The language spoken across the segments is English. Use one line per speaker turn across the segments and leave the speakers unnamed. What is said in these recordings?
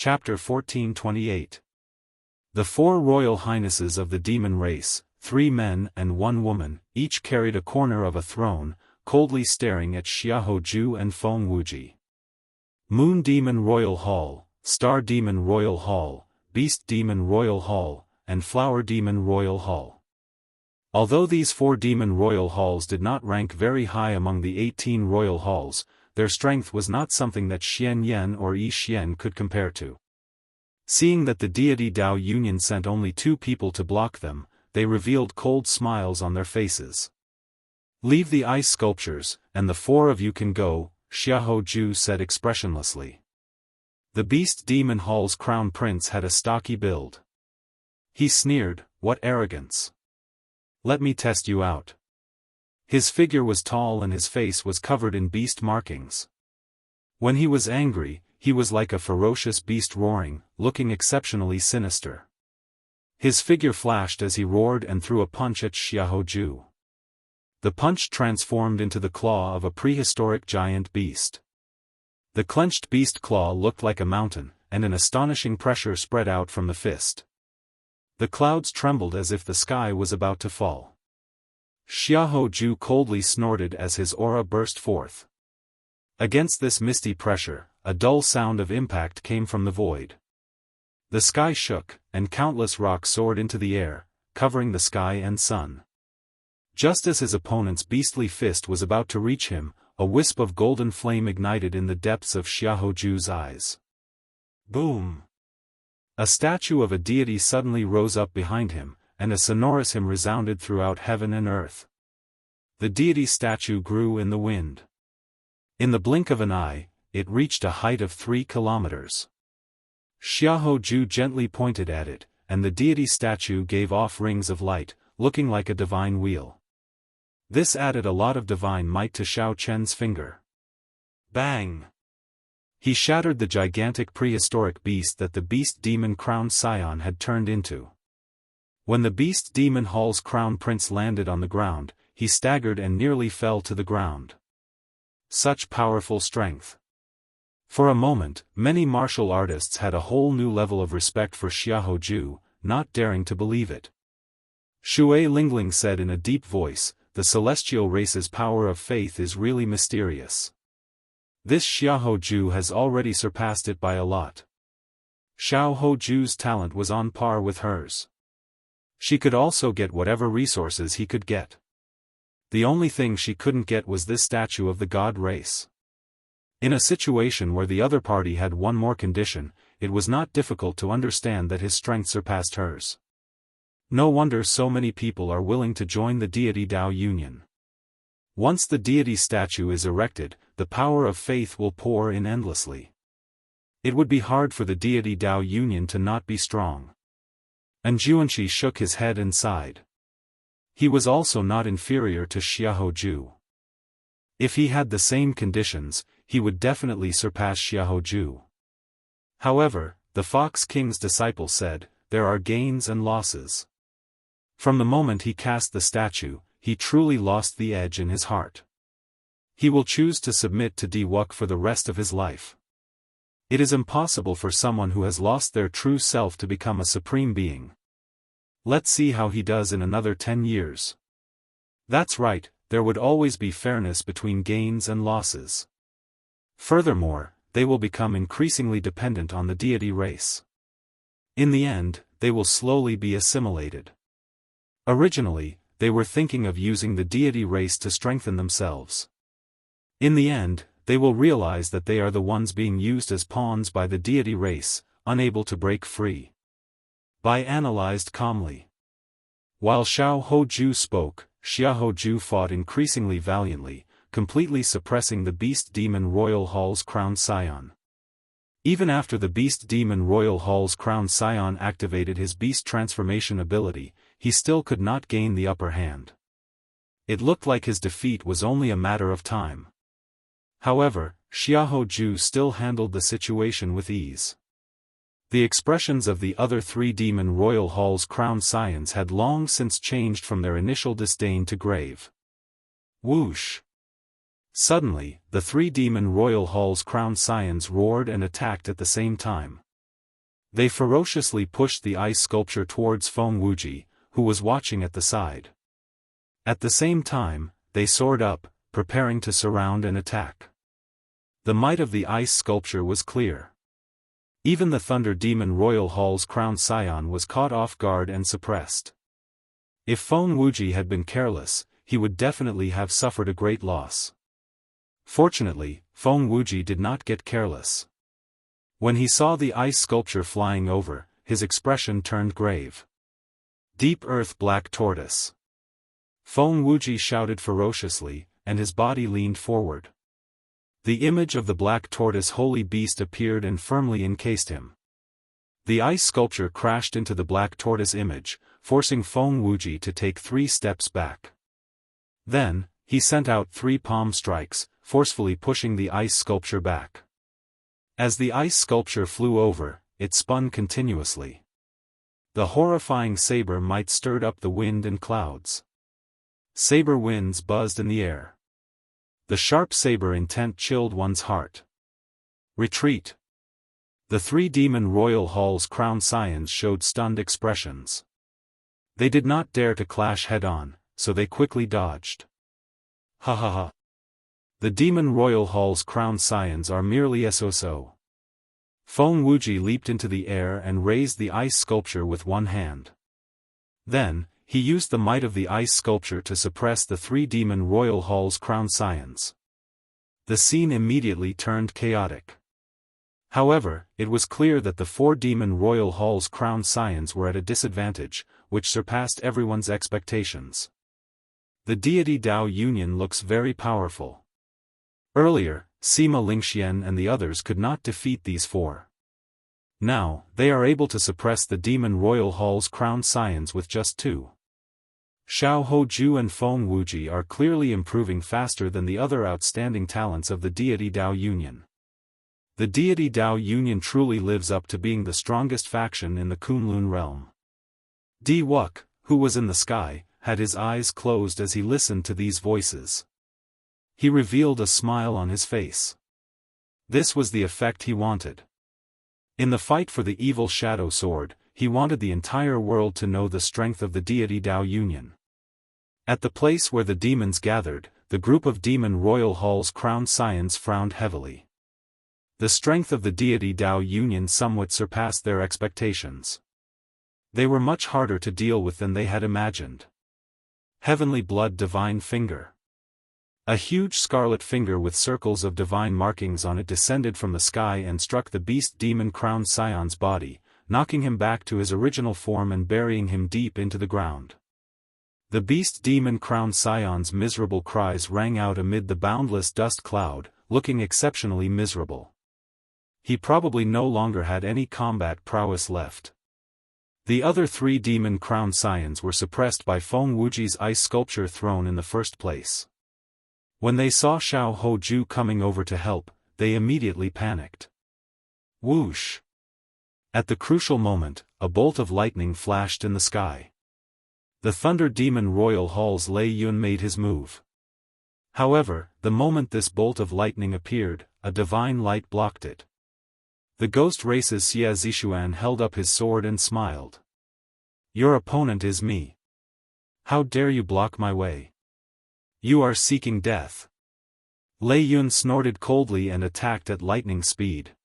Chapter 1428. The 4 royal highnesses of the demon race, 3 men and 1 woman, each carried a corner of a throne, coldly staring at Xiaoju and Feng Wuji. Moon Demon Royal Hall, Star Demon Royal Hall, Beast Demon Royal Hall, and Flower Demon Royal Hall. Although these 4 demon royal halls did not rank very high among the 18 royal halls, their strength was not something that Xian Yan or Yi Xian could compare to. Seeing that the deity Dao Union sent only 2 people to block them, they revealed cold smiles on their faces. "Leave the ice sculptures, and the 4 of you can go," Xiaoju said expressionlessly. The Beast Demon Hall's crown prince had a stocky build. He sneered, "What arrogance! Let me test you out." His figure was tall and his face was covered in beast markings. When he was angry, he was like a ferocious beast roaring, looking exceptionally sinister. His figure flashed as he roared and threw a punch at Xiaoju. The punch transformed into the claw of a prehistoric giant beast. The clenched beast claw looked like a mountain, and an astonishing pressure spread out from the fist. The clouds trembled as if the sky was about to fall. Xiaoju coldly snorted as his aura burst forth. Against this misty pressure, a dull sound of impact came from the void. The sky shook, and countless rocks soared into the air, covering the sky and sun. Just as his opponent's beastly fist was about to reach him, a wisp of golden flame ignited in the depths of Xiaoju's eyes. Boom! A statue of a deity suddenly rose up behind him, and a sonorous hymn resounded throughout heaven and earth. The deity's statue grew in the wind. In the blink of an eye, it reached a height of 3 kilometers. Xiaoju gently pointed at it, and the deity's statue gave off rings of light, looking like a divine wheel. This added a lot of divine might to Xiao Chen's finger. Bang! He shattered the gigantic prehistoric beast that the beast demon crown scion had turned into. When the beast demon hall's crown prince landed on the ground, he staggered and nearly fell to the ground. Such powerful strength. For a moment, many martial artists had a whole new level of respect for Xiaoju, not daring to believe it. Shui Lingling said in a deep voice, "The celestial race's power of faith is really mysterious. This Xiaoju has already surpassed it by a lot." Xiaoju's talent was on par with hers. She could also get whatever resources he could get. The only thing she couldn't get was this statue of the god race. In a situation where the other party had one more condition, it was not difficult to understand that his strength surpassed hers. No wonder so many people are willing to join the deity Dao Union. Once the deity statue is erected, the power of faith will pour in endlessly. It would be hard for the deity Dao Union to not be strong. And Juanqi shook his head and sighed. He was also not inferior to Xiaoju. If he had the same conditions, he would definitely surpass Xiaoju. However, the Fox King's disciple said, "There are gains and losses." From the moment he cast the statue, he truly lost the edge in his heart. He will choose to submit to Diwuk for the rest of his life. It is impossible for someone who has lost their true self to become a supreme being. Let's see how he does in another 10 years. That's right, there would always be fairness between gains and losses. Furthermore, they will become increasingly dependent on the deity race. In the end, they will slowly be assimilated. Originally, they were thinking of using the deity race to strengthen themselves. In the end, they will realize that they are the ones being used as pawns by the deity race, unable to break free. Bai analyzed calmly. While Xiaoju spoke, Xiaoju fought increasingly valiantly, completely suppressing the Beast Demon Royal Hall's crown scion. Even after the Beast Demon Royal Hall's crown scion activated his beast transformation ability, he still could not gain the upper hand. It looked like his defeat was only a matter of time. However, Xiaoju still handled the situation with ease. The expressions of the other 3 Demon Royal Hall's crown scions had long since changed from their initial disdain to grave. Whoosh! Suddenly, the 3 Demon Royal Hall's crown scions roared and attacked at the same time. They ferociously pushed the ice sculpture towards Feng Wuji, who was watching at the side. At the same time, they soared up, preparing to surround and attack. The might of the ice sculpture was clear. Even the Thunder Demon Royal Hall's crowned scion was caught off guard and suppressed. If Feng Wuji had been careless, he would definitely have suffered a great loss. Fortunately, Feng Wuji did not get careless. When he saw the ice sculpture flying over, his expression turned grave. Deep Earth Black Tortoise. Feng Wuji shouted ferociously, and his body leaned forward. The image of the black tortoise holy beast appeared and firmly encased him. The ice sculpture crashed into the black tortoise image, forcing Feng Wuji to take 3 steps back. Then, he sent out 3 palm strikes, forcefully pushing the ice sculpture back. As the ice sculpture flew over, it spun continuously. The horrifying saber might stirred up the wind and clouds. Saber winds buzzed in the air. The sharp saber intent chilled one's heart. Retreat. The 3 Demon Royal Hall's crowned scions showed stunned expressions. They did not dare to clash head-on, so they quickly dodged. Ha ha ha. The Demon Royal Hall's crowned scions are merely so. Feng Wuji leaped into the air and raised the ice sculpture with one hand. Then, he used the might of the ice sculpture to suppress the 3 Demon Royal Hall's crowned scions. The scene immediately turned chaotic. However, it was clear that the 4 Demon Royal Hall's crowned scions were at a disadvantage, which surpassed everyone's expectations. The deity Dao Union looks very powerful. Earlier, Sima Lingxian and the others could not defeat these 4. Now, they are able to suppress the Demon Royal Hall's crowned scions with just 2. Xiao Hoju and Feng Wuji are clearly improving faster than the other outstanding talents of the deity Dao Union. The deity Dao Union truly lives up to being the strongest faction in the Kunlun realm. Di Wuk, who was in the sky, had his eyes closed as he listened to these voices. He revealed a smile on his face. This was the effect he wanted. In the fight for the evil shadow sword, he wanted the entire world to know the strength of the deity Dao Union. At the place where the demons gathered, the group of Demon Royal Hall's crowned scions frowned heavily. The strength of the deity Dao Union somewhat surpassed their expectations. They were much harder to deal with than they had imagined. Heavenly Blood Divine Finger. A huge scarlet finger with circles of divine markings on it descended from the sky and struck the beast demon crowned scion's body, knocking him back to his original form and burying him deep into the ground. The beast demon crowned scion's miserable cries rang out amid the boundless dust cloud, looking exceptionally miserable. He probably no longer had any combat prowess left. The other 3 demon crowned scions were suppressed by Feng Wuji's ice sculpture thrown in the first place. When they saw Xiao Hoju coming over to help, they immediately panicked. Whoosh! At the crucial moment, a bolt of lightning flashed in the sky. The Thunder Demon Royal Hall's Lei Yun made his move. However, the moment this bolt of lightning appeared, a divine light blocked it. The Ghost Race's Xia Zishuan held up his sword and smiled. Your opponent is me. How dare you block my way? You are seeking death. Lei Yun snorted coldly and attacked at lightning speed.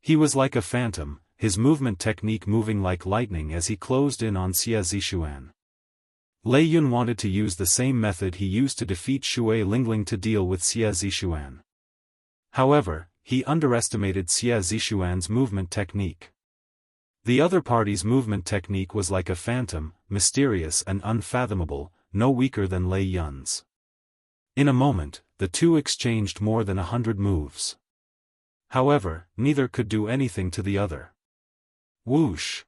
He was like a phantom, his movement technique moving like lightning as he closed in on Xia Zishuan. Lei Yun wanted to use the same method he used to defeat Shui Lingling to deal with Xia Zishuan. However, he underestimated Xia Zishuan's movement technique. The other party's movement technique was like a phantom, mysterious and unfathomable, no weaker than Lei Yun's. In a moment, the two exchanged more than 100 moves. However, neither could do anything to the other. Whoosh!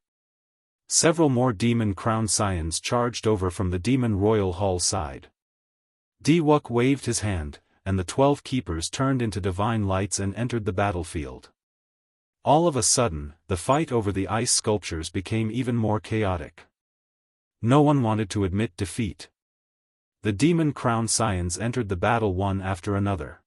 Several more demon crowned scions charged over from the Demon Royal Hall side. Di Wuk waved his hand, and the 12 keepers turned into divine lights and entered the battlefield. All of a sudden, the fight over the ice sculptures became even more chaotic. No one wanted to admit defeat. The demon crowned scions entered the battle one after another.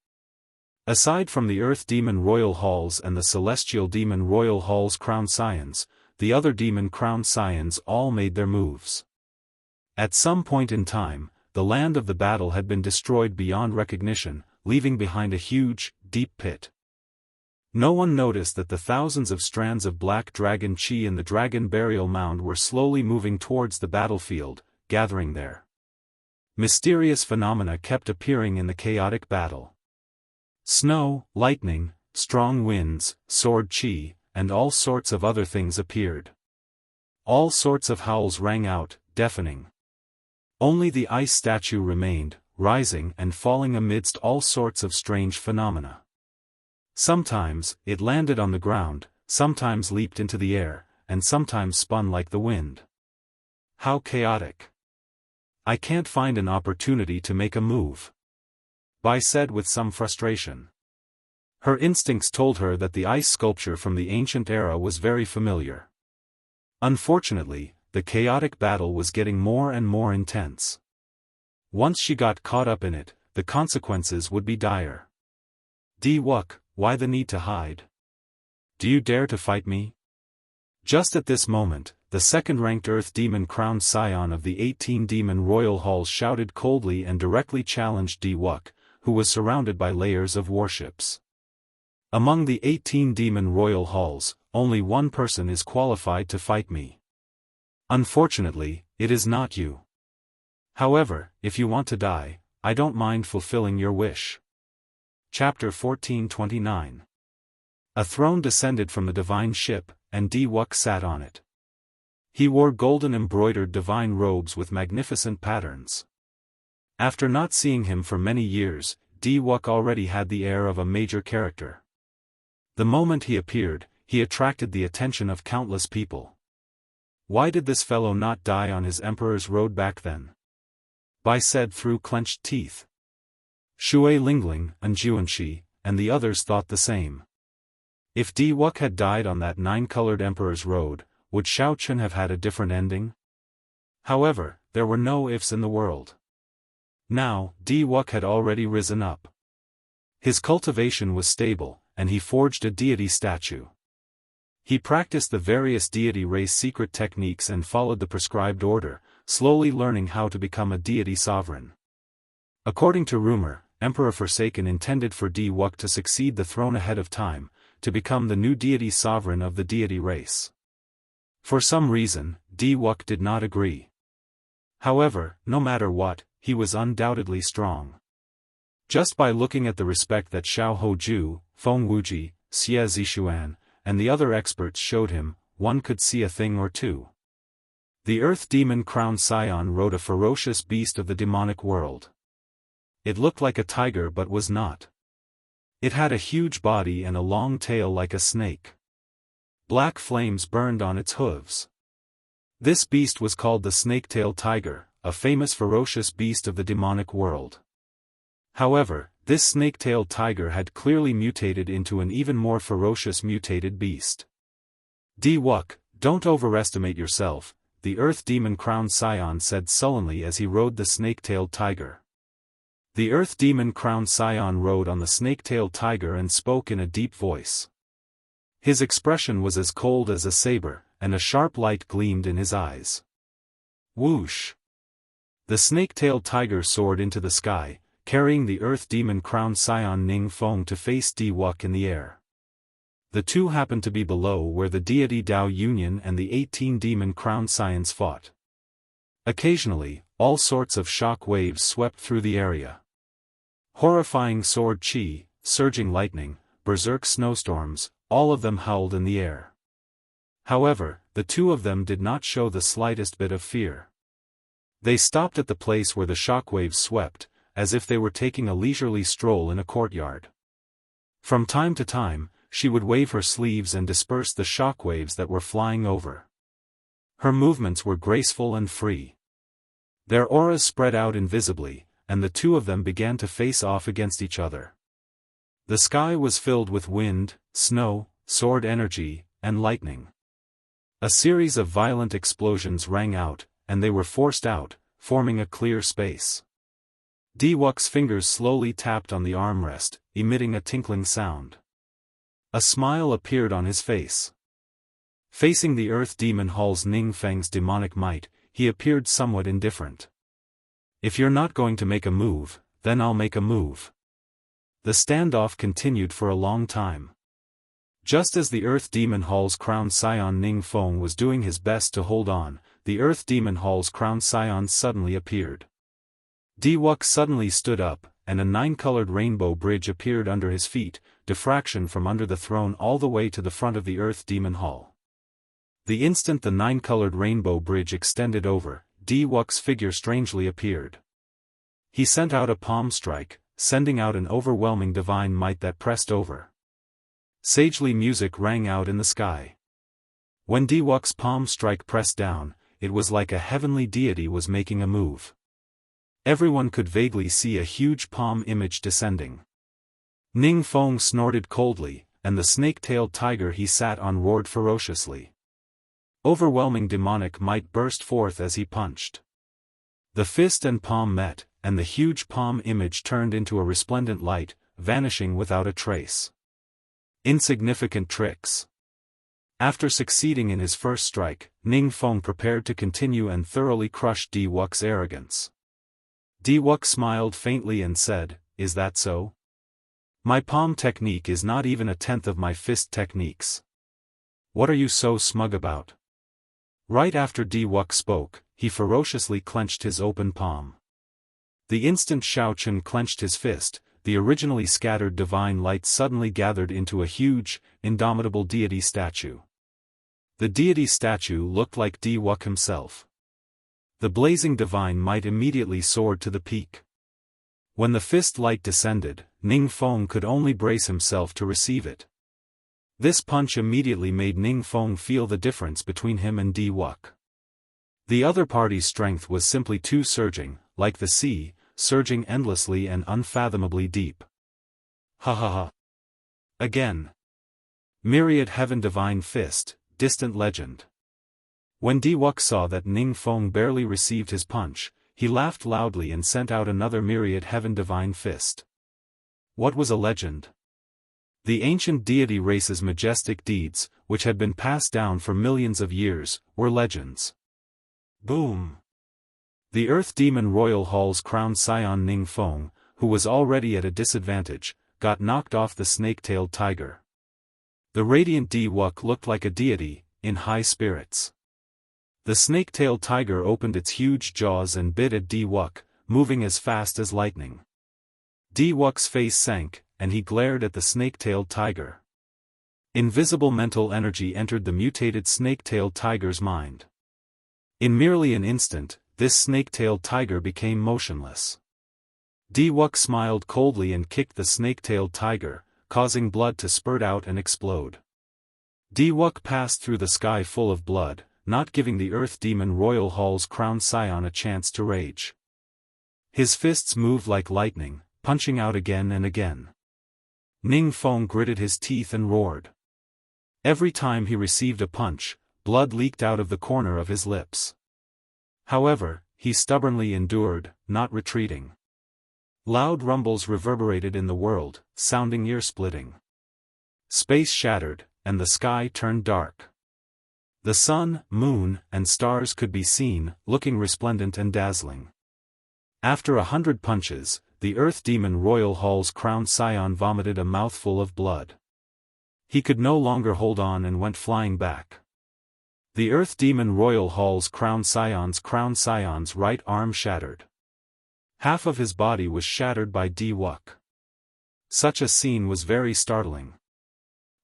Aside from the Earth Demon Royal Halls and the Celestial Demon Royal Halls Crown Scions, the other Demon Crown Scions all made their moves. At some point in time, the land of the battle had been destroyed beyond recognition, leaving behind a huge, deep pit. No one noticed that the thousands of strands of black dragon chi in the dragon burial mound were slowly moving towards the battlefield, gathering there. Mysterious phenomena kept appearing in the chaotic battle. Snow, lightning, strong winds, sword chi, and all sorts of other things appeared. All sorts of howls rang out, deafening. Only the ice statue remained, rising and falling amidst all sorts of strange phenomena. Sometimes, it landed on the ground, sometimes leaped into the air, and sometimes spun like the wind. How chaotic! I can't find an opportunity to make a move, Bai said with some frustration. Her instincts told her that the ice sculpture from the ancient era was very familiar. Unfortunately, the chaotic battle was getting more and more intense. Once she got caught up in it, the consequences would be dire. Wuk, why the need to hide? Do you dare to fight me? Just at this moment, the second-ranked Earth Demon Crown Scion of the 18 Demon Royal Halls shouted coldly and directly challenged Wuk, who was surrounded by layers of warships. Among the 18 Demon Royal Halls, only one person is qualified to fight me. Unfortunately, it is not you. However, if you want to die, I don't mind fulfilling your wish. Chapter 1429. A throne descended from the divine ship, and Wuk sat on it. He wore golden embroidered divine robes with magnificent patterns. After not seeing him for many years, Wuk already had the air of a major character. The moment he appeared, he attracted the attention of countless people. Why did this fellow not die on his emperor's road back then? Bai said through clenched teeth. Shui Lingling, Anjuanshi, and the others thought the same. If Wuk had died on that nine-colored emperor's road, would Shao Chun have had a different ending? However, there were no ifs in the world. Now, Wuk had already risen up. His cultivation was stable, and he forged a deity statue. He practiced the various deity race secret techniques and followed the prescribed order, slowly learning how to become a deity sovereign. According to rumor, Emperor Forsaken intended for Wuk to succeed the throne ahead of time, to become the new deity sovereign of the deity race. For some reason, Wuk did not agree. However, no matter what, he was undoubtedly strong. Just by looking at the respect that Xiao Hoju, Feng Wuji, Xie Zishuan, and the other experts showed him, one could see a thing or two. The Earth Demon Crown Scion rode a ferocious beast of the demonic world. It looked like a tiger but was not. It had a huge body and a long tail like a snake. Black flames burned on its hooves. This beast was called the snake-tailed tiger, a famous ferocious beast of the demonic world. However, this snake-tailed tiger had clearly mutated into an even more ferocious mutated beast. Wuk, don't overestimate yourself, the Earth Demon Crown Scion said sullenly as he rode the snake-tailed tiger. The Earth Demon Crown Scion rode on the snake-tailed tiger and spoke in a deep voice. His expression was as cold as a saber, and a sharp light gleamed in his eyes. Whoosh! The snake-tailed tiger soared into the sky, carrying the Earth Demon Crown Scion Ning Feng to face Wuk in the air. The two happened to be below where the deity Dao Union and the 18 Demon Crown Scions fought. Occasionally, all sorts of shock waves swept through the area. Horrifying sword chi, surging lightning, berserk snowstorms, all of them howled in the air. However, the two of them did not show the slightest bit of fear. They stopped at the place where the shockwaves swept, as if they were taking a leisurely stroll in a courtyard. From time to time, she would wave her sleeves and disperse the shockwaves that were flying over. Her movements were graceful and free. Their auras spread out invisibly, and the two of them began to face off against each other. The sky was filled with wind, snow, sword energy, and lightning. A series of violent explosions rang out, and they were forced out, forming a clear space. Diwuk's fingers slowly tapped on the armrest, emitting a tinkling sound. A smile appeared on his face. Facing the Earth Demon Hall's Ning Feng's demonic might, he appeared somewhat indifferent. If you're not going to make a move, then I'll make a move. The standoff continued for a long time. Just as the Earth Demon Hall's crowned scion Ning Feng was doing his best to hold on, the Earth Demon Hall's crowned scion suddenly appeared. Diwuk suddenly stood up, and a 9-colored rainbow bridge appeared under his feet, diffraction from under the throne all the way to the front of the Earth Demon Hall. The instant the 9-colored rainbow bridge extended over, Diwuk's figure strangely appeared. He sent out a palm strike, sending out an overwhelming divine might that pressed over. Sagely music rang out in the sky. When Diwuk's palm strike pressed down, it was like a heavenly deity was making a move. Everyone could vaguely see a huge palm image descending. Ning Feng snorted coldly, and the snake-tailed tiger he sat on roared ferociously. Overwhelming demonic might burst forth as he punched. The fist and palm met, and the huge palm image turned into a resplendent light, vanishing without a trace. Insignificant tricks. After succeeding in his first strike, Ning Feng prepared to continue and thoroughly crush Diwuk's arrogance. Diwuk smiled faintly and said, "Is that so? My palm technique is not even a tenth of my fist techniques. What are you so smug about?" Right after Diwuk spoke, he ferociously clenched his open palm. The instant Shao Chun clenched his fist, the originally scattered divine light suddenly gathered into a huge, indomitable deity statue. The deity statue looked like Diwuk himself. The blazing divine might immediately soared to the peak. When the fist light descended, Ning Feng could only brace himself to receive it. This punch immediately made Ning Feng feel the difference between him and Diwuk. The other party's strength was simply too surging, like the sea, surging endlessly and unfathomably deep. Ha ha ha. Again. Myriad Heaven Divine Fist, distant legend. When Diwuk saw that Ning Feng barely received his punch, he laughed loudly and sent out another Myriad Heaven Divine Fist. What was a legend? The ancient deity race's majestic deeds, which had been passed down for millions of years, were legends. Boom! The Earth Demon Royal Hall's crowned scion Ning Feng, who was already at a disadvantage, got knocked off the snake-tailed tiger. The radiant Diwuk looked like a deity, in high spirits. The snake-tailed tiger opened its huge jaws and bit at Diwuk, moving as fast as lightning. Diwuk's face sank, and he glared at the snake-tailed tiger. Invisible mental energy entered the mutated snake-tailed tiger's mind. In merely an instant, this snake-tailed tiger became motionless. Diwuk smiled coldly and kicked the snake-tailed tiger, causing blood to spurt out and explode. Diwuk passed through the sky full of blood, not giving the Earth Demon Royal Hall's crowned scion a chance to rage. His fists moved like lightning, punching out again and again. Ning Feng gritted his teeth and roared. Every time he received a punch, blood leaked out of the corner of his lips. However, he stubbornly endured, not retreating. Loud rumbles reverberated in the world, sounding ear-splitting. Space shattered, and the sky turned dark. The sun, moon, and stars could be seen, looking resplendent and dazzling. After 100 punches, the Earth Demon Royal Hall's crowned scion vomited a mouthful of blood. He could no longer hold on and went flying back. The Earth Demon Royal Hall's crowned scion's right arm shattered. Half of his body was shattered by Diwuk. Such a scene was very startling.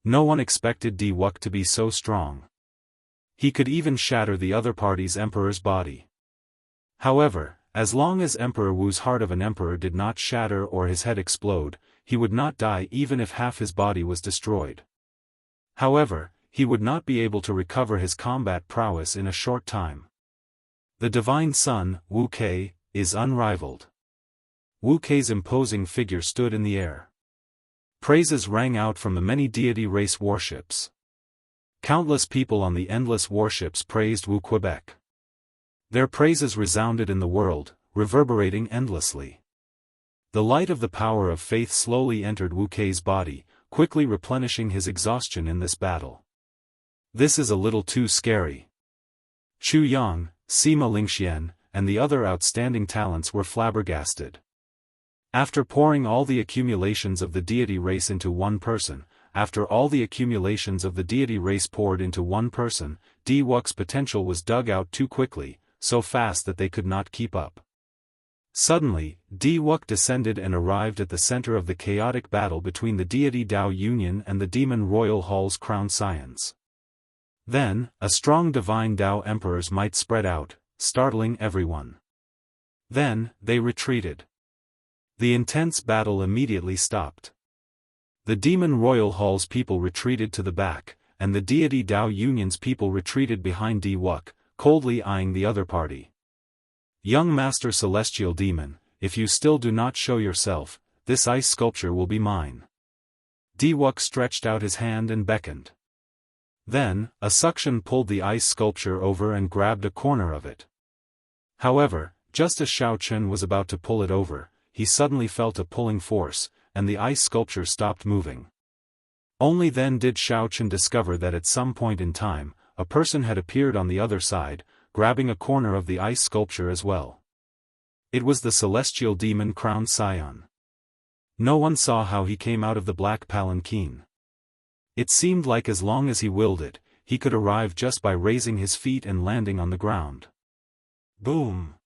No one expected Diwuk to be so strong. He could even shatter the other party's emperor's body. However, as long as Emperor Wu's heart of an emperor did not shatter or his head explode, he would not die even if half his body was destroyed. However, he would not be able to recover his combat prowess in a short time. The divine son, Wu Kei, is unrivaled. Wu Kei's imposing figure stood in the air. Praises rang out from the many deity race warships. Countless people on the endless warships praised Wu Quebec. Their praises resounded in the world, reverberating endlessly. The light of the power of faith slowly entered Wu Kei's body, quickly replenishing his exhaustion in this battle. This is a little too scary. Chu Yang, Sima Lingxian, and the other outstanding talents were flabbergasted. After pouring all the accumulations of the deity race into one person, after all the accumulations of the deity race poured into one person, Di Wux's potential was dug out too quickly, so fast that they could not keep up. Suddenly, Di Wux descended and arrived at the center of the chaotic battle between the deity Dao Union and the demon Royal Hall's crown scions. Then, a strong divine Dao Emperor's might spread out, startling everyone. Then, they retreated. The intense battle immediately stopped. The demon Royal Hall's people retreated to the back, and the deity Dao Union's people retreated behind Di Wux, coldly eyeing the other party. Young Master Celestial Demon, if you still do not show yourself, this ice sculpture will be mine. Di Wux stretched out his hand and beckoned. Then, a suction pulled the ice sculpture over and grabbed a corner of it. However, just as Shao Chen was about to pull it over, he suddenly felt a pulling force, and the ice sculpture stopped moving. Only then did Shao Chen discover that at some point in time, a person had appeared on the other side, grabbing a corner of the ice sculpture as well. It was the celestial demon crowned scion. No one saw how he came out of the black palanquin. It seemed like as long as he willed it, he could arrive just by raising his feet and landing on the ground. Boom!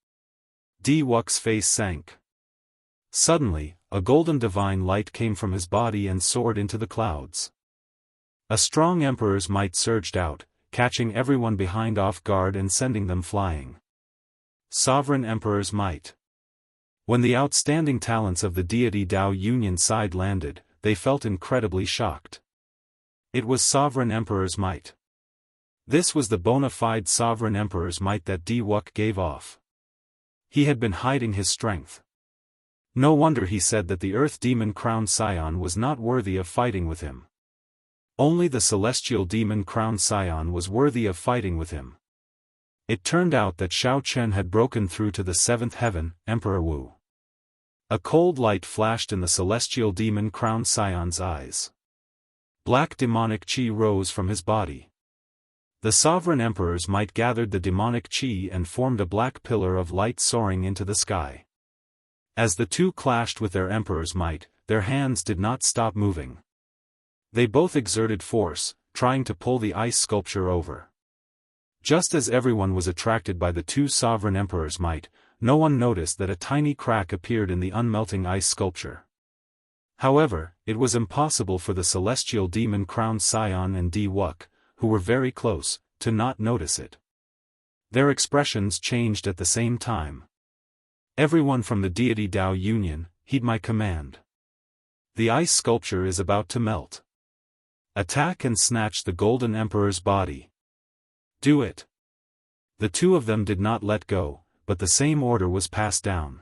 Di Wux's face sank. Suddenly, a golden divine light came from his body and soared into the clouds. A strong emperor's might surged out, catching everyone behind off guard and sending them flying. Sovereign Emperor's might. When the outstanding talents of the deity Dao Union side landed, they felt incredibly shocked. It was Sovereign Emperor's might. This was the bona fide Sovereign Emperor's might that Di Wux gave off. He had been hiding his strength. No wonder he said that the Earth Demon Crowned Scion was not worthy of fighting with him. Only the Celestial Demon Crowned Scion was worthy of fighting with him. It turned out that Shao Chen had broken through to the seventh heaven, Emperor Wu. A cold light flashed in the Celestial Demon Crowned Scion's eyes. Black demonic chi rose from his body. The Sovereign Emperor's might gathered the demonic chi and formed a black pillar of light soaring into the sky. As the two clashed with their Emperor's might, their hands did not stop moving. They both exerted force, trying to pull the ice sculpture over. Just as everyone was attracted by the two Sovereign Emperor's might, no one noticed that a tiny crack appeared in the unmelting ice sculpture. However, it was impossible for the Celestial Demon Crowned Scion and Di Wux, who were very close, to not notice it. Their expressions changed at the same time. Everyone from the deity Dao Union, heed my command. The ice sculpture is about to melt. Attack and snatch the Golden Emperor's body. Do it. The two of them did not let go, but the same order was passed down.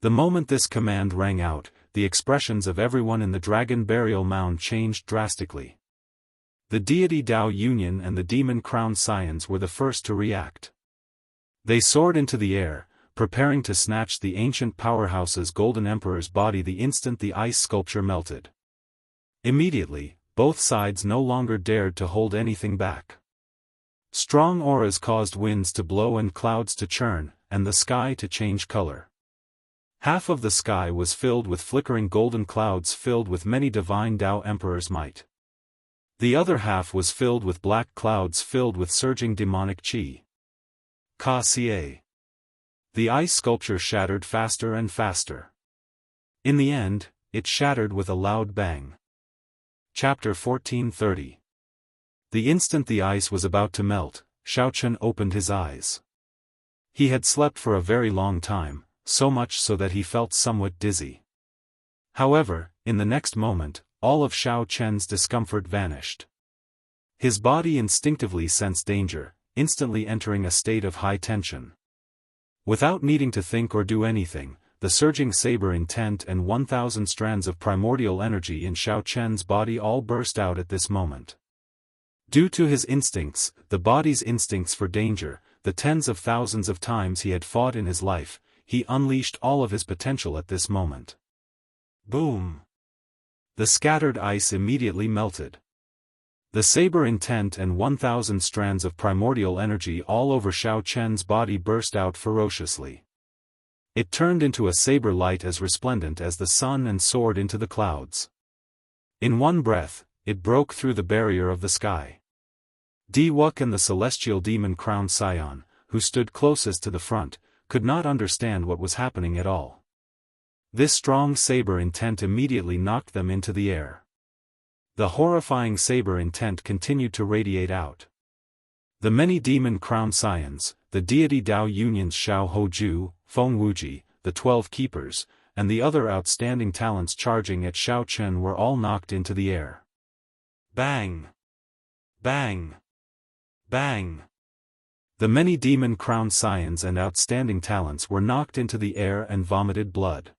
The moment this command rang out, the expressions of everyone in the Dragon Burial Mound changed drastically. The deity Dao Union and the Demon Crowned Scions were the first to react. They soared into the air, preparing to snatch the ancient powerhouse's Golden Emperor's body the instant the ice sculpture melted. Immediately, both sides no longer dared to hold anything back. Strong auras caused winds to blow and clouds to churn, and the sky to change color. Half of the sky was filled with flickering golden clouds filled with many divine Dao Emperor's might. The other half was filled with black clouds filled with surging demonic chi. Ka Xie. The ice sculpture shattered faster and faster. In the end, it shattered with a loud bang. Chapter 1430. The instant the ice was about to melt, Shao Chen opened his eyes. He had slept for a very long time, so much so that he felt somewhat dizzy. However, in the next moment, all of Shao Chen's discomfort vanished. His body instinctively sensed danger, instantly entering a state of high tension. Without needing to think or do anything, the surging saber intent and 1,000 strands of primordial energy in Shao Chen's body all burst out at this moment. Due to his instincts, the body's instincts for danger, the tens of thousands of times he had fought in his life, he unleashed all of his potential at this moment. Boom! The scattered ice immediately melted. The saber intent and 1,000 strands of primordial energy all over Xiao Chen's body burst out ferociously. It turned into a saber light as resplendent as the sun and soared into the clouds. In one breath, it broke through the barrier of the sky. Diwuk and the celestial demon crowned scion, who stood closest to the front, could not understand what was happening at all. This strong saber intent immediately knocked them into the air. The horrifying saber intent continued to radiate out. The many demon crowned scions, the deity Dao Unions Xiao Hoju, Feng Wuji, the 12 keepers, and the other outstanding talents charging at Xiao Chen were all knocked into the air. Bang! Bang! Bang! The many demon crowned scions and outstanding talents were knocked into the air and vomited blood.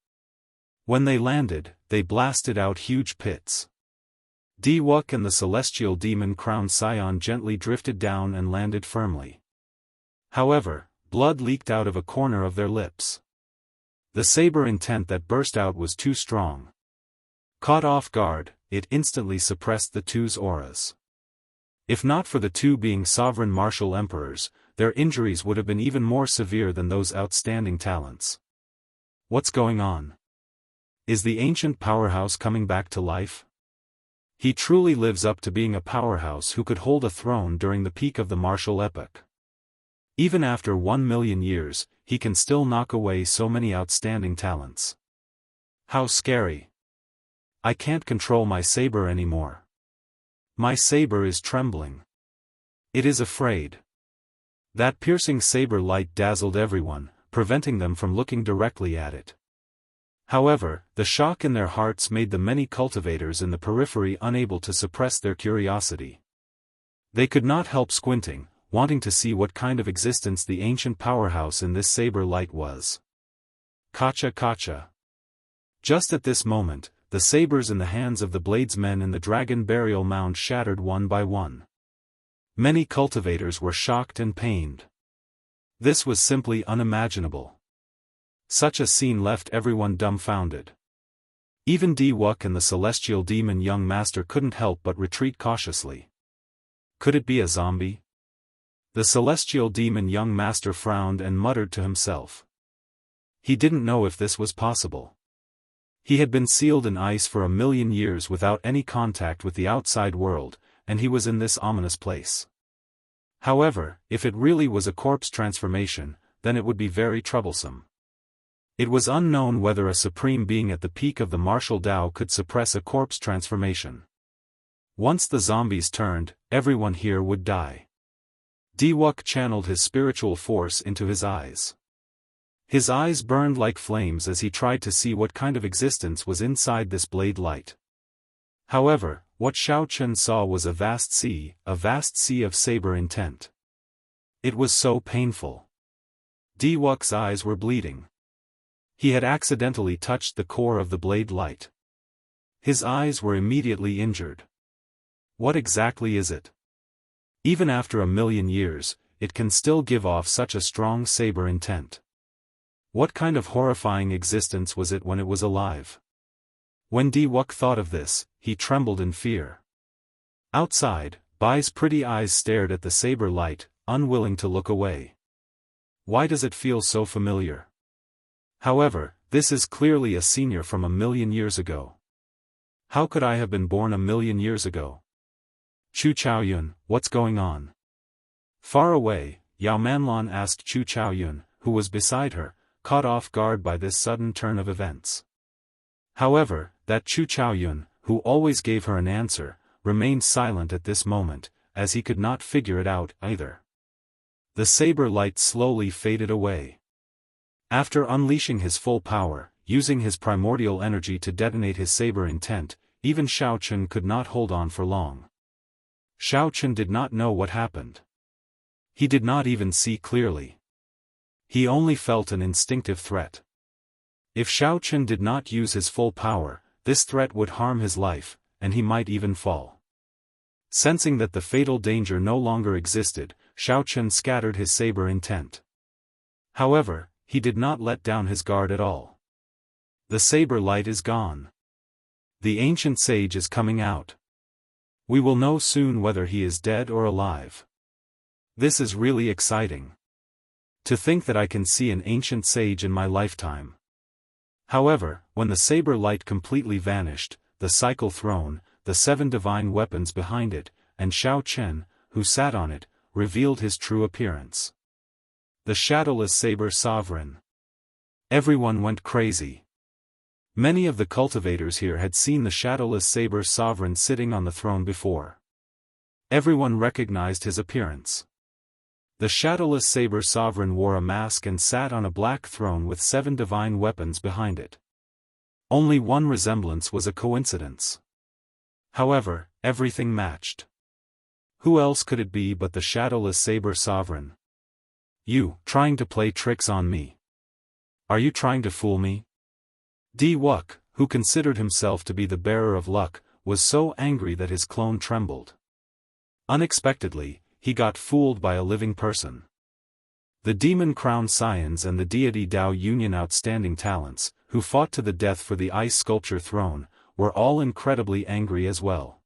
When they landed, they blasted out huge pits. Diwuk and the celestial demon crowned scion gently drifted down and landed firmly. However, blood leaked out of a corner of their lips. The saber intent that burst out was too strong. Caught off guard, it instantly suppressed the two's auras. If not for the two being sovereign martial emperors, their injuries would have been even more severe than those outstanding talents. What's going on? Is the ancient powerhouse coming back to life? He truly lives up to being a powerhouse who could hold a throne during the peak of the martial epoch. Even after 1,000,000 years, he can still knock away so many outstanding talents. How scary! I can't control my saber anymore. My saber is trembling. It is afraid. That piercing saber light dazzled everyone, preventing them from looking directly at it. However, the shock in their hearts made the many cultivators in the periphery unable to suppress their curiosity. They could not help squinting, wanting to see what kind of existence the ancient powerhouse in this saber light was. Kacha kacha. Just at this moment, the sabers in the hands of the bladesmen in the dragon burial mound shattered one by one. Many cultivators were shocked and pained. This was simply unimaginable. Such a scene left everyone dumbfounded. Even Diwuk and the celestial demon young master couldn't help but retreat cautiously. Could it be a zombie? The celestial demon young master frowned and muttered to himself. He didn't know if this was possible. He had been sealed in ice for 1,000,000 years without any contact with the outside world, and he was in this ominous place. However, if it really was a corpse transformation, then it would be very troublesome. It was unknown whether a supreme being at the peak of the martial Dao could suppress a corpse transformation. Once the zombies turned, everyone here would die. Diwuk channeled his spiritual force into his eyes. His eyes burned like flames as he tried to see what kind of existence was inside this blade light. However, what Xiao Chen saw was a vast sea of saber intent. It was so painful. Diwuk's eyes were bleeding. He had accidentally touched the core of the blade light. His eyes were immediately injured. What exactly is it? Even after 1,000,000 years, it can still give off such a strong saber intent. What kind of horrifying existence was it when it was alive? When Diwuk thought of this, he trembled in fear. Outside, Bai's pretty eyes stared at the saber light, unwilling to look away. Why does it feel so familiar? However, this is clearly a senior from 1,000,000 years ago. How could I have been born 1,000,000 years ago? Chu Chaoyun, what's going on? Far away, Yao Manlan asked Chu Chaoyun, who was beside her, caught off guard by this sudden turn of events. However, that Chu Chaoyun, who always gave her an answer, remained silent at this moment, as he could not figure it out either. The saber light slowly faded away. After unleashing his full power, using his primordial energy to detonate his saber intent, even Xiao Chen could not hold on for long. Xiao Chen did not know what happened. He did not even see clearly. He only felt an instinctive threat. If Xiao Chen did not use his full power, this threat would harm his life, and he might even fall. Sensing that the fatal danger no longer existed, Xiao Chen scattered his saber intent. However, he did not let down his guard at all. The saber light is gone. The ancient sage is coming out. We will know soon whether he is dead or alive. This is really exciting. To think that I can see an ancient sage in my lifetime. However, when the saber light completely vanished, the cycle throne, the 7 divine weapons behind it, and Xiao Chen, who sat on it, revealed his true appearance. The shadowless saber sovereign. Everyone went crazy. Many of the cultivators here had seen the shadowless saber sovereign sitting on the throne before. Everyone recognized his appearance. The shadowless saber sovereign wore a mask and sat on a black throne with 7 divine weapons behind it. Only one resemblance was a coincidence. However, everything matched. Who else could it be but the shadowless saber sovereign? You, trying to play tricks on me? Are you trying to fool me? Wuk, who considered himself to be the bearer of luck, was so angry that his clone trembled. Unexpectedly, he got fooled by a living person. The demon crown scions and the deity Dao Union outstanding talents, who fought to the death for the ice sculpture throne, were all incredibly angry as well.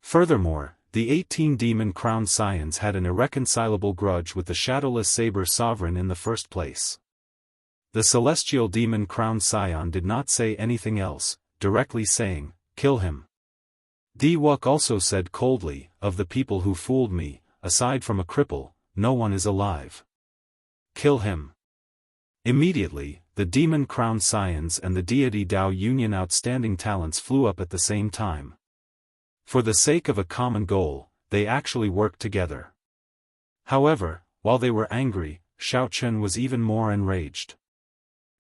Furthermore, the 18 demon crown scions had an irreconcilable grudge with the shadowless saber sovereign in the first place. The celestial demon crown scion did not say anything else, directly saying, "Kill him." Wuk also said coldly, "Of the people who fooled me, aside from a cripple, no one is alive. Kill him." Immediately, the demon crown scions and the deity Dao Union outstanding talents flew up at the same time. For the sake of a common goal, they actually worked together. However, while they were angry, Xiao Chen was even more enraged.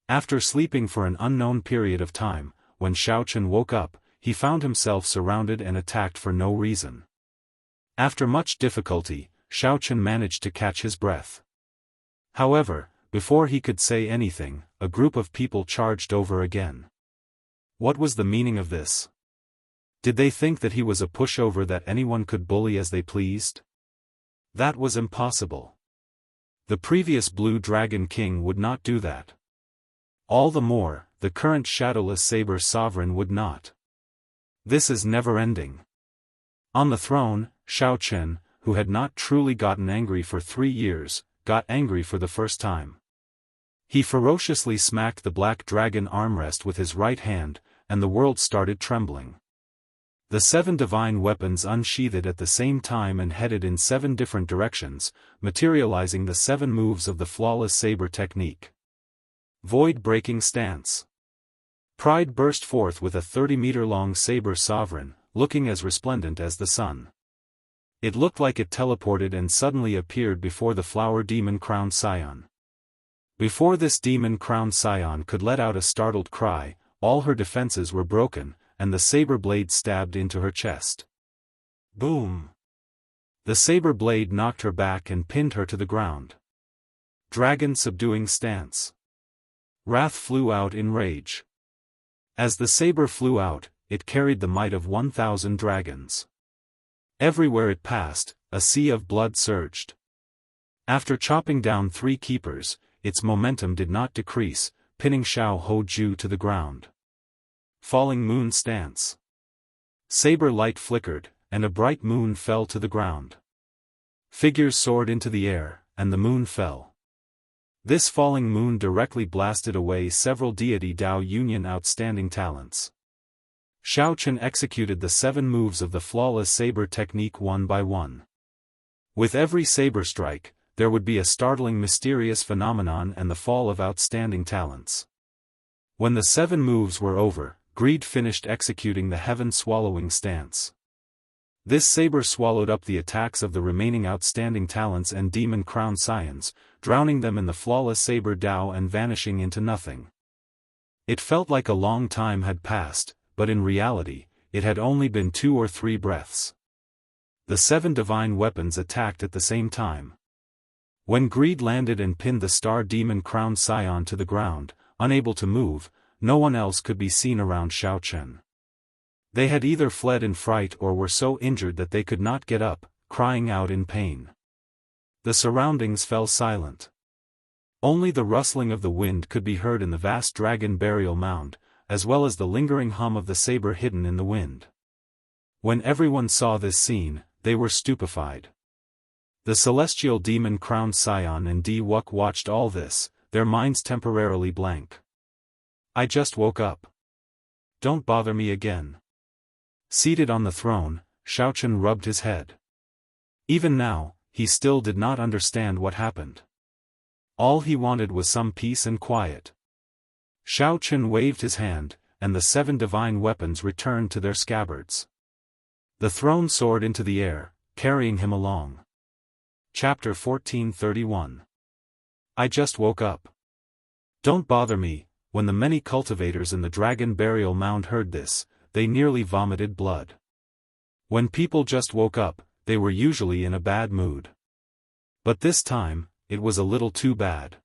After sleeping for an unknown period of time, when Xiao Chen woke up, he found himself surrounded and attacked for no reason. After much difficulty, Xiao Chen managed to catch his breath. However, before he could say anything, a group of people charged over again. What was the meaning of this? Did they think that he was a pushover that anyone could bully as they pleased? That was impossible. The previous Blue Dragon King would not do that. All the more, the current shadowless saber sovereign would not. This is never-ending. On the throne, Xiao Chen, who had not truly gotten angry for 3 years, got angry for the first time. He ferociously smacked the black dragon armrest with his right hand, and the world started trembling. The 7 divine weapons unsheathed at the same time and headed in 7 different directions, materializing the 7 moves of the flawless saber technique. Void-breaking stance. Pride burst forth with a 30-meter-long saber sovereign, looking as resplendent as the sun. It looked like it teleported and suddenly appeared before the flower demon crown scion. Before this demon crown scion could let out a startled cry, all her defenses were broken, and the saber blade stabbed into her chest. Boom! The saber blade knocked her back and pinned her to the ground. Dragon subduing stance. Wrath flew out in rage. As the saber flew out, it carried the might of 1,000 dragons. Everywhere it passed, a sea of blood surged. After chopping down 3 keepers, its momentum did not decrease, pinning Xiao Hoju to the ground. Falling moon stance. Saber light flickered, and a bright moon fell to the ground. Figures soared into the air, and the moon fell. This falling moon directly blasted away several deity Dao Union outstanding talents. Xiao Chen executed the 7 moves of the flawless saber technique one by one. With every saber strike, there would be a startling mysterious phenomenon and the fall of outstanding talents. When the 7 moves were over, Greed finished executing the heaven-swallowing stance. This saber swallowed up the attacks of the remaining outstanding talents and demon crown scions, drowning them in the flawless saber Dao and vanishing into nothing. It felt like a long time had passed, but in reality, it had only been 2 or 3 breaths. The 7 divine weapons attacked at the same time. When Greed landed and pinned the star demon crown scion to the ground, unable to move, no one else could be seen around Xiao Chen. They had either fled in fright or were so injured that they could not get up, crying out in pain. The surroundings fell silent. Only the rustling of the wind could be heard in the vast dragon burial mound, as well as the lingering hum of the saber hidden in the wind. When everyone saw this scene, they were stupefied. The celestial demon-crowned scion and Di-Wuk watched all this, their minds temporarily blank. "I just woke up. Don't bother me again." Seated on the throne, Xiaochen rubbed his head. Even now, he still did not understand what happened. All he wanted was some peace and quiet. Xiaochen waved his hand, and the 7 divine weapons returned to their scabbards. The throne soared into the air, carrying him along. Chapter 1431. I just woke up. Don't bother me. When the many cultivators in the dragon burial mound heard this, they nearly vomited blood. When people just woke up, they were usually in a bad mood. But this time, it was a little too bad.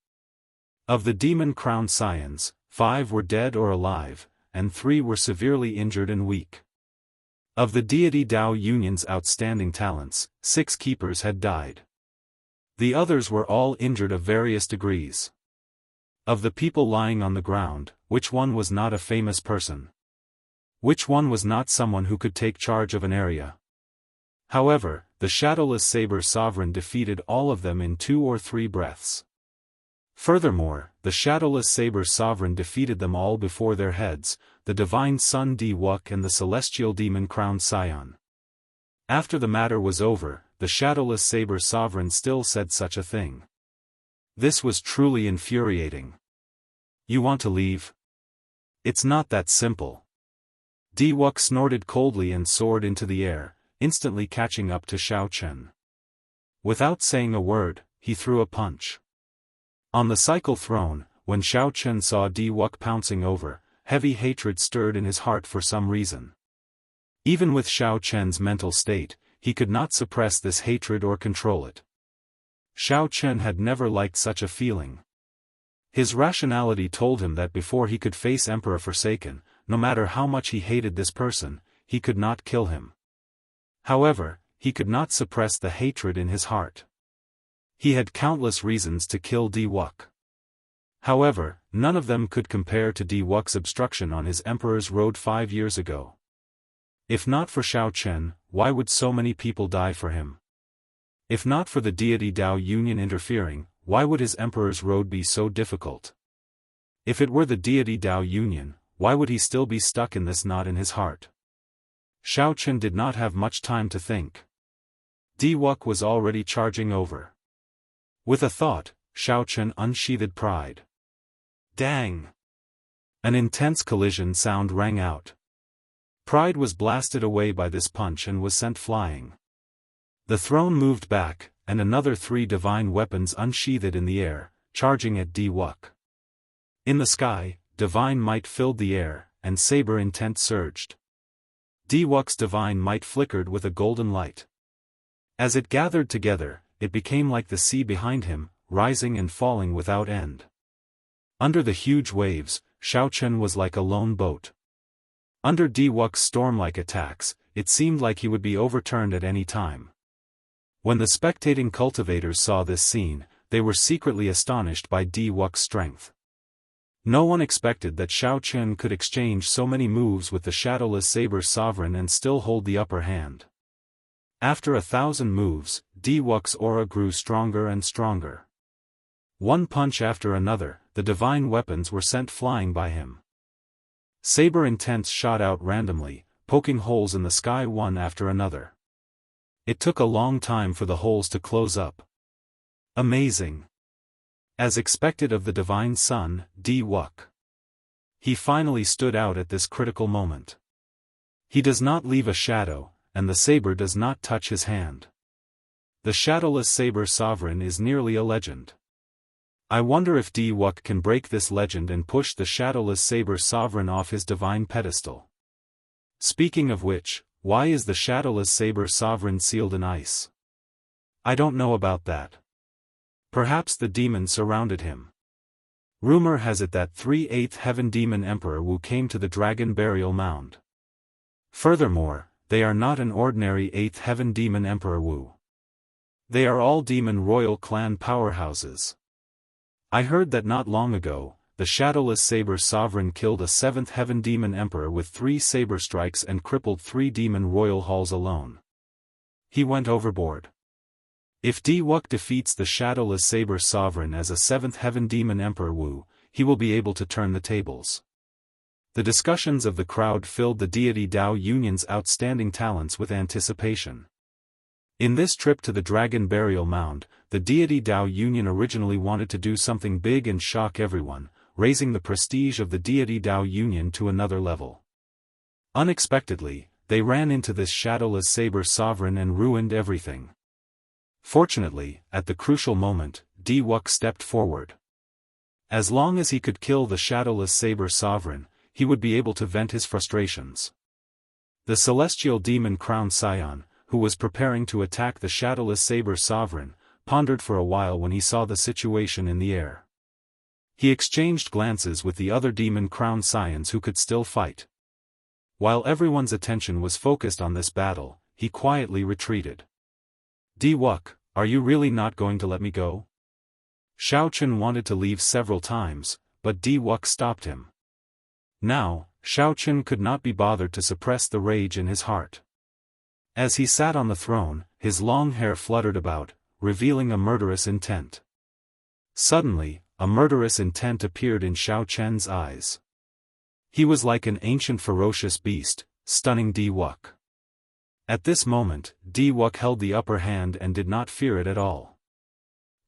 Of the demon-crowned scions, 5 were dead or alive, and 3 were severely injured and weak. Of the deity Dao Union's outstanding talents, 6 keepers had died. The others were all injured of various degrees. Of the people lying on the ground, which one was not a famous person? Which one was not someone who could take charge of an area? However, the shadowless saber sovereign defeated all of them in 2 or 3 breaths. Furthermore, the shadowless saber sovereign defeated them all before their heads, the divine son Di-Wuk and the celestial demon-crowned scion. After the matter was over, the shadowless saber sovereign still said such a thing. This was truly infuriating. You want to leave? It's not that simple. Di-Wuk snorted coldly and soared into the air, instantly catching up to Xiaochen. Without saying a word, he threw a punch. On the cycle throne, when Xiaochen saw Di-Wuk pouncing over, heavy hatred stirred in his heart for some reason. Even with Xiaochen's mental state, he could not suppress this hatred or control it. Xiaochen had never liked such a feeling. His rationality told him that before he could face Emperor Forsaken, no matter how much he hated this person, he could not kill him. However, he could not suppress the hatred in his heart. He had countless reasons to kill Di-Wuk. However, none of them could compare to Di-Wuk's obstruction on his Emperor's Road 5 years ago. If not for Xiaochen, why would so many people die for him? If not for the deity Dao Union interfering, why would his Emperor's Road be so difficult? If it were the deity Dao Union, why would he still be stuck in this knot in his heart? Xiaochen did not have much time to think. Di-Wuk was already charging over. With a thought, Xiaochen unsheathed pride. Dang! An intense collision sound rang out. Pride was blasted away by this punch and was sent flying. The throne moved back, and another 3 divine weapons unsheathed in the air, charging at Di-Wuk. In the sky, divine might filled the air, and saber intent surged. Di-Wuk's divine might flickered with a golden light. As it gathered together, it became like the sea behind him, rising and falling without end. Under the huge waves, Xiaochen was like a lone boat. Under Di-Wuk's storm-like attacks, it seemed like he would be overturned at any time. When the spectating cultivators saw this scene, they were secretly astonished by Di-Wuk's strength. No one expected that Xiaochen could exchange so many moves with the shadowless saber sovereign and still hold the upper hand. After 1,000 moves, Di-Wuk's aura grew stronger and stronger. One punch after another, the divine weapons were sent flying by him. Saber intents shot out randomly, poking holes in the sky one after another. It took a long time for the holes to close up. Amazing! As expected of the divine son, Di-Wuk. He finally stood out at this critical moment. He does not leave a shadow, and the saber does not touch his hand. The shadowless saber sovereign is nearly a legend. I wonder if Di-Wuk can break this legend and push the shadowless saber sovereign off his divine pedestal. Speaking of which, why is the shadowless saber sovereign sealed in ice? I don't know about that. Perhaps the demon surrounded him. Rumor has it that 3/8 Heaven Demon Emperor Wu came to the dragon burial mound. Furthermore, they are not an ordinary 8th Heaven Demon Emperor Wu. They are all demon royal clan powerhouses. I heard that not long ago, the shadowless saber sovereign killed a 7th heaven demon emperor with 3 saber strikes and crippled 3 demon royal halls alone. He went overboard. If Wuk defeats the shadowless saber sovereign as a 7th heaven demon emperor Wu, he will be able to turn the tables. The discussions of the crowd filled the deity Dao Union's outstanding talents with anticipation. In this trip to the Dragon Burial Mound, the deity Dao Union originally wanted to do something big and shock everyone, raising the prestige of the deity Dao Union to another level. Unexpectedly, they ran into this shadowless saber sovereign and ruined everything. Fortunately, at the crucial moment, Wuk stepped forward. As long as he could kill the shadowless saber sovereign, he would be able to vent his frustrations. The celestial demon Crown Scion, who was preparing to attack the shadowless saber sovereign, pondered for a while when he saw the situation in the air. He exchanged glances with the other demon Crown Scions who could still fight. While everyone's attention was focused on this battle, he quietly retreated. Wuk, are you really not going to let me go? Shao Chun wanted to leave several times, but Wuk stopped him. Now, Shao Chun could not be bothered to suppress the rage in his heart. As he sat on the throne, his long hair fluttered about, revealing a murderous intent. Suddenly, a murderous intent appeared in Shao Chun's eyes. He was like an ancient ferocious beast, stunning Wuk. At this moment, Wuk held the upper hand and did not fear it at all.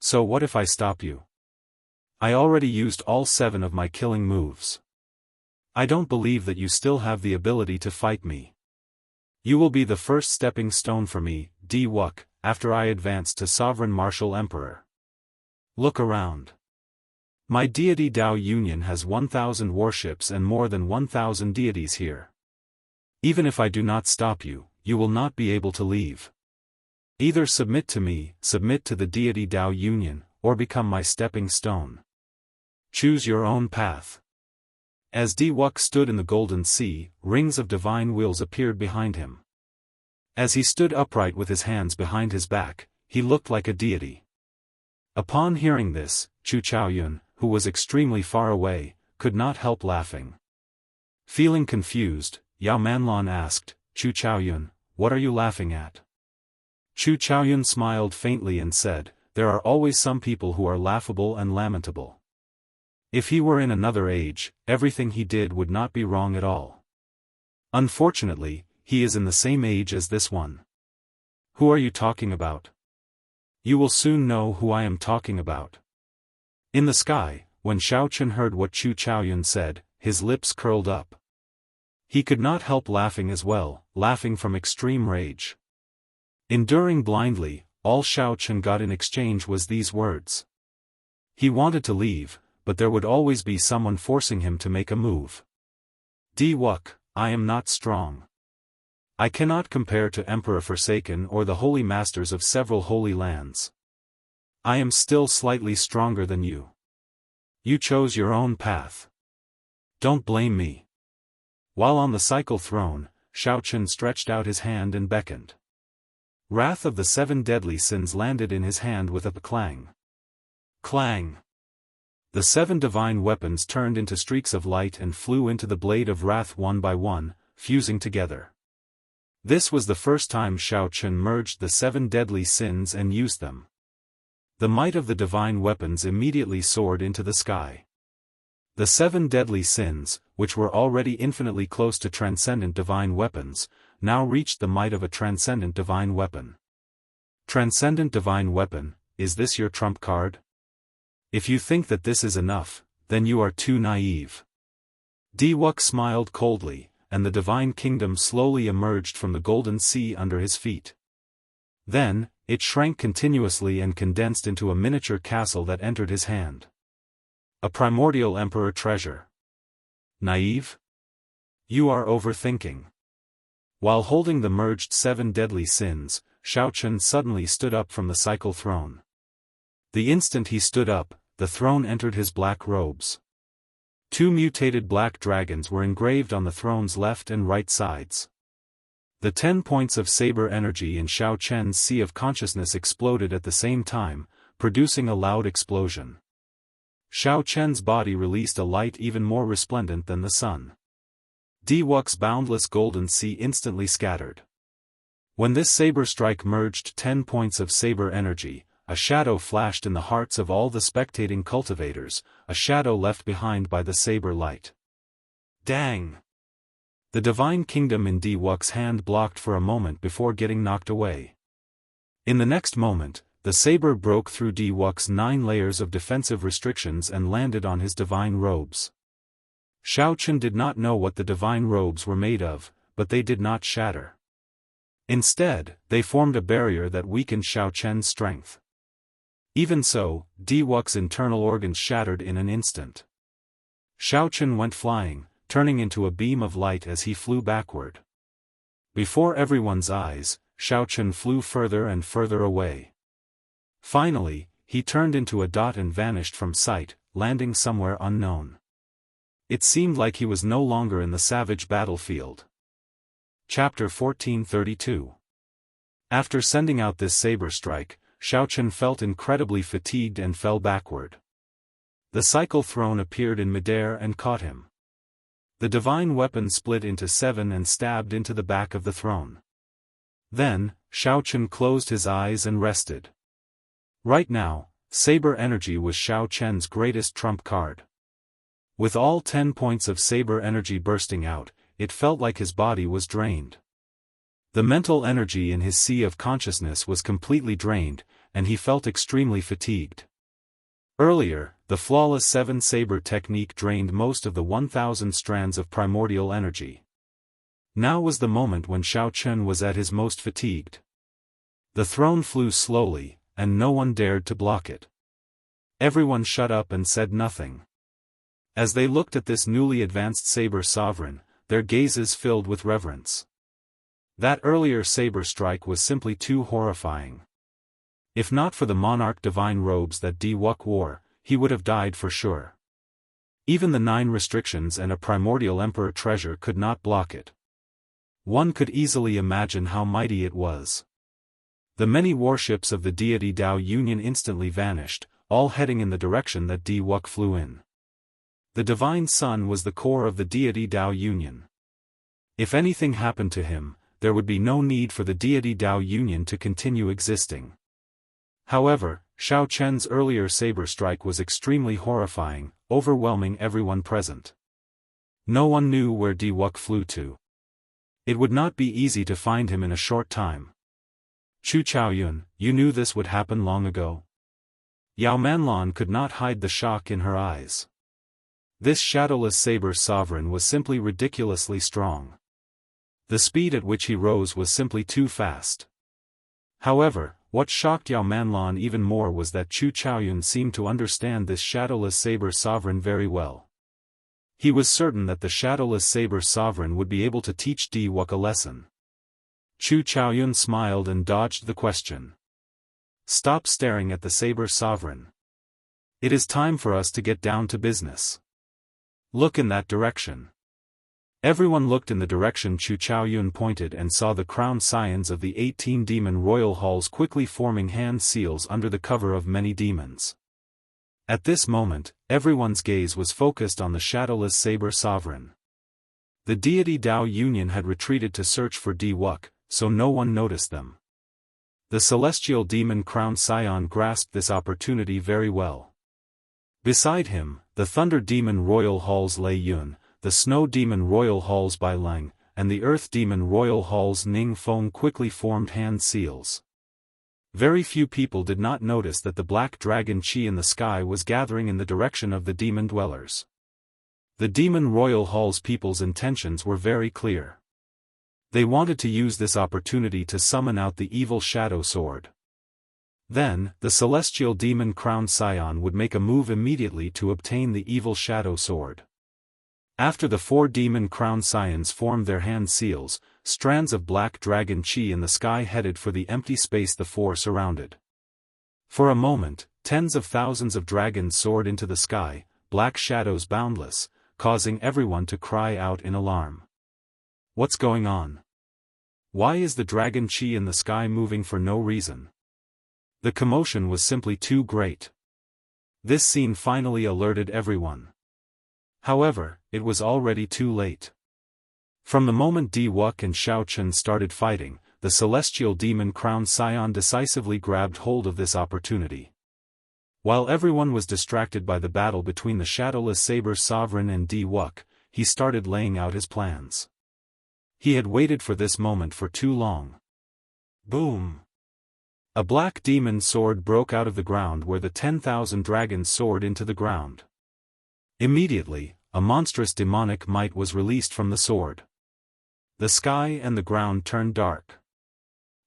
So what if I stop you? I already used all 7 of my killing moves. I don't believe that you still have the ability to fight me. You will be the first stepping stone for me, Wuk, after I advance to Sovereign Martial Emperor. Look around. My deity Dao Union has 1,000 warships and more than 1,000 deities here. Even if I do not stop you, you will not be able to leave. Either submit to me, submit to the deity Dao Union, or become my stepping stone. Choose your own path. As Wuk stood in the golden sea, rings of divine wheels appeared behind him. As he stood upright with his hands behind his back, he looked like a deity. Upon hearing this, Chu Chaoyun, who was extremely far away, could not help laughing. Feeling confused, Yao Manlon asked, Chu Chaoyun, what are you laughing at? Chu Chaoyun smiled faintly and said, there are always some people who are laughable and lamentable. If he were in another age, everything he did would not be wrong at all. Unfortunately, he is in the same age as this one. Who are you talking about? You will soon know who I am talking about. In the sky, when Shao Chun heard what Chu Chaoyun said, his lips curled up. He could not help laughing as well, laughing from extreme rage. Enduring blindly, all Shao Chun got in exchange was these words. He wanted to leave, but there would always be someone forcing him to make a move. Wuk, I am not strong. I cannot compare to Emperor Forsaken or the holy masters of several holy lands. I am still slightly stronger than you. You chose your own path. Don't blame me. While on the cycle throne, Shao Chun stretched out his hand and beckoned. Wrath of the 7 deadly sins landed in his hand with a clang. Clang! The 7 divine weapons turned into streaks of light and flew into the blade of wrath one by one, fusing together. This was the first time Shao Chun merged the 7 deadly sins and used them. The might of the divine weapons immediately soared into the sky. The 7 deadly sins, which were already infinitely close to transcendent divine weapons, now reached the might of a transcendent divine weapon. Transcendent divine weapon, is this your trump card? If you think that this is enough, then you are too naive. Wuk smiled coldly, and the divine kingdom slowly emerged from the golden sea under his feet. Then, it shrank continuously and condensed into a miniature castle that entered his hand. A primordial emperor treasure. Naive? You are overthinking. While holding the merged 7 deadly sins, Shao Chun suddenly stood up from the cycle throne. The instant he stood up, the throne entered his black robes. 2 mutated black dragons were engraved on the throne's left and right sides. The 10 points of saber energy in Shao Chun's sea of consciousness exploded at the same time, producing a loud explosion. Xiao Chen's body released a light even more resplendent than the sun. Diwuk's boundless golden sea instantly scattered. When this saber strike merged 10 points of saber energy, a shadow flashed in the hearts of all the spectating cultivators, a shadow left behind by the saber light. Dang! The divine kingdom in Diwuk's hand blocked for a moment before getting knocked away. In the next moment, the saber broke through Diwuk's 9 layers of defensive restrictions and landed on his divine robes. Xiao Chen did not know what the divine robes were made of, but they did not shatter. Instead, they formed a barrier that weakened Xiao Chen's strength. Even so, Diwuk's internal organs shattered in an instant. Xiao Chen went flying, turning into a beam of light as he flew backward. Before everyone's eyes, Xiao Chen flew further and further away. Finally, he turned into a dot and vanished from sight, landing somewhere unknown. It seemed like he was no longer in the savage battlefield. Chapter 1432. After sending out this saber strike, Xiao Chen felt incredibly fatigued and fell backward. The cycle throne appeared in midair and caught him. The divine weapon split into 7 and stabbed into the back of the throne. Then, Xiao Chen closed his eyes and rested. Right now, saber energy was Xiao Chen's greatest trump card. With all 10 points of saber energy bursting out, it felt like his body was drained. The mental energy in his sea of consciousness was completely drained, and he felt extremely fatigued. Earlier, the flawless 7 saber technique drained most of the 1,000 strands of primordial energy. Now was the moment when Xiao Chen was at his most fatigued. The throne flew slowly, and no one dared to block it. Everyone shut up and said nothing. As they looked at this newly advanced saber sovereign, their gazes filled with reverence. That earlier saber strike was simply too horrifying. If not for the monarch divine robes that Diwuk wore, he would have died for sure. Even the 9 restrictions and a primordial emperor treasure could not block it. One could easily imagine how mighty it was. The many warships of the deity Dao Union instantly vanished, all heading in the direction that Diwuk flew in. The divine sun was the core of the deity Dao Union. If anything happened to him, there would be no need for the deity Dao Union to continue existing. However, Xiao Chen's earlier saber strike was extremely horrifying, overwhelming everyone present. No one knew where Diwuk flew to. It would not be easy to find him in a short time. Chu Chaoyun, you knew this would happen long ago? Yao Manlan could not hide the shock in her eyes. This shadowless saber sovereign was simply ridiculously strong. The speed at which he rose was simply too fast. However, what shocked Yao Manlan even more was that Chu Chaoyun seemed to understand this shadowless saber sovereign very well. He was certain that the shadowless saber sovereign would be able to teach Diwuk a lesson. Chu Chaoyun smiled and dodged the question. Stop staring at the saber sovereign. It is time for us to get down to business. Look in that direction. Everyone looked in the direction Chu Chaoyun pointed and saw the crown scions of the 18 demon royal halls quickly forming hand seals under the cover of many demons. At this moment, everyone's gaze was focused on the shadowless saber sovereign. The deity Dao Union had retreated to search for Diwuk, so no one noticed them. The celestial demon crown scion grasped this opportunity very well. Beside him, the thunder demon royal halls Lei Yun, the snow demon royal halls Bai Lang, and the earth demon royal halls Ning Feng quickly formed hand seals. Very few people did not notice that the black dragon Qi in the sky was gathering in the direction of the demon dwellers. The demon royal halls people's intentions were very clear. They wanted to use this opportunity to summon out the evil shadow sword. Then, the celestial demon crown scion would make a move immediately to obtain the evil shadow sword. After the 4 demon crown scions formed their hand seals, strands of black dragon Qi in the sky headed for the empty space the 4 surrounded. For a moment, tens of thousands of dragons soared into the sky, black shadows boundless, causing everyone to cry out in alarm. What's going on? Why is the dragon Qi in the sky moving for no reason? The commotion was simply too great. This scene finally alerted everyone. However, it was already too late. From the moment Di Wuk and Xiao Chen started fighting, the celestial demon crowned scion decisively grabbed hold of this opportunity. While everyone was distracted by the battle between the shadowless saber sovereign and Di Wuk, he started laying out his plans. He had waited for this moment for too long. Boom! A black demon sword broke out of the ground where the 10,000 dragons soared into the ground. Immediately, a monstrous demonic might was released from the sword. The sky and the ground turned dark.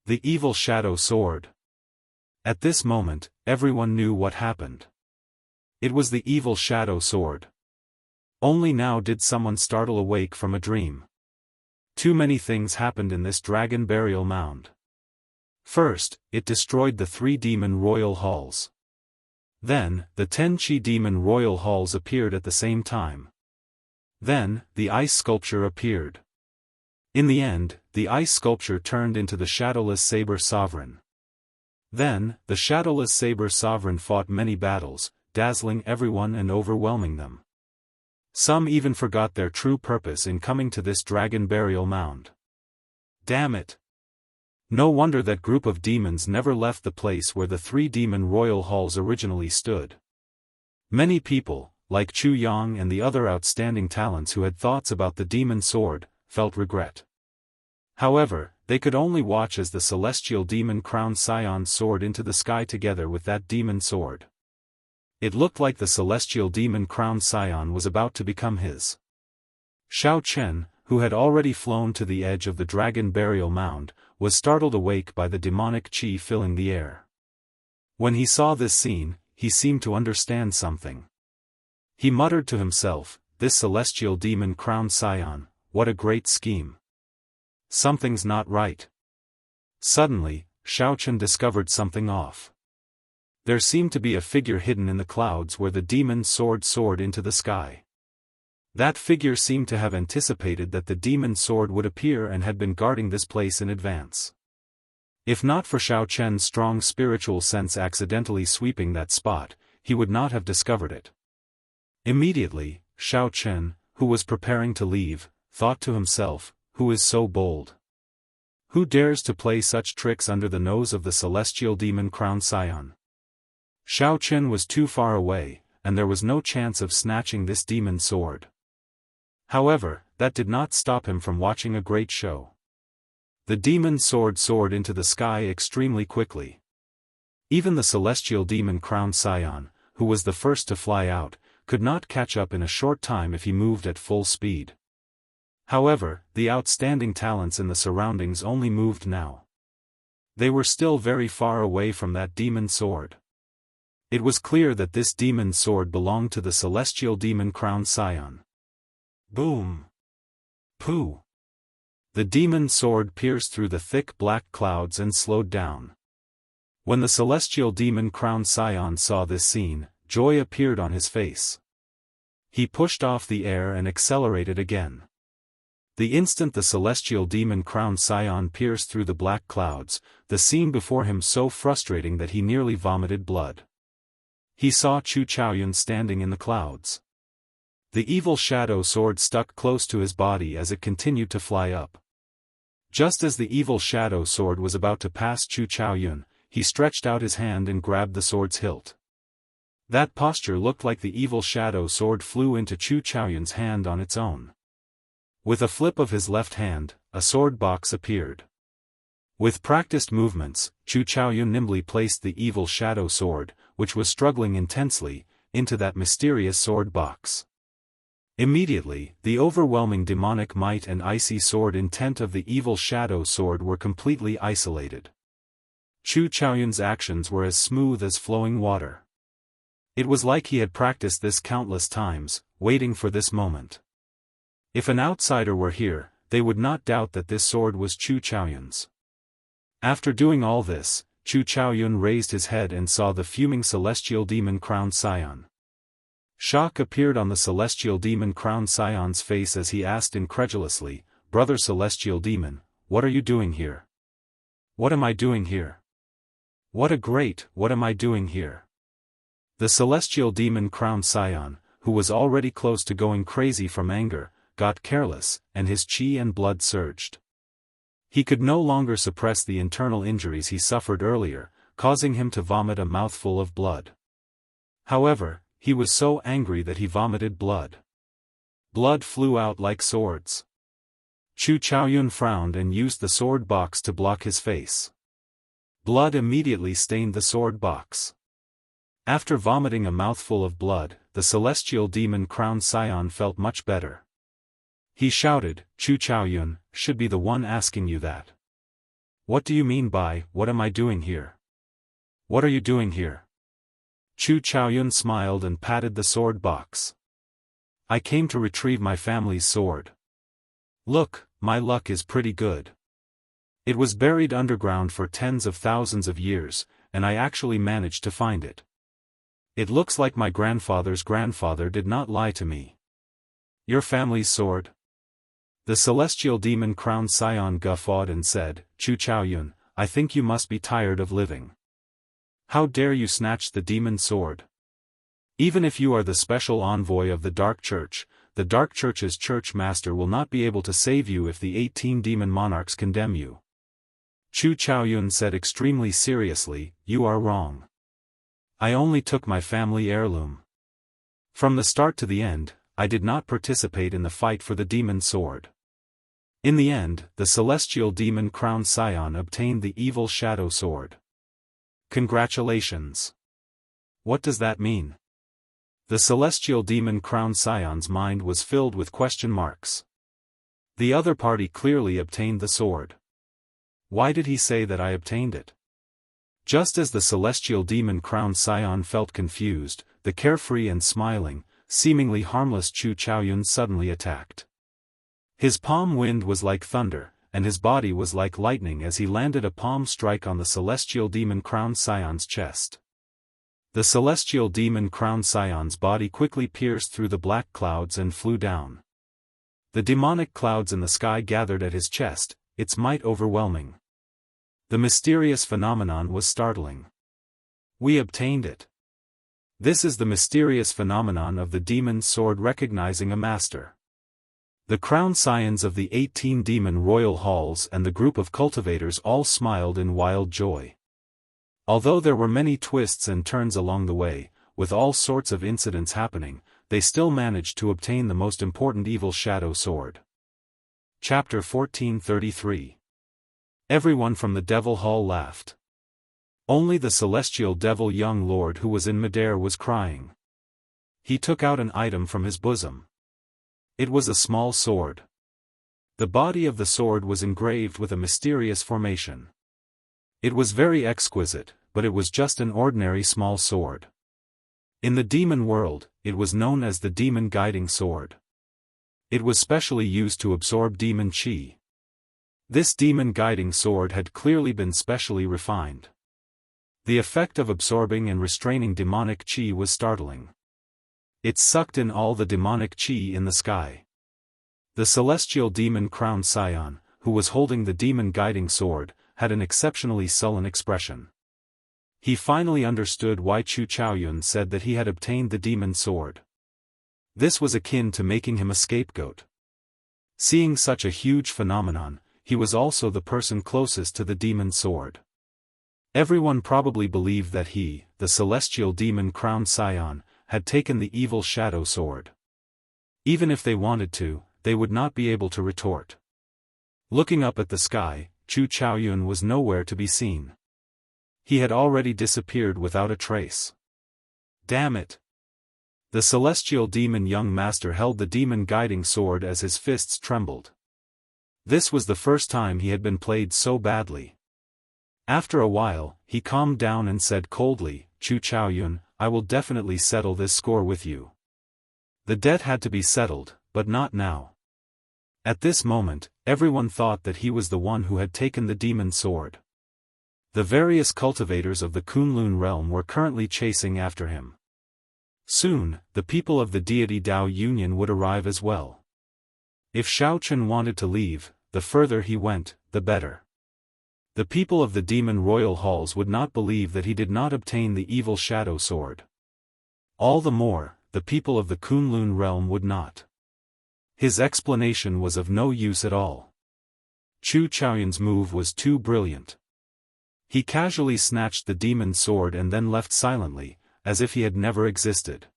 The evil shadow sword. At this moment, everyone knew what happened. It was the evil shadow sword. Only now did someone startle awake from a dream. Too many things happened in this dragon burial mound. First, it destroyed the 3 demon royal halls. Then, the 10 Chi demon royal halls appeared at the same time. Then, the ice sculpture appeared. In the end, the ice sculpture turned into the shadowless saber sovereign. Then, the shadowless saber sovereign fought many battles, dazzling everyone and overwhelming them. Some even forgot their true purpose in coming to this dragon burial mound. Damn it! No wonder that group of demons never left the place where the 3 demon royal halls originally stood. Many people, like Chu Yang and the other outstanding talents who had thoughts about the demon sword, felt regret. However, they could only watch as the celestial demon crowned scion soared into the sky together with that demon sword. It looked like the celestial demon crowned scion was about to become his. Xiao Chen, who had already flown to the edge of the dragon burial mound, was startled awake by the demonic chi filling the air. When he saw this scene, he seemed to understand something. He muttered to himself, "This celestial demon crowned scion, what a great scheme. Something's not right." Suddenly, Xiao Chen discovered something off. There seemed to be a figure hidden in the clouds where the demon sword soared into the sky. That figure seemed to have anticipated that the demon sword would appear and had been guarding this place in advance. If not for Xiao Chen's strong spiritual sense accidentally sweeping that spot, he would not have discovered it. Immediately, Xiao Chen, who was preparing to leave, thought to himself, "Who is so bold? Who dares to play such tricks under the nose of the celestial demon crowned scion?" Xiao Chen was too far away, and there was no chance of snatching this demon sword. However, that did not stop him from watching a great show. The demon sword soared into the sky extremely quickly. Even the celestial demon crowned scion, who was the first to fly out, could not catch up in a short time if he moved at full speed. However, the outstanding talents in the surroundings only moved now. They were still very far away from that demon sword. It was clear that this demon sword belonged to the celestial demon crowned scion. Boom! Pooh! The demon sword pierced through the thick black clouds and slowed down. When the celestial demon crowned scion saw this scene, joy appeared on his face. He pushed off the air and accelerated again. The instant the celestial demon crowned scion pierced through the black clouds, the scene before him so frustrating that he nearly vomited blood. He saw Chu Chaoyun standing in the clouds. The evil shadow sword stuck close to his body as it continued to fly up. Just as the evil shadow sword was about to pass Chu Chaoyun, he stretched out his hand and grabbed the sword's hilt. That posture looked like the evil shadow sword flew into Chu Chaoyun's hand on its own. With a flip of his left hand, a sword box appeared. With practiced movements, Chu Chaoyun nimbly placed the evil shadow sword, which was struggling intensely, into that mysterious sword box. Immediately, the overwhelming demonic might and icy sword intent of the evil shadow sword were completely isolated. Chu Chaoyun's actions were as smooth as flowing water. It was like he had practiced this countless times, waiting for this moment. If an outsider were here, they would not doubt that this sword was Chu Chaoyun's. After doing all this, Chu Chaoyun raised his head and saw the fuming celestial demon crowned scion. Shock appeared on the celestial demon crowned scion's face as he asked incredulously, "Brother celestial demon, what are you doing here? What am I doing here? What am I doing here?" The celestial demon crowned scion, who was already close to going crazy from anger, got careless, and his chi and blood surged. He could no longer suppress the internal injuries he suffered earlier, causing him to vomit a mouthful of blood. However, he was so angry that he vomited blood. Blood flew out like swords. Chu Chaoyun frowned and used the sword box to block his face. Blood immediately stained the sword box. After vomiting a mouthful of blood, the celestial demon crowned scion felt much better. He shouted, "Chu Chaoyun should be the one asking you that. What do you mean by, what am I doing here? What are you doing here?" Chu Chaoyun smiled and patted the sword box. "I came to retrieve my family's sword. Look, my luck is pretty good. It was buried underground for tens of thousands of years, and I actually managed to find it. It looks like my grandfather's grandfather did not lie to me." "Your family's sword?" The celestial demon crowned scion guffawed and said, "Chu Chaoyun, I think you must be tired of living. How dare you snatch the demon's sword? Even if you are the special envoy of the Dark Church, the Dark Church's church master will not be able to save you if the 18 demon monarchs condemn you." Chu Chaoyun said extremely seriously, "You are wrong. I only took my family heirloom. From the start to the end, I did not participate in the fight for the demon's sword." In the end, the celestial demon crowned scion obtained the evil shadow sword. "Congratulations. What does that mean?" The celestial demon crowned scion's mind was filled with question marks. The other party clearly obtained the sword. Why did he say that I obtained it? Just as the celestial demon crowned scion felt confused, the carefree and smiling, seemingly harmless Chu Chaoyun suddenly attacked. His palm wind was like thunder, and his body was like lightning as he landed a palm strike on the celestial demon crowned scion's chest. The celestial demon crowned scion's body quickly pierced through the black clouds and flew down. The demonic clouds in the sky gathered at his chest, its might overwhelming. The mysterious phenomenon was startling. "We obtained it. This is the mysterious phenomenon of the demon's sword recognizing a master." The crowned scions of the 18 demon royal halls and the group of cultivators all smiled in wild joy. Although there were many twists and turns along the way, with all sorts of incidents happening, they still managed to obtain the most important evil shadow sword. Chapter 1433. Everyone from the Devil Hall laughed. Only the celestial devil young lord who was in midair was crying. He took out an item from his bosom. It was a small sword. The body of the sword was engraved with a mysterious formation. It was very exquisite, but it was just an ordinary small sword. In the demon world, it was known as the demon guiding sword. It was specially used to absorb demon chi. This demon guiding sword had clearly been specially refined. The effect of absorbing and restraining demonic chi was startling. It sucked in all the demonic chi in the sky. The celestial demon crowned scion, who was holding the demon guiding sword, had an exceptionally sullen expression. He finally understood why Chu Chaoyun said that he had obtained the demon sword. This was akin to making him a scapegoat. Seeing such a huge phenomenon, he was also the person closest to the demon sword. Everyone probably believed that he, the celestial demon crowned scion, had taken the evil shadow sword. Even if they wanted to, they would not be able to retort. Looking up at the sky, Chu Chaoyun was nowhere to be seen. He had already disappeared without a trace. Damn it! The celestial demon young master held the demon guiding sword as his fists trembled. This was the first time he had been played so badly. After a while, he calmed down and said coldly, "Chu Chaoyun, I will definitely settle this score with you." The debt had to be settled, but not now. At this moment, everyone thought that he was the one who had taken the demon sword. The various cultivators of the Kunlun realm were currently chasing after him. Soon, the people of the deity Dao Union would arrive as well. If Shaochen wanted to leave, the further he went, the better. The people of the demon royal halls would not believe that he did not obtain the evil shadow sword. All the more, the people of the Kunlun realm would not. His explanation was of no use at all. Chu Chaoyun's move was too brilliant. He casually snatched the demon sword and then left silently, as if he had never existed.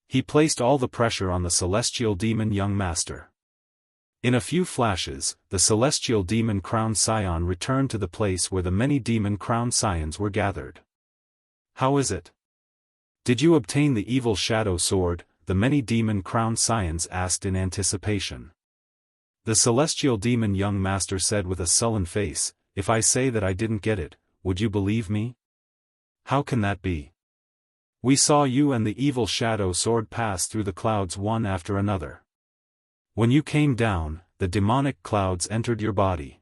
He placed all the pressure on the celestial demon young master. In a few flashes, the celestial demon crowned scion returned to the place where the many demon crowned scions were gathered. "How is it? Did you obtain the evil shadow sword?" the many demon crowned scions asked in anticipation. The celestial demon young master said with a sullen face, "If I say that I didn't get it, would you believe me? How can that be? We saw you and the evil shadow sword pass through the clouds one after another. When you came down, the demonic clouds entered your body.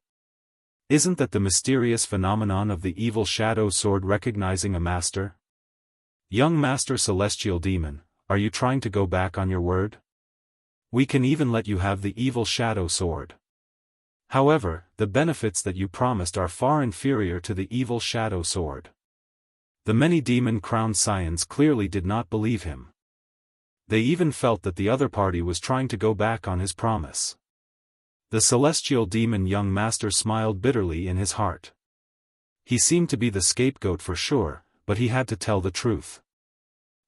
Isn't that the mysterious phenomenon of the evil shadow sword recognizing a master? Young master celestial demon, are you trying to go back on your word? We can even let you have the evil shadow sword. However, the benefits that you promised are far inferior to the evil shadow sword." The many demon-crowned scions clearly did not believe him. They even felt that the other party was trying to go back on his promise. The celestial demon young master smiled bitterly in his heart. He seemed to be the scapegoat for sure, but he had to tell the truth.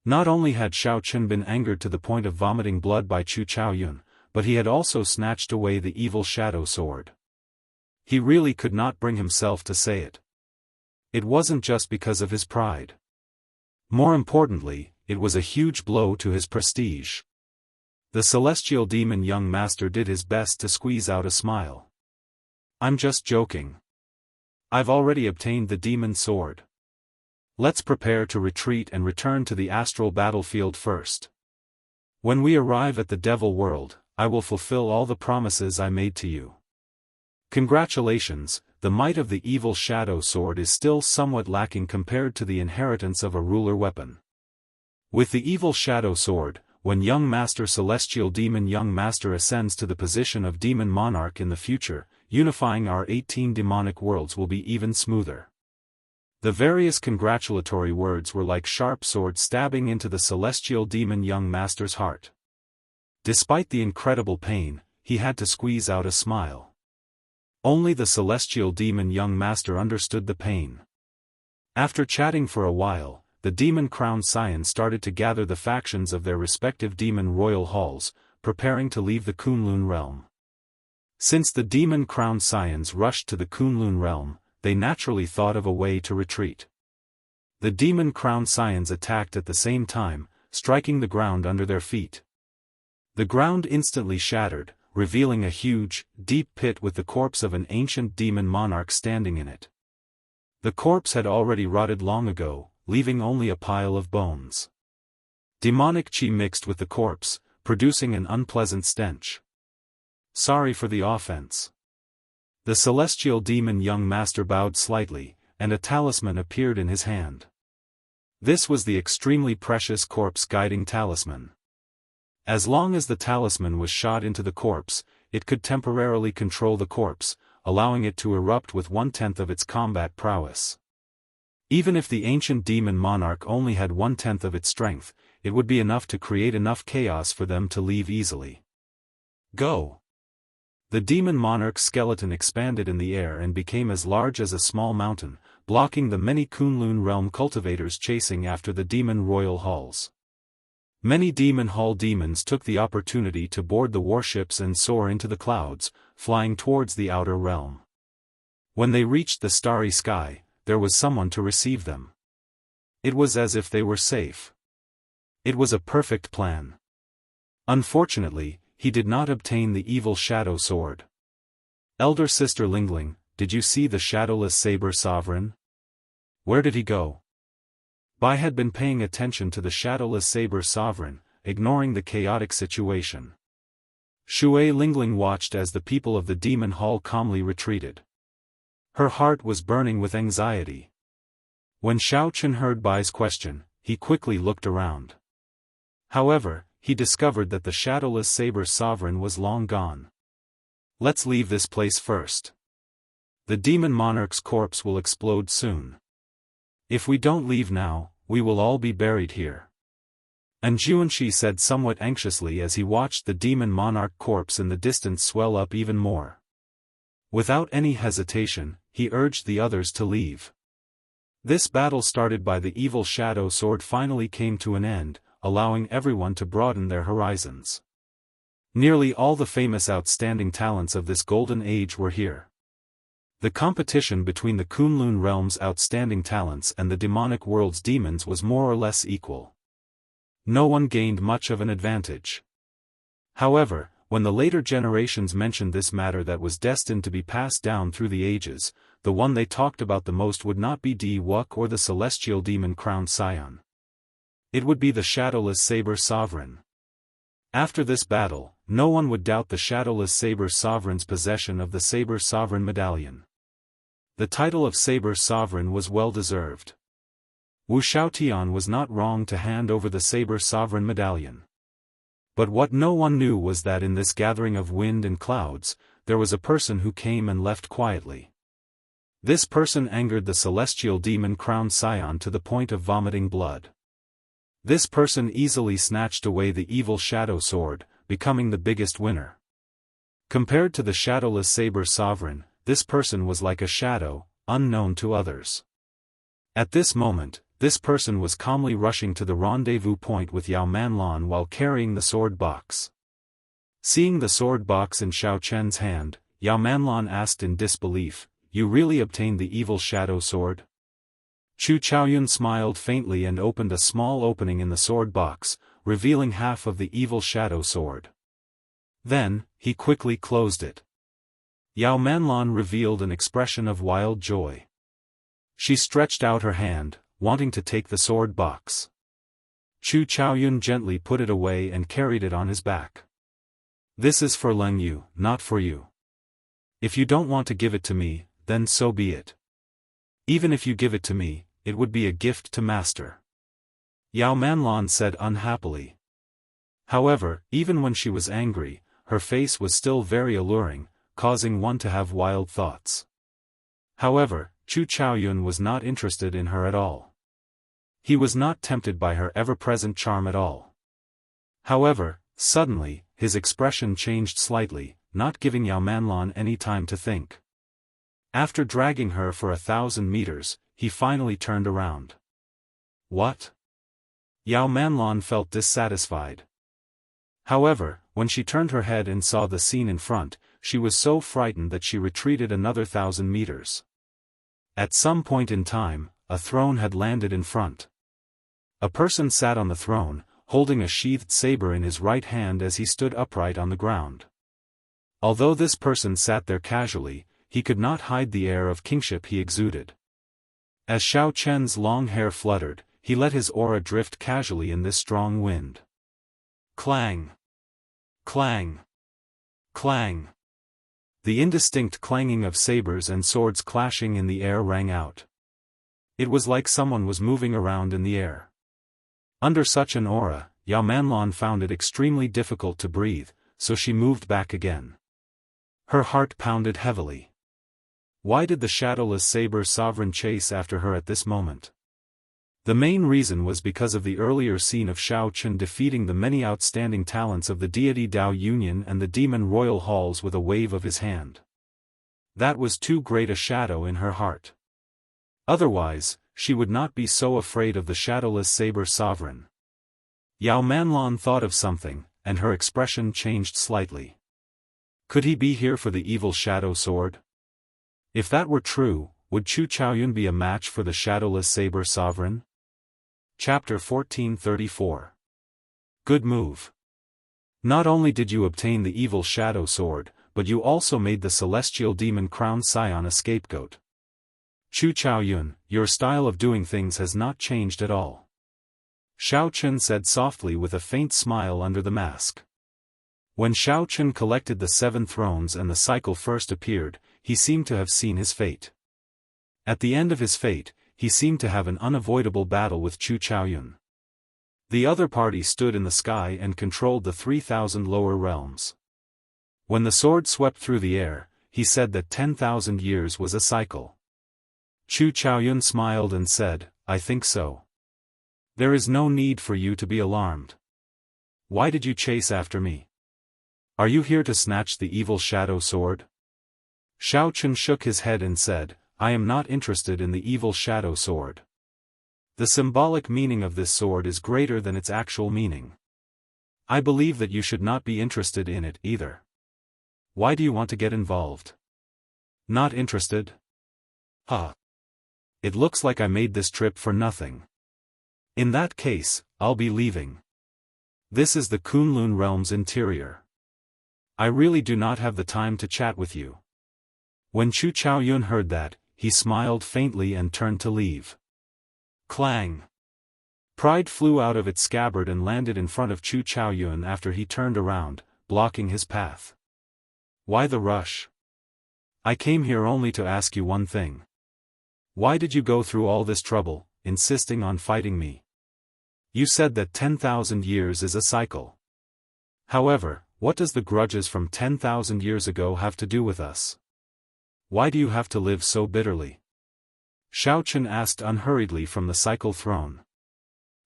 Not only had Xiao Chen been angered to the point of vomiting blood by Chu Chaoyun, but he had also snatched away the evil shadow sword. He really could not bring himself to say it. It wasn't just because of his pride. More importantly, it was a huge blow to his prestige. The celestial demon young master did his best to squeeze out a smile. "I'm just joking. I've already obtained the demon sword. Let's prepare to retreat and return to the astral battlefield first. When we arrive at the devil world, I will fulfill all the promises I made to you." Congratulations, the might of the evil shadow sword is still somewhat lacking compared to the inheritance of a ruler weapon. With the evil shadow sword, when young master celestial demon young master ascends to the position of demon monarch in the future, unifying our 18 demonic worlds will be even smoother. The various congratulatory words were like sharp swords stabbing into the celestial demon young master's heart. Despite the incredible pain, he had to squeeze out a smile. Only the celestial demon young master understood the pain. After chatting for a while, the demon-crowned scions started to gather the factions of their respective demon royal halls, preparing to leave the Kunlun realm. Since the demon-crowned scions rushed to the Kunlun realm, they naturally thought of a way to retreat. The demon-crowned scions attacked at the same time, striking the ground under their feet. The ground instantly shattered, revealing a huge, deep pit with the corpse of an ancient demon monarch standing in it. The corpse had already rotted long ago, leaving only a pile of bones. Demonic chi mixed with the corpse, producing an unpleasant stench. "Sorry for the offense." The celestial demon young master bowed slightly, and a talisman appeared in his hand. This was the extremely precious corpse guiding talisman. As long as the talisman was shot into the corpse, it could temporarily control the corpse, allowing it to erupt with 1/10 of its combat prowess. Even if the ancient demon monarch only had 1/10 of its strength, it would be enough to create enough chaos for them to leave easily. Go! The demon monarch's skeleton expanded in the air and became as large as a small mountain, blocking the many Kunlun realm cultivators chasing after the demon royal halls. Many demon hall demons took the opportunity to board the warships and soar into the clouds, flying towards the outer realm. When they reached the starry sky, there was someone to receive them. It was as if they were safe. It was a perfect plan. Unfortunately, he did not obtain the evil shadow sword. "Elder sister Lingling, did you see the shadowless saber sovereign? Where did he go?" Bai had been paying attention to the shadowless saber sovereign, ignoring the chaotic situation. Shui Lingling watched as the people of the demon hall calmly retreated. Her heart was burning with anxiety. When Xiao Chen heard Bai's question, he quickly looked around. However, he discovered that the shadowless saber sovereign was long gone. "Let's leave this place first. The demon monarch's corpse will explode soon. If we don't leave now, we will all be buried here." And Jianghu said somewhat anxiously as he watched the demon monarch corpse in the distance swell up even more. Without any hesitation, he urged the others to leave. This battle started by the evil shadow sword finally came to an end, allowing everyone to broaden their horizons. Nearly all the famous outstanding talents of this golden age were here. The competition between the Kunlun realm's outstanding talents and the demonic world's demons was more or less equal. No one gained much of an advantage. However, when the later generations mentioned this matter that was destined to be passed down through the ages, the one they talked about the most would not be Wuk or the celestial demon-crowned scion. It would be the shadowless saber sovereign. After this battle, no one would doubt the shadowless saber sovereign's possession of the saber sovereign medallion. The title of saber sovereign was well deserved. Wuxia Xianxia was not wrong to hand over the saber sovereign medallion. But what no one knew was that in this gathering of wind and clouds, there was a person who came and left quietly. This person angered the celestial demon-crowned scion to the point of vomiting blood. This person easily snatched away the evil shadow sword, becoming the biggest winner. Compared to the shadowless saber sovereign, this person was like a shadow, unknown to others. At this moment, this person was calmly rushing to the rendezvous point with Yao Manlan while carrying the sword box. Seeing the sword box in Xiao Chen's hand, Yao Manlan asked in disbelief, "You really obtained the evil shadow sword?" Chu Chaoyun smiled faintly and opened a small opening in the sword box, revealing half of the evil shadow sword. Then, he quickly closed it. Yao Manlan revealed an expression of wild joy. She stretched out her hand, wanting to take the sword box. Chu Chaoyun gently put it away and carried it on his back. "This is for Leng Yu, not for you. If you don't want to give it to me, then so be it. Even if you give it to me, it would be a gift to Master," Yao Manlan said unhappily. However, even when she was angry, her face was still very alluring, causing one to have wild thoughts. However, Chu Chaoyun was not interested in her at all. He was not tempted by her ever-present charm at all. However, suddenly, his expression changed slightly, not giving Yao Manlan any time to think. After dragging her for 1,000 meters, he finally turned around. "What?" Yao Manlan felt dissatisfied. However, when she turned her head and saw the scene in front, she was so frightened that she retreated another 1,000 meters. At some point in time, a throne had landed in front. A person sat on the throne, holding a sheathed saber in his right hand as he stood upright on the ground. Although this person sat there casually, he could not hide the air of kingship he exuded. As Xiao Chen's long hair fluttered, he let his aura drift casually in this strong wind. Clang! Clang! Clang! The indistinct clanging of sabers and swords clashing in the air rang out. It was like someone was moving around in the air. Under such an aura, Yao Manlan found it extremely difficult to breathe, so she moved back again. Her heart pounded heavily. Why did the shadowless saber sovereign chase after her at this moment? The main reason was because of the earlier scene of Xiao Chen defeating the many outstanding talents of the deity Dao Union and the demon royal halls with a wave of his hand. That was too great a shadow in her heart. Otherwise, she would not be so afraid of the shadowless saber sovereign. Yao Manlan thought of something, and her expression changed slightly. Could he be here for the evil shadow sword? If that were true, would Chu Chaoyun be a match for the shadowless saber sovereign? Chapter 1434. Good move. Not only did you obtain the evil shadow sword, but you also made the celestial demon-crowned scion a scapegoat. Chu Chaoyun, your style of doing things has not changed at all. Xiao Chen said softly with a faint smile under the mask. When Xiao Chen collected the 7 thrones and the cycle first appeared, he seemed to have seen his fate. At the end of his fate, he seemed to have an unavoidable battle with Chu Chaoyun. The other party stood in the sky and controlled the 3,000 lower realms. When the sword swept through the air, he said that 10,000 years was a cycle. Chu Chaoyun smiled and said, "I think so." There is no need for you to be alarmed. Why did you chase after me? Are you here to snatch the evil shadow sword? Xiaochen shook his head and said, I am not interested in the evil shadow sword. The symbolic meaning of this sword is greater than its actual meaning. I believe that you should not be interested in it either. Why do you want to get involved? Not interested? Huh. It looks like I made this trip for nothing. In that case, I'll be leaving. This is the Kunlun realm's interior. I really do not have the time to chat with you. When Chu Chaoyun heard that, he smiled faintly and turned to leave. Clang! Pride flew out of its scabbard and landed in front of Chu Chaoyun after he turned around, blocking his path. Why the rush? I came here only to ask you one thing. Why did you go through all this trouble, insisting on fighting me? You said that 10,000 years is a cycle. However, what does the grudges from 10,000 years ago have to do with us? Why do you have to live so bitterly? Xiaochen asked unhurriedly from the cycle throne.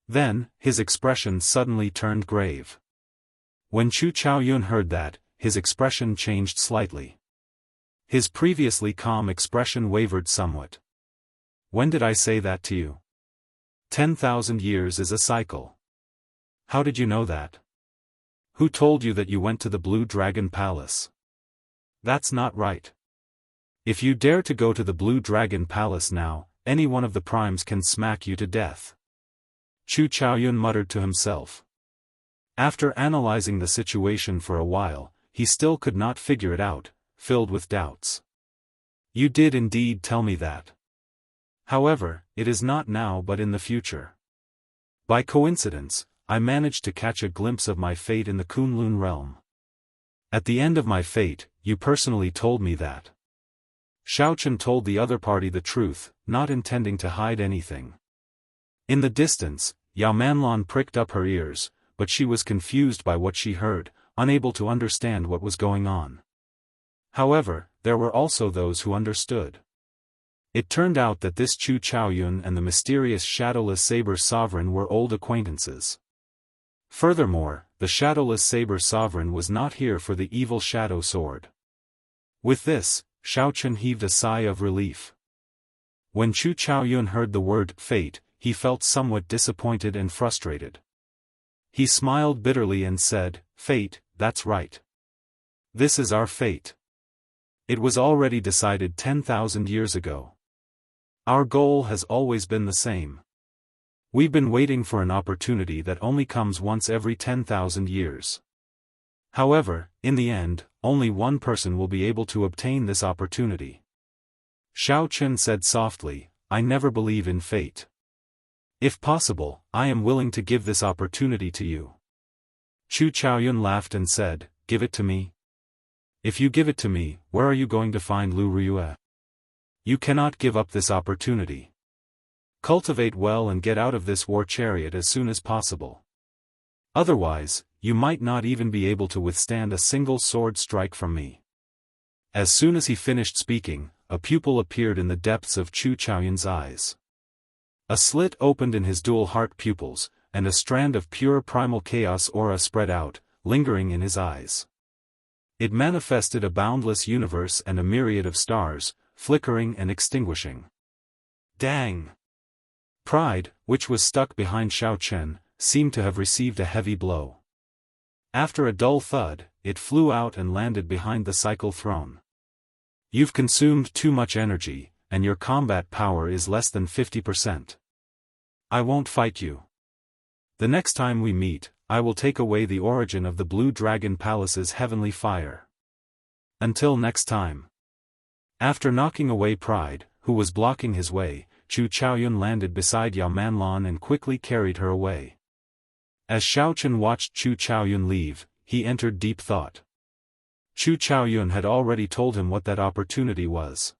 Then, his expression suddenly turned grave. When Chu Chaoyun heard that, his expression changed slightly. His previously calm expression wavered somewhat. When did I say that to you? 10,000 years is a cycle. How did you know that? Who told you that you went to the Blue Dragon Palace? That's not right. If you dare to go to the Blue Dragon Palace now, any one of the primes can smack you to death. Chu Chaoyun muttered to himself. After analyzing the situation for a while, he still could not figure it out, filled with doubts. You did indeed tell me that. However, it is not now but in the future. By coincidence, I managed to catch a glimpse of my fate in the Kunlun realm. At the end of my fate, you personally told me that. Xiaochen told the other party the truth, not intending to hide anything. In the distance, Yao Manlan pricked up her ears, but she was confused by what she heard, unable to understand what was going on. However, there were also those who understood. It turned out that this Chu Chaoyun and the mysterious Shadowless Saber Sovereign were old acquaintances. Furthermore, the Shadowless Saber Sovereign was not here for the evil shadow sword. With this, Xiaochen heaved a sigh of relief. When Chu Chaoyun heard the word fate, he felt somewhat disappointed and frustrated. He smiled bitterly and said, Fate, that's right. This is our fate. It was already decided 10,000 years ago. Our goal has always been the same. We've been waiting for an opportunity that only comes once every 10,000 years. However, in the end, only one person will be able to obtain this opportunity. Xiaochen said softly, I never believe in fate. If possible, I am willing to give this opportunity to you. Chu Chaoyun laughed and said, Give it to me? If you give it to me, where are you going to find Lu Riyue? You cannot give up this opportunity. Cultivate well and get out of this war chariot as soon as possible. Otherwise, you might not even be able to withstand a single sword strike from me. As soon as he finished speaking, a pupil appeared in the depths of Chu Chaoyun's eyes. A slit opened in his dual heart pupils, and a strand of pure primal chaos aura spread out, lingering in his eyes. It manifested a boundless universe and a myriad of stars, flickering and extinguishing. Dang! Pride, which was stuck behind Xiaochen, seemed to have received a heavy blow. After a dull thud, it flew out and landed behind the cycle throne. You've consumed too much energy, and your combat power is less than 50%. I won't fight you. The next time we meet, I will take away the origin of the Blue Dragon Palace's heavenly fire. Until next time. After knocking away Pride, who was blocking his way, Chu Chaoyun landed beside Yao Manlan and quickly carried her away. As Xiaochen watched Chu Chaoyun leave, he entered deep thought. Chu Chaoyun had already told him what that opportunity was.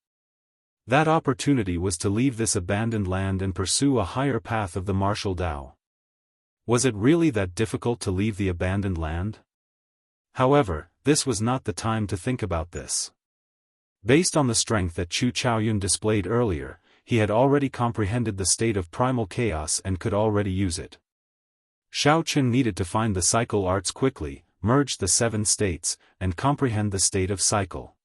That opportunity was to leave this abandoned land and pursue a higher path of the martial Dao. Was it really that difficult to leave the abandoned land? However, this was not the time to think about this. Based on the strength that Chu Chaoyun displayed earlier, he had already comprehended the state of primal chaos and could already use it. Xiaochen needed to find the cycle arts quickly, merge the 7 states, and comprehend the state of cycle.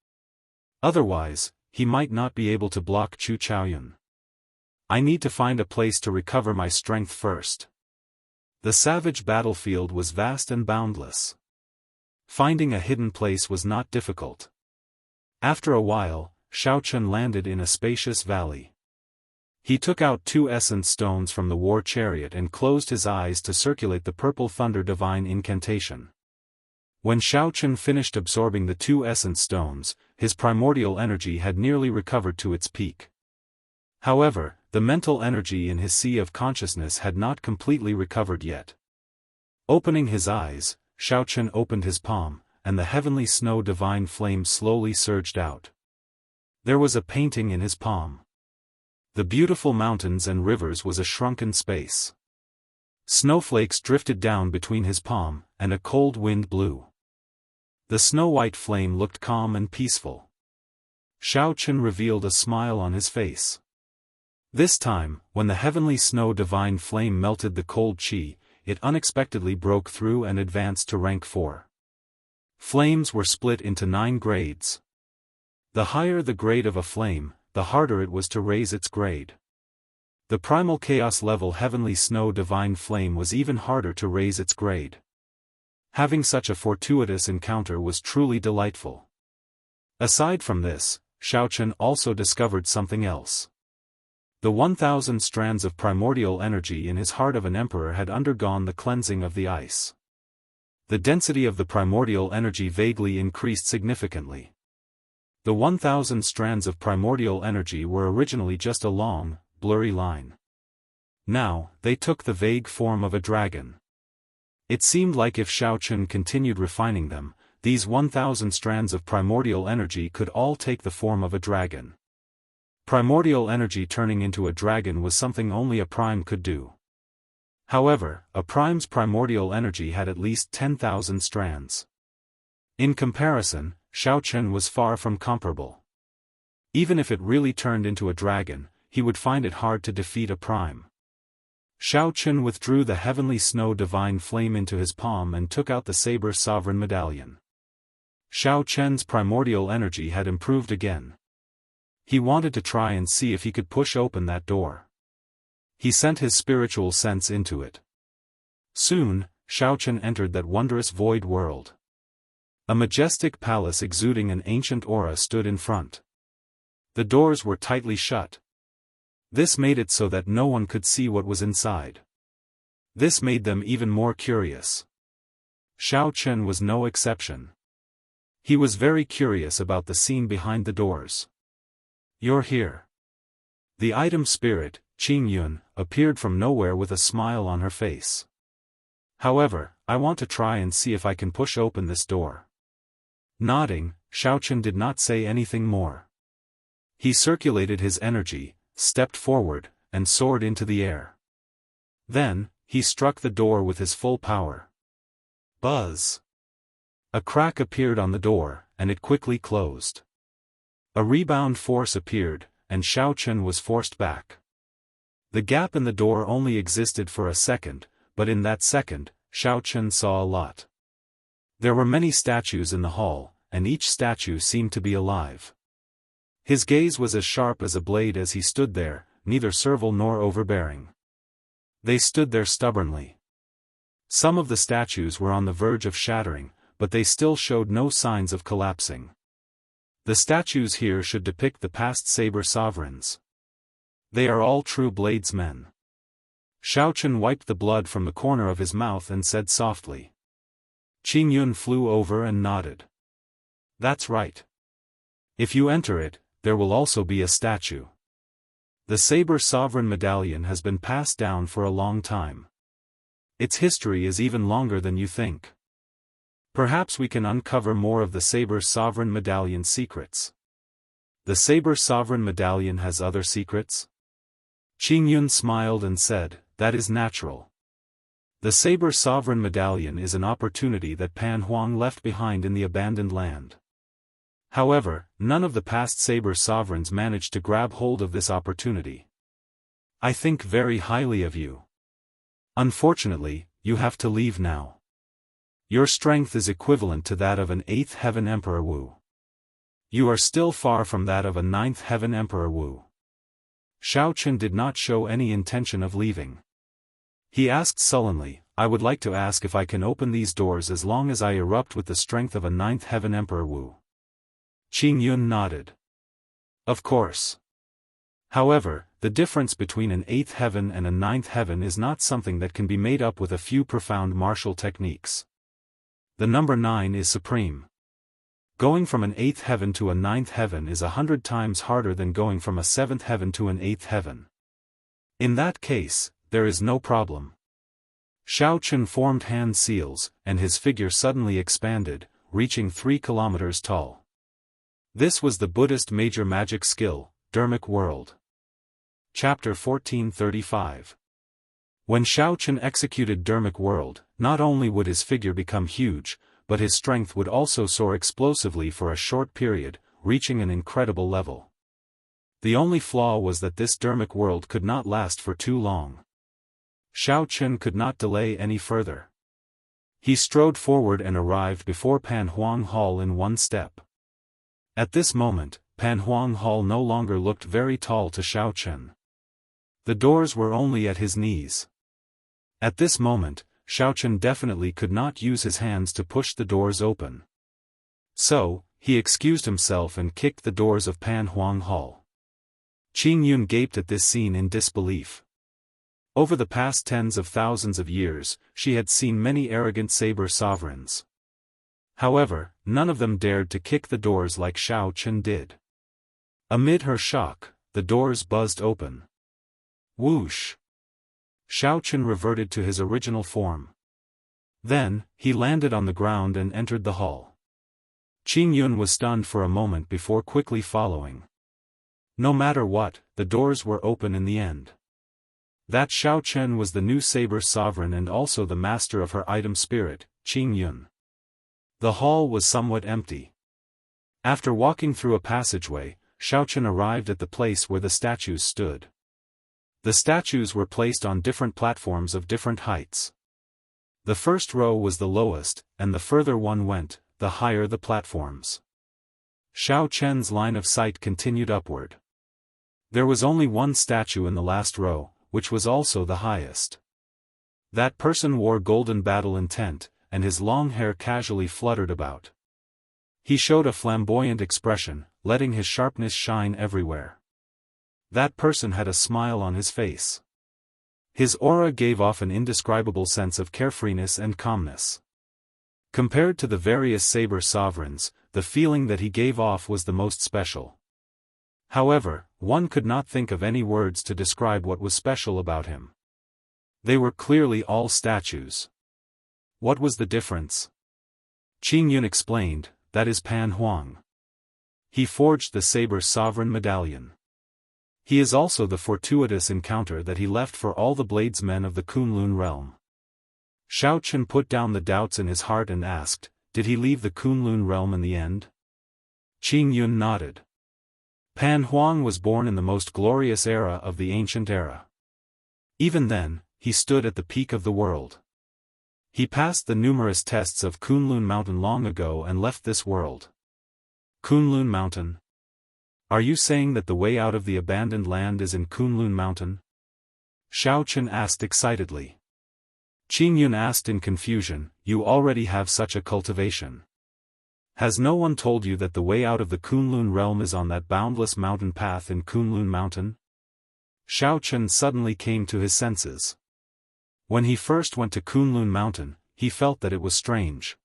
Otherwise, he might not be able to block Chu Chaoyun. I need to find a place to recover my strength first. The savage battlefield was vast and boundless. Finding a hidden place was not difficult. After a while, Xiaochen landed in a spacious valley. He took out 2 essence stones from the war chariot and closed his eyes to circulate the purple thunder divine incantation. When Xiaochen finished absorbing the 2 essence stones, his primordial energy had nearly recovered to its peak. However, the mental energy in his sea of consciousness had not completely recovered yet. Opening his eyes, Xiaochen opened his palm, and the heavenly snow divine flame slowly surged out. There was a painting in his palm. The beautiful mountains and rivers was a shrunken space. Snowflakes drifted down between his palm, and a cold wind blew. The snow-white flame looked calm and peaceful. Xiaochen revealed a smile on his face. This time, when the heavenly snow divine flame melted the cold qi, it unexpectedly broke through and advanced to rank 4. Flames were split into 9 grades. The higher the grade of a flame, the harder it was to raise its grade. The primal chaos level heavenly snow divine flame was even harder to raise its grade. Having such a fortuitous encounter was truly delightful. Aside from this, Xiaochen also discovered something else. The 1,000 strands of primordial energy in his heart of an emperor had undergone the cleansing of the ice. The density of the primordial energy vaguely increased significantly. The 1,000 strands of primordial energy were originally just a long, blurry line. Now, they took the vague form of a dragon. It seemed like if Xiaochen continued refining them, these 1,000 strands of primordial energy could all take the form of a dragon. Primordial energy turning into a dragon was something only a prime could do. However, a prime's primordial energy had at least 10,000 strands. In comparison, Xiaochen was far from comparable. Even if it really turned into a dragon, he would find it hard to defeat a prime. Xiaochen withdrew the heavenly snow divine flame into his palm and took out the saber sovereign medallion. Xiaochen's primordial energy had improved again. He wanted to try and see if he could push open that door. He sent his spiritual sense into it. Soon, Xiaochen entered that wondrous void world. A majestic palace exuding an ancient aura stood in front. The doors were tightly shut. This made it so that no one could see what was inside. This made them even more curious. Xiaochen was no exception. He was very curious about the scene behind the doors. "You're here." The item spirit, Qingyun, appeared from nowhere with a smile on her face. "However, I want to try and see if I can push open this door." Nodding, Xiaochen did not say anything more. He circulated his energy, stepped forward, and soared into the air. Then, he struck the door with his full power. Buzz! A crack appeared on the door, and it quickly closed. A rebound force appeared, and Xiaochen was forced back. The gap in the door only existed for a second, but in that second, Xiaochen saw a lot. There were many statues in the hall, and each statue seemed to be alive. His gaze was as sharp as a blade as he stood there, neither servile nor overbearing. They stood there stubbornly. Some of the statues were on the verge of shattering, but they still showed no signs of collapsing. The statues here should depict the past saber sovereigns. They are all true bladesmen. Xiaochen wiped the blood from the corner of his mouth and said softly. Qingyun flew over and nodded. "That's right. If you enter it, there will also be a statue. The Saber Sovereign Medallion has been passed down for a long time. Its history is even longer than you think. Perhaps we can uncover more of the Saber Sovereign Medallion's secrets." "The Saber Sovereign Medallion has other secrets?" Qingyun smiled and said, "That is natural. The Saber Sovereign Medallion is an opportunity that Pan Huang left behind in the abandoned land. However, none of the past saber sovereigns managed to grab hold of this opportunity. I think very highly of you. Unfortunately, you have to leave now. Your strength is equivalent to that of an 8th Heaven Emperor Wu. You are still far from that of a 9th Heaven Emperor Wu. Xiao Chen did not show any intention of leaving. He asked sullenly, I would like to ask if I can open these doors as long as I erupt with the strength of a 9th Heaven Emperor Wu. Qing Yun nodded. Of course. However, the difference between an 8th heaven and a 9th heaven is not something that can be made up with a few profound martial techniques. The number 9 is supreme. Going from an 8th heaven to a 9th heaven is 100 times harder than going from a 7th heaven to an 8th heaven. In that case, there is no problem. Xiao Chen formed hand seals, and his figure suddenly expanded, reaching 3 kilometers tall. This was the Buddhist major magic skill, Dermic World. Chapter 1435. When Xiao Chen executed Dermic World, not only would his figure become huge, but his strength would also soar explosively for a short period, reaching an incredible level. The only flaw was that this Dermic World could not last for too long. Xiao Chen could not delay any further. He strode forward and arrived before Pan Huang Hall in one step. At this moment, Pan Huang Hall no longer looked very tall to Xiao Chen. The doors were only at his knees. At this moment, Xiao Chen definitely could not use his hands to push the doors open. So, he excused himself and kicked the doors of Pan Huang Hall. Qing Yun gaped at this scene in disbelief. Over the past tens of thousands of years, she had seen many arrogant saber sovereigns. However, none of them dared to kick the doors like Xiao Chen did. Amid her shock, the doors buzzed open. Whoosh! Xiao Chen reverted to his original form. Then, he landed on the ground and entered the hall. Qing Yun was stunned for a moment before quickly following. No matter what, the doors were open in the end. That Xiao Chen was the new saber sovereign and also the master of her item spirit, Qing Yun. The hall was somewhat empty. After walking through a passageway, Xiao Chen arrived at the place where the statues stood. The statues were placed on different platforms of different heights. The first row was the lowest, and the further one went, the higher the platforms. Xiao Chen's line of sight continued upward. There was only one statue in the last row, which was also the highest. That person wore golden battle intent, and his long hair casually fluttered about. He showed a flamboyant expression, letting his sharpness shine everywhere. That person had a smile on his face. His aura gave off an indescribable sense of carefreeness and calmness. Compared to the various saber sovereigns, the feeling that he gave off was the most special. However, one could not think of any words to describe what was special about him. They were clearly all statues. What was the difference? Qing Yun explained, that is Pan Huang. He forged the saber sovereign medallion. He is also the fortuitous encounter that he left for all the bladesmen of the Kunlun realm. Xiao Chen put down the doubts in his heart and asked, did he leave the Kunlun realm in the end? Qing Yun nodded. Pan Huang was born in the most glorious era of the ancient era. Even then, he stood at the peak of the world. He passed the numerous tests of Kunlun Mountain long ago and left this world. Kunlun Mountain? Are you saying that the way out of the abandoned land is in Kunlun Mountain? Xiao Chen asked excitedly. Qing Yun asked in confusion, you already have such a cultivation. Has no one told you that the way out of the Kunlun realm is on that boundless mountain path in Kunlun Mountain? Xiao Chen suddenly came to his senses. When he first went to Kunlun Mountain, he felt that it was strange.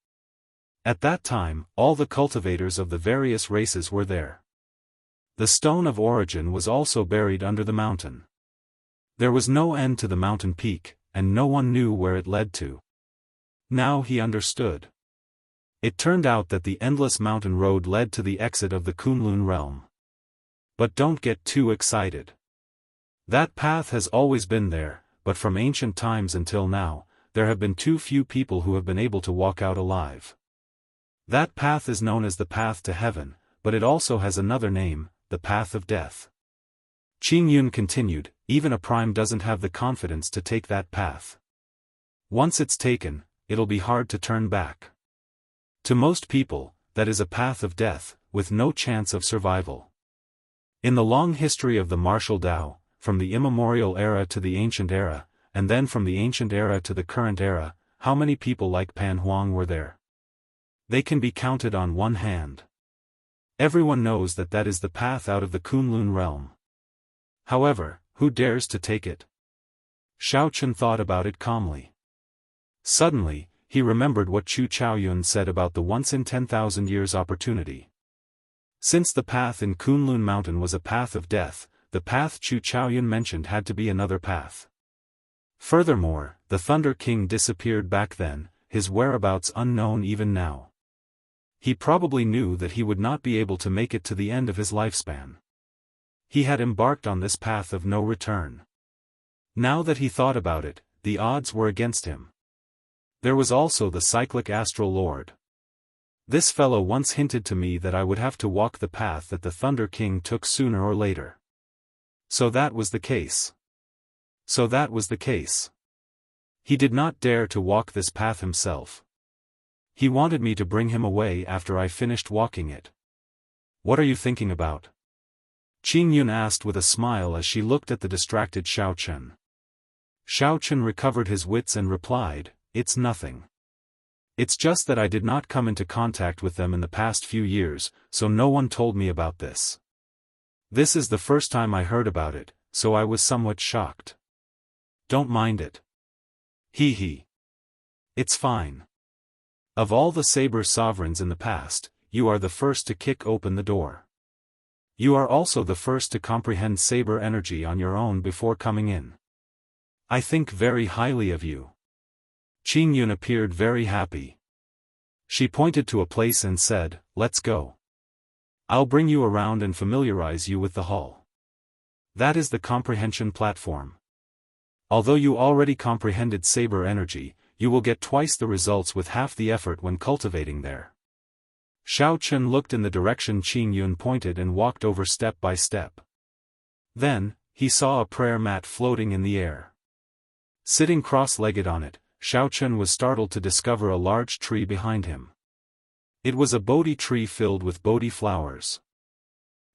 At that time, all the cultivators of the various races were there. The stone of origin was also buried under the mountain. There was no end to the mountain peak, and no one knew where it led to. Now he understood. It turned out that the endless mountain road led to the exit of the Kunlun realm. But don't get too excited. That path has always been there, but from ancient times until now, there have been too few people who have been able to walk out alive. That path is known as the path to heaven, but it also has another name, the Path of Death. Qing Yun continued, even a prime doesn't have the confidence to take that path. Once it's taken, it'll be hard to turn back. To most people, that is a path of death, with no chance of survival. In the long history of the martial Tao, from the immemorial era to the ancient era, and then from the ancient era to the current era, how many people like Pan Huang were there? They can be counted on one hand. Everyone knows that that is the path out of the Kunlun realm. However, who dares to take it? Xiao Chen thought about it calmly. Suddenly, he remembered what Chu Chaoyun said about the once-in-10,000 years opportunity. Since the path in Kunlun Mountain was a path of death, the path Chu Chaoyun mentioned had to be another path. Furthermore, the Thunder King disappeared back then, his whereabouts unknown even now. He probably knew that he would not be able to make it to the end of his lifespan. He had embarked on this path of no return. Now that he thought about it, the odds were against him. There was also the cyclic astral lord. This fellow once hinted to me that I would have to walk the path that the Thunder King took sooner or later. So that was the case. He did not dare to walk this path himself. He wanted me to bring him away after I finished walking it. What are you thinking about? Qing Yun asked with a smile as she looked at the distracted Xiao Chen. Xiao Chen recovered his wits and replied, "It's nothing. It's just that I did not come into contact with them in the past few years, so no one told me about this. This is the first time I heard about it, so I was somewhat shocked. Don't mind it. Hee. It's fine. Of all the saber sovereigns in the past, you are the first to kick open the door. You are also the first to comprehend saber energy on your own before coming in. I think very highly of you." Qing Yun appeared very happy. She pointed to a place and said, "Let's go. I'll bring you around and familiarize you with the hall. That is the comprehension platform. Although you already comprehended saber energy, you will get twice the results with half the effort when cultivating there." Xiao Chen looked in the direction Qing Yun pointed and walked over step by step. Then, he saw a prayer mat floating in the air. Sitting cross-legged on it, Xiao Chen was startled to discover a large tree behind him. It was a Bodhi tree filled with Bodhi flowers.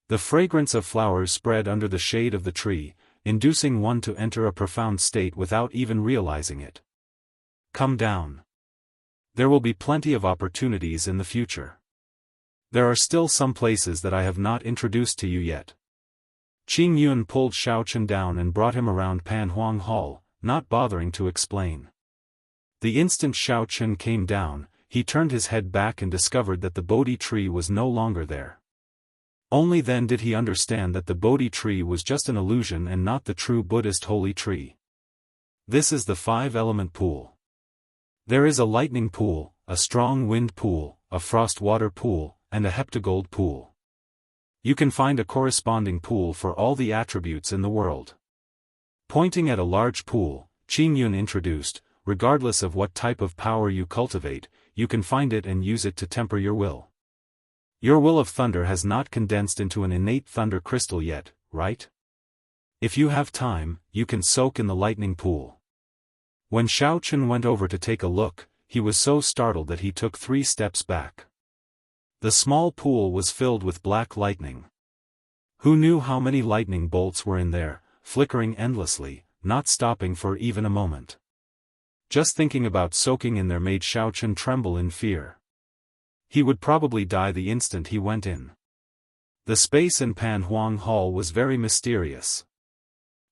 The fragrance of flowers spread under the shade of the tree, inducing one to enter a profound state without even realizing it. Come down. There will be plenty of opportunities in the future. There are still some places that I have not introduced to you yet. Qing Yun pulled Xiao Chen down and brought him around Pan Huang Hall, not bothering to explain. The instant Xiao Chen came down, he turned his head back and discovered that the Bodhi tree was no longer there. Only then did he understand that the Bodhi tree was just an illusion and not the true Buddhist holy tree. This is the 5-element pool. There is a lightning pool, a strong wind pool, a frost water pool, and a heptagold pool. You can find a corresponding pool for all the attributes in the world. Pointing at a large pool, Qing Yun introduced, regardless of what type of power you cultivate, you can find it and use it to temper your will. Your will of thunder has not condensed into an innate thunder crystal yet, right? If you have time, you can soak in the lightning pool. When Xiao Chen went over to take a look, he was so startled that he took 3 steps back. The small pool was filled with black lightning. Who knew how many lightning bolts were in there, flickering endlessly, not stopping for even a moment. Just thinking about soaking in there made Xiao Chen tremble in fear. He would probably die the instant he went in. The space in Pan Huang Hall was very mysterious.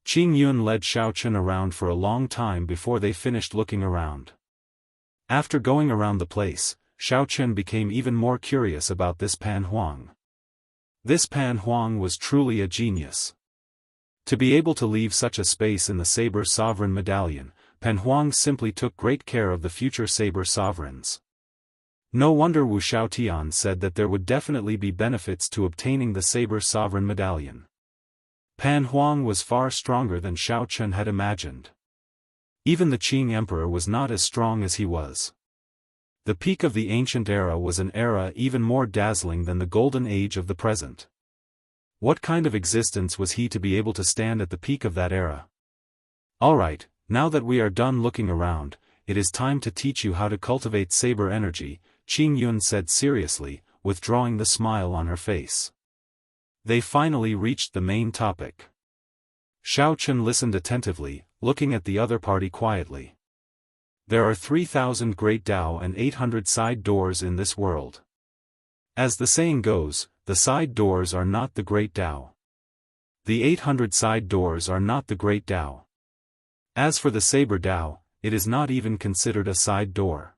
Qing Yun led Xiao Chen around for a long time before they finished looking around. After going around the place, Xiao Chen became even more curious about this Pan Huang. This Pan Huang was truly a genius. To be able to leave such a space in the Saber Sovereign Medallion, Pan Huang simply took great care of the future Saber Sovereigns. No wonder Wu Xiaotian said that there would definitely be benefits to obtaining the Saber Sovereign Medallion. Pan Huang was far stronger than Xiao Chen had imagined. Even the Qing Emperor was not as strong as he was. The peak of the ancient era was an era even more dazzling than the golden age of the present. What kind of existence was he to be able to stand at the peak of that era? Alright, now that we are done looking around, it is time to teach you how to cultivate saber energy, Qing Yun said seriously, withdrawing the smile on her face. They finally reached the main topic. Xiao Chen listened attentively, looking at the other party quietly. There are 3,000 great Dao and 800 side doors in this world. As the saying goes, the side doors are not the great Dao. The 800 side doors are not the great Dao. As for the saber Dao, it is not even considered a side door.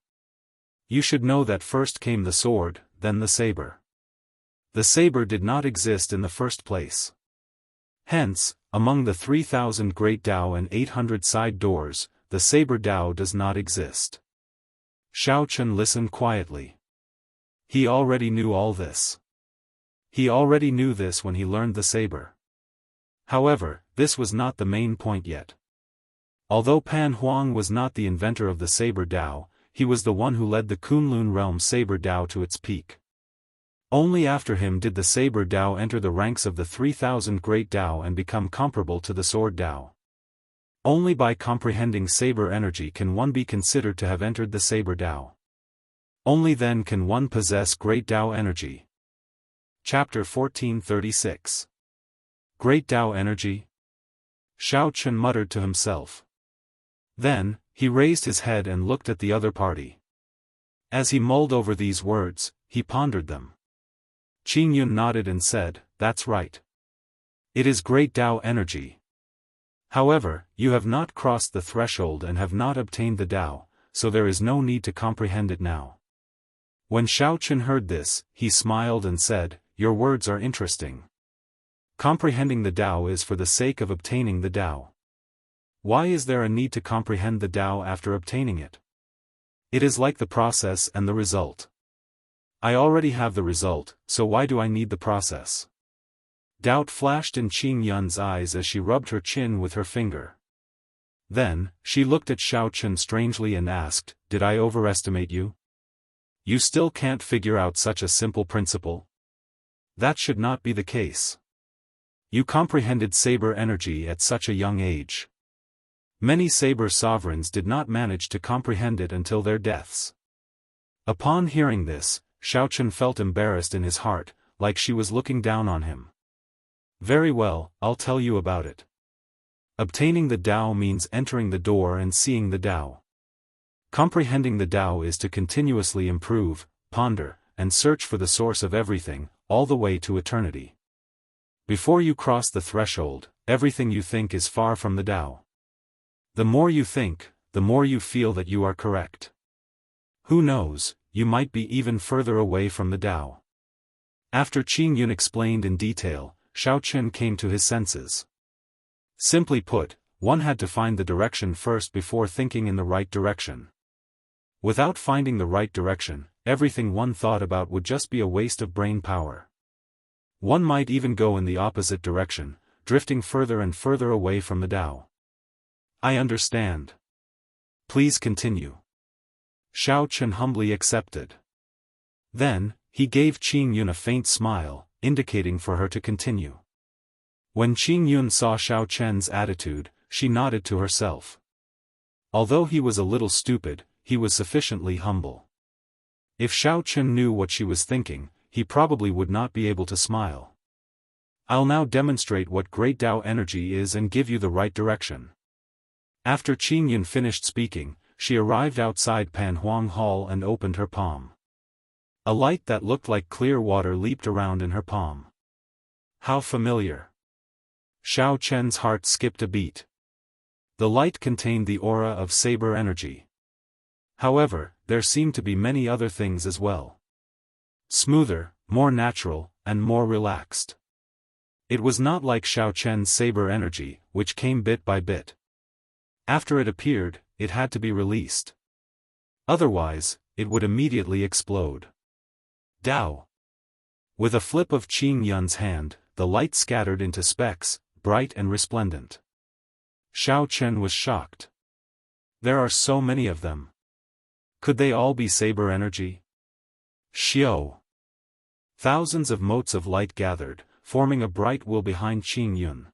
You should know that first came the sword, then the saber. The saber did not exist in the first place. Hence, among the 3,000 great Dao and 800 side doors, the saber Dao does not exist. Xiao Chen listened quietly. He already knew all this. He already knew this when he learned the saber. However, this was not the main point yet. Although Pan Huang was not the inventor of the saber Dao, he was the one who led the Kunlun realm saber Dao to its peak. Only after him did the saber Dao enter the ranks of the 3,000 great Dao and become comparable to the sword Dao. Only by comprehending saber energy can one be considered to have entered the saber Dao. Only then can one possess great Dao energy. Chapter 1436. Great Dao energy? Xiao Chen muttered to himself. Then, he raised his head and looked at the other party. As he mulled over these words, he pondered them. Qing Yun nodded and said, "That's right. It is great Dao energy. However, you have not crossed the threshold and have not obtained the Dao, so there is no need to comprehend it now." When Xiao Chen heard this, he smiled and said, "Your words are interesting. Comprehending the Dao is for the sake of obtaining the Dao. Why is there a need to comprehend the Dao after obtaining it? It is like the process and the result. I already have the result, so why do I need the process?" Doubt flashed in Qing Yun's eyes as she rubbed her chin with her finger. Then, she looked at Xiao Chen strangely and asked, "Did I overestimate you? You still can't figure out such a simple principle? That should not be the case. You comprehended saber energy at such a young age. Many saber sovereigns did not manage to comprehend it until their deaths." Upon hearing this, Xiao Chen felt embarrassed in his heart, like she was looking down on him. "Very well, I'll tell you about it. Obtaining the Dao means entering the door and seeing the Dao. Comprehending the Dao is to continuously improve, ponder, and search for the source of everything, all the way to eternity. Before you cross the threshold, everything you think is far from the Dao. The more you think, the more you feel that you are correct. Who knows, you might be even further away from the Dao." After Qing Yun explained in detail, Xiao Chen came to his senses. Simply put, one had to find the direction first before thinking in the right direction. Without finding the right direction, everything one thought about would just be a waste of brain power. One might even go in the opposite direction, drifting further and further away from the Dao. "I understand. Please continue." Xiao Chen humbly accepted. Then, he gave Qing Yun a faint smile, indicating for her to continue. When Qing Yun saw Xiao Chen's attitude, she nodded to herself. Although he was a little stupid, he was sufficiently humble. If Xiao Chen knew what she was thinking, he probably would not be able to smile. "I'll now demonstrate what great Dao energy is and give you the right direction." After Qing Yun finished speaking, she arrived outside Pan Huang Hall and opened her palm. A light that looked like clear water leaped around in her palm. How familiar. Xiao Chen's heart skipped a beat. The light contained the aura of saber energy. However, there seemed to be many other things as well. Smoother, more natural, and more relaxed. It was not like Xiao Chen's saber energy, which came bit by bit. After it appeared, it had to be released. Otherwise, it would immediately explode. Dao. With a flip of Qing Yun's hand, the light scattered into specks, bright and resplendent. Xiao Chen was shocked. There are so many of them. Could they all be saber energy? Xiao. Thousands of motes of light gathered, forming a bright will behind Qing Yun.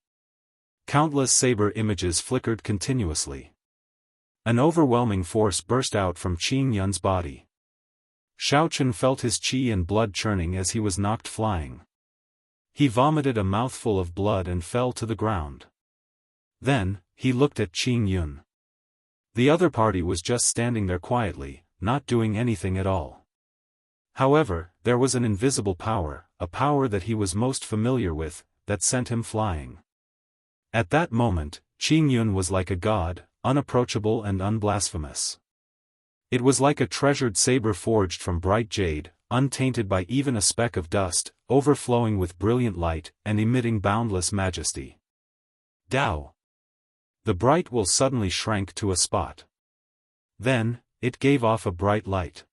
Countless saber images flickered continuously. An overwhelming force burst out from Qing Yun's body. Xiaochen felt his qi and blood churning as he was knocked flying. He vomited a mouthful of blood and fell to the ground. Then, he looked at Qing Yun. The other party was just standing there quietly, not doing anything at all. However, there was an invisible power, a power that he was most familiar with, that sent him flying. At that moment, Qing Yun was like a god, unapproachable and unblasphemous. It was like a treasured saber forged from bright jade, untainted by even a speck of dust, overflowing with brilliant light, and emitting boundless majesty. Dao. The bright will suddenly shrank to a spot. Then, it gave off a bright light.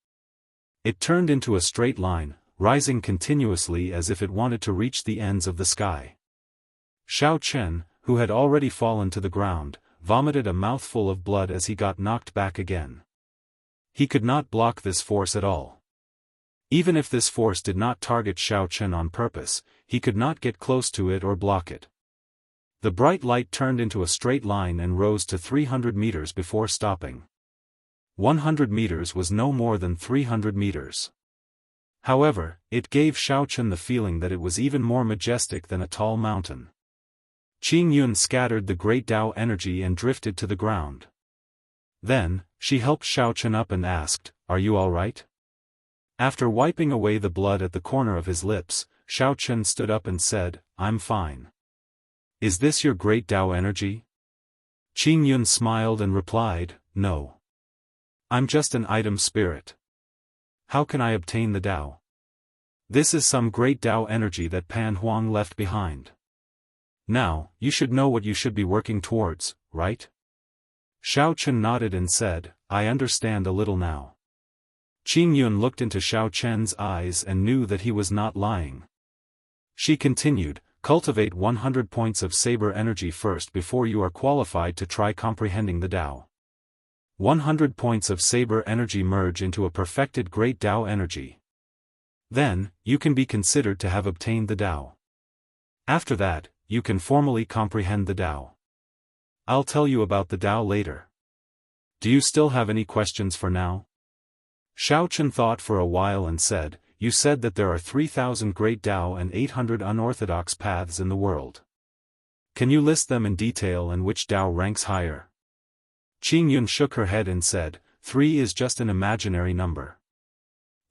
It turned into a straight line, rising continuously as if it wanted to reach the ends of the sky. Xiao Chen, who had already fallen to the ground, vomited a mouthful of blood as he got knocked back again. He could not block this force at all. Even if this force did not target Xiao Chen on purpose, he could not get close to it or block it. The bright light turned into a straight line and rose to 300 meters before stopping. 100 meters was no more than 300 meters. However, it gave Xiao Chen the feeling that it was even more majestic than a tall mountain. Qing Yun scattered the great Dao energy and drifted to the ground. Then, she helped Xiao Chen up and asked, "Are you all right?" After wiping away the blood at the corner of his lips, Xiao Chen stood up and said, "I'm fine." "Is this your great Dao energy?" Qing Yun smiled and replied, "No. I'm just an item spirit. How can I obtain the Dao? This is some great Dao energy that Pan Huang left behind. Now, you should know what you should be working towards, right?" Xiao Chen nodded and said, "I understand a little now." Qing Yun looked into Xiao Chen's eyes and knew that he was not lying. She continued, "Cultivate 100 points of saber energy first before you are qualified to try comprehending the Dao. 100 points of saber energy merge into a perfected great Dao energy. Then, you can be considered to have obtained the Dao. After that, you can formally comprehend the Dao. I'll tell you about the Dao later. Do you still have any questions for now?" Xiao Chen thought for a while and said, "You said that there are 3,000 great Dao and 800 unorthodox paths in the world. Can you list them in detail and which Dao ranks higher?" Qing Yun shook her head and said, 3 is just an imaginary number.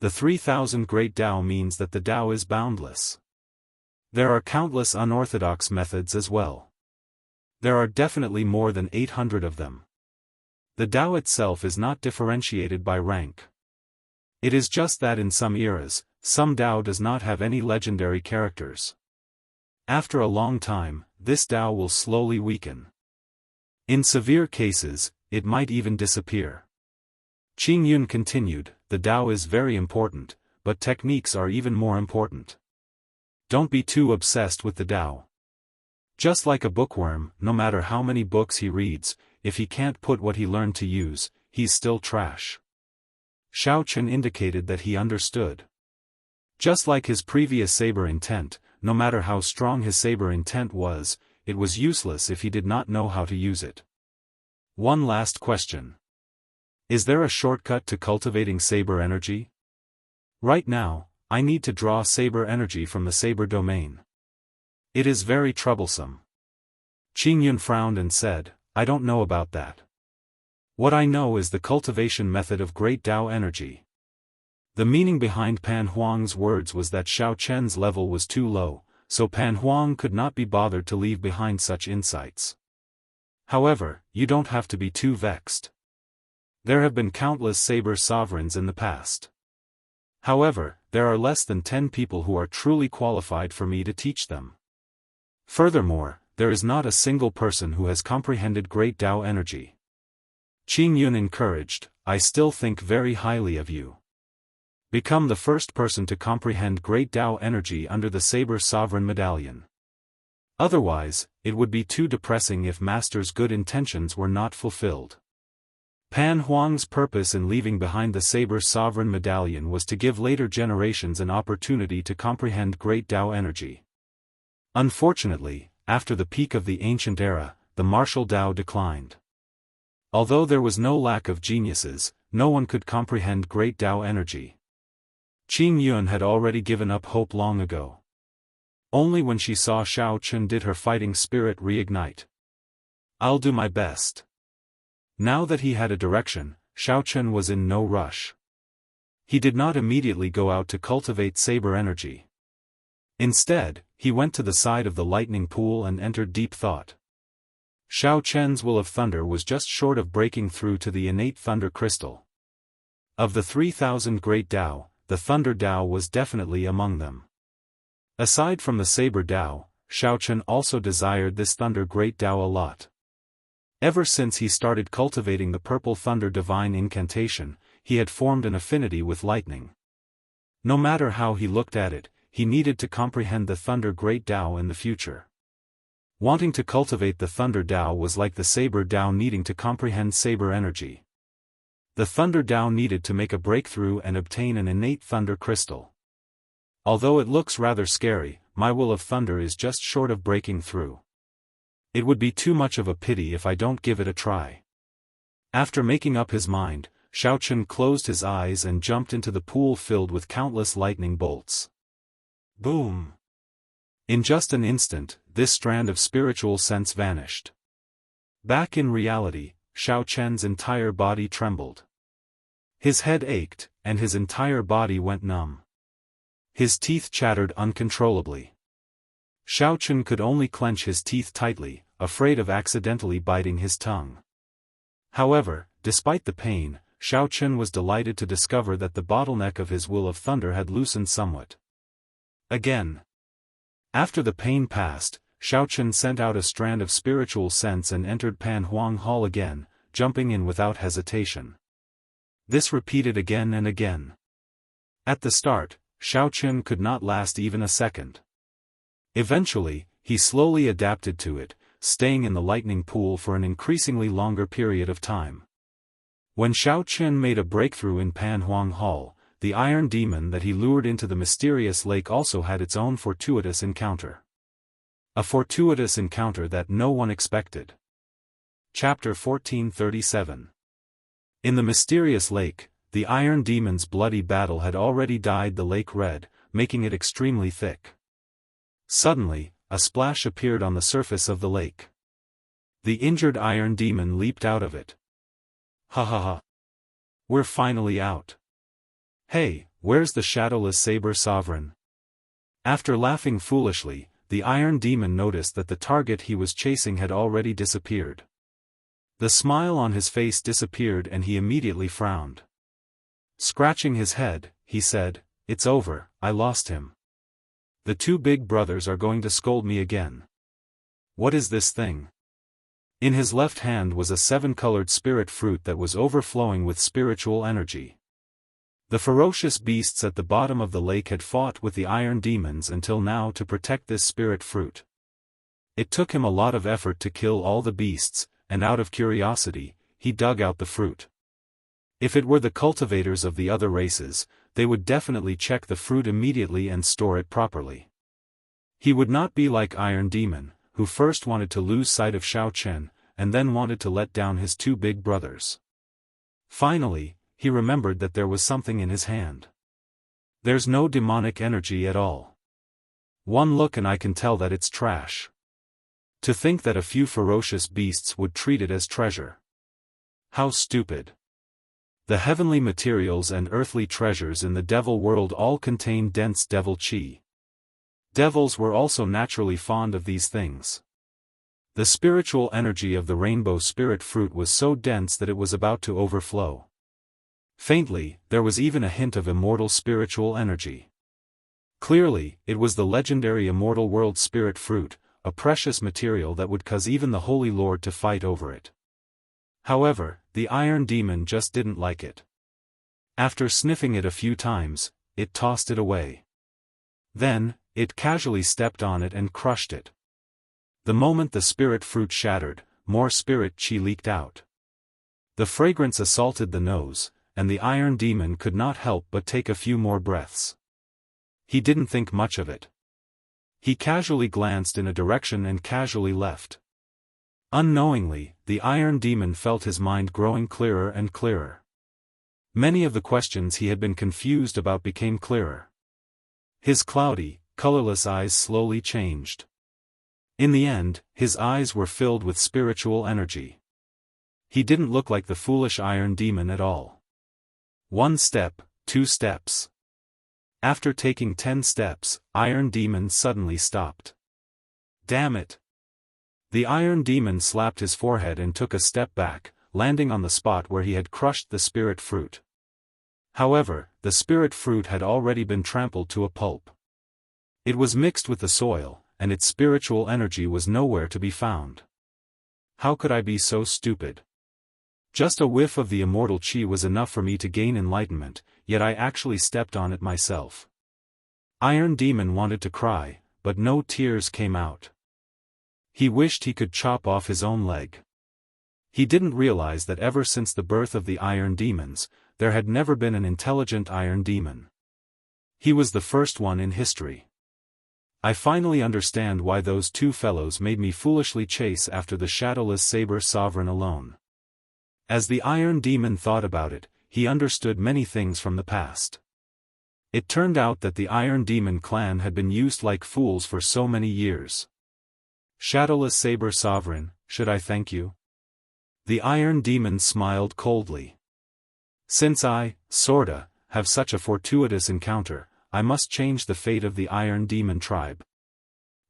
The 3,000 great Dao means that the Dao is boundless. There are countless unorthodox methods as well. There are definitely more than 800 of them. The Dao itself is not differentiated by rank. It is just that in some eras, some Dao does not have any legendary characters. After a long time, this Dao will slowly weaken. In severe cases, it might even disappear. Qing Yun continued, "The Dao is very important, but techniques are even more important. Don't be too obsessed with the Dao. Just like a bookworm, no matter how many books he reads, if he can't put what he learned to use, he's still trash." Xiao Chen indicated that he understood. Just like his previous saber intent, no matter how strong his saber intent was, it was useless if he did not know how to use it. One last question. Is there a shortcut to cultivating saber energy? Right now, I need to draw saber energy from the saber domain. It is very troublesome. Qing Yun frowned and said, "I don't know about that. What I know is the cultivation method of great Dao energy." The meaning behind Pan Huang's words was that Xiao Chen's level was too low, so Pan Huang could not be bothered to leave behind such insights. However, you don't have to be too vexed. There have been countless saber sovereigns in the past. However, there are less than 10 people who are truly qualified for me to teach them. Furthermore, there is not a single person who has comprehended great Dao energy. Qing Yun encouraged, "I still think very highly of you. Become the first person to comprehend great Dao energy under the Saber Sovereign Medallion. Otherwise, it would be too depressing if Master's good intentions were not fulfilled." Pan Huang's purpose in leaving behind the Saber Sovereign Medallion was to give later generations an opportunity to comprehend great Tao energy. Unfortunately, after the peak of the ancient era, the martial Tao declined. Although there was no lack of geniuses, no one could comprehend great Tao energy. Qing Yun had already given up hope long ago. Only when she saw Shao Chun did her fighting spirit reignite. "I'll do my best." Now that he had a direction, Shao Chun was in no rush. He did not immediately go out to cultivate saber energy. Instead, he went to the side of the lightning pool and entered deep thought. Shao Chen's will of thunder was just short of breaking through to the innate thunder crystal. Of the 3,000 great Tao, the thunder Tao was definitely among them. Aside from the saber Tao, Shao Chen also desired this thunder great Tao a lot. Ever since he started cultivating the purple thunder divine incantation, he had formed an affinity with lightning. No matter how he looked at it, he needed to comprehend the thunder great Tao in the future. Wanting to cultivate the thunder Tao was like the saber Tao needing to comprehend saber energy. The thunder Tao needed to make a breakthrough and obtain an innate thunder crystal. Although it looks rather scary, my will of thunder is just short of breaking through. It would be too much of a pity if I don't give it a try. After making up his mind, Shao Chun closed his eyes and jumped into the pool filled with countless lightning bolts. Boom! In just an instant, this strand of spiritual sense vanished. Back in reality, Shao Chen's entire body trembled. His head ached, and his entire body went numb. His teeth chattered uncontrollably. Shao Chun could only clench his teeth tightly, afraid of accidentally biting his tongue. However, despite the pain, Shao Chun was delighted to discover that the bottleneck of his will of thunder had loosened somewhat. Again. After the pain passed, Shao Chun sent out a strand of spiritual sense and entered Pan Huang Hall again, jumping in without hesitation. This repeated again and again. At the start, Shao Chun could not last even a second. Eventually, he slowly adapted to it, staying in the lightning pool for an increasingly longer period of time. When Shao Chun made a breakthrough in Pan Huang Hall, the iron demon that he lured into the mysterious lake also had its own fortuitous encounter. A fortuitous encounter that no one expected. Chapter 1437. In the mysterious lake, the iron demon's bloody battle had already dyed the lake red, making it extremely thick. Suddenly, a splash appeared on the surface of the lake. The injured iron demon leaped out of it. "Ha ha ha! We're finally out. Hey, where's the shadowless saber sovereign?" After laughing foolishly, the iron demon noticed that the target he was chasing had already disappeared. The smile on his face disappeared and he immediately frowned. Scratching his head, he said, "It's over, I lost him. The two big brothers are going to scold me again. What is this thing?" In his left hand was a 7-colored spirit fruit that was overflowing with spiritual energy. The ferocious beasts at the bottom of the lake had fought with the iron demons until now to protect this spirit fruit. It took him a lot of effort to kill all the beasts, and out of curiosity, he dug out the fruit. If it were the cultivators of the other races, they would definitely check the fruit immediately and store it properly. He would not be like Iron Demon, who first wanted to lose sight of Shao Chen, and then wanted to let down his two big brothers. Finally, he remembered that there was something in his hand. There's no demonic energy at all. One look and I can tell that it's trash. To think that a few ferocious beasts would treat it as treasure. How stupid. The heavenly materials and earthly treasures in the devil world all contain dense devil chi. Devils were also naturally fond of these things. The spiritual energy of the rainbow spirit fruit was so dense that it was about to overflow. Faintly, there was even a hint of immortal spiritual energy. Clearly, it was the legendary immortal world spirit fruit, a precious material that would cause even the Holy Lord to fight over it. However, the Iron Demon just didn't like it. After sniffing it a few times, it tossed it away. Then, it casually stepped on it and crushed it. The moment the spirit fruit shattered, more spirit chi leaked out. The fragrance assaulted the nose, and the Iron Demon could not help but take a few more breaths. He didn't think much of it. He casually glanced in a direction and casually left. Unknowingly, the Iron Demon felt his mind growing clearer and clearer. Many of the questions he had been confused about became clearer. His cloudy, colorless eyes slowly changed. In the end, his eyes were filled with spiritual energy. He didn't look like the foolish Iron Demon at all. 1 step, 2 steps. After taking 10 steps, Iron Demon suddenly stopped. Damn it! The Iron Demon slapped his forehead and took a step back, landing on the spot where he had crushed the spirit fruit. However, the spirit fruit had already been trampled to a pulp. It was mixed with the soil, and its spiritual energy was nowhere to be found. How could I be so stupid? Just a whiff of the immortal chi was enough for me to gain enlightenment, yet I actually stepped on it myself. Iron Demon wanted to cry, but no tears came out. He wished he could chop off his own leg. He didn't realize that ever since the birth of the Iron Demons, there had never been an intelligent Iron Demon. He was the first one in history. I finally understand why those 2 fellows made me foolishly chase after the shadowless saber sovereign alone. As the Iron Demon thought about it, he understood many things from the past. It turned out that the Iron Demon clan had been used like fools for so many years. Shadowless Saber Sovereign, should I thank you? The Iron Demon smiled coldly. Since I, sorta, have such a fortuitous encounter, I must change the fate of the Iron Demon tribe.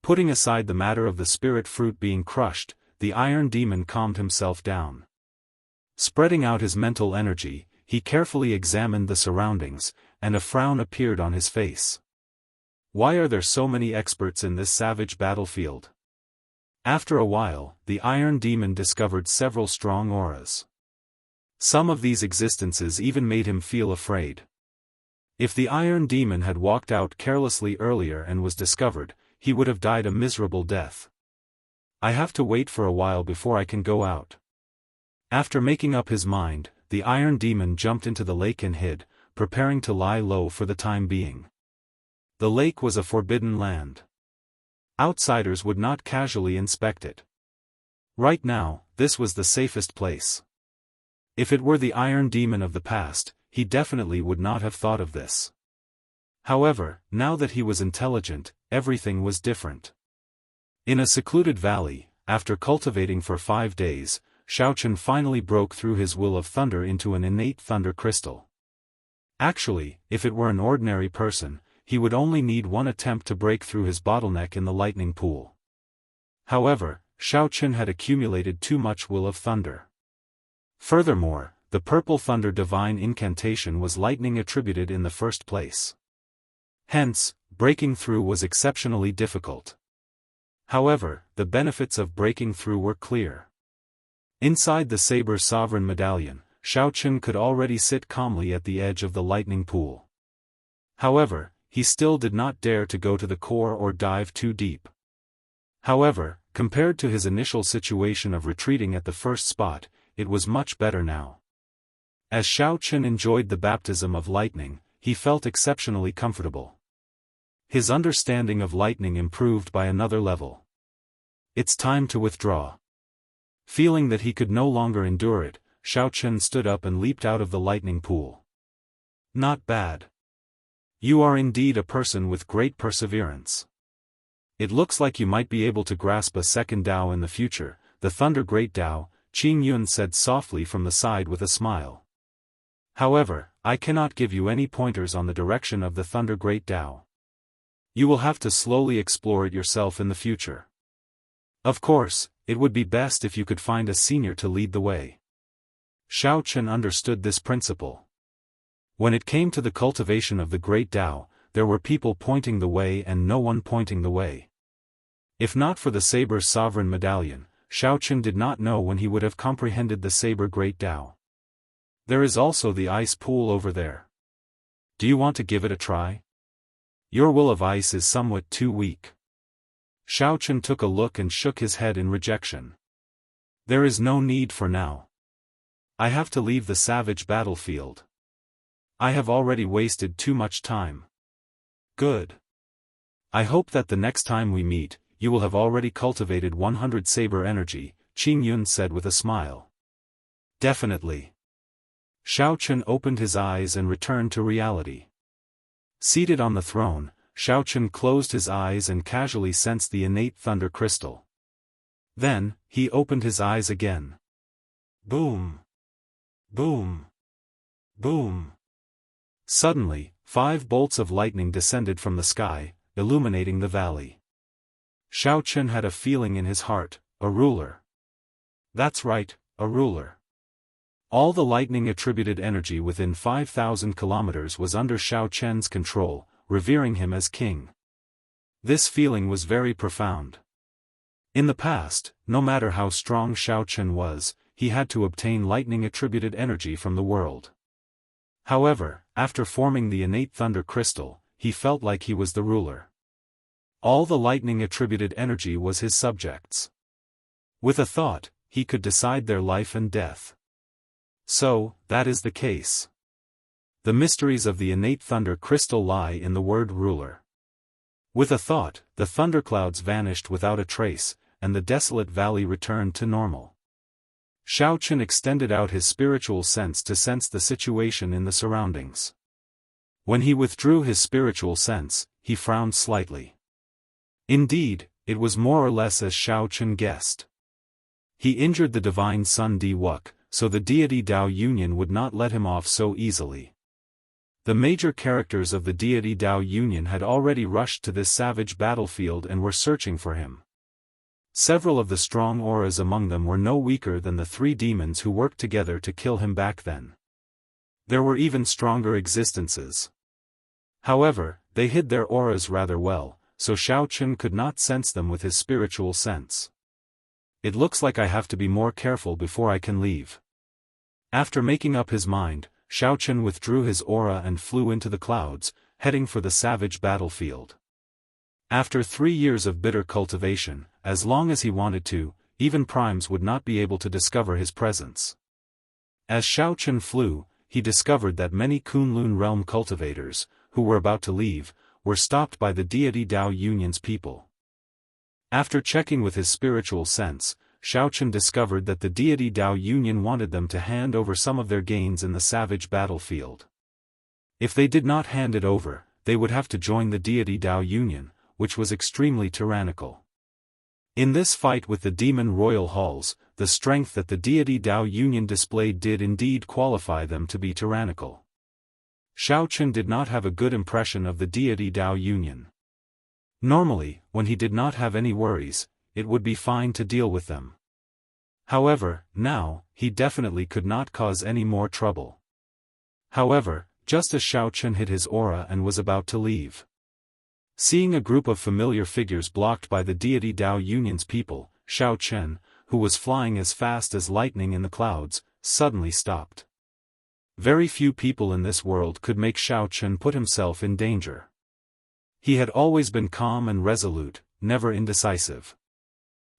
Putting aside the matter of the spirit fruit being crushed, the Iron Demon calmed himself down. Spreading out his mental energy, he carefully examined the surroundings, and a frown appeared on his face. Why are there so many experts in this savage battlefield? After a while, the Iron Demon discovered several strong auras. Some of these existences even made him feel afraid. If the Iron Demon had walked out carelessly earlier and was discovered, he would have died a miserable death. I have to wait for a while before I can go out. After making up his mind, the Iron Demon jumped into the lake and hid, preparing to lie low for the time being. The lake was a forbidden land. Outsiders would not casually inspect it. Right now, this was the safest place. If it were the Iron Demon of the past, he definitely would not have thought of this. However, now that he was intelligent, everything was different. In a secluded valley, after cultivating for 5 days, Xiaochen finally broke through his will of thunder into an innate thunder crystal. Actually, if it were an ordinary person, he would only need 1 attempt to break through his bottleneck in the lightning pool. However, Xiaochen had accumulated too much will of thunder. Furthermore, the purple thunder divine incantation was lightning attributed in the first place. Hence, breaking through was exceptionally difficult. However, the benefits of breaking through were clear. Inside the Saber Sovereign Medallion, Xiaochen could already sit calmly at the edge of the lightning pool. However, he still did not dare to go to the core or dive too deep. However, compared to his initial situation of retreating at the first spot, it was much better now. As Xiaochen enjoyed the baptism of lightning, he felt exceptionally comfortable. His understanding of lightning improved by another level. It's time to withdraw. Feeling that he could no longer endure it, Xiaochen stood up and leaped out of the lightning pool. Not bad. You are indeed a person with great perseverance. It looks like you might be able to grasp a second Dao in the future, the Thunder Great Dao, Qing Yun said softly from the side with a smile. However, I cannot give you any pointers on the direction of the Thunder Great Dao. You will have to slowly explore it yourself in the future. Of course, it would be best if you could find a senior to lead the way. Xiaochen understood this principle. When it came to the cultivation of the Great Dao, there were people pointing the way and no one pointing the way. If not for the Saber Sovereign Medallion, Xiaochen did not know when he would have comprehended the Saber Great Dao. There is also the ice pool over there. Do you want to give it a try? Your will of ice is somewhat too weak. Xiaochen took a look and shook his head in rejection. There is no need for now. I have to leave the savage battlefield. I have already wasted too much time. Good. I hope that the next time we meet, you will have already cultivated 100 saber energy, Qing Yun said with a smile. Definitely. Xiao Chen opened his eyes and returned to reality. Seated on the throne, Xiao Chen closed his eyes and casually sensed the innate thunder crystal. Then, he opened his eyes again. Boom! Boom! Boom! Suddenly, 5 bolts of lightning descended from the sky, illuminating the valley. Xiao Chen had a feeling in his heart, a ruler. That's right, a ruler. All the lightning-attributed energy within 5,000 kilometers was under Xiao Chen's control, revering him as king. This feeling was very profound. In the past, no matter how strong Xiao Chen was, he had to obtain lightning-attributed energy from the world. However, after forming the innate thunder crystal, he felt like he was the ruler. All the lightning-attributed energy was his subjects. With a thought, he could decide their life and death. So, that is the case. The mysteries of the innate thunder crystal lie in the word ruler. With a thought, the thunderclouds vanished without a trace, and the desolate valley returned to normal. Xiao Chen extended out his spiritual sense to sense the situation in the surroundings. When he withdrew his spiritual sense, he frowned slightly. Indeed, it was more or less as Xiao Chen guessed. He injured the divine son Di Wuk, so the deity Dao Union would not let him off so easily. The major characters of the deity Dao Union had already rushed to this savage battlefield and were searching for him. Several of the strong auras among them were no weaker than the 3 demons who worked together to kill him back then. There were even stronger existences. However, they hid their auras rather well, so Xiao Chen could not sense them with his spiritual sense. It looks like I have to be more careful before I can leave. After making up his mind, Xiao Chen withdrew his aura and flew into the clouds, heading for the savage battlefield. After 3 years of bitter cultivation, as long as he wanted to, even primes would not be able to discover his presence. As Xiao Chen flew, he discovered that many Kunlun realm cultivators, who were about to leave, were stopped by the deity Dao Union's people. After checking with his spiritual sense, Xiao Chen discovered that the deity Dao Union wanted them to hand over some of their gains in the savage battlefield. If they did not hand it over, they would have to join the deity Dao Union, which was extremely tyrannical. In this fight with the demon royal halls, the strength that the deity Dao Union displayed did indeed qualify them to be tyrannical. Xiao Chen did not have a good impression of the deity Dao Union. Normally, when he did not have any worries, it would be fine to deal with them. However, now, he definitely could not cause any more trouble. However, just as Xiao Chen hid his aura and was about to leave, seeing a group of familiar figures blocked by the deity Dao Union's people, Xiao Chen, who was flying as fast as lightning in the clouds, suddenly stopped. Very few people in this world could make Xiao Chen put himself in danger. He had always been calm and resolute, never indecisive.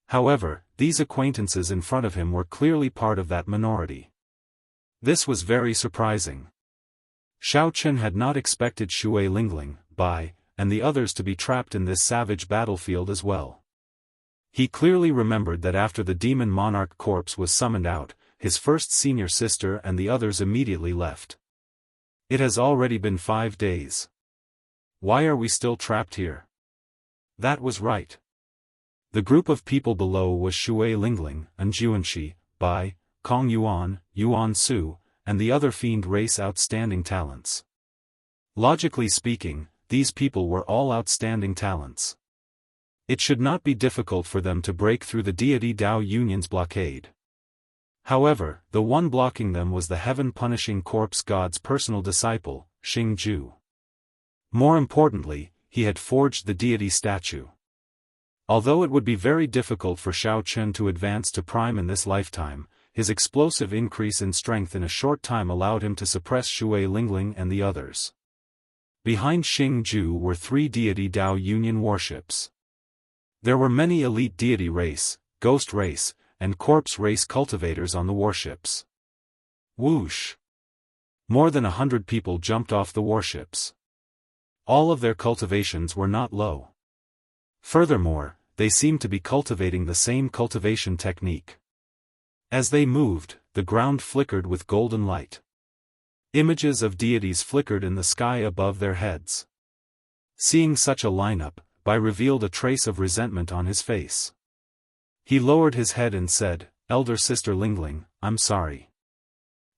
However, these acquaintances in front of him were clearly part of that minority. This was very surprising. Xiao Chen had not expected Shui Lingling, Bai, and the others to be trapped in this savage battlefield as well. He clearly remembered that after the demon monarch corpse was summoned out, his first senior sister and the others immediately left. It has already been 5 days. Why are we still trapped here? That was right. The group of people below was Shui Lingling, Anjuanshi, Bai, Kong Yuan, Yuan Su, and the other fiend race outstanding talents. Logically speaking, these people were all outstanding talents. It should not be difficult for them to break through the deity Dao Union's blockade. However, the one blocking them was the heaven-punishing corpse god's personal disciple, Xing Ju. More importantly, he had forged the deity statue. Although it would be very difficult for Xiao Chen to advance to prime in this lifetime, his explosive increase in strength in a short time allowed him to suppress Shui Lingling and the others. Behind Xing Ju were 3 deity Dao Union warships. There were many elite deity race, ghost race, and corpse race cultivators on the warships. Whoosh! More than 100 people jumped off the warships. All of their cultivations were not low. Furthermore, they seemed to be cultivating the same cultivation technique. As they moved, the ground flickered with golden light. Images of deities flickered in the sky above their heads. Seeing such a lineup, Bai revealed a trace of resentment on his face. He lowered his head and said, "Elder Sister Lingling, I'm sorry.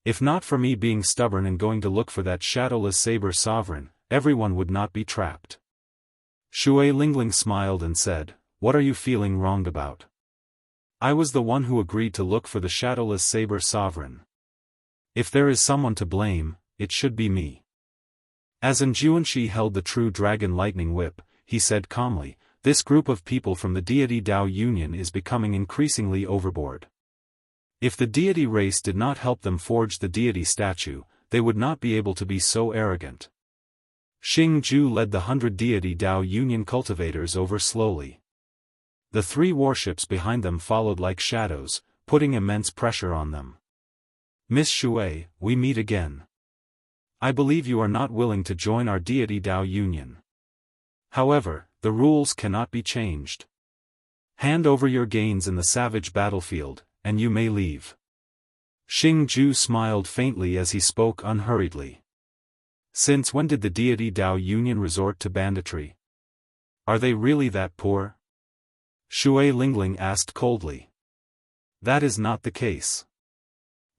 If not for me being stubborn and going to look for that shadowless saber sovereign, everyone would not be trapped." Shui Lingling smiled and said, "What are you feeling wronged about? I was the one who agreed to look for the shadowless saber sovereign. If there is someone to blame, it should be me." As Jianghu held the true dragon lightning whip, he said calmly, "This group of people from the deity Dao Union is becoming increasingly overboard. If the deity race did not help them forge the deity statue, they would not be able to be so arrogant." Xingju led the 100 deity Dao Union cultivators over slowly. The 3 warships behind them followed like shadows, putting immense pressure on them. "Miss Shui, we meet again. I believe you are not willing to join our deity Dao Union. However, the rules cannot be changed. Hand over your gains in the savage battlefield, and you may leave." Xingju smiled faintly as he spoke unhurriedly. "Since when did the deity Dao Union resort to banditry? Are they really that poor?" Shui Lingling asked coldly. "That is not the case.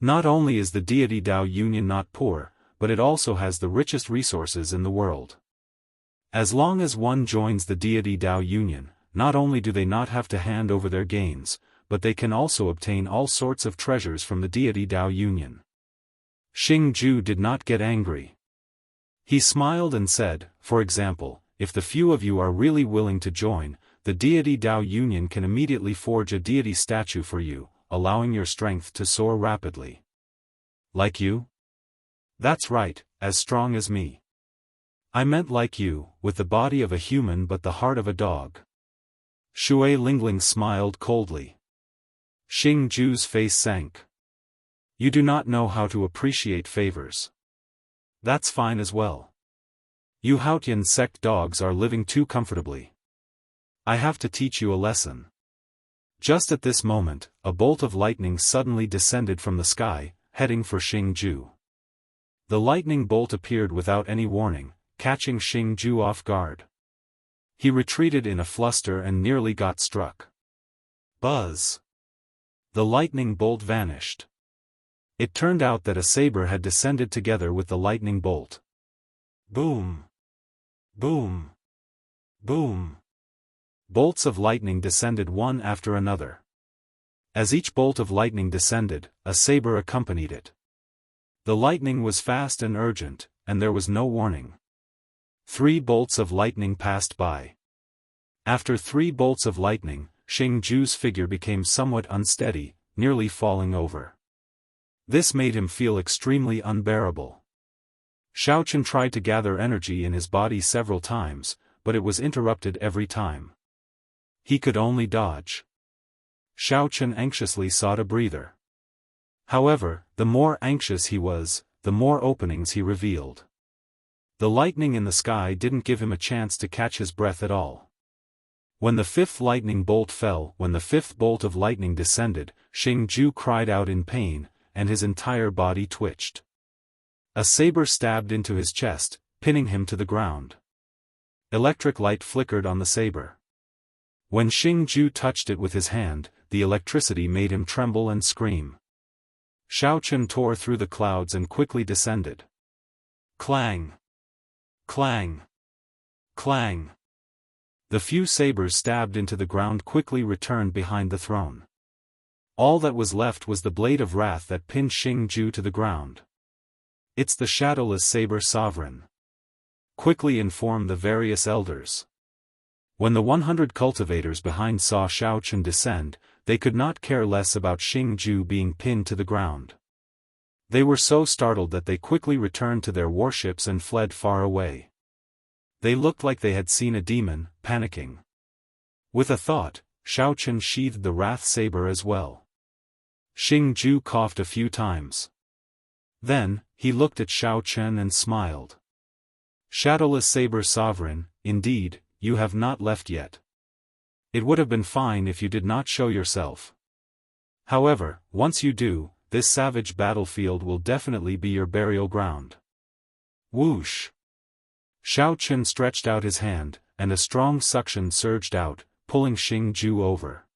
Not only is the deity Dao Union not poor, but it also has the richest resources in the world. As long as one joins the deity Dao Union, not only do they not have to hand over their gains, but they can also obtain all sorts of treasures from the deity Dao Union." Xingju did not get angry. He smiled and said, "For example, if the few of you are really willing to join, the deity Dao Union can immediately forge a deity statue for you, allowing your strength to soar rapidly." "Like you?" "That's right, as strong as me." "I meant like you, with the body of a human but the heart of a dog." Shui Lingling smiled coldly. Xingju's face sank. "You do not know how to appreciate favors. That's fine as well. You Haotian sect dogs are living too comfortably. I have to teach you a lesson." Just at this moment, a bolt of lightning suddenly descended from the sky, heading for Xingju. The lightning bolt appeared without any warning, catching Xingju off guard. He retreated in a fluster and nearly got struck. Buzz! The lightning bolt vanished. It turned out that a saber had descended together with the lightning bolt. Boom! Boom! Boom! Bolts of lightning descended one after another. As each bolt of lightning descended, a saber accompanied it. The lightning was fast and urgent, and there was no warning. 3 bolts of lightning passed by. After 3 bolts of lightning, Xingju's figure became somewhat unsteady, nearly falling over. This made him feel extremely unbearable. Xiaochen tried to gather energy in his body several times, but it was interrupted every time. He could only dodge. Xiaochen anxiously sought a breather. However, the more anxious he was, the more openings he revealed. The lightning in the sky didn't give him a chance to catch his breath at all. When the 5th lightning bolt fell, when the 5th bolt of lightning descended, Xingju cried out in pain, and his entire body twitched. A saber stabbed into his chest, pinning him to the ground. Electric light flickered on the saber. When Xingju touched it with his hand, the electricity made him tremble and scream. Xiaochen tore through the clouds and quickly descended. Clang! Clang! Clang! The few sabers stabbed into the ground quickly returned behind the throne. All that was left was the blade of wrath that pinned Xingju to the ground. "It's the shadowless saber sovereign," quickly informed the various elders. When the 100 cultivators behind saw Xiaochen descend, they could not care less about Xingju being pinned to the ground. They were so startled that they quickly returned to their warships and fled far away. They looked like they had seen a demon, panicking. With a thought, Xiaochen sheathed the wrath saber as well. Xingju coughed a few times. Then, he looked at Xiao Chen and smiled. "Shadowless Saber Sovereign, indeed, you have not left yet. It would have been fine if you did not show yourself. However, once you do, this savage battlefield will definitely be your burial ground." Whoosh! Xiao Chen stretched out his hand, and a strong suction surged out, pulling Xing Ju over.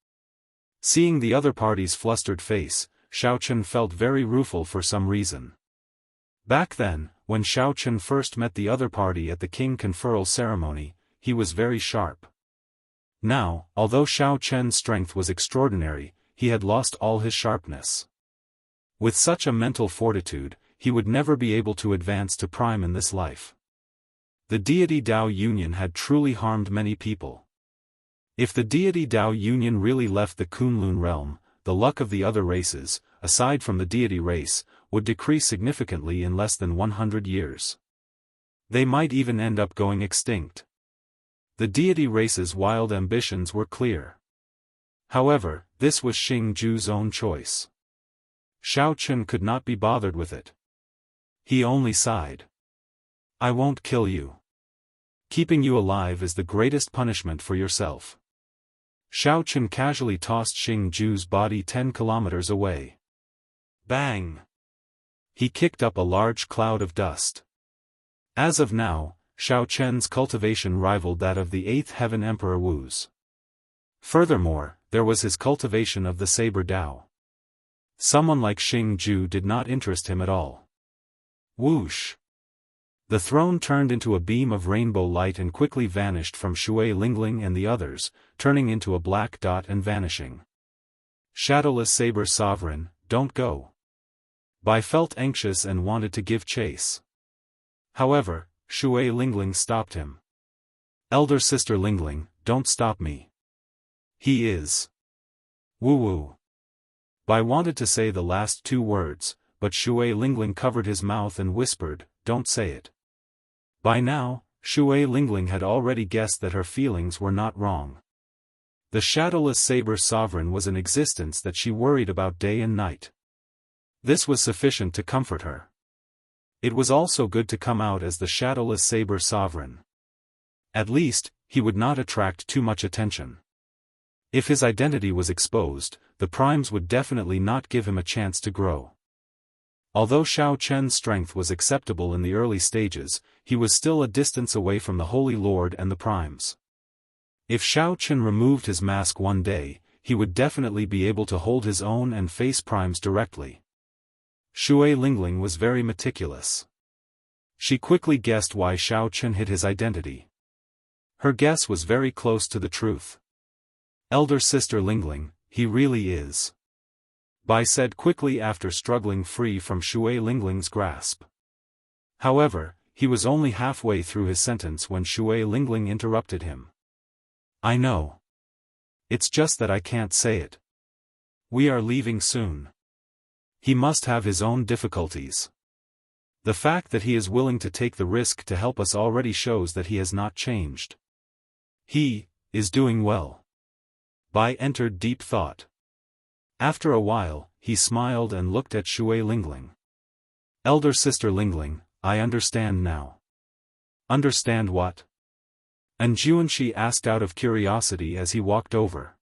Seeing the other party's flustered face, Xiao Chen felt very rueful for some reason. Back then, when Xiao Chen first met the other party at the king conferral ceremony, he was very sharp. Now, although Xiao Chen's strength was extraordinary, he had lost all his sharpness. With such a mental fortitude, he would never be able to advance to prime in this life. The deity Dao Union had truly harmed many people. If the deity Dao Union really left the Kunlun realm, the luck of the other races, aside from the deity race, would decrease significantly in less than 100 years. They might even end up going extinct. The deity race's wild ambitions were clear. However, this was Xing Ju's own choice. Xiao Chen could not be bothered with it. He only sighed. "I won't kill you. Keeping you alive is the greatest punishment for yourself." Xiao Chen casually tossed Xing Ju's body 10 kilometers away. Bang! He kicked up a large cloud of dust. As of now, Xiao Chen's cultivation rivaled that of the 8th Heaven Emperor Wu's. Furthermore, there was his cultivation of the Saber Dao. Someone like Xing Ju did not interest him at all. Whoosh! The throne turned into a beam of rainbow light and quickly vanished from Shui Lingling and the others, turning into a black dot and vanishing. "Shadowless Saber Sovereign, don't go." Bai felt anxious and wanted to give chase. However, Shui Lingling stopped him. "Elder Sister Lingling, don't stop me. He is. Woo-woo." Bai wanted to say the last 2 words, but Shui Lingling covered his mouth and whispered, "Don't say it." By now, Shui Lingling had already guessed that her feelings were not wrong. The Shadowless Saber Sovereign was an existence that she worried about day and night. This was sufficient to comfort her. It was also good to come out as the Shadowless Saber Sovereign. At least, he would not attract too much attention. If his identity was exposed, the primes would definitely not give him a chance to grow. Although Xiao Chen's strength was acceptable in the early stages, he was still a distance away from the Holy Lord and the primes. If Xiao Chen removed his mask one day, he would definitely be able to hold his own and face primes directly. Shui Lingling was very meticulous. She quickly guessed why Xiao Chen hid his identity. Her guess was very close to the truth. "Elder Sister Lingling, he really is," Bai said quickly after struggling free from Shui Lingling's grasp. However, he was only halfway through his sentence when Shui Lingling interrupted him. "I know. It's just that I can't say it. We are leaving soon. He must have his own difficulties. The fact that he is willing to take the risk to help us already shows that he has not changed. He is doing well." Bai entered deep thought. After a while, he smiled and looked at Shui Lingling. "Elder Sister Lingling, I understand now." "Understand what?" And Juanxi asked out of curiosity as he walked over.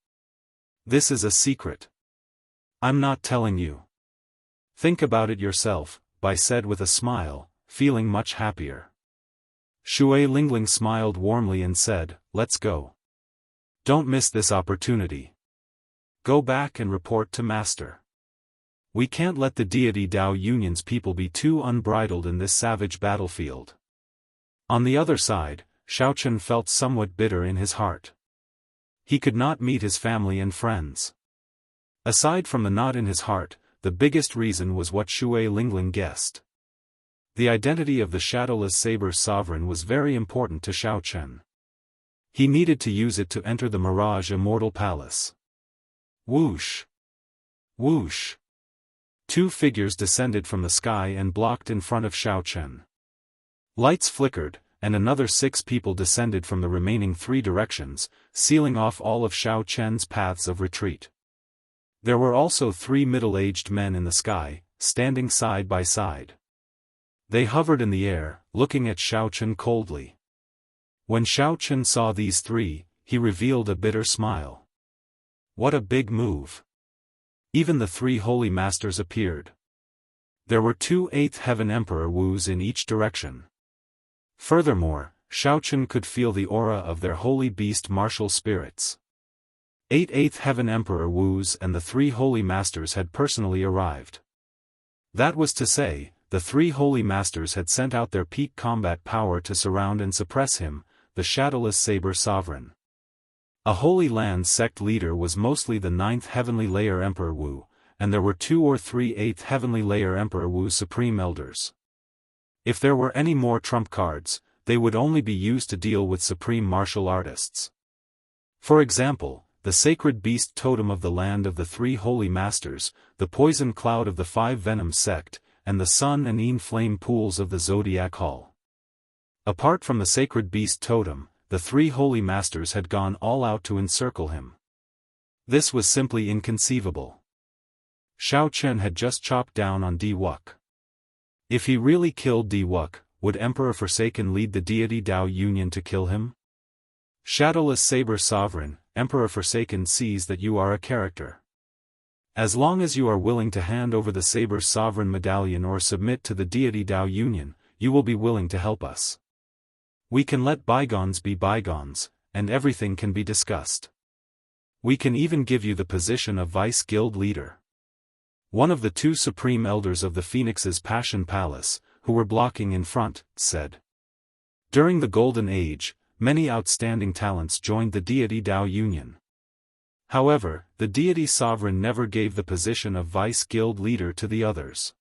"This is a secret. I'm not telling you. Think about it yourself," Bai said with a smile, feeling much happier. Shui Lingling smiled warmly and said, "Let's go. Don't miss this opportunity. Go back and report to Master. We can't let the deity Dao Union's people be too unbridled in this savage battlefield." On the other side, Xiao Chen felt somewhat bitter in his heart. He could not meet his family and friends. Aside from the knot in his heart, the biggest reason was what Shui Lingling guessed. The identity of the Shadowless Saber Sovereign was very important to Xiao Chen. He needed to use it to enter the Mirage Immortal Palace. Whoosh! Whoosh! 2 figures descended from the sky and blocked in front of Xiao Chen. Lights flickered, and another 6 people descended from the remaining 3 directions, sealing off all of Xiao Chen's paths of retreat. There were also 3 middle-aged men in the sky, standing side by side. They hovered in the air, looking at Xiao Chen coldly. When Xiao Chen saw these three, he revealed a bitter smile. What a big move! Even the three holy masters appeared. There were 2 8th Heaven Emperor Wus in each direction. Furthermore, Xiao Chen could feel the aura of their holy beast martial spirits. 8th Heaven Emperor Wus and the 3 holy masters had personally arrived. That was to say, the 3 holy masters had sent out their peak combat power to surround and suppress him, the shadowless saber sovereign. A Holy Land sect leader was mostly the 9th Heavenly Layer Emperor Wu, and there were 2 or 3 8th Heavenly Layer Emperor Wu Supreme Elders. If there were any more trump cards, they would only be used to deal with supreme martial artists. For example, the Sacred Beast Totem of the Land of the 3 Holy Masters, the Poison Cloud of the 5 Venom Sect, and the Sun and Yin Flame Pools of the Zodiac Hall. Apart from the Sacred Beast Totem, the 3 Holy Masters had gone all out to encircle him. This was simply inconceivable. Xiao Chen had just chopped down on Di Wuk. If he really killed Di Wuk, would Emperor Forsaken lead the deity Dao Union to kill him? Shadowless Saber Sovereign, Emperor Forsaken sees that you are a character. As long as you are willing to hand over the Saber Sovereign Medallion or submit to the deity Dao Union, you will be willing to help us. We can let bygones be bygones, and everything can be discussed. We can even give you the position of Vice Guild Leader. One of the 2 Supreme Elders of the Phoenix's Passion Palace, who were blocking in front, said. During the Golden Age, many outstanding talents joined the deity Dao Union. However, the deity sovereign never gave the position of Vice Guild Leader to the others.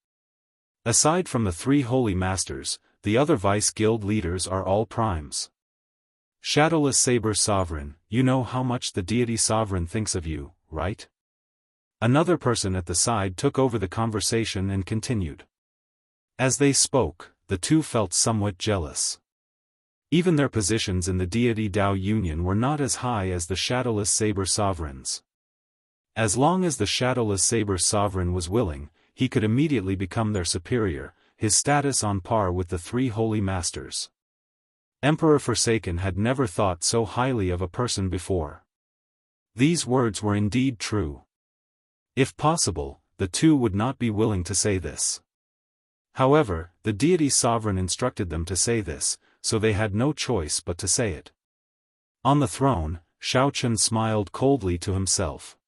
Aside from the 3 Holy Masters, the other Vice Guild Leaders are all primes. Shadowless Saber Sovereign, you know how much the deity sovereign thinks of you, right? Another person at the side took over the conversation and continued. As they spoke, the 2 felt somewhat jealous. Even their positions in the deity Dao Union were not as high as the Shadowless Saber Sovereign's. As long as the Shadowless Saber Sovereign was willing, he could immediately become their superior, his status on par with the 3 Holy Masters. Emperor Forsaken had never thought so highly of a person before. These words were indeed true. If possible, the 2 would not be willing to say this. However, the deity sovereign instructed them to say this, so they had no choice but to say it. On the throne, Xiao Chen smiled coldly to himself.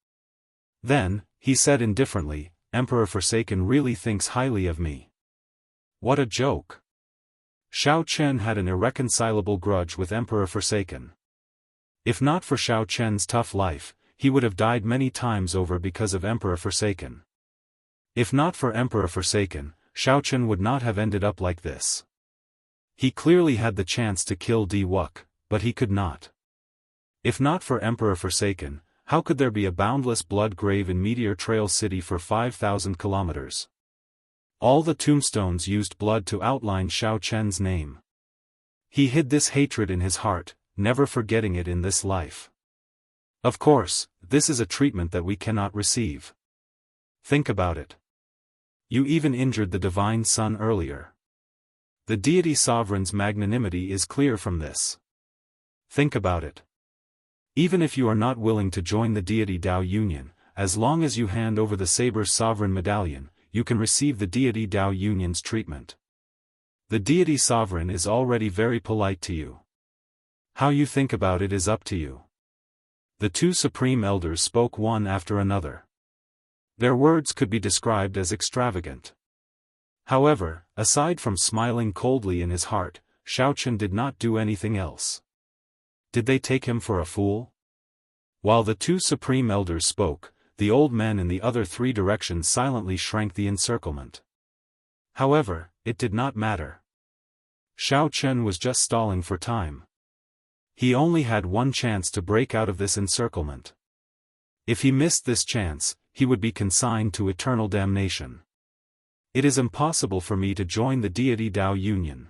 Then, he said indifferently, Emperor Forsaken really thinks highly of me. What a joke! Xiao Chen had an irreconcilable grudge with Emperor Forsaken. If not for Xiao Chen's tough life, he would have died many times over because of Emperor Forsaken. If not for Emperor Forsaken, Xiao Chen would not have ended up like this. He clearly had the chance to kill Di Wuk, but he could not. If not for Emperor Forsaken, how could there be a boundless blood grave in Meteor Trail City for 5,000 kilometers? All the tombstones used blood to outline Xiao Chen's name. He hid this hatred in his heart, never forgetting it in this life. Of course, this is a treatment that we cannot receive. Think about it. You even injured the Divine Sun earlier. The deity sovereign's magnanimity is clear from this. Think about it. Even if you are not willing to join the deity Dao Union, as long as you hand over the Saber's sovereign medallion, you can receive the deity Dao Union's treatment. The deity sovereign is already very polite to you. How you think about it is up to you. The 2 Supreme Elders spoke one after another. Their words could be described as extravagant. However, aside from smiling coldly in his heart, Xiao Chen did not do anything else. Did they take him for a fool? While the 2 Supreme Elders spoke, the old men in the other 3 directions silently shrank the encirclement. However, it did not matter. Xiao Chen was just stalling for time. He only had one chance to break out of this encirclement. If he missed this chance, he would be consigned to eternal damnation. It is impossible for me to join the deity Dao Union.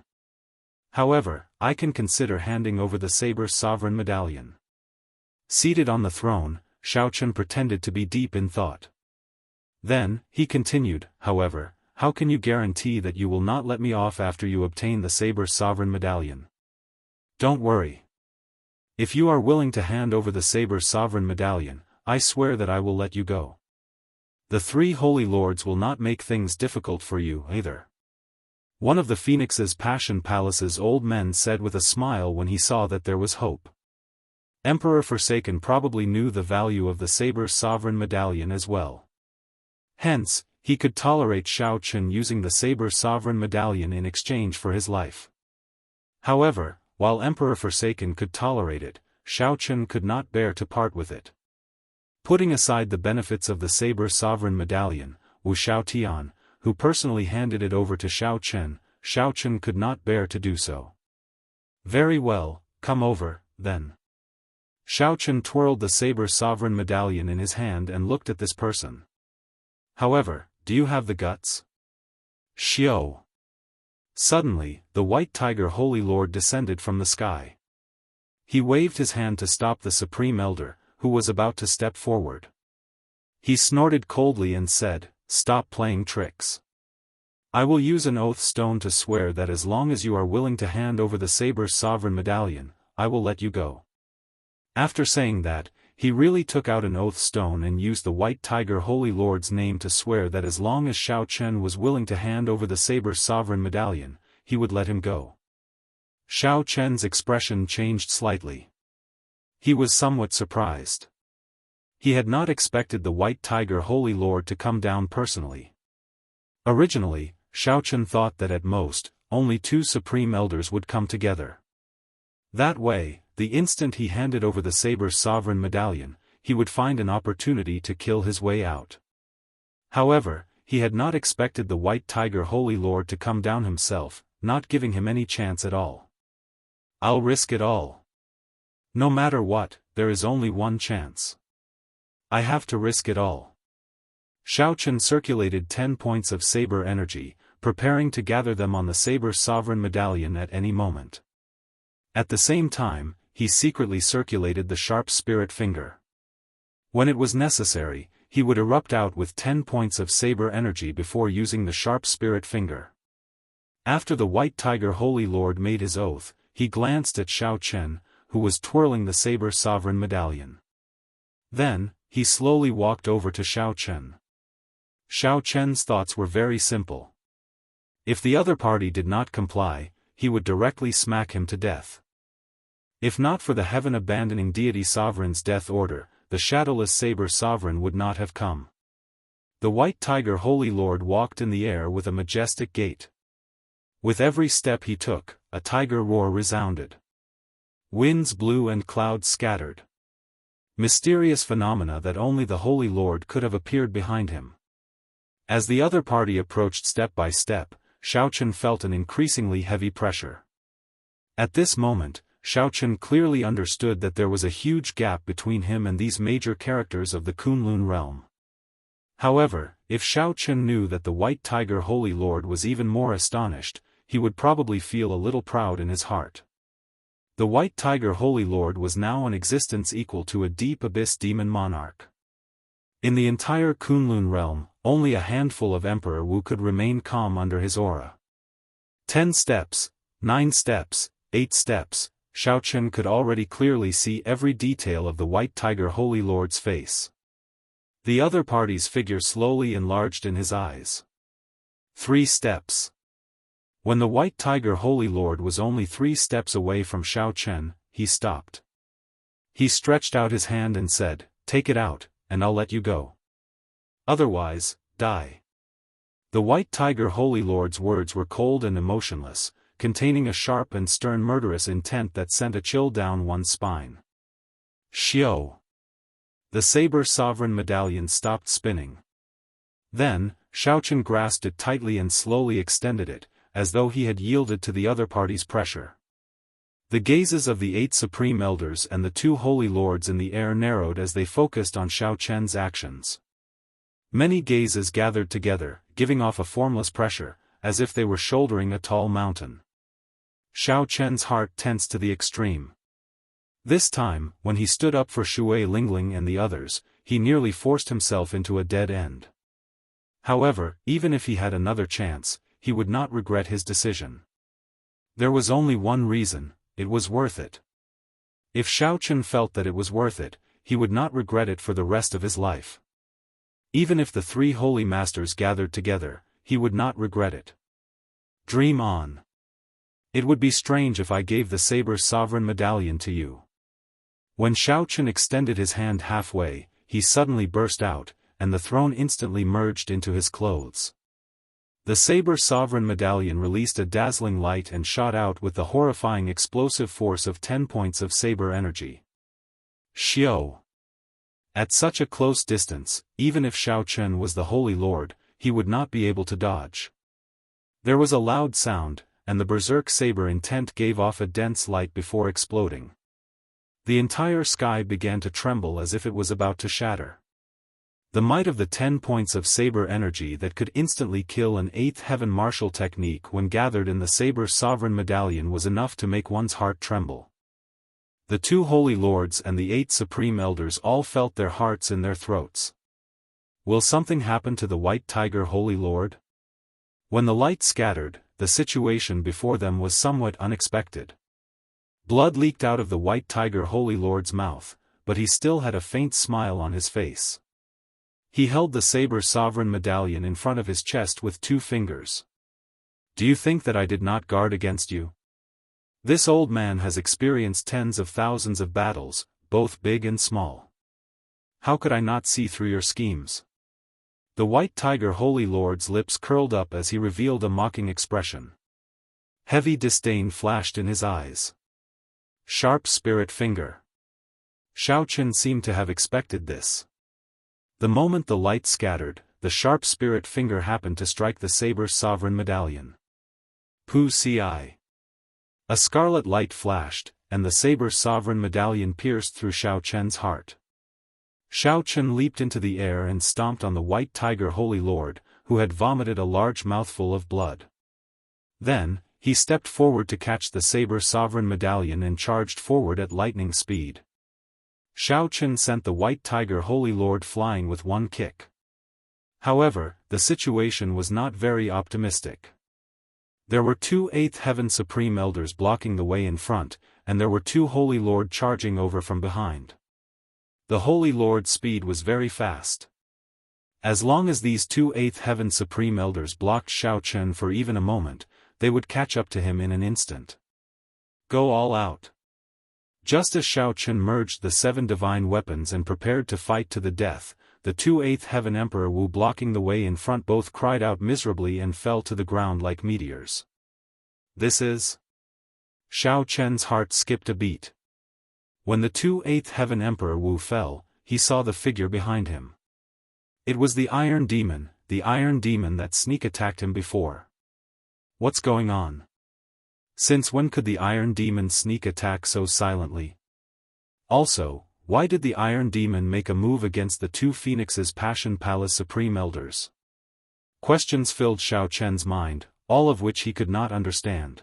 However, I can consider handing over the Saber's sovereign medallion. Seated on the throne, Xiao Chen pretended to be deep in thought. Then, he continued, however, how can you guarantee that you will not let me off after you obtain the Saber's sovereign medallion? Don't worry. If you are willing to hand over the Saber's sovereign medallion, I swear that I will let you go. The 3 holy lords will not make things difficult for you either. One of the Phoenix's Passion Palace's old men said with a smile when he saw that there was hope. Emperor Forsaken probably knew the value of the Saber's sovereign medallion as well. Hence, he could tolerate Shao Chun using the Saber's sovereign medallion in exchange for his life. However, while Emperor Forsaken could tolerate it, Shao Chun could not bear to part with it. Putting aside the benefits of the Saber's sovereign medallion, Wuxia Xianxia, who personally handed it over to Shao Chun could not bear to do so. Very well, come over, then. Shao Chun twirled the Saber's sovereign medallion in his hand and looked at this person. However, do you have the guts? Xiao. Suddenly, the White Tiger Holy Lord descended from the sky. He waved his hand to stop the Supreme Elder, who was about to step forward. He snorted coldly and said, "Stop playing tricks. I will use an oath stone to swear that as long as you are willing to hand over the Saber's sovereign medallion, I will let you go." After saying that, he really took out an oath stone and used the White Tiger Holy Lord's name to swear that as long as Shao Chun was willing to hand over the Saber's sovereign medallion, he would let him go. Shao Chun's expression changed slightly. He was somewhat surprised. He had not expected the White Tiger Holy Lord to come down personally. Originally, Shao Chun thought that at most, only 2 Supreme Elders would come together. That way, the instant he handed over the Saber's sovereign medallion, he would find an opportunity to kill his way out. However, he had not expected the White Tiger Holy Lord to come down himself, not giving him any chance at all. I'll risk it all. No matter what, there is only one chance. I have to risk it all. Shao Chun circulated 10 points of saber energy, preparing to gather them on the Saber's sovereign medallion at any moment. At the same time, he secretly circulated the sharp spirit finger. When it was necessary, he would erupt out with 10 points of saber energy before using the sharp spirit finger. After the White Tiger Holy Lord made his oath, he glanced at Shao Chun, who was twirling the Saber's sovereign medallion. Then, he slowly walked over to Shao Chun. Shao Chun's thoughts were very simple. If the other party did not comply, he would directly smack him to death. If not for the heaven-abandoning deity sovereign's death order, the shadowless Saber sovereign would not have come. The White Tiger Holy Lord walked in the air with a majestic gait. With every step he took, a tiger roar resounded. Winds blew and clouds scattered. Mysterious phenomena that only the Holy Lord could have appeared behind him. As the other party approached step by step, Shao Chun felt an increasingly heavy pressure. At this moment, Shao Chun clearly understood that there was a huge gap between him and these major characters of the Kunlun realm. However, if Shao Chun knew that the White Tiger Holy Lord was even more astonished, he would probably feel a little proud in his heart. The White Tiger Holy Lord was now an existence equal to a deep abyss demon monarch. In the entire Kunlun realm, only a handful of Emperor Wu could remain calm under his aura. 10 steps, 9 steps, 8 steps, Shao Chun could already clearly see every detail of the White Tiger Holy Lord's face. The other party's figure slowly enlarged in his eyes. 3 steps. When the White Tiger Holy Lord was only 3 steps away from Shao Chun, he stopped. He stretched out his hand and said, "Take it out, and I'll let you go. Otherwise, die." The White Tiger Holy Lord's words were cold and emotionless, containing a sharp and stern murderous intent that sent a chill down one's spine. Xiao. The Saber Sovereign Medallion stopped spinning. Then, Shao Chun grasped it tightly and slowly extended it, as though he had yielded to the other party's pressure. The gazes of the 8 Supreme Elders and the 2 Holy Lords in the air narrowed as they focused on Shao Chun's actions. Many gazes gathered together, giving off a formless pressure, as if they were shouldering a tall mountain. Shao Chun's heart tensed to the extreme. This time, when he stood up for Shui Lingling and the others, he nearly forced himself into a dead end. However, even if he had another chance, he would not regret his decision. There was only one reason: it was worth it. If Xiaochen felt that it was worth it, he would not regret it for the rest of his life. Even if the three holy masters gathered together, he would not regret it. Dream on. It would be strange if I gave the Saber's sovereign medallion to you. When Xiaochen extended his hand halfway, he suddenly burst out, and the throne instantly merged into his clothes. The Saber's sovereign medallion released a dazzling light and shot out with the horrifying explosive force of 10 points of saber energy. Xiao. At such a close distance, even if Xiaochen was the Holy Lord, he would not be able to dodge. There was a loud sound, and the berserk saber intent gave off a dense light before exploding. The entire sky began to tremble as if it was about to shatter. The might of the 10 points of saber energy that could instantly kill an 8th heaven martial technique when gathered in the Saber's sovereign medallion was enough to make one's heart tremble. The 2 holy lords and the 8 supreme elders all felt their hearts in their throats. Will something happen to the White Tiger Holy Lord? When the light scattered, the situation before them was somewhat unexpected. Blood leaked out of the White Tiger Holy Lord's mouth, but he still had a faint smile on his face. He held the Saber's sovereign medallion in front of his chest with 2 fingers. Do you think that I did not guard against you? This old man has experienced tens of thousands of battles, both big and small. How could I not see through your schemes? The White Tiger Holy Lord's lips curled up as he revealed a mocking expression. Heavy disdain flashed in his eyes. Sharp spirit finger. Xiaochen seemed to have expected this. The moment the light scattered, the sharp spirit finger happened to strike the Saber's sovereign medallion. Pu ci. A scarlet light flashed, and the Saber's sovereign medallion pierced through Xiaochen's heart. Xiaochen leaped into the air and stomped on the White Tiger Holy Lord, who had vomited a large mouthful of blood. Then, he stepped forward to catch the Saber's sovereign medallion and charged forward at lightning speed. Xiaochen sent the White Tiger Holy Lord flying with one kick. However, the situation was not very optimistic. There were 2 8th Heaven Supreme Elders blocking the way in front, and there were 2 Holy Lord charging over from behind. The Holy Lord's speed was very fast. As long as these 2 8th Heaven Supreme Elders blocked Xiaochen for even a moment, they would catch up to him in an instant. Go all out. Just as Xiaochen merged the 7 divine weapons and prepared to fight to the death, the 2 8th Heaven Emperor Wu blocking the way in front both cried out miserably and fell to the ground like meteors. This is... Xiaochen's heart skipped a beat. When the 2 8th Heaven Emperor Wu fell, he saw the figure behind him. It was the Iron Demon that sneak attacked him before. What's going on? Since when could the Iron Demon sneak attack so silently? Also, why did the Iron Demon make a move against the 2 Phoenix's Passion Palace Supreme Elders? Questions filled Xiaochen's mind, all of which he could not understand.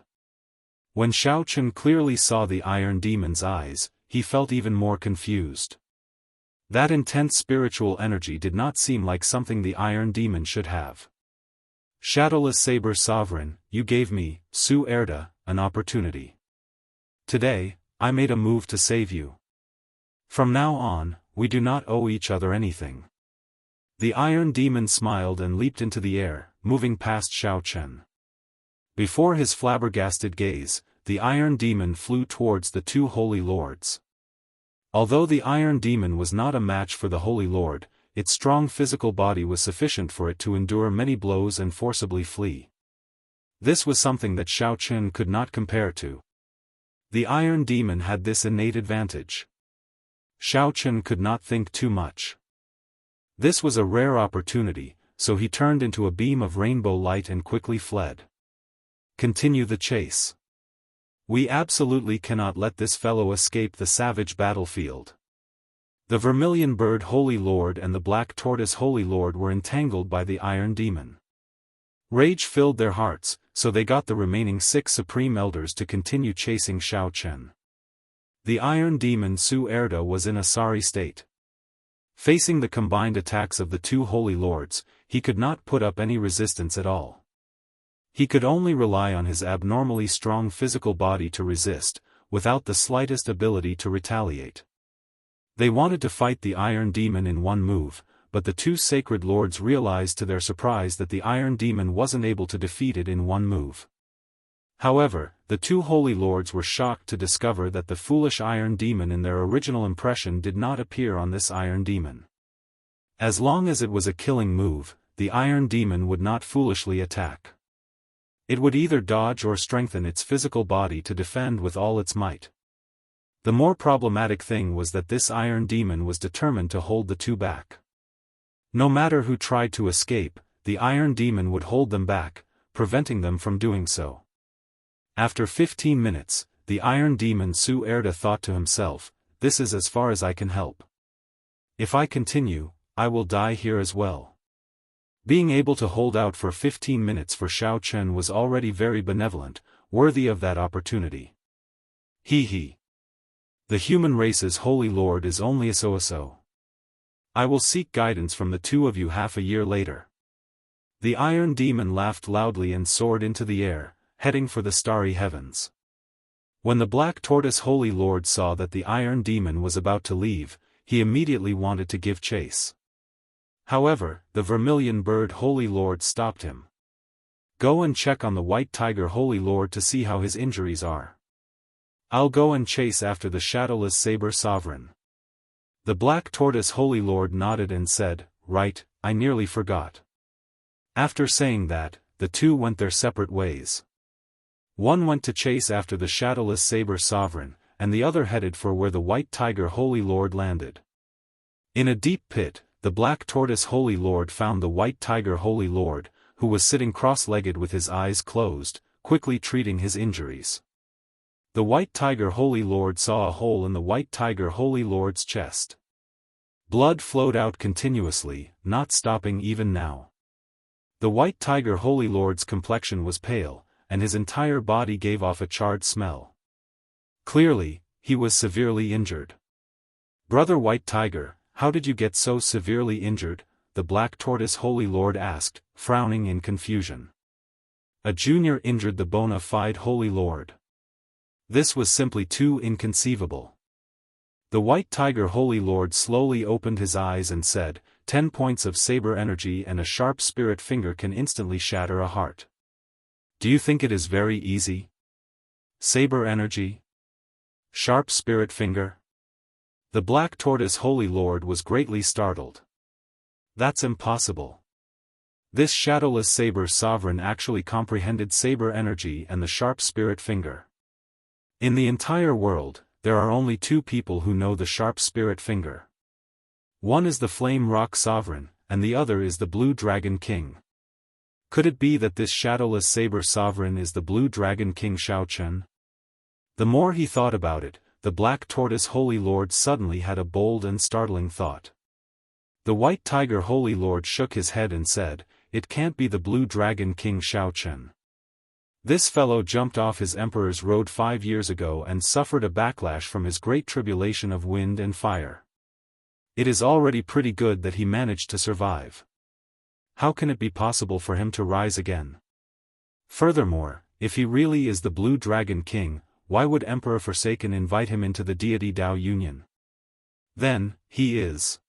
When Xiaochen clearly saw the Iron Demon's eyes, he felt even more confused. That intense spiritual energy did not seem like something the Iron Demon should have. Shadowless Saber Sovereign, you gave me, Su Erda, an opportunity. Today, I made a move to save you. From now on, we do not owe each other anything. The Iron Demon smiled and leaped into the air, moving past Xiaochen. Before his flabbergasted gaze, the Iron Demon flew towards the 2 Holy Lords. Although the Iron Demon was not a match for the Holy Lord, its strong physical body was sufficient for it to endure many blows and forcibly flee. This was something that Xiaochen could not compare to. The Iron Demon had this innate advantage. Xiaochen could not think too much. This was a rare opportunity, so he turned into a beam of rainbow light and quickly fled. Continue the chase. We absolutely cannot let this fellow escape the savage battlefield. The Vermilion Bird Holy Lord and the Black Tortoise Holy Lord were entangled by the Iron Demon. Rage filled their hearts, so they got the remaining 6 Supreme Elders to continue chasing Xiaochen. The Iron Demon Su Erda was in a sorry state. Facing the combined attacks of the two holy lords, he could not put up any resistance at all. He could only rely on his abnormally strong physical body to resist, without the slightest ability to retaliate. They wanted to fight the Iron Demon in one move, but the two sacred lords realized to their surprise that the Iron Demon wasn't able to defeat it in one move. However, the two holy lords were shocked to discover that the foolish Iron Demon in their original impression did not appear on this Iron Demon. As long as it was a killing move, the Iron Demon would not foolishly attack. It would either dodge or strengthen its physical body to defend with all its might. The more problematic thing was that this Iron Demon was determined to hold the two back. No matter who tried to escape, the Iron Demon would hold them back, preventing them from doing so. After 15 minutes, the Iron Demon Su-Erda thought to himself, "This is as far as I can help. If I continue, I will die here as well." Being able to hold out for 15 minutes for Xiao Chen was already very benevolent, worthy of that opportunity. He. The human race's holy lord is only a so-so. I will seek guidance from the two of you half a year later. The Iron Demon laughed loudly and soared into the air, heading for the starry heavens. When the Black Tortoise Holy Lord saw that the Iron Demon was about to leave, he immediately wanted to give chase. However, the Vermilion Bird Holy Lord stopped him. "Go and check on the White Tiger Holy Lord to see how his injuries are. I'll go and chase after the Shadowless Saber Sovereign." The Black Tortoise Holy Lord nodded and said, "Right, I nearly forgot." After saying that, the two went their separate ways. One went to chase after the Shadowless Saber Sovereign, and the other headed for where the White Tiger Holy Lord landed. In a deep pit, the Black Tortoise Holy Lord found the White Tiger Holy Lord, who was sitting cross-legged with his eyes closed, quickly treating his injuries. The White Tiger Holy Lord saw a hole in the White Tiger Holy Lord's chest. Blood flowed out continuously, not stopping even now. The White Tiger Holy Lord's complexion was pale, and his entire body gave off a charred smell. Clearly, he was severely injured. "Brother White Tiger, how did you get so severely injured?" the Black Tortoise Holy Lord asked, frowning in confusion. A junior injured the bona fide Holy Lord. This was simply too inconceivable. The White Tiger Holy Lord slowly opened his eyes and said, 10 points of saber energy and a sharp spirit finger can instantly shatter a heart. Do you think it is very easy? Saber energy? Sharp spirit finger? The Black Tortoise Holy Lord was greatly startled. That's impossible. This Shadowless Saber Sovereign actually comprehended saber energy and the sharp spirit finger. In the entire world, there are only two people who know the sharp spirit finger. One is the Flame Rock Sovereign, and the other is the Blue Dragon King. Could it be that this Shadowless Saber Sovereign is the Blue Dragon King Xiao Chen? The more he thought about it, the Black Tortoise Holy Lord suddenly had a bold and startling thought. The White Tiger Holy Lord shook his head and said, "It can't be the Blue Dragon King Xiao Chen. This fellow jumped off his Emperor's Road 5 years ago and suffered a backlash from his great tribulation of wind and fire. It is already pretty good that he managed to survive. How can it be possible for him to rise again? Furthermore, if he really is the Blue Dragon King, why would Emperor Forsaken invite him into the deity Dao Union? Then, he is."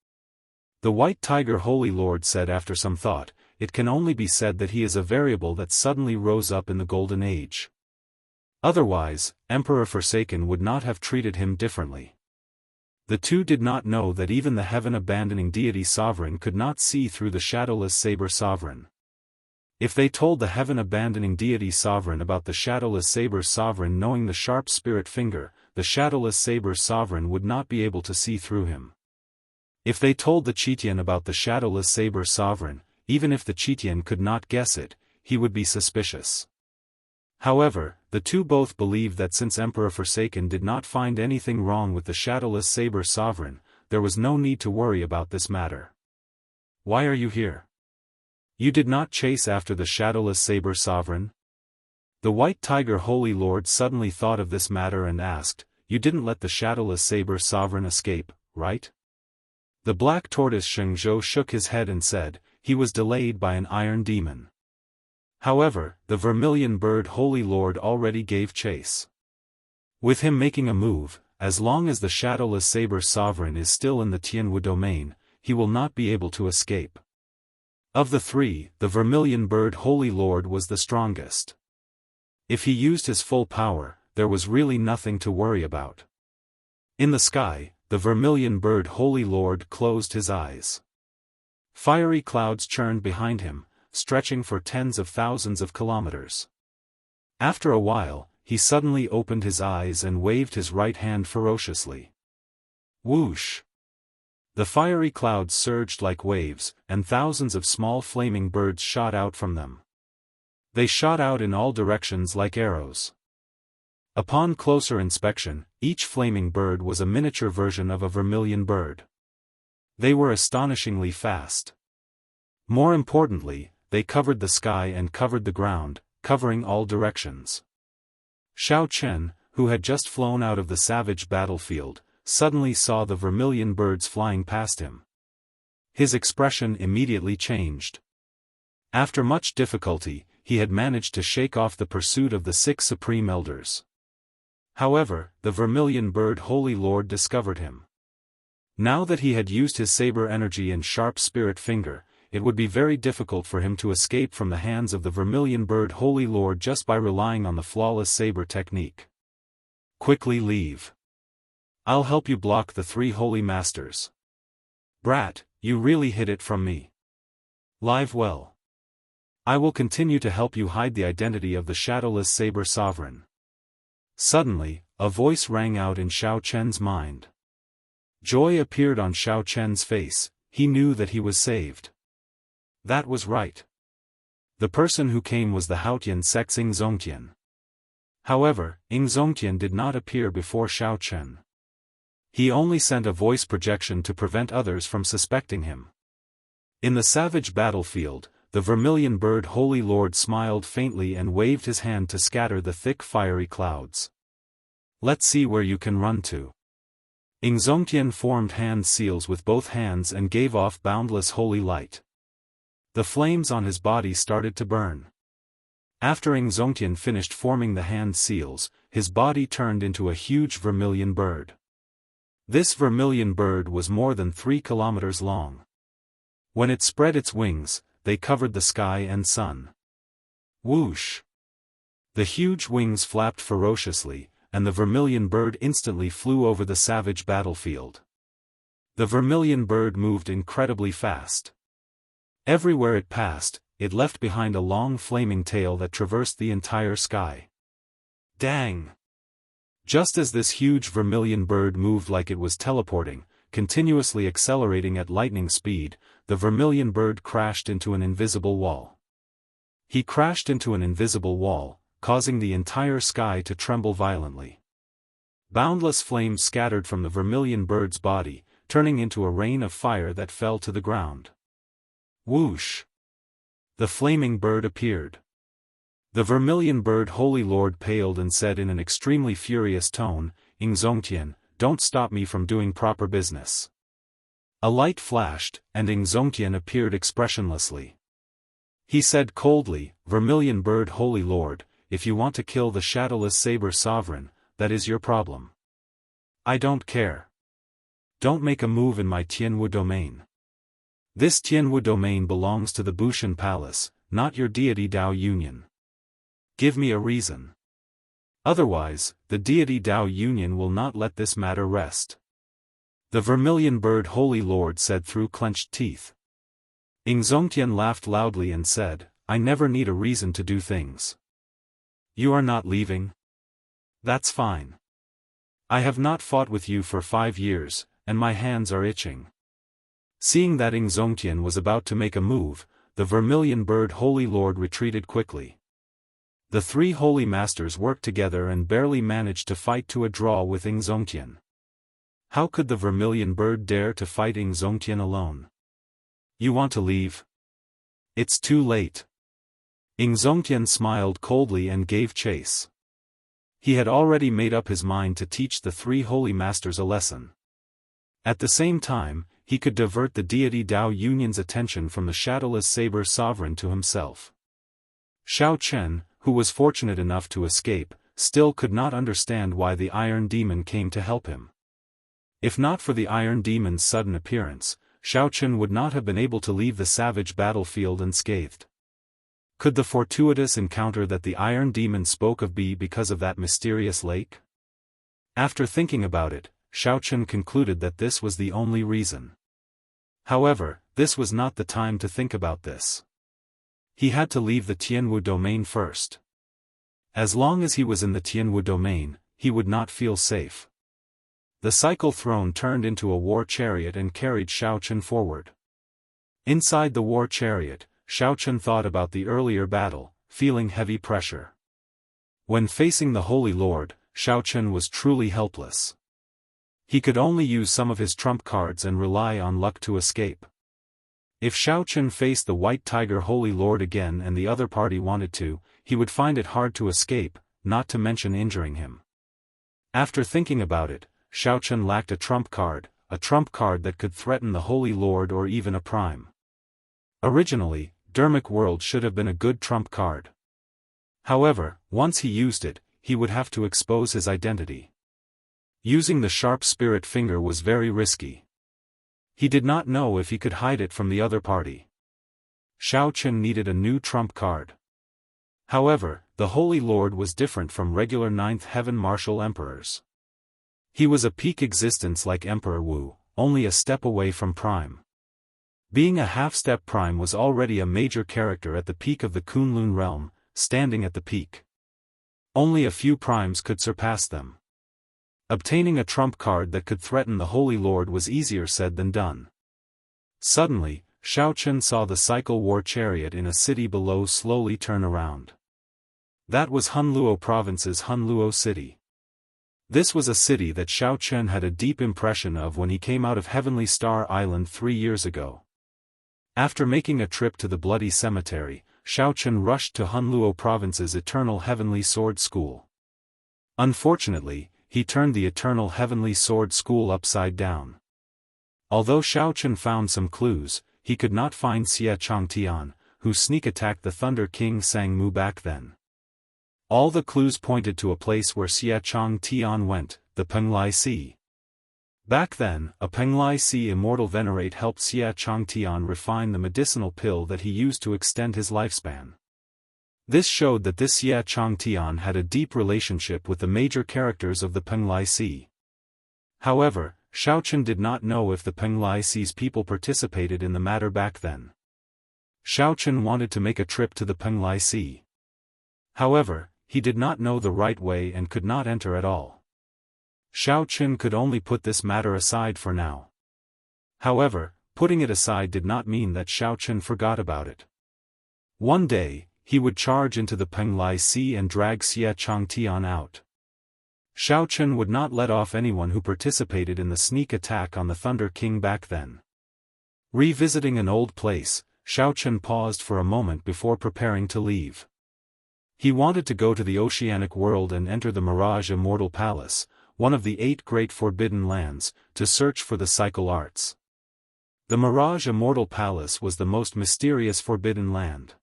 The White Tiger Holy Lord said after some thought, "It can only be said that he is a variable that suddenly rose up in the Golden Age. Otherwise, Emperor Forsaken would not have treated him differently." The two did not know that even the heaven-abandoning deity sovereign could not see through the Shadowless Saber Sovereign. If they told the heaven-abandoning deity sovereign about the Shadowless Saber Sovereign knowing the sharp spirit finger, the Shadowless Saber Sovereign would not be able to see through him. If they told the Chitian about the Shadowless Saber Sovereign, even if the Chitian could not guess it, he would be suspicious. However, the two both believed that since Emperor Forsaken did not find anything wrong with the Shadowless Saber Sovereign, there was no need to worry about this matter. "Why are you here? You did not chase after the Shadowless Saber Sovereign?" The White Tiger Holy Lord suddenly thought of this matter and asked, "You didn't let the Shadowless Saber Sovereign escape, right?" The black tortoise Shengzhou shook his head and said, he was delayed by an iron demon. However, the vermilion bird Holy Lord already gave chase. With him making a move, as long as the shadowless saber sovereign is still in the Tianwu domain, he will not be able to escape. Of the three, the vermilion bird Holy Lord was the strongest. If he used his full power, there was really nothing to worry about. In the sky, the vermilion bird Holy Lord closed his eyes. Fiery clouds churned behind him, stretching for tens of thousands of kilometers. After a while, he suddenly opened his eyes and waved his right hand ferociously. Whoosh! The fiery clouds surged like waves, and thousands of small flaming birds shot out from them. They shot out in all directions like arrows. Upon closer inspection, each flaming bird was a miniature version of a vermilion bird. They were astonishingly fast. More importantly, they covered the sky and covered the ground, covering all directions. Xiao Chen, who had just flown out of the savage battlefield, suddenly saw the vermilion birds flying past him. His expression immediately changed. After much difficulty, he had managed to shake off the pursuit of the 6 supreme elders. However, the vermilion bird Holy Lord discovered him. Now that he had used his saber energy and sharp spirit finger, it would be very difficult for him to escape from the hands of the vermilion bird Holy Lord just by relying on the flawless saber technique. Quickly leave. I'll help you block the 3 holy masters. Brat, you really hid it from me. Live well. I will continue to help you hide the identity of the shadowless saber sovereign. Suddenly, a voice rang out in Xiao Chen's mind. Joy appeared on Xiao Chen's face. He knew that he was saved. That was right. The person who came was the Haotian sect's Zongtian. However, Zongtian did not appear before Xiao Chen. He only sent a voice projection to prevent others from suspecting him. In the savage battlefield, the vermilion bird Holy Lord smiled faintly and waved his hand to scatter the thick fiery clouds. Let's see where you can run to. Zongtian formed hand seals with both hands and gave off boundless holy light. The flames on his body started to burn. After Zongtian finished forming the hand seals, his body turned into a huge vermilion bird. This vermilion bird was more than 3 kilometers long. When it spread its wings, they covered the sky and sun. Whoosh! The huge wings flapped ferociously, and the vermilion bird instantly flew over the savage battlefield. The vermilion bird moved incredibly fast. Everywhere it passed, it left behind a long flaming tail that traversed the entire sky. Dang! Just as this huge vermilion bird moved like it was teleporting, continuously accelerating at lightning speed, the vermilion bird crashed into an invisible wall. He crashed into an invisible wall, causing the entire sky to tremble violently. Boundless flames scattered from the vermilion bird's body, turning into a rain of fire that fell to the ground. Whoosh! The flaming bird appeared. The vermilion bird Holy Lord paled and said in an extremely furious tone, Zongtian, don't stop me from doing proper business. A light flashed, and Zongtian appeared expressionlessly. He said coldly, Vermilion bird Holy Lord, if you want to kill the shadowless saber sovereign, that is your problem. I don't care. Don't make a move in my Tianwu domain. This Tianwu domain belongs to the Bushan Palace, not your deity Dao Union. Give me a reason. Otherwise, the deity Dao Union will not let this matter rest. The vermilion bird Holy Lord said through clenched teeth. Zongtian laughed loudly and said, I never need a reason to do things. You are not leaving? That's fine. I have not fought with you for 5 years, and my hands are itching. Seeing that Zongtian was about to make a move, the vermilion bird Holy Lord retreated quickly. The 3 holy masters worked together and barely managed to fight to a draw with Zongtian. How could the vermilion bird dare to fight Zongtian alone? You want to leave? It's too late. Zongtian smiled coldly and gave chase. He had already made up his mind to teach the 3 holy masters a lesson. At the same time, he could divert the deity Dao Yunyan's attention from the shadowless saber sovereign to himself. Xiao Chen, who was fortunate enough to escape, still could not understand why the Iron Demon came to help him. If not for the Iron Demon's sudden appearance, Xiao Chen would not have been able to leave the savage battlefield unscathed. Could the fortuitous encounter that the Iron Demon spoke of be because of that mysterious lake? After thinking about it, Xiao Chen concluded that this was the only reason. However, this was not the time to think about this. He had to leave the Tianwu domain first. As long as he was in the Tianwu domain, he would not feel safe. The cycle throne turned into a war chariot and carried Xiao Chen forward. Inside the war chariot, Xiao Chen thought about the earlier battle, feeling heavy pressure. When facing the Holy Lord, Xiao Chen was truly helpless. He could only use some of his trump cards and rely on luck to escape. If Xiao Chen faced the White Tiger Holy Lord again and the other party wanted to, he would find it hard to escape, not to mention injuring him. After thinking about it, Xiao Chen lacked a trump card that could threaten the Holy Lord or even a prime. Originally, Dermic World should have been a good trump card. However, once he used it, he would have to expose his identity. Using the sharp spirit finger was very risky. He did not know if he could hide it from the other party. Xiao Chen needed a new trump card. However, the Holy Lord was different from regular Ninth Heaven Martial Emperors. He was a peak existence like Emperor Wu, only a step away from Prime. Being a half-step Prime was already a major character at the peak of the Kunlun realm, standing at the peak. Only a few Primes could surpass them. Obtaining a trump card that could threaten the Holy Lord was easier said than done. Suddenly, Xiao Chen saw the cycle war chariot in a city below slowly turn around. That was Hunluo Province's Hunluo City. This was a city that Xiao Chen had a deep impression of when he came out of Heavenly Star Island 3 years ago. After making a trip to the Bloody Cemetery, Xiao Chen rushed to Hunluo Province's Eternal Heavenly Sword School. Unfortunately, he turned the Eternal Heavenly Sword School upside down. Although Xiao Chen found some clues, he could not find Xie Changtian, who sneak attacked the Thunder King Sang Mu back then. All the clues pointed to a place where Xie Changtian went, the Penglai Sea. Back then, a Penglai Sea Immortal Venerate helped Xie Changtian refine the medicinal pill that he used to extend his lifespan. This showed that this Xie Changtian had a deep relationship with the major characters of the Penglai Sea. However, Xiao Chen did not know if the Penglai Sea's people participated in the matter back then. Xiao Chen wanted to make a trip to the Penglai Sea. However, he did not know the right way and could not enter at all. Xiao Chen could only put this matter aside for now. However, putting it aside did not mean that Xiao Chen forgot about it. One day, he would charge into the Penglai Sea and drag Xie Changtian out. Xiao Chen would not let off anyone who participated in the sneak attack on the Thunder King back then. Revisiting an old place, Xiao Chen paused for a moment before preparing to leave. He wanted to go to the oceanic world and enter the Mirage Immortal Palace, one of the 8 great forbidden lands, to search for the cycle arts. The Mirage Immortal Palace was the most mysterious forbidden land.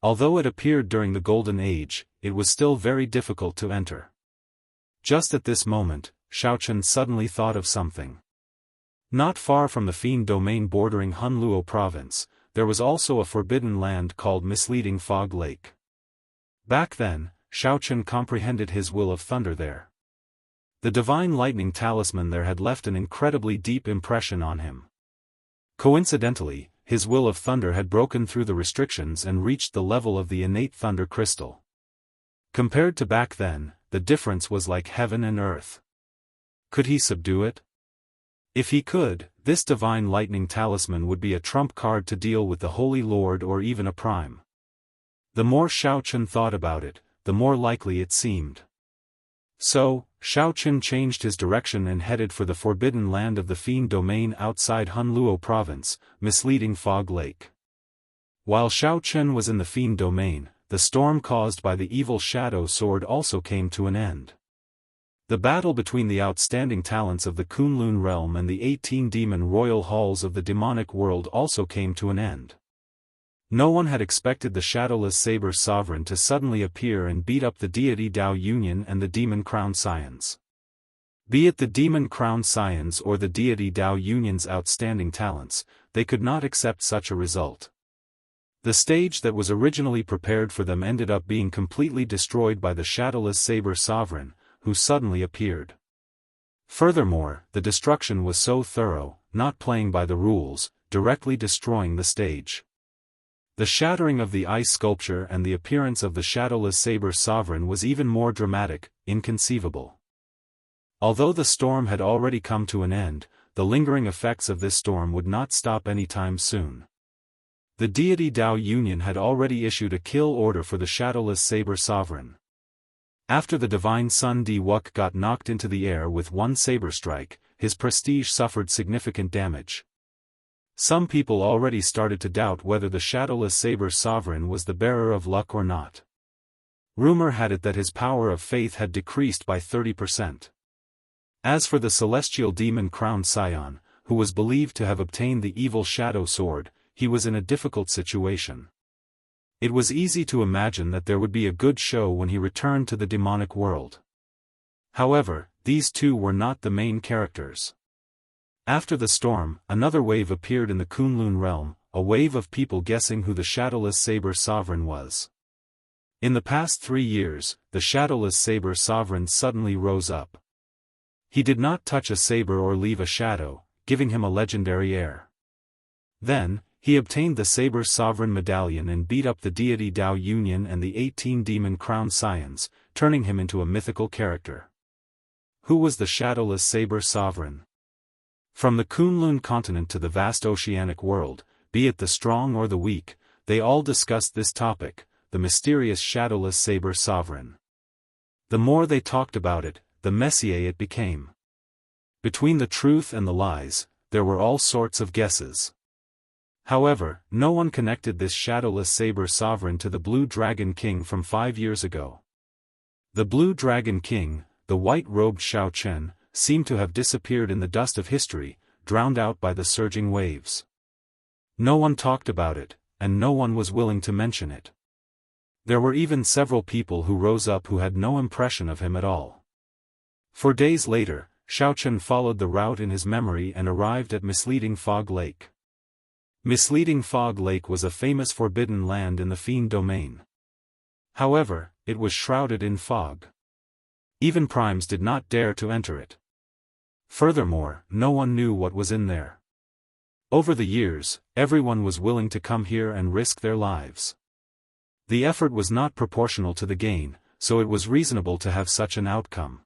Although it appeared during the Golden Age, it was still very difficult to enter. Just at this moment, Xiao Chen suddenly thought of something. Not far from the Fiend domain bordering Hunluo Province, there was also a forbidden land called Misleading Fog Lake. Back then, Xiao Chen comprehended his will of thunder there. The divine lightning talisman there had left an incredibly deep impression on him. Coincidentally, his will of thunder had broken through the restrictions and reached the level of the innate thunder crystal. Compared to back then, the difference was like heaven and earth. Could he subdue it? If he could, this divine lightning talisman would be a trump card to deal with the Holy Lord or even a prime. The more Xiao Chen thought about it, the more likely it seemed. So, Xiao Chen changed his direction and headed for the forbidden land of the Fiend domain outside Hunluo Province, Misleading Fog Lake. While Xiao Chen was in the Fiend domain, the storm caused by the evil shadow sword also came to an end. The battle between the outstanding talents of the Kunlun realm and the 18 demon royal halls of the demonic world also came to an end. No one had expected the shadowless saber sovereign to suddenly appear and beat up the deity Dao Union and the demon crown scions. Be it the demon crown scions or the deity Dao Union's outstanding talents, they could not accept such a result. The stage that was originally prepared for them ended up being completely destroyed by the shadowless saber sovereign, who suddenly appeared. Furthermore, the destruction was so thorough, not playing by the rules, directly destroying the stage. The shattering of the ice sculpture and the appearance of the shadowless saber sovereign was even more dramatic, inconceivable. Although the storm had already come to an end, the lingering effects of this storm would not stop anytime soon. The deity Dao Union had already issued a kill order for the shadowless saber sovereign. After the divine son Di Wuk got knocked into the air with one saber strike, his prestige suffered significant damage. Some people already started to doubt whether the shadowless saber sovereign was the bearer of luck or not. Rumor had it that his power of faith had decreased by 30%. As for the celestial demon crowned scion, who was believed to have obtained the evil shadow sword, he was in a difficult situation. It was easy to imagine that there would be a good show when he returned to the demonic world. However, these two were not the main characters. After the storm, another wave appeared in the Kunlun realm, a wave of people guessing who the shadowless saber sovereign was. In the past 3 years, the shadowless saber sovereign suddenly rose up. He did not touch a saber or leave a shadow, giving him a legendary air. Then, he obtained the saber sovereign medallion and beat up the deity Dao Union and the 18 demon crown scions, turning him into a mythical character. Who was the shadowless saber sovereign? From the Kunlun continent to the vast oceanic world, be it the strong or the weak, they all discussed this topic, the mysterious shadowless saber sovereign. The more they talked about it, the messier it became. Between the truth and the lies, there were all sorts of guesses. However, no one connected this shadowless saber sovereign to the Blue Dragon King from 5 years ago. The Blue Dragon King, the white-robed Shao Chen, seemed to have disappeared in the dust of history, drowned out by the surging waves. No one talked about it, and no one was willing to mention it. There were even several people who rose up who had no impression of him at all. 4 days later, Shao Chen followed the route in his memory and arrived at Misleading Fog Lake. Misleading Fog Lake was a famous forbidden land in the Fiend domain. However, it was shrouded in fog. Even primes did not dare to enter it. Furthermore, no one knew what was in there. Over the years, everyone was willing to come here and risk their lives. The effort was not proportional to the gain, so it was reasonable to have such an outcome.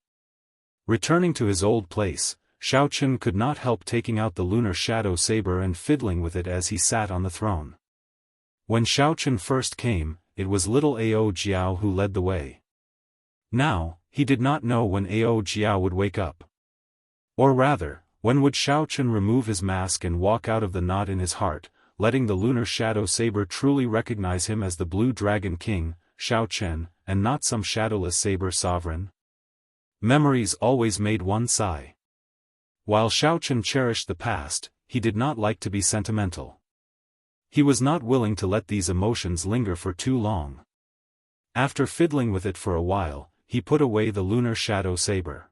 Returning to his old place, Shao Chen could not help taking out the lunar shadow saber and fiddling with it as he sat on the throne. When Shao Chen first came, it was little Ao Jiao who led the way. Now, he did not know when Ao Jiao would wake up. Or rather, when would Shao Chen remove his mask and walk out of the knot in his heart, letting the lunar shadow saber truly recognize him as the Blue Dragon King, Shao Chen, and not some shadowless saber sovereign? Memories always made one sigh. While Shao Chen cherished the past, he did not like to be sentimental. He was not willing to let these emotions linger for too long. After fiddling with it for a while, he put away the lunar shadow saber.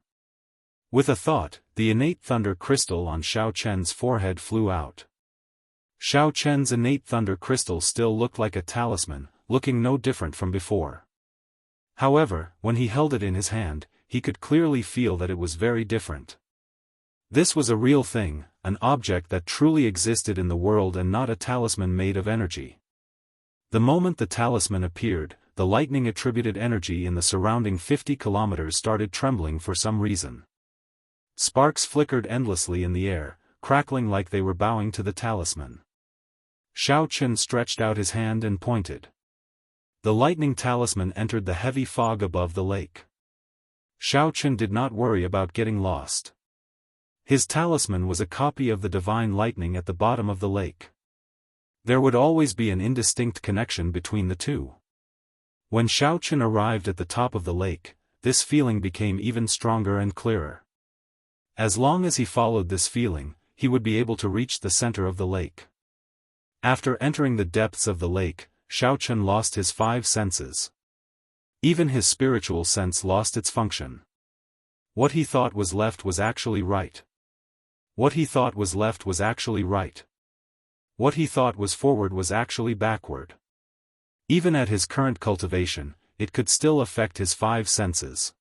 With a thought, the innate thunder crystal on Shao Chen's forehead flew out. Shao Chen's innate thunder crystal still looked like a talisman, looking no different from before. However, when he held it in his hand, he could clearly feel that it was very different. This was a real thing, an object that truly existed in the world and not a talisman made of energy. The moment the talisman appeared, the lightning-attributed energy in the surrounding 50 kilometers started trembling for some reason. Sparks flickered endlessly in the air, crackling like they were bowing to the talisman. Shao Chen stretched out his hand and pointed. The lightning talisman entered the heavy fog above the lake. Shao Chen did not worry about getting lost. His talisman was a copy of the divine lightning at the bottom of the lake. There would always be an indistinct connection between the two. When Shao Chen arrived at the top of the lake, this feeling became even stronger and clearer. As long as he followed this feeling, he would be able to reach the center of the lake. After entering the depths of the lake, Xiaochen lost his 5 senses. Even his spiritual sense lost its function. What he thought was left was actually right. What he thought was left was actually right. What he thought was forward was actually backward. Even at his current cultivation, it could still affect his 5 senses.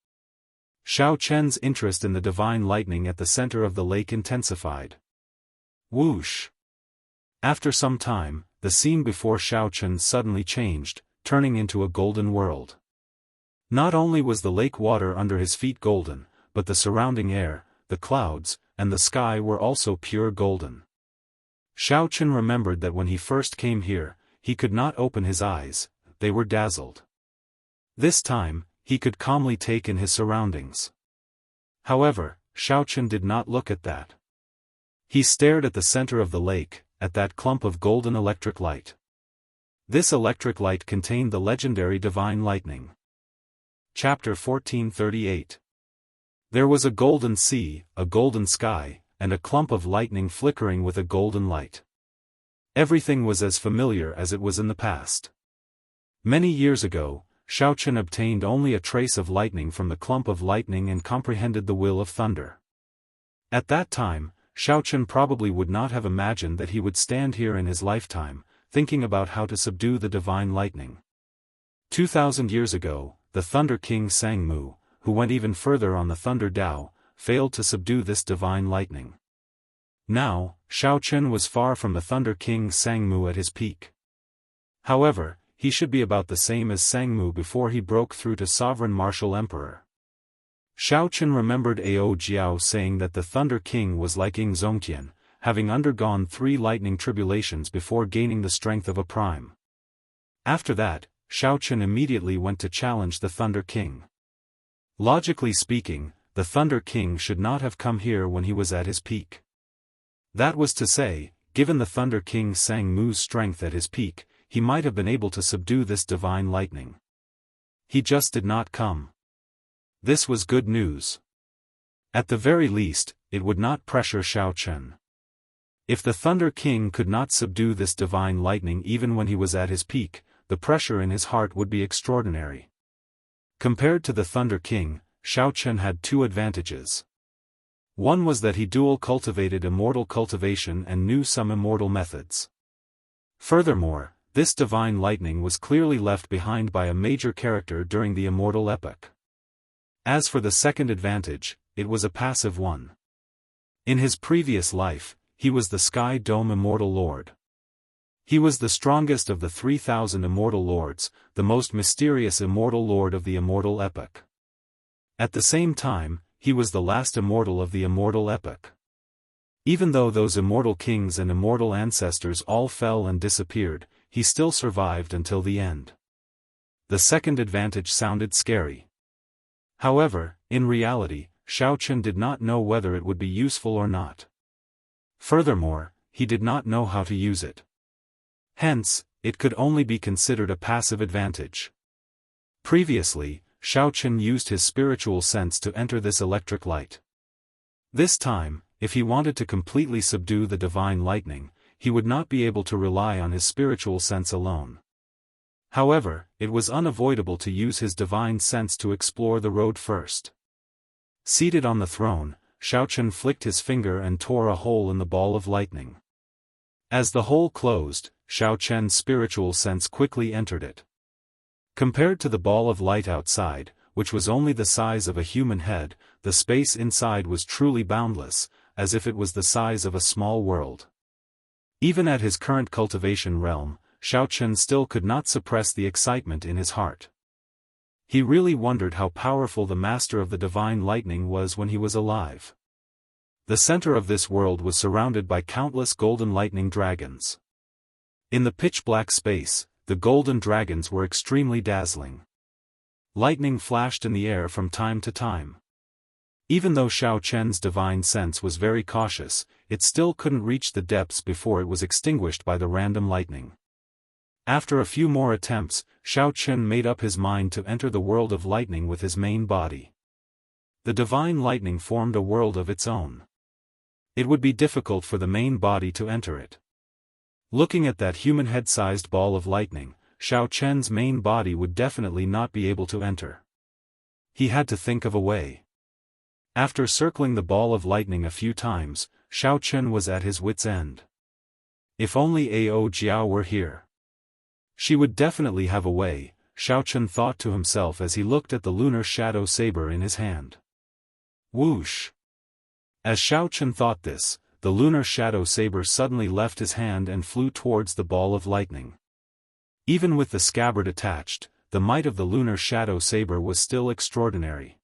Xiaochen's interest in the divine lightning at the center of the lake intensified. Whoosh! After some time, the scene before Xiaochen suddenly changed, turning into a golden world. Not only was the lake water under his feet golden, but the surrounding air, the clouds, and the sky were also pure golden. Xiaochen remembered that when he first came here, he could not open his eyes, they were dazzled. This time, he could calmly take in his surroundings. However, Xiaochen did not look at that. He stared at the center of the lake, at that clump of golden electric light. This electric light contained the legendary divine lightning. Chapter 1438. There was a golden sea, a golden sky, and a clump of lightning flickering with a golden light. Everything was as familiar as it was in the past. Many years ago, Xiaochen obtained only a trace of lightning from the clump of lightning and comprehended the will of thunder. At that time, Xiaochen probably would not have imagined that he would stand here in his lifetime, thinking about how to subdue the divine lightning. 2,000 years ago, the Thunder King Sangmu, who went even further on the Thunder Dao, failed to subdue this divine lightning. Now, Xiaochen was far from the Thunder King Sangmu at his peak. However, he should be about the same as Sangmu before he broke through to Sovereign Martial Emperor. Xiaochen remembered Ao Jiao saying that the Thunder King was like Ying Zongqian, having undergone 3 lightning tribulations before gaining the strength of a prime. After that, Xiaochen immediately went to challenge the Thunder King. Logically speaking, the Thunder King should not have come here when he was at his peak. That was to say, given the Thunder King Sangmu's strength at his peak, he might have been able to subdue this divine lightning. He just did not come. This was good news. At the very least, it would not pressure Xiaochen. If the Thunder King could not subdue this divine lightning even when he was at his peak, the pressure in his heart would be extraordinary. Compared to the Thunder King, Xiaochen had 2 advantages. One was that he dual cultivated immortal cultivation and knew some immortal methods. Furthermore, this divine lightning was clearly left behind by a major character during the immortal epoch. As for the second advantage, it was a passive one. In his previous life, he was the Sky Dome Immortal Lord. He was the strongest of the 3,000 immortal lords, the most mysterious immortal lord of the immortal epoch. At the same time, he was the last immortal of the immortal epoch. Even though those immortal kings and immortal ancestors all fell and disappeared, he still survived until the end. The second advantage sounded scary. However, in reality, Xiaochen did not know whether it would be useful or not. Furthermore, he did not know how to use it. Hence, it could only be considered a passive advantage. Previously, Xiaochen used his spiritual sense to enter this electric light. This time, if he wanted to completely subdue the divine lightning, he would not be able to rely on his spiritual sense alone. However, it was unavoidable to use his divine sense to explore the road first. Seated on the throne, Xiaochen flicked his finger and tore a hole in the ball of lightning. As the hole closed, Xiaochen's spiritual sense quickly entered it. Compared to the ball of light outside, which was only the size of a human head, the space inside was truly boundless, as if it was the size of a small world. Even at his current cultivation realm, Xiaochen still could not suppress the excitement in his heart. He really wondered how powerful the master of the divine lightning was when he was alive. The center of this world was surrounded by countless golden lightning dragons. In the pitch-black space, the golden dragons were extremely dazzling. Lightning flashed in the air from time to time. Even though Xiaochen's divine sense was very cautious, it still couldn't reach the depths before it was extinguished by the random lightning. After a few more attempts, Xiao Chen made up his mind to enter the world of lightning with his main body. The divine lightning formed a world of its own. It would be difficult for the main body to enter it. Looking at that human head-sized ball of lightning, Xiao Chen's main body would definitely not be able to enter. He had to think of a way. After circling the ball of lightning a few times, Xiao Chen was at his wit's end. If only Ao Jiao were here. She would definitely have a way, Xiao Chen thought to himself as he looked at the lunar shadow saber in his hand. Whoosh! As Xiao Chen thought this, the lunar shadow saber suddenly left his hand and flew towards the ball of lightning. Even with the scabbard attached, the might of the lunar shadow saber was still extraordinary.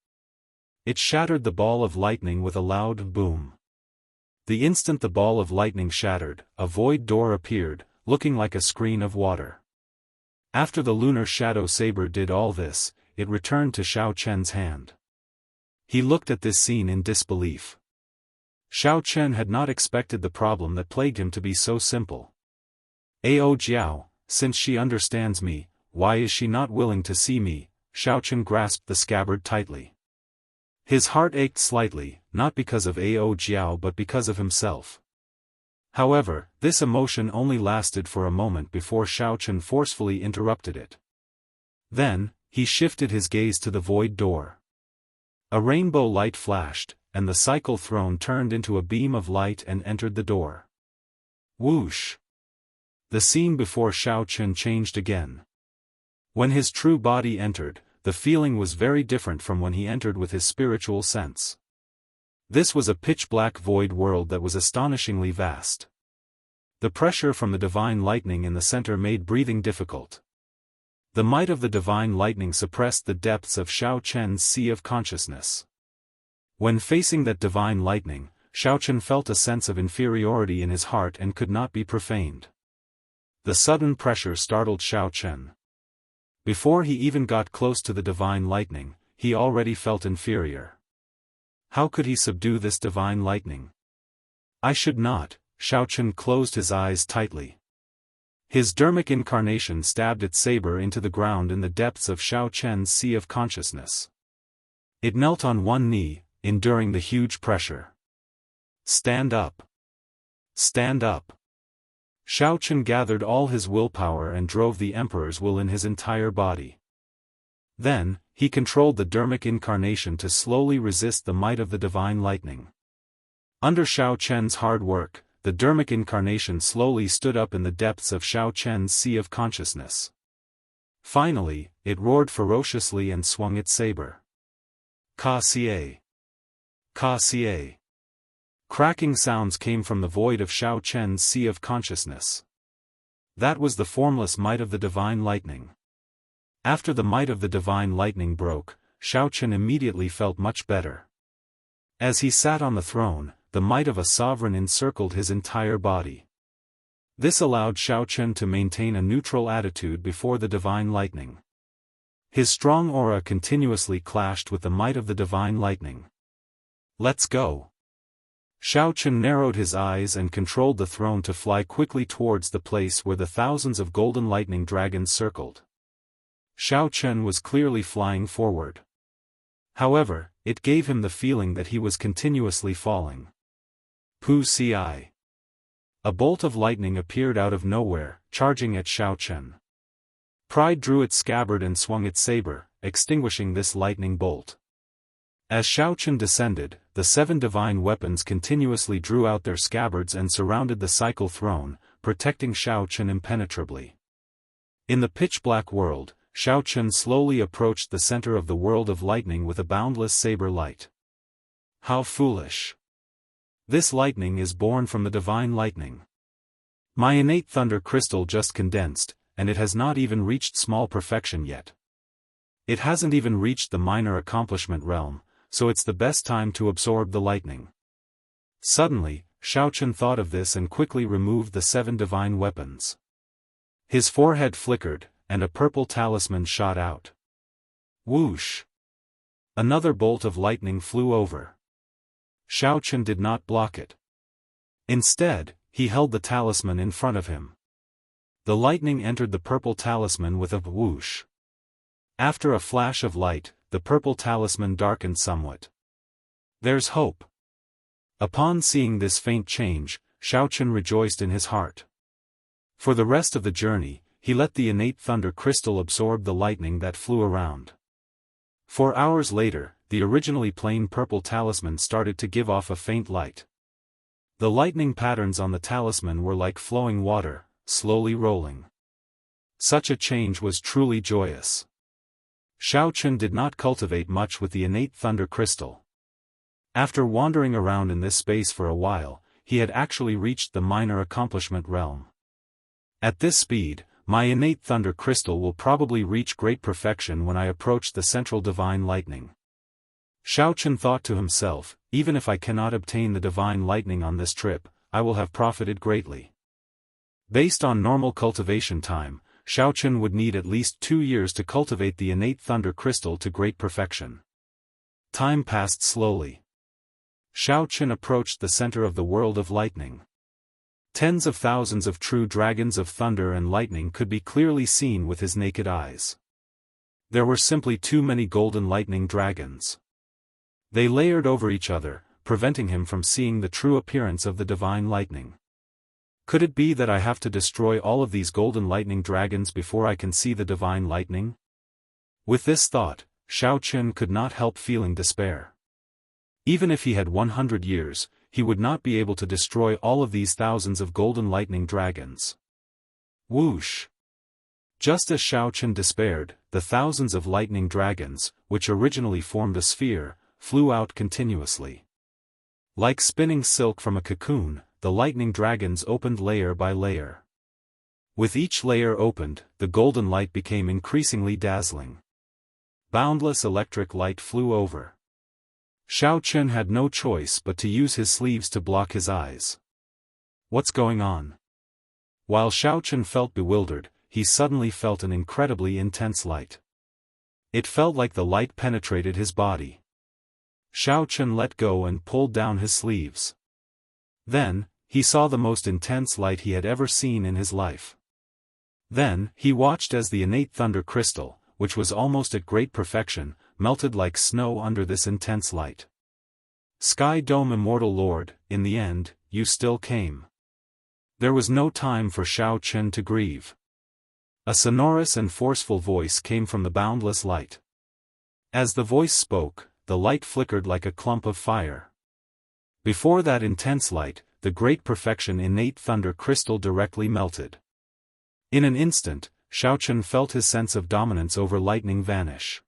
It shattered the ball of lightning with a loud boom. The instant the ball of lightning shattered, a void door appeared, looking like a screen of water. After the lunar shadow saber did all this, it returned to Xiao Chen's hand. He looked at this scene in disbelief. Xiao Chen had not expected the problem that plagued him to be so simple. Ao Jiao, since she understands me, why is she not willing to see me? Xiao Chen grasped the scabbard tightly. His heart ached slightly, not because of Ao Jiao but because of himself. However, this emotion only lasted for a moment before Xiao Chen forcefully interrupted it. Then, he shifted his gaze to the void door. A rainbow light flashed, and the cycle throne turned into a beam of light and entered the door. Whoosh! The scene before Xiao Chen changed again. When his true body entered, the feeling was very different from when he entered with his spiritual sense. This was a pitch-black void world that was astonishingly vast. The pressure from the divine lightning in the center made breathing difficult. The might of the divine lightning suppressed the depths of Xiao Chen's sea of consciousness. When facing that divine lightning, Xiao Chen felt a sense of inferiority in his heart and could not be profaned. The sudden pressure startled Xiao Chen. Before he even got close to the divine lightning, he already felt inferior. How could he subdue this divine lightning? I should not. Xiao Chen closed his eyes tightly. His dermic incarnation stabbed its saber into the ground in the depths of Xiao Chen's sea of consciousness. It knelt on one knee, enduring the huge pressure. Stand up! Stand up! Xiao Chen gathered all his willpower and drove the Emperor's will in his entire body. Then, he controlled the dermic incarnation to slowly resist the might of the divine lightning. Under Xiao Chen's hard work, the dermic incarnation slowly stood up in the depths of Xiao Chen's sea of consciousness. Finally, it roared ferociously and swung its saber. Ka Xie! Ka Xie! Cracking sounds came from the void of Xiao Chen's sea of consciousness. That was the formless might of the divine lightning. After the might of the divine lightning broke, Xiao Chen immediately felt much better. As he sat on the throne, the might of a sovereign encircled his entire body. This allowed Xiao Chen to maintain a neutral attitude before the divine lightning. His strong aura continuously clashed with the might of the divine lightning. Let's go! Xiao Chen narrowed his eyes and controlled the throne to fly quickly towards the place where the thousands of golden lightning dragons circled. Xiao Chen was clearly flying forward. However, it gave him the feeling that he was continuously falling. Pu Ci. A bolt of lightning appeared out of nowhere, charging at Xiao Chen. Pride drew its scabbard and swung its saber, extinguishing this lightning bolt. As Xiao Chen descended, the 7 divine weapons continuously drew out their scabbards and surrounded the cycle throne, protecting Xiao Chen impenetrably. In the pitch-black world, Xiao Chen slowly approached the center of the world of lightning with a boundless saber light. How foolish! This lightning is born from the divine lightning. My innate thunder crystal just condensed, and it has not even reached small perfection yet. It hasn't even reached the minor accomplishment realm, so it's the best time to absorb the lightning. Suddenly, Xiao Chen thought of this and quickly removed the 7 divine weapons. His forehead flickered, and a purple talisman shot out. Whoosh! Another bolt of lightning flew over. Xiao Chen did not block it. Instead, he held the talisman in front of him. The lightning entered the purple talisman with a whoosh. After a flash of light, the purple talisman darkened somewhat. There's hope. Upon seeing this faint change, Xiaochen rejoiced in his heart. For the rest of the journey, he let the innate thunder crystal absorb the lightning that flew around. 4 hours later, the originally plain purple talisman started to give off a faint light. The lightning patterns on the talisman were like flowing water, slowly rolling. Such a change was truly joyous. Xiaochen did not cultivate much with the innate thunder crystal. After wandering around in this space for a while, he had actually reached the minor accomplishment realm. At this speed, my innate thunder crystal will probably reach great perfection when I approach the central divine lightning. Xiaochen thought to himself, even if I cannot obtain the divine lightning on this trip, I will have profited greatly. Based on normal cultivation time, Xiaochen would need at least 2 years to cultivate the innate thunder crystal to great perfection. Time passed slowly. Xiaochen approached the center of the world of lightning. Tens of thousands of true dragons of thunder and lightning could be clearly seen with his naked eyes. There were simply too many golden lightning dragons. They layered over each other, preventing him from seeing the true appearance of the divine lightning. Could it be that I have to destroy all of these golden lightning dragons before I can see the divine lightning? With this thought, Xiaochen could not help feeling despair. Even if he had 100 years, he would not be able to destroy all of these thousands of golden lightning dragons. Whoosh! Just as Xiaochen despaired, the thousands of lightning dragons, which originally formed a sphere, flew out continuously. Like spinning silk from a cocoon, the lightning dragons opened layer by layer. With each layer opened, the golden light became increasingly dazzling. Boundless electric light flew over. Xiaochen had no choice but to use his sleeves to block his eyes. What's going on? While Xiaochen felt bewildered, he suddenly felt an incredibly intense light. It felt like the light penetrated his body. Xiaochen let go and pulled down his sleeves. Then, he saw the most intense light he had ever seen in his life. Then, he watched as the innate thunder crystal, which was almost at great perfection, melted like snow under this intense light. Sky Dome Immortal Lord, in the end, you still came. There was no time for Xiaochen to grieve. A sonorous and forceful voice came from the boundless light. As the voice spoke, the light flickered like a clump of fire. Before that intense light, the great perfection innate thunder crystal directly melted. In an instant, Xiaochen felt his sense of dominance over lightning vanish.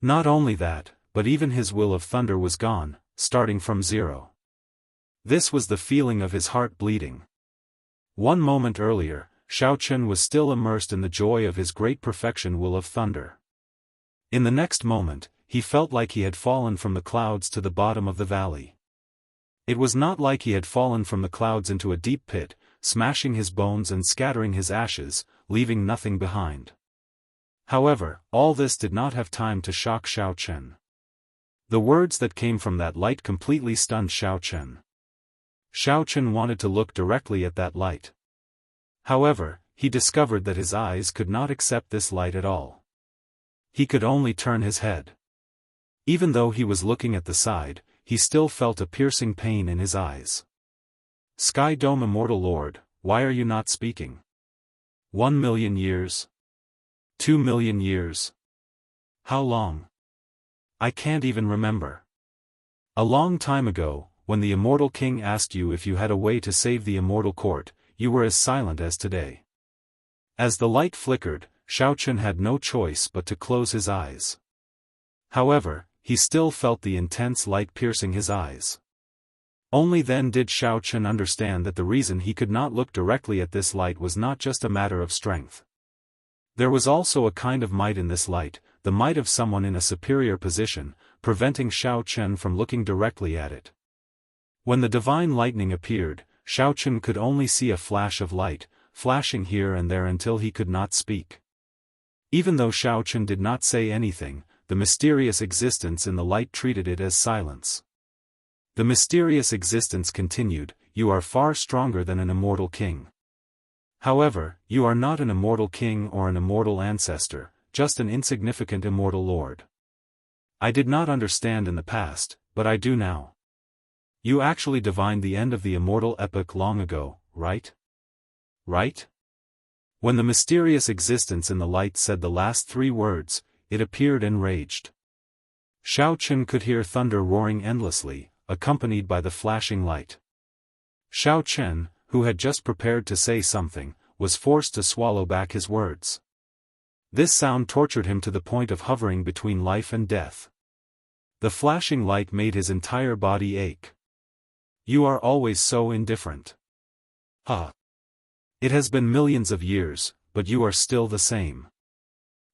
Not only that, but even his will of thunder was gone, starting from zero. This was the feeling of his heart bleeding. 1 moment earlier, Xiaochen was still immersed in the joy of his great perfection will of thunder. In the next moment, he felt like he had fallen from the clouds to the bottom of the valley. It was not like he had fallen from the clouds into a deep pit, smashing his bones and scattering his ashes, leaving nothing behind. However, all this did not have time to shock Xiaochen. The words that came from that light completely stunned Xiaochen. Xiaochen wanted to look directly at that light. However, he discovered that his eyes could not accept this light at all. He could only turn his head. Even though he was looking at the side, he still felt a piercing pain in his eyes. Sky Dome Immortal Lord, why are you not speaking? 1 million years? 2 million years? How long? I can't even remember. A long time ago, when the Immortal King asked you if you had a way to save the Immortal Court, you were as silent as today. As the light flickered, Xiaochen had no choice but to close his eyes. However, he still felt the intense light piercing his eyes. Only then did Xiaochen understand that the reason he could not look directly at this light was not just a matter of strength. There was also a kind of might in this light, the might of someone in a superior position, preventing Xiaochen from looking directly at it. When the divine lightning appeared, Xiaochen could only see a flash of light, flashing here and there until he could not speak. Even though Xiaochen did not say anything, the mysterious existence in the light treated it as silence. The mysterious existence continued, you are far stronger than an immortal king. However, you are not an immortal king or an immortal ancestor, just an insignificant immortal lord. I did not understand in the past, but I do now. You actually divined the end of the immortal epoch long ago, right? Right? When the mysterious existence in the light said the last 3 words, it appeared enraged. Xiao Chen could hear thunder roaring endlessly, accompanied by the flashing light. Xiao Chen, who had just prepared to say something, was forced to swallow back his words. This sound tortured him to the point of hovering between life and death. The flashing light made his entire body ache. You are always so indifferent. It has been millions of years, but you are still the same.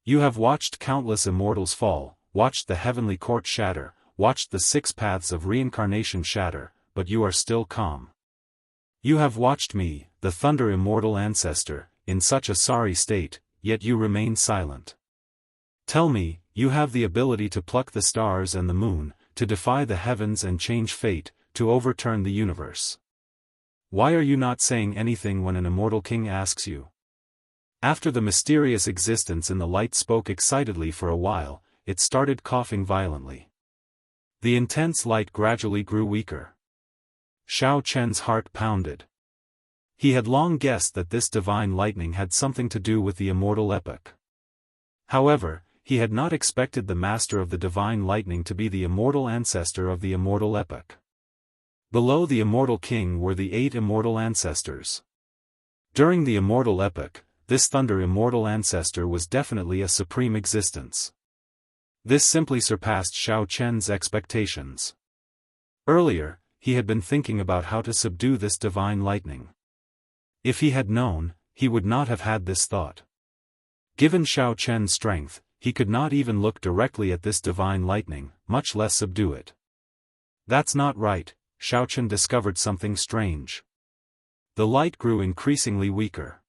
You have watched countless immortals fall, watched the heavenly court shatter, watched the 6 paths of reincarnation shatter, but you are still calm. You have watched me, the Thunder Immortal Ancestor, in such a sorry state, yet you remain silent. Tell me, you have the ability to pluck the stars and the moon, to defy the heavens and change fate, to overturn the universe. Why are you not saying anything when an immortal king asks you? After the mysterious existence in the light spoke excitedly for a while, it started coughing violently. The intense light gradually grew weaker. Xiao Chen's heart pounded. He had long guessed that this divine lightning had something to do with the immortal epoch. However, he had not expected the master of the divine lightning to be the immortal ancestor of the immortal epoch. Below the immortal king were the 8 immortal ancestors. During the immortal epoch, this thunder immortal ancestor was definitely a supreme existence. This simply surpassed Xiao Chen's expectations. Earlier, he had been thinking about how to subdue this divine lightning. If he had known, he would not have had this thought. Given Xiao Chen's strength, he could not even look directly at this divine lightning, much less subdue it. That's not right, Xiao Chen discovered something strange. The light grew increasingly weaker.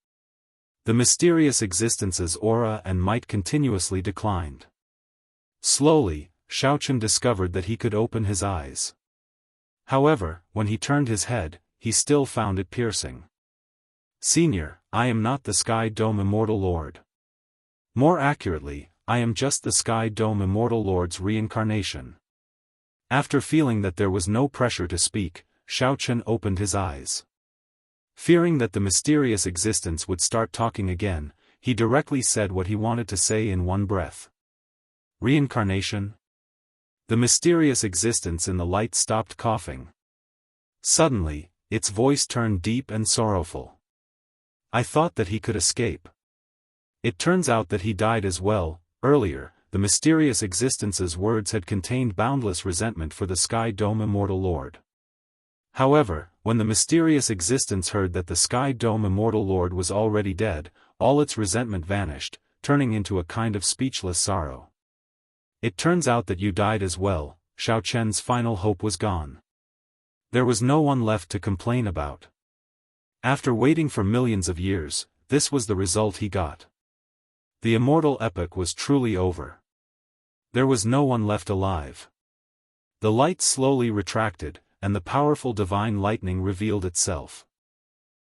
The mysterious existence's aura and might continuously declined. Slowly, Xiao Chen discovered that he could open his eyes. However, when he turned his head, he still found it piercing. Senior, I am not the Sky Dome Immortal Lord. More accurately, I am just the Sky Dome Immortal Lord's reincarnation. After feeling that there was no pressure to speak, Xiao Chen opened his eyes. Fearing that the mysterious existence would start talking again, he directly said what he wanted to say in one breath. Reincarnation? The mysterious existence in the light stopped coughing. Suddenly, its voice turned deep and sorrowful. I thought that he could escape. It turns out that he died as well. Earlier, the mysterious existence's words had contained boundless resentment for the Sky Dome Immortal Lord. However, when the mysterious existence heard that the Sky Dome Immortal Lord was already dead, all its resentment vanished, turning into a kind of speechless sorrow. It turns out that you died as well. Xiao Chen's final hope was gone. There was no one left to complain about. After waiting for millions of years, this was the result he got. The immortal epoch was truly over. There was no one left alive. The light slowly retracted, and the powerful divine lightning revealed itself.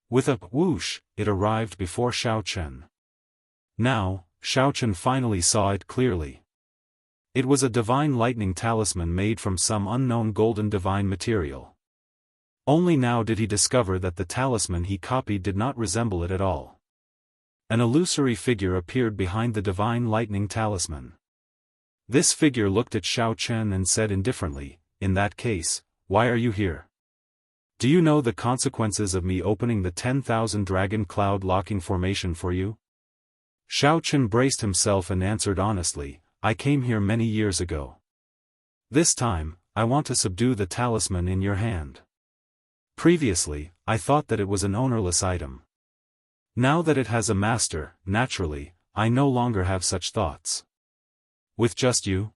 With a whoosh, it arrived before Xiao Chen. Now, Xiao Chen finally saw it clearly. It was a divine lightning talisman made from some unknown golden divine material. Only now did he discover that the talisman he copied did not resemble it at all. An illusory figure appeared behind the divine lightning talisman. This figure looked at Xiao Chen and said indifferently, "In that case, why are you here? Do you know the consequences of me opening the 10,000 dragon cloud locking formation for you?" Xiao Chen braced himself and answered honestly, "I came here many years ago. This time, I want to subdue the talisman in your hand. Previously, I thought that it was an ownerless item. Now that it has a master, naturally, I no longer have such thoughts." "With just you?"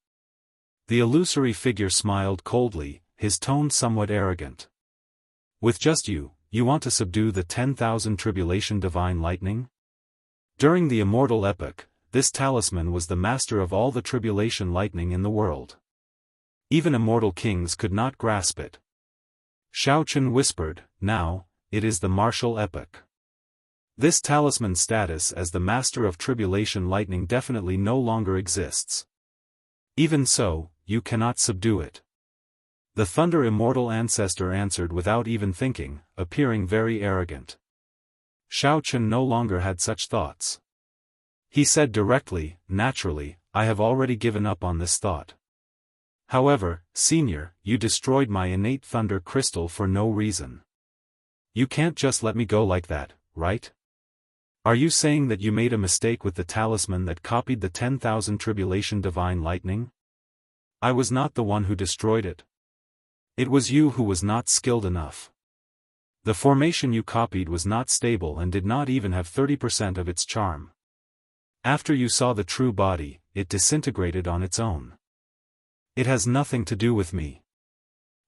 The illusory figure smiled coldly, his tone somewhat arrogant. "With just you, you want to subdue the 10,000 tribulation divine lightning?" During the immortal epoch, this talisman was the master of all the tribulation lightning in the world. Even immortal kings could not grasp it. Xiao Chen whispered, "Now, it is the martial epoch. This talisman status as the Master of Tribulation Lightning definitely no longer exists. Even so, you cannot subdue it. The Thunder Immortal Ancestor answered without even thinking, appearing very arrogant. Shao Chen no longer had such thoughts. He said directly, naturally, I have already given up on this thought. However, Senior, you destroyed my innate thunder crystal for no reason. You can't just let me go like that, right? Are you saying that you made a mistake with the talisman that copied the 10,000 Tribulation Divine Lightning? I was not the one who destroyed it. It was you who was not skilled enough. The formation you copied was not stable and did not even have 30% of its charm. After you saw the true body, it disintegrated on its own. It has nothing to do with me.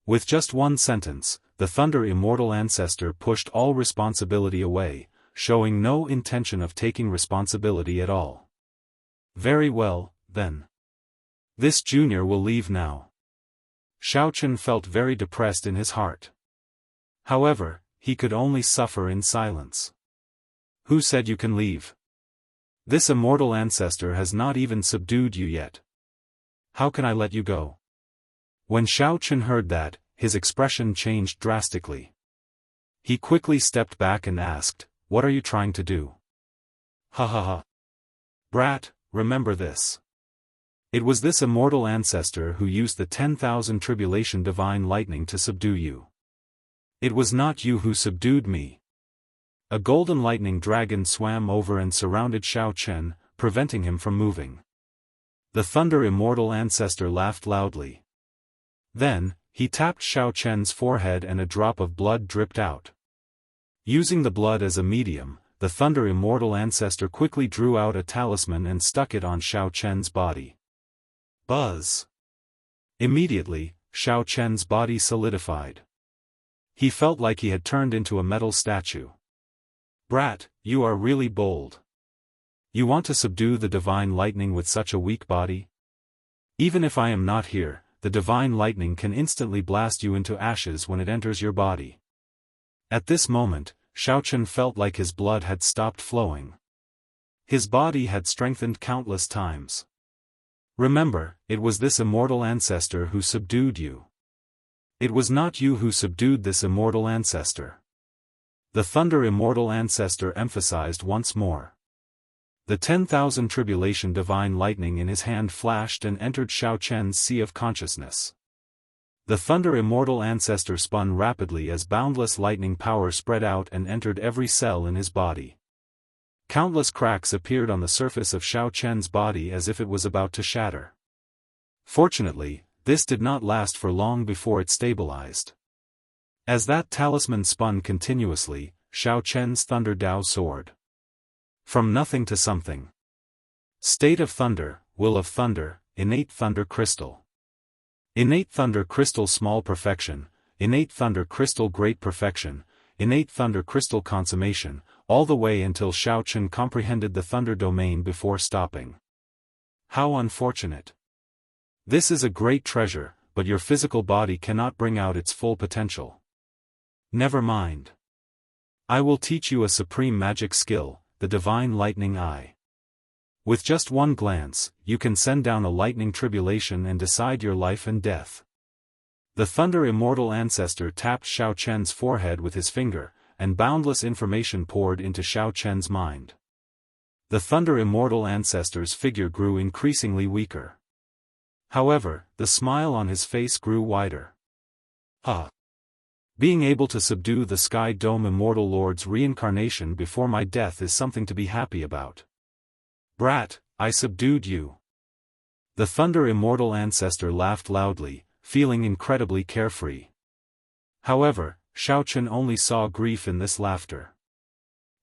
With just one sentence, the Thunder Immortal Ancestor pushed all responsibility away, showing no intention of taking responsibility at all. Very well, then. This junior will leave now. Shao Chen felt very depressed in his heart. However, he could only suffer in silence. Who said you can leave? This immortal ancestor has not even subdued you yet. How can I let you go? When Shao Chen heard that, his expression changed drastically. He quickly stepped back and asked, what are you trying to do? Ha ha ha. Brat, remember this. It was this immortal ancestor who used the 10,000 Tribulation Divine Lightning to subdue you. It was not you who subdued me. A golden lightning dragon swam over and surrounded Shao Chen, preventing him from moving. The Thunder Immortal Ancestor laughed loudly. Then, he tapped Shao Chen's forehead and a drop of blood dripped out. Using the blood as a medium, the Thunder Immortal Ancestor quickly drew out a talisman and stuck it on Shao Chen's body. Buzz! Immediately, Shao Chen's body solidified. He felt like he had turned into a metal statue. Brat, you are really bold. You want to subdue the divine lightning with such a weak body? Even if I am not here, the divine lightning can instantly blast you into ashes when it enters your body. At this moment, Shao Chen felt like his blood had stopped flowing. His body had strengthened countless times. Remember, it was this immortal ancestor who subdued you. It was not you who subdued this immortal ancestor. The Thunder Immortal Ancestor emphasized once more. The 10,000 Tribulation Divine Lightning in his hand flashed and entered Shao Chen's sea of consciousness. The Thunder Immortal Ancestor spun rapidly as boundless lightning power spread out and entered every cell in his body. Countless cracks appeared on the surface of Shao Chen's body as if it was about to shatter. Fortunately, this did not last for long before it stabilized. As that talisman spun continuously, Shao Chen's Thunder Dao soared. From nothing to something. State of Thunder, Will of Thunder, Innate Thunder Crystal. Innate Thunder Crystal Small Perfection, Innate Thunder Crystal Great Perfection, Innate Thunder Crystal Consummation, all the way until Shao Chen comprehended the Thunder Domain before stopping. How unfortunate. This is a great treasure, but your physical body cannot bring out its full potential. Never mind. I will teach you a supreme magic skill, the Divine Lightning Eye. With just one glance, you can send down a lightning tribulation and decide your life and death. The Thunder Immortal Ancestor tapped Shao Chen's forehead with his finger, and boundless information poured into Shao Chen's mind. The Thunder Immortal Ancestor's figure grew increasingly weaker. However, the smile on his face grew wider. Ah! Being able to subdue the Sky Dome Immortal Lord's reincarnation before my death is something to be happy about. Brat, I subdued you. The Thunder Immortal Ancestor laughed loudly, feeling incredibly carefree. However, Shao Chen only saw grief in this laughter.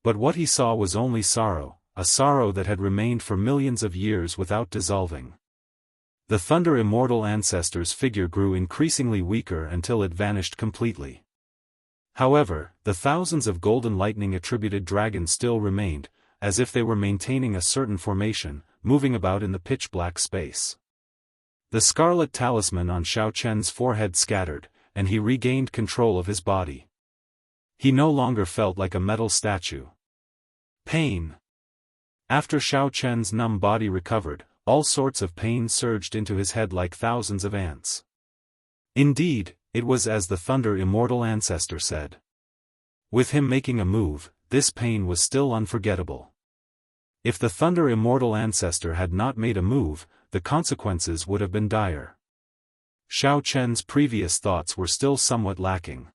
But what he saw was only sorrow, a sorrow that had remained for millions of years without dissolving. The Thunder Immortal Ancestor's figure grew increasingly weaker until it vanished completely. However, the thousands of golden lightning-attributed dragons still remained, as if they were maintaining a certain formation, moving about in the pitch-black space. The scarlet talisman on Shao Chen's forehead scattered, and he regained control of his body. He no longer felt like a metal statue. Pain. After Xiao Chen's numb body recovered, all sorts of pain surged into his head like thousands of ants. Indeed, it was as the Thunder Immortal ancestor said. With him making a move, this pain was still unforgettable. If the Thunder Immortal ancestor had not made a move, the consequences would have been dire. Xiao Chen's previous thoughts were still somewhat lacking.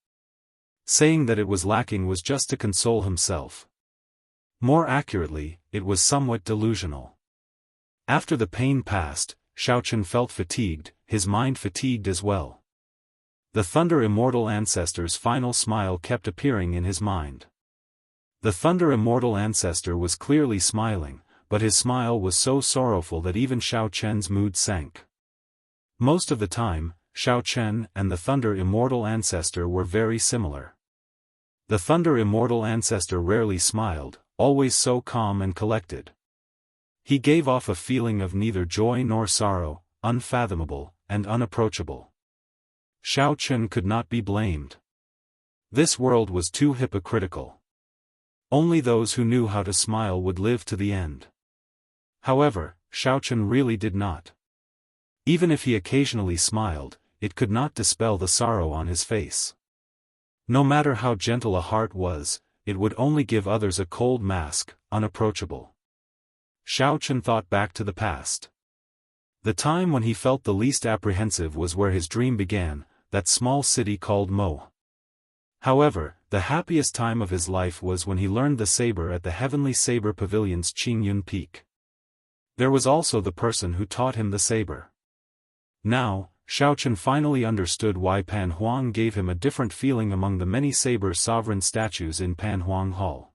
Saying that it was lacking was just to console himself. More accurately, it was somewhat delusional. After the pain passed, Xiao Chen felt fatigued, his mind fatigued as well. The Thunder Immortal ancestor's final smile kept appearing in his mind. The Thunder Immortal ancestor was clearly smiling, but his smile was so sorrowful that even Xiao Chen's mood sank. Most of the time, Xiao Chen and the Thunder Immortal ancestor were very similar. The Thunder Immortal ancestor rarely smiled, always so calm and collected. He gave off a feeling of neither joy nor sorrow, unfathomable and unapproachable. Xiao Chen could not be blamed. This world was too hypocritical. Only those who knew how to smile would live to the end. However, Xiao Chen really did not. Even if he occasionally smiled, it could not dispel the sorrow on his face. No matter how gentle a heart was, it would only give others a cold mask, unapproachable. Xiao Chen thought back to the past. The time when he felt the least apprehensive was where his dream began, that small city called Mo. However, the happiest time of his life was when he learned the saber at the Heavenly Saber Pavilion's Qingyun Peak. There was also the person who taught him the saber. Now, Xiao Chen finally understood why Pan Huang gave him a different feeling among the many saber sovereign statues in Pan Huang Hall.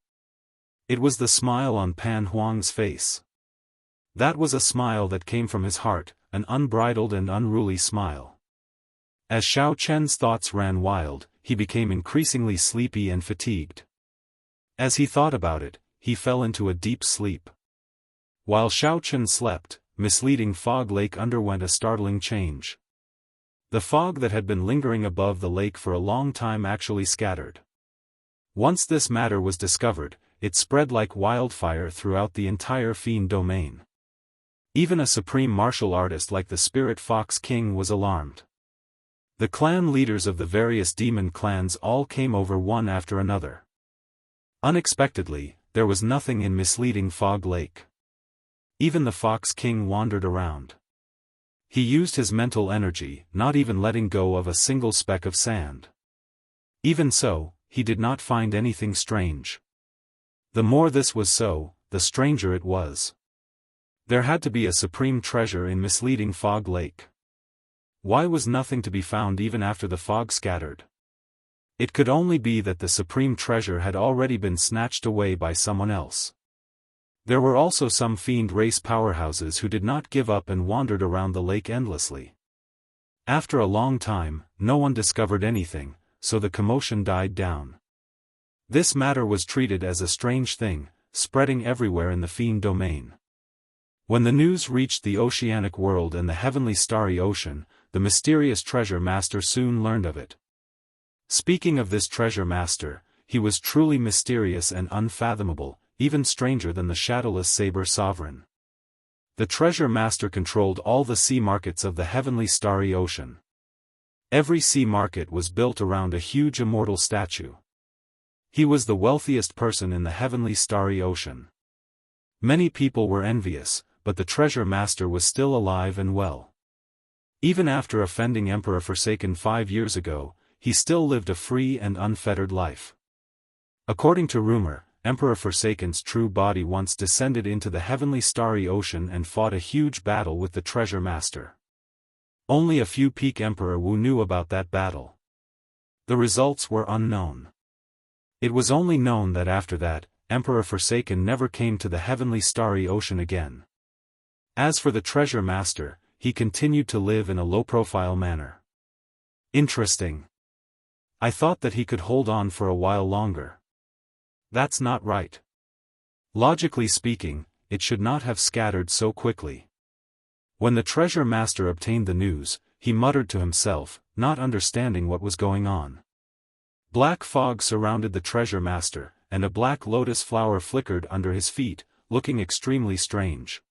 It was the smile on Pan Huang's face. That was a smile that came from his heart, an unbridled and unruly smile. As Xiao Chen's thoughts ran wild, he became increasingly sleepy and fatigued. As he thought about it, he fell into a deep sleep. While Xiao Chen slept, misleading Fog Lake underwent a startling change. The fog that had been lingering above the lake for a long time actually scattered. Once this matter was discovered, it spread like wildfire throughout the entire Fiend domain. Even a supreme martial artist like the Spirit Fox King was alarmed. The clan leaders of the various demon clans all came over one after another. Unexpectedly, there was nothing in misleading Fog Lake. Even the Fox King wandered around. He used his mental energy, not even letting go of a single speck of sand. Even so, he did not find anything strange. The more this was so, the stranger it was. There had to be a supreme treasure in misleading Fog Lake. Why was nothing to be found even after the fog scattered? It could only be that the supreme treasure had already been snatched away by someone else. There were also some fiend race powerhouses who did not give up and wandered around the lake endlessly. After a long time, no one discovered anything, so the commotion died down. This matter was treated as a strange thing, spreading everywhere in the fiend domain. When the news reached the oceanic world and the heavenly starry ocean, the mysterious treasure master soon learned of it. Speaking of this treasure master, he was truly mysterious and unfathomable, even stranger than the shadowless saber sovereign. The treasure master controlled all the sea markets of the heavenly starry ocean. Every sea market was built around a huge immortal statue. He was the wealthiest person in the heavenly starry ocean. Many people were envious, but the treasure master was still alive and well. Even after offending Emperor Forsaken 5 years ago, he still lived a free and unfettered life. According to rumor, Emperor Forsaken's true body once descended into the heavenly starry ocean and fought a huge battle with the treasure master. Only a few peak Emperor Wu knew about that battle. The results were unknown. It was only known that after that, Emperor Forsaken never came to the heavenly starry ocean again. As for the treasure master, he continued to live in a low-profile manner. Interesting. I thought that he could hold on for a while longer. That's not right. Logically speaking, it should not have scattered so quickly. When the treasure master obtained the news, he muttered to himself, not understanding what was going on. Black fog surrounded the treasure master, and a black lotus flower flickered under his feet, looking extremely strange.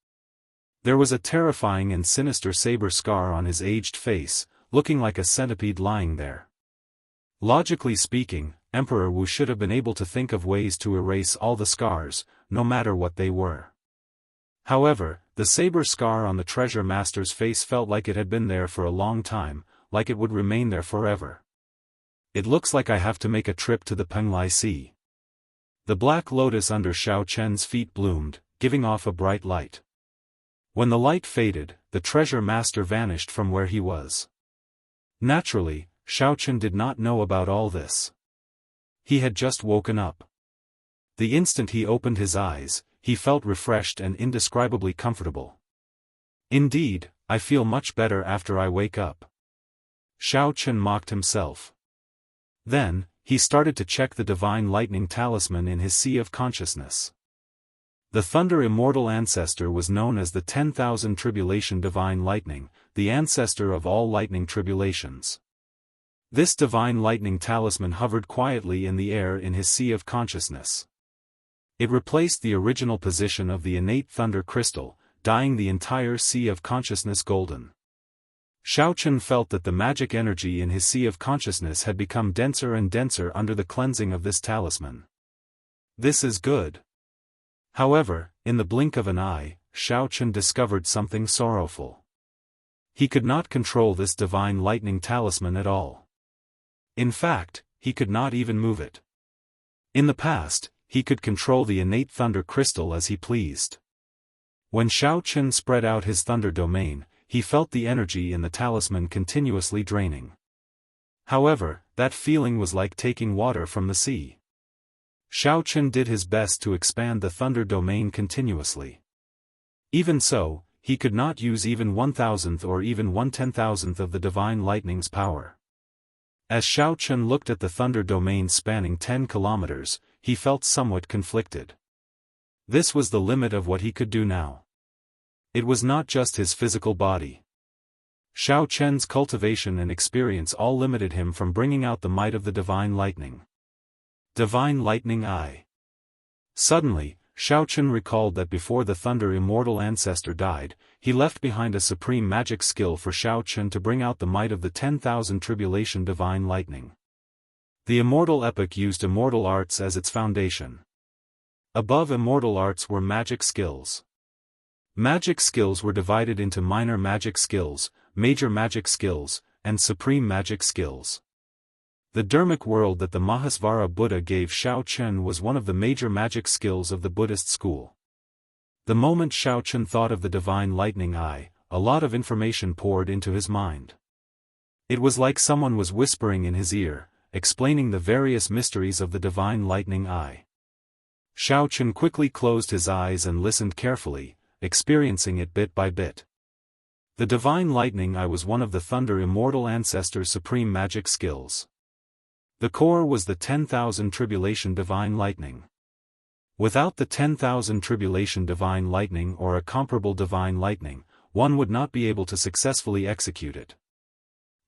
There was a terrifying and sinister saber scar on his aged face, looking like a centipede lying there. Logically speaking, Emperor Wu should have been able to think of ways to erase all the scars, no matter what they were. However, the saber scar on the treasure master's face felt like it had been there for a long time, like it would remain there forever. It looks like I have to make a trip to the Penglai Sea. The black lotus under Xiao Chen's feet bloomed, giving off a bright light. When the light faded, the treasure master vanished from where he was. Naturally, Xiao Chen did not know about all this. He had just woken up. The instant he opened his eyes, he felt refreshed and indescribably comfortable. Indeed, I feel much better after I wake up. Xiao Chen mocked himself. Then, he started to check the divine lightning talisman in his sea of consciousness. The Thunder Immortal Ancestor was known as the 10,000 Tribulation Divine Lightning, the ancestor of all lightning tribulations. This divine lightning talisman hovered quietly in the air in his sea of consciousness. It replaced the original position of the innate thunder crystal, dyeing the entire sea of consciousness golden. Xiao Chen felt that the magic energy in his sea of consciousness had become denser and denser under the cleansing of this talisman. This is good. However, in the blink of an eye, Xiao Chen discovered something sorrowful. He could not control this divine lightning talisman at all. In fact, he could not even move it. In the past, he could control the innate thunder crystal as he pleased. When Xiao Chen spread out his thunder domain, he felt the energy in the talisman continuously draining. However, that feeling was like taking water from the sea. Xiao Chen did his best to expand the thunder domain continuously. Even so, he could not use even 1,000th or even 1/10,000th of the divine lightning's power. As Xiao Chen looked at the thunder domain spanning 10 kilometers, he felt somewhat conflicted. This was the limit of what he could do now. It was not just his physical body. Xiao Chen's cultivation and experience all limited him from bringing out the might of the divine lightning. Divine Lightning Eye. Suddenly, Xiao Chen recalled that before the Thunder Immortal Ancestor died, he left behind a supreme magic skill for Xiao Chen to bring out the might of the 10,000 Tribulation Divine Lightning. The Immortal Epic used immortal arts as its foundation. Above immortal arts were magic skills. Magic skills were divided into minor magic skills, major magic skills, and supreme magic skills. The Dharmic world that the Mahasvara Buddha gave Xiao Chen was one of the major magic skills of the Buddhist school. The moment Xiao Chen thought of the divine lightning eye, a lot of information poured into his mind. It was like someone was whispering in his ear, explaining the various mysteries of the divine lightning eye. Xiao Chen quickly closed his eyes and listened carefully, experiencing it bit by bit. The divine lightning eye was one of the Thunder Immortal Ancestor's supreme magic skills. The core was the 10,000 Tribulation Divine Lightning. Without the 10,000 Tribulation Divine Lightning or a comparable Divine Lightning, one would not be able to successfully execute it.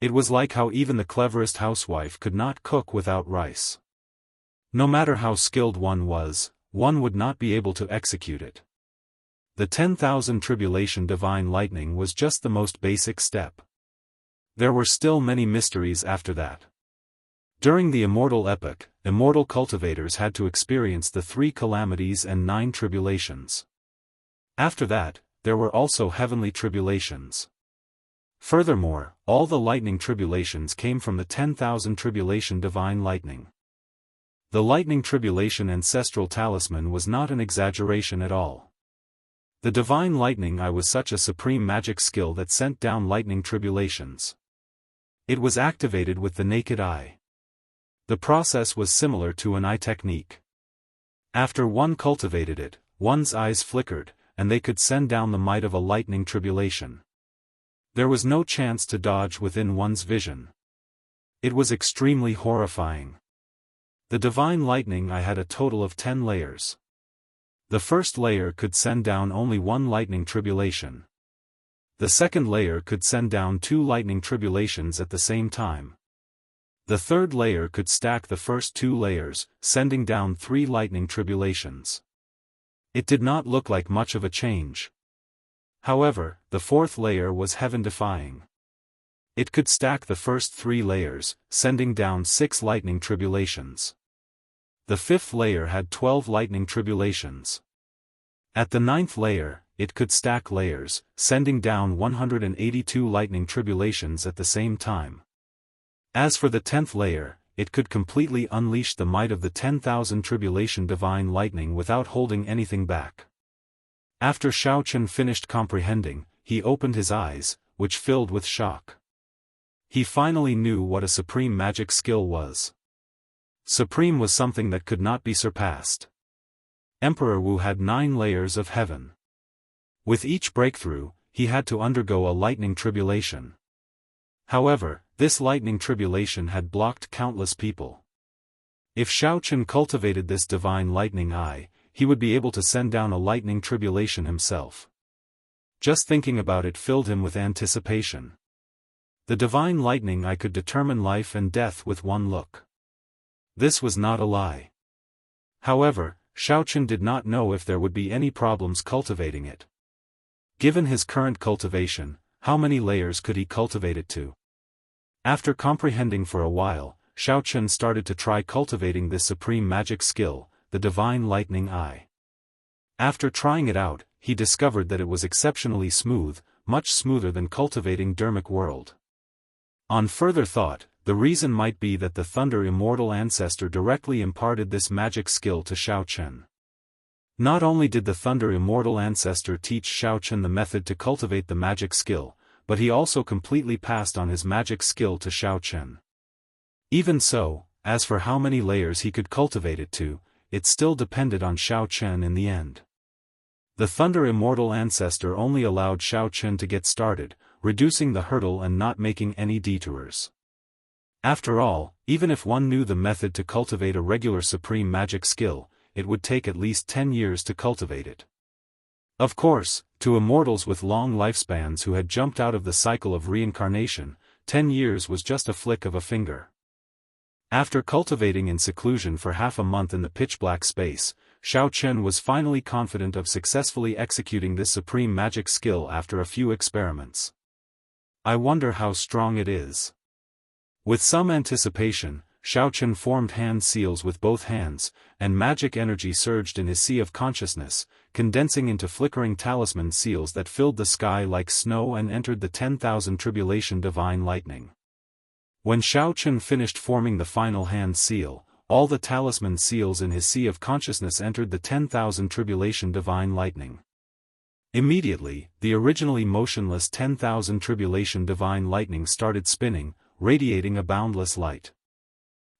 It was like how even the cleverest housewife could not cook without rice. No matter how skilled one would not be able to execute it. The 10,000 Tribulation Divine Lightning was just the most basic step. There were still many mysteries after that. During the Immortal Epoch, immortal cultivators had to experience the 3 calamities and 9 tribulations. After that, there were also heavenly tribulations. Furthermore, all the lightning tribulations came from the 10,000 Tribulation Divine Lightning. The lightning tribulation ancestral talisman was not an exaggeration at all. The divine lightning eye was such a supreme magic skill that sent down lightning tribulations. It was activated with the naked eye. The process was similar to an eye technique. After one cultivated it, one's eyes flickered, and they could send down the might of a lightning tribulation. There was no chance to dodge within one's vision. It was extremely horrifying. The divine lightning eye had a total of 10 layers. The first layer could send down only one lightning tribulation. The second layer could send down 2 lightning tribulations at the same time. The third layer could stack the first two layers, sending down 3 lightning tribulations. It did not look like much of a change. However, the fourth layer was heaven-defying. It could stack the first 3 layers, sending down 6 lightning tribulations. The fifth layer had 12 lightning tribulations. At the 9th layer, it could stack layers, sending down 182 lightning tribulations at the same time. As for the 10th layer, it could completely unleash the might of the 10,000 tribulation divine lightning without holding anything back. After Xiaochen finished comprehending, he opened his eyes, which filled with shock. He finally knew what a supreme magic skill was. Supreme was something that could not be surpassed. Emperor Wu had 9 layers of heaven. With each breakthrough, he had to undergo a lightning tribulation. However, this lightning tribulation had blocked countless people. If Xiaochen cultivated this divine lightning eye, he would be able to send down a lightning tribulation himself. Just thinking about it filled him with anticipation. The divine lightning eye could determine life and death with one look. This was not a lie. However, Xiaochen did not know if there would be any problems cultivating it. Given his current cultivation, how many layers could he cultivate it to? After comprehending for a while, Xiaochen started to try cultivating this supreme magic skill, the divine lightning eye. After trying it out, he discovered that it was exceptionally smooth, much smoother than cultivating Dermic World. On further thought, the reason might be that the Thunder Immortal ancestor directly imparted this magic skill to Xiaochen. Not only did the Thunder Immortal ancestor teach Xiaochen the method to cultivate the magic skill, but he also completely passed on his magic skill to Xiaochen. Even so, as for how many layers he could cultivate it to, it still depended on Xiaochen in the end. The Thunder Immortal ancestor only allowed Xiaochen to get started, reducing the hurdle and not making any detours. After all, even if one knew the method to cultivate a regular supreme magic skill, it would take at least 10 years to cultivate it. Of course, to immortals with long lifespans who had jumped out of the cycle of reincarnation, 10 years was just a flick of a finger. After cultivating in seclusion for half a month in the pitch-black space, Xiaochen was finally confident of successfully executing this supreme magic skill after a few experiments. I wonder how strong it is. With some anticipation, Xiaochen formed hand seals with both hands, and magic energy surged in his sea of consciousness, condensing into flickering talisman seals that filled the sky like snow and entered the 10,000 tribulation divine lightning. When Xiaochen finished forming the final hand seal, all the talisman seals in his sea of consciousness entered the 10,000 tribulation divine lightning. Immediately, the originally motionless 10,000 tribulation divine lightning started spinning, radiating a boundless light.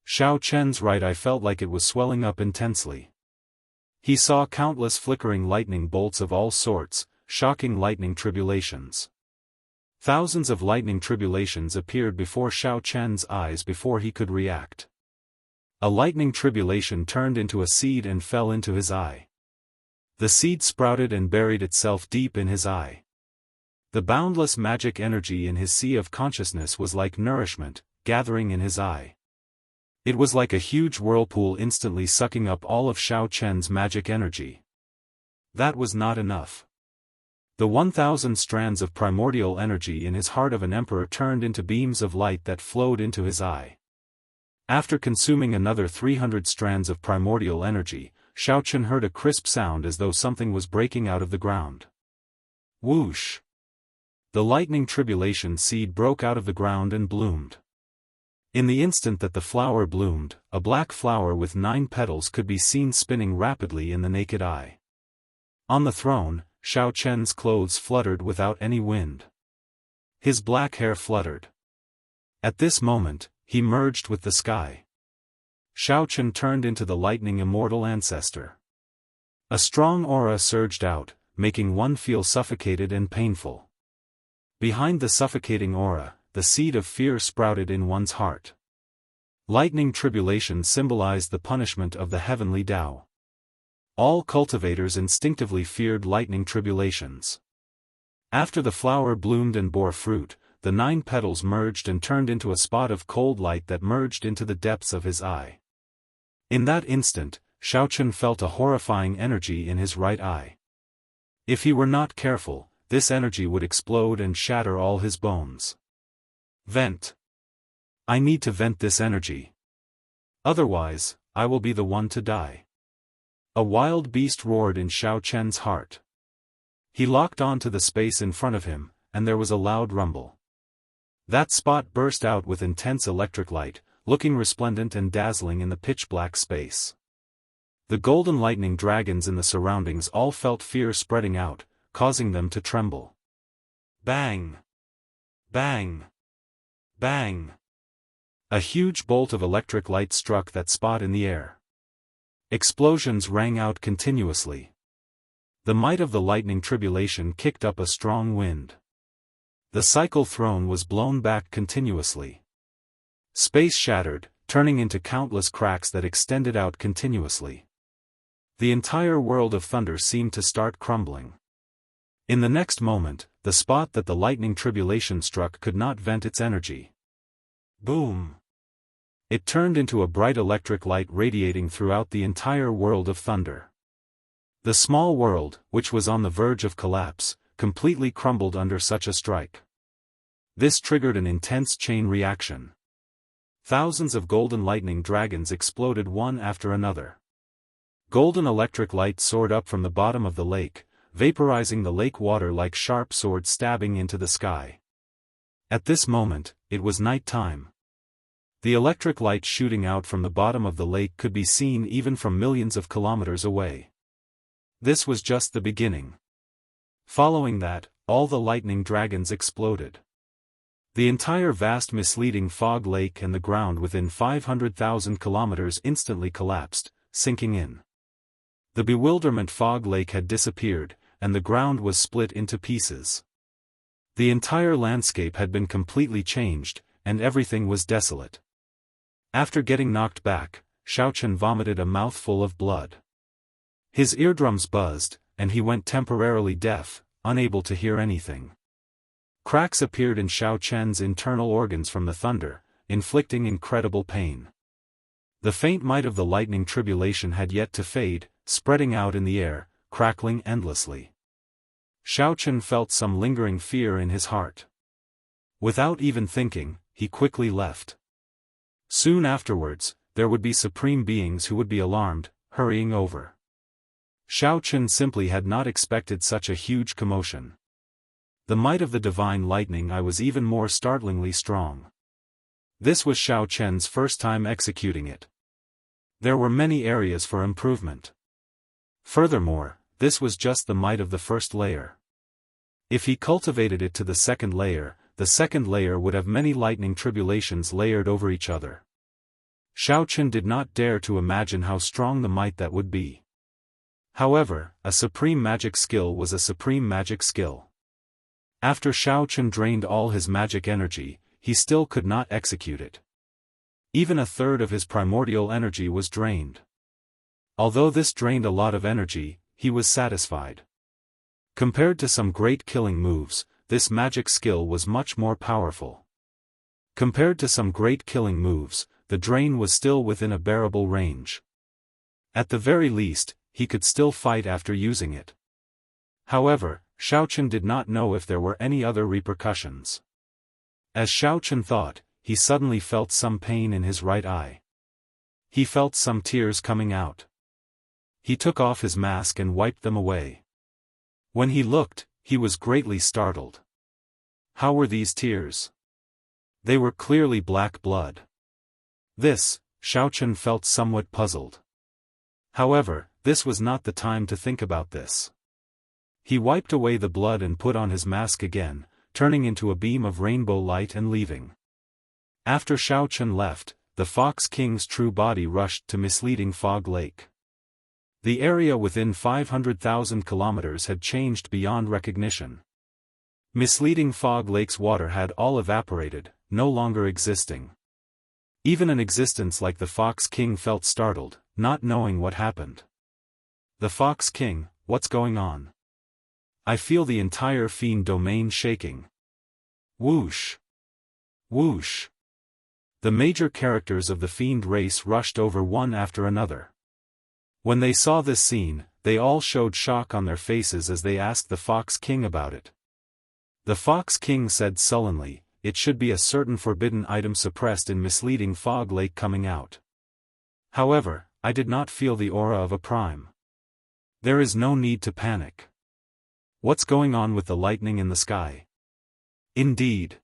Xiaochen's right eye felt like it was swelling up intensely. He saw countless flickering lightning bolts of all sorts, shocking lightning tribulations. Thousands of lightning tribulations appeared before Xiaochen's eyes before he could react. A lightning tribulation turned into a seed and fell into his eye. The seed sprouted and buried itself deep in his eye. The boundless magic energy in his sea of consciousness was like nourishment, gathering in his eye. It was like a huge whirlpool instantly sucking up all of Xiaochen's magic energy. That was not enough. The 1,000 strands of primordial energy in his heart of an emperor turned into beams of light that flowed into his eye. After consuming another 300 strands of primordial energy, Xiaochen heard a crisp sound as though something was breaking out of the ground. Whoosh! The lightning tribulation seed broke out of the ground and bloomed. In the instant that the flower bloomed, a black flower with 9 petals could be seen spinning rapidly in the naked eye. On the throne, Xiaochen's clothes fluttered without any wind. His black hair fluttered. At this moment, he merged with the sky. Xiaochen turned into the lightning immortal ancestor. A strong aura surged out, making one feel suffocated and painful. Behind the suffocating aura, the seed of fear sprouted in one's heart. Lightning tribulation symbolized the punishment of the heavenly Tao. All cultivators instinctively feared lightning tribulations. After the flower bloomed and bore fruit, the 9 petals merged and turned into a spot of cold light that merged into the depths of his eye. In that instant, Xiaochen felt a horrifying energy in his right eye. If he were not careful, this energy would explode and shatter all his bones. Vent. I need to vent this energy. Otherwise, I will be the one to die. A wild beast roared in Xiaochen's heart. He locked onto the space in front of him, and there was a loud rumble. That spot burst out with intense electric light, looking resplendent and dazzling in the pitch-black space. The golden lightning dragons in the surroundings all felt fear spreading out, causing them to tremble. Bang! Bang! Bang! A huge bolt of electric light struck that spot in the air. Explosions rang out continuously. The might of the lightning tribulation kicked up a strong wind. The cycle throne was blown back continuously. Space shattered, turning into countless cracks that extended out continuously. The entire world of thunder seemed to start crumbling. In the next moment, the spot that the lightning tribulation struck could not vent its energy. Boom! It turned into a bright electric light radiating throughout the entire world of thunder. The small world, which was on the verge of collapse, completely crumbled under such a strike. This triggered an intense chain reaction. Thousands of golden lightning dragons exploded one after another. Golden electric light soared up from the bottom of the lake, vaporizing the lake water like sharp swords stabbing into the sky. At this moment, it was night time. The electric light shooting out from the bottom of the lake could be seen even from millions of kilometers away. This was just the beginning. Following that, all the lightning dragons exploded. The entire vast misleading fog lake and the ground within 500,000 kilometers instantly collapsed, sinking in. The bewilderment fog lake had disappeared, and the ground was split into pieces. The entire landscape had been completely changed, and everything was desolate. After getting knocked back, Xiaochen vomited a mouthful of blood. His eardrums buzzed, and he went temporarily deaf, unable to hear anything. Cracks appeared in Xiaochen's internal organs from the thunder, inflicting incredible pain. The faint might of the lightning tribulation had yet to fade, spreading out in the air, crackling endlessly. Xiaochen felt some lingering fear in his heart. Without even thinking, he quickly left. Soon afterwards, there would be supreme beings who would be alarmed, hurrying over. Xiaochen simply had not expected such a huge commotion. The might of the divine lightning eye was even more startlingly strong. This was Xiaochen's first time executing it. There were many areas for improvement. Furthermore, this was just the might of the first layer. If he cultivated it to the second layer would have many lightning tribulations layered over each other. Xiaochen did not dare to imagine how strong the might that would be. However, a supreme magic skill was a supreme magic skill. After Xiaochen drained all his magic energy, he still could not execute it. Even a third of his primordial energy was drained. Although this drained a lot of energy, he was satisfied. Compared to some great killing moves, this magic skill was much more powerful. Compared to some great killing moves, the drain was still within a bearable range. At the very least, he could still fight after using it. However, Xiaochen did not know if there were any other repercussions. As Xiaochen thought, he suddenly felt some pain in his right eye. He felt some tears coming out. He took off his mask and wiped them away. When he looked, he was greatly startled. How were these tears? They were clearly black blood. This, Xiaochen felt somewhat puzzled. However, this was not the time to think about this. He wiped away the blood and put on his mask again, turning into a beam of rainbow light and leaving. After Xiaochen left, the Fox King's true body rushed to misleading Fog Lake. The area within 500,000 kilometers had changed beyond recognition. Misleading Fog Lake's water had all evaporated, no longer existing. Even an existence like the Fox King felt startled, not knowing what happened. The Fox King, what's going on? I feel the entire fiend domain shaking. Whoosh! Whoosh! The major characters of the fiend race rushed over one after another. When they saw this scene, they all showed shock on their faces as they asked the Fox King about it. The Fox King said sullenly, "It should be a certain forbidden item suppressed in misleading fog lake coming out." However, I did not feel the aura of a prime. There is no need to panic. What's going on with the lightning in the sky? Indeed.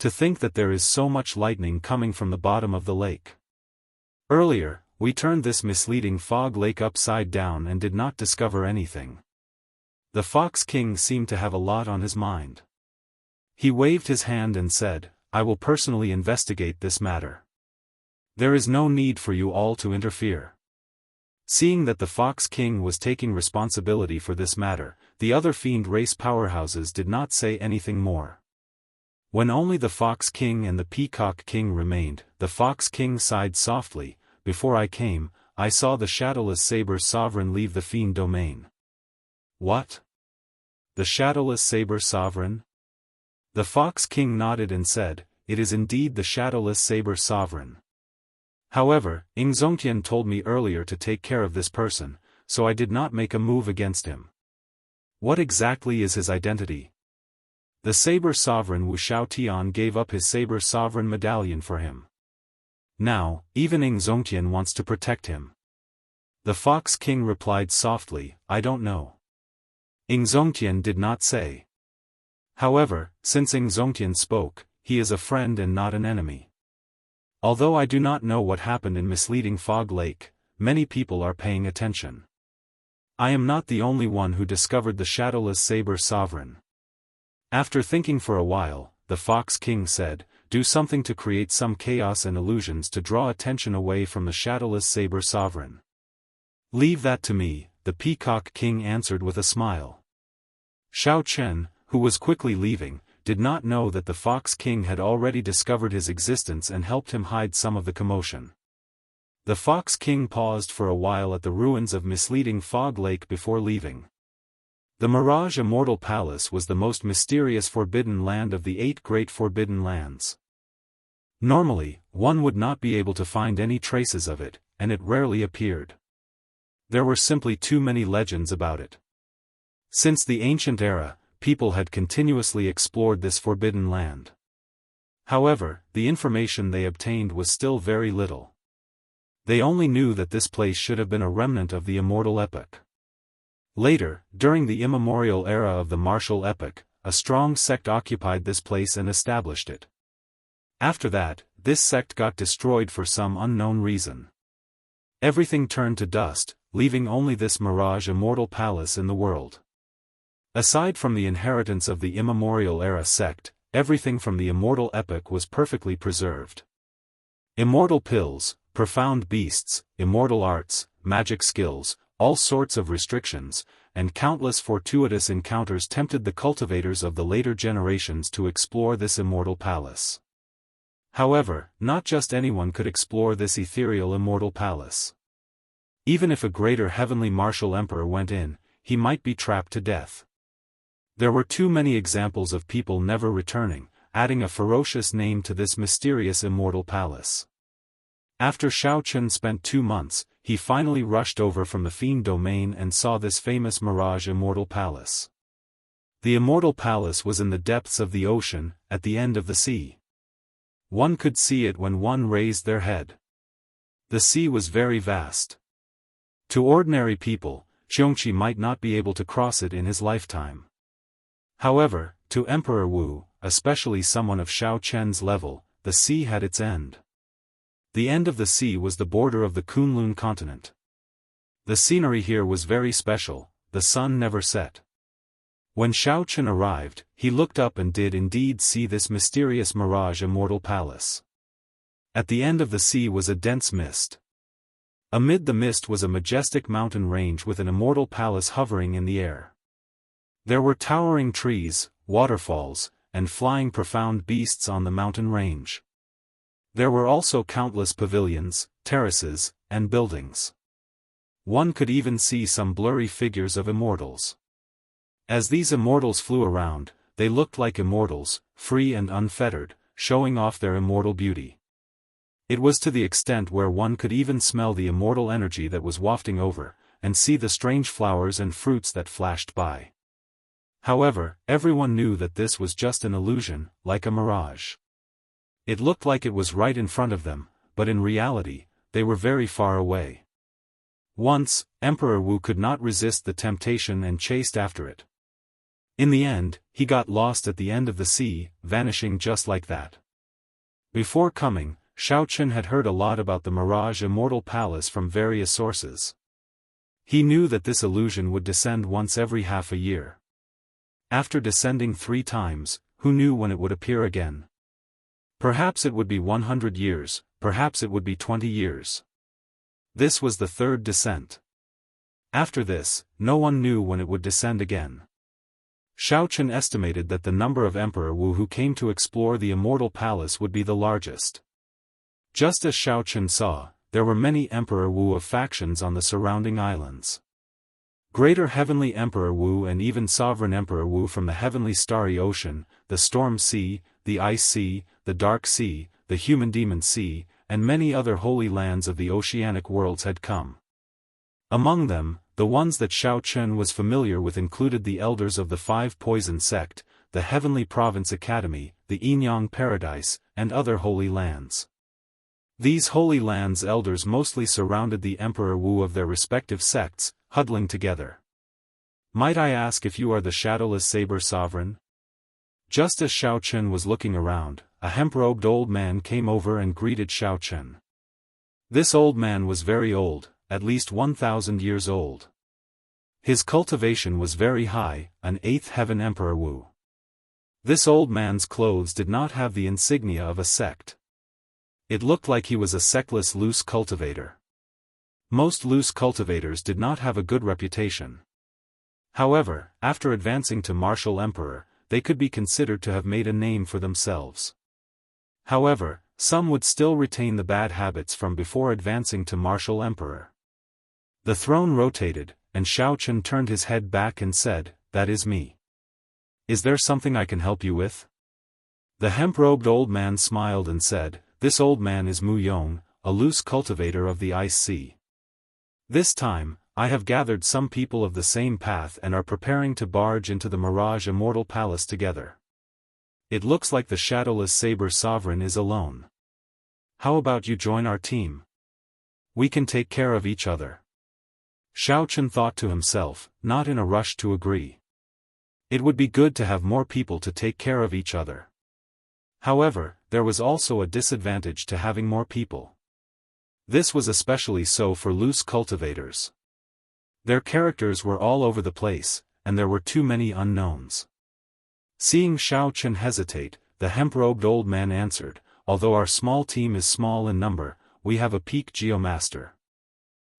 To think that there is so much lightning coming from the bottom of the lake. Earlier, we turned this misleading fog lake upside down and did not discover anything. The Fox King seemed to have a lot on his mind. He waved his hand and said, "I will personally investigate this matter. There is no need for you all to interfere." Seeing that the Fox King was taking responsibility for this matter, the other fiend race powerhouses did not say anything more. When only the Fox King and the Peacock King remained, the Fox King sighed softly. "Before I came, I saw the shadowless saber sovereign leave the fiend domain." What? The shadowless saber sovereign? The Fox King nodded and said, "It is indeed the shadowless saber sovereign. However, Ingzongtian told me earlier to take care of this person, so I did not make a move against him." What exactly is his identity? The saber sovereign Wuxia Xianxia gave up his saber sovereign medallion for him. Now, even Ingzongtian wants to protect him. The Fox King replied softly, "I don't know." Ingzongtian did not say. However, since Ingzongtian spoke, he is a friend and not an enemy. Although I do not know what happened in misleading Fog Lake, many people are paying attention. I am not the only one who discovered the shadowless saber sovereign. After thinking for a while, the Fox King said, "Do something to create some chaos and illusions to draw attention away from the shadowless saber sovereign." "Leave that to me," the Peacock King answered with a smile. Xiao Chen, who was quickly leaving, did not know that the Fox King had already discovered his existence and helped him hide some of the commotion. The Fox King paused for a while at the ruins of misleading Fog Lake before leaving. The Mirage Immortal Palace was the most mysterious forbidden land of the 8 great forbidden lands. Normally, one would not be able to find any traces of it, and it rarely appeared. There were simply too many legends about it. Since the ancient era, people had continuously explored this forbidden land. However, the information they obtained was still very little. They only knew that this place should have been a remnant of the immortal epoch. Later, during the immemorial era of the martial epoch, a strong sect occupied this place and established it. After that, this sect got destroyed for some unknown reason. Everything turned to dust, leaving only this Mirage Immortal Palace in the world. Aside from the inheritance of the immemorial era sect, everything from the immortal epoch was perfectly preserved. Immortal pills, profound beasts, immortal arts, magic skills, all sorts of restrictions, and countless fortuitous encounters tempted the cultivators of the later generations to explore this immortal palace. However, not just anyone could explore this ethereal immortal palace. Even if a greater heavenly martial emperor went in, he might be trapped to death. There were too many examples of people never returning, adding a ferocious name to this mysterious immortal palace. After Xiao Chen spent 2 months, he finally rushed over from the Fiend Domain and saw this famous Mirage Immortal Palace. The Immortal Palace was in the depths of the ocean, at the end of the sea. One could see it when one raised their head. The sea was very vast. To ordinary people, Xiongqi might not be able to cross it in his lifetime. However, to Emperor Wu, especially someone of Xiao Chen's level, the sea had its end. The end of the sea was the border of the Kunlun continent. The scenery here was very special, the sun never set. When Xiao Chen arrived, he looked up and did indeed see this mysterious Mirage Immortal Palace. At the end of the sea was a dense mist. Amid the mist was a majestic mountain range with an immortal palace hovering in the air. There were towering trees, waterfalls, and flying profound beasts on the mountain range. There were also countless pavilions, terraces, and buildings. One could even see some blurry figures of immortals. As these immortals flew around, they looked like immortals, free and unfettered, showing off their immortal beauty. It was to the extent where one could even smell the immortal energy that was wafting over, and see the strange flowers and fruits that flashed by. However, everyone knew that this was just an illusion, like a mirage. It looked like it was right in front of them, but in reality, they were very far away. Once, Emperor Wu could not resist the temptation and chased after it. In the end, he got lost at the end of the sea, vanishing just like that. Before coming, Xiaochen had heard a lot about the Mirage Immortal Palace from various sources. He knew that this illusion would descend once every half a year. After descending 3 times, who knew when it would appear again? Perhaps it would be 100 years, perhaps it would be 20 years. This was the 3rd descent. After this, no one knew when it would descend again. Xiaochen estimated that the number of Emperor Wu who came to explore the Immortal Palace would be the largest. Just as Xiaochen saw, there were many Emperor Wu of factions on the surrounding islands. Greater Heavenly Emperor Wu and even Sovereign Emperor Wu from the Heavenly Starry Ocean, the Storm Sea, the Ice Sea, the Dark Sea, the Human Demon Sea, and many other holy lands of the oceanic worlds had come. Among them, the ones that Xiaochen was familiar with included the elders of the 5 Poison Sect, the Heavenly Province Academy, the Yinyang Paradise, and other holy lands. These holy lands' elders mostly surrounded the Emperor Wu of their respective sects, huddling together. Might I ask if you are the Shadowless Saber Sovereign? Just as Xiaochen was looking around, a hemp-robed old man came over and greeted Xiaochen. This old man was very old, at least 1,000 years old. His cultivation was very high, an 8th heaven Emperor Wu. This old man's clothes did not have the insignia of a sect. It looked like he was a sectless loose cultivator. Most loose cultivators did not have a good reputation. However, after advancing to Martial Emperor, they could be considered to have made a name for themselves. However, some would still retain the bad habits from before advancing to Martial Emperor. The throne rotated, and Xiaochen turned his head back and said, "That is me. Is there something I can help you with?" The hemp-robed old man smiled and said, "This old man is Mu Yong, a loose cultivator of the Ice Sea. This time, I have gathered some people of the same path and are preparing to barge into the Mirage Immortal Palace together. It looks like the Shadowless Saber Sovereign is alone. How about you join our team? We can take care of each other." Xiaochen thought to himself, not in a rush to agree. It would be good to have more people to take care of each other. However, there was also a disadvantage to having more people. This was especially so for loose cultivators. Their characters were all over the place, and there were too many unknowns. Seeing Xiaochen hesitate, the hemp-robed old man answered, "Although our small team is small in number, we have a peak geomaster.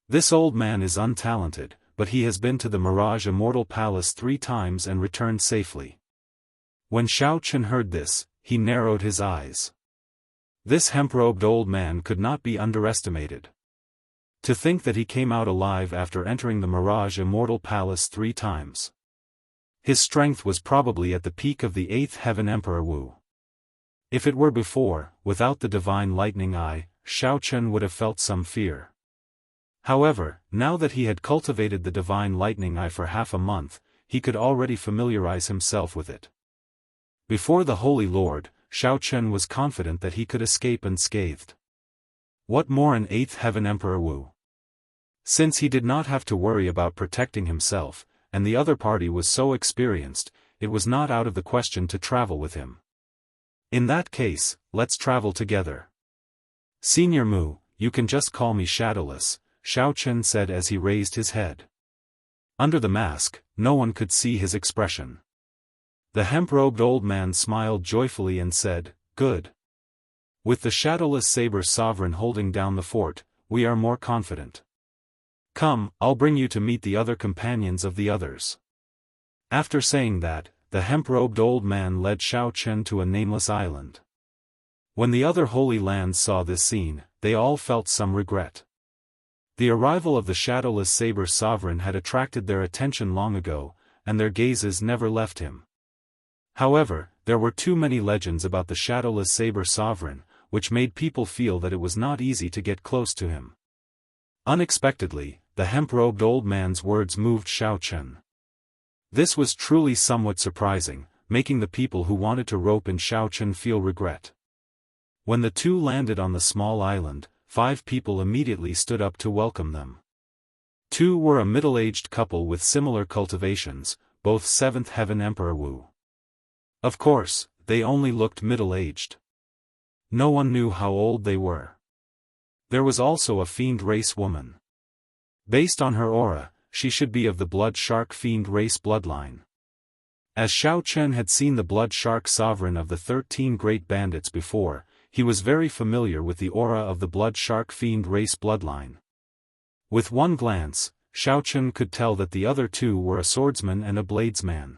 This old man is untalented, but he has been to the Mirage Immortal Palace 3 times and returned safely." When Xiaochen heard this, he narrowed his eyes. This hemp-robed old man could not be underestimated. To think that he came out alive after entering the Mirage Immortal Palace 3 times. His strength was probably at the peak of the 8th heaven Emperor Wu. If it were before, without the divine lightning eye, Xiaochen would have felt some fear. However, now that he had cultivated the divine lightning eye for half a month, he could already familiarize himself with it. Before the Holy Lord, Xiaochen was confident that he could escape unscathed. What more an 8th heaven Emperor Wu? Since he did not have to worry about protecting himself, and the other party was so experienced, it was not out of the question to travel with him. In that case, let's travel together. Senior Mu, you can just call me Shadowless, Xiaochen said as he raised his head. Under the mask, no one could see his expression. The hemp-robed old man smiled joyfully and said, "Good. With the Shadowless Saber Sovereign holding down the fort, we are more confident. Come, I'll bring you to meet the other companions of the others." After saying that, the hemp-robed old man led Xiaochen to a nameless island. When the other holy lands saw this scene, they all felt some regret. The arrival of the Shadowless Saber Sovereign had attracted their attention long ago, and their gazes never left him. However, there were too many legends about the shadowless saber sovereign, which made people feel that it was not easy to get close to him. Unexpectedly, the hemp-robed old man's words moved Xiao Chen. This was truly somewhat surprising, making the people who wanted to rope in Xiao Chen feel regret. When the two landed on the small island, 5 people immediately stood up to welcome them. 2 were a middle-aged couple with similar cultivations, both 7th Heaven Emperor Wu. Of course, they only looked middle-aged. No one knew how old they were. There was also a fiend race woman. Based on her aura, she should be of the blood shark fiend race bloodline. As Xiao Chen had seen the blood shark sovereign of the 13 great bandits before, he was very familiar with the aura of the blood shark fiend race bloodline. With one glance, Xiao Chen could tell that the other 2 were a swordsman and a bladesman.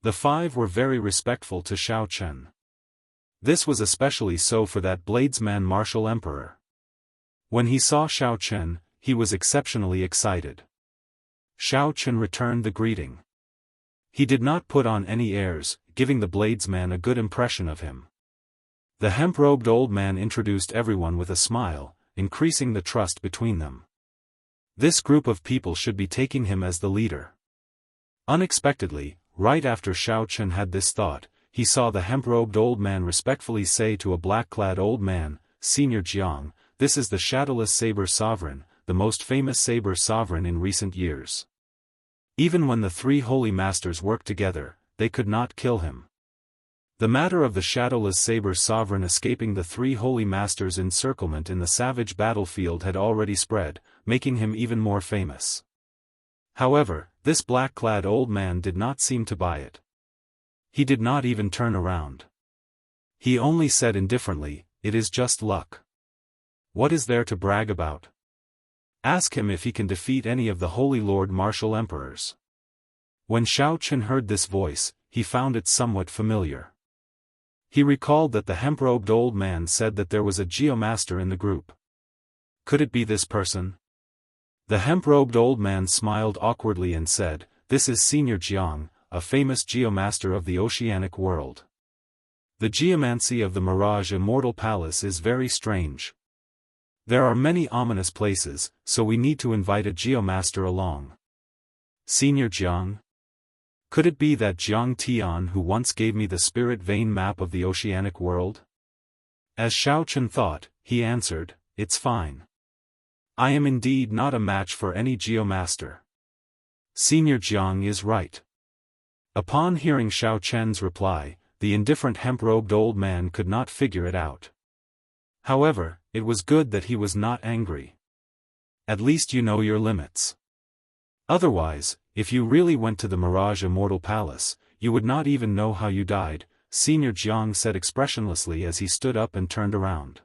The 5 were very respectful to Xiao Chen. This was especially so for that bladesman martial emperor. When he saw Xiao Chen, he was exceptionally excited. Xiao Chen returned the greeting. He did not put on any airs, giving the bladesman a good impression of him. The hemp-robed old man introduced everyone with a smile, increasing the trust between them. This group of people should be taking him as the leader. Unexpectedly, right after Xiao Chen had this thought, he saw the hemp-robed old man respectfully say to a black-clad old man, "Senior Jiang, this is the shadowless saber sovereign, the most famous saber sovereign in recent years. Even when the 3 holy masters worked together, they could not kill him." The matter of the shadowless saber sovereign escaping the 3 holy masters' encirclement in the savage battlefield had already spread, making him even more famous. However, this black-clad old man did not seem to buy it. He did not even turn around. He only said indifferently, "It is just luck. What is there to brag about? Ask him if he can defeat any of the Holy Lord Martial Emperors." When Xiao Chen heard this voice, he found it somewhat familiar. He recalled that the hemp-robed old man said that there was a geomaster in the group. Could it be this person? The hemp-robed old man smiled awkwardly and said, "This is Senior Jiang, a famous geomaster of the oceanic world. The geomancy of the Mirage Immortal Palace is very strange. There are many ominous places, so we need to invite a geomaster along." Senior Jiang? Could it be that Jiang Tian who once gave me the spirit vein map of the oceanic world? As Xiao Chen thought, he answered, "It's fine. I am indeed not a match for any geomaster. Senior Jiang is right." Upon hearing Xiao Chen's reply, the indifferent hemp-robed old man could not figure it out. However, it was good that he was not angry. At least you know your limits. Otherwise, if you really went to the Mirage Immortal Palace, you would not even know how you died, Senior Jiang said expressionlessly as he stood up and turned around.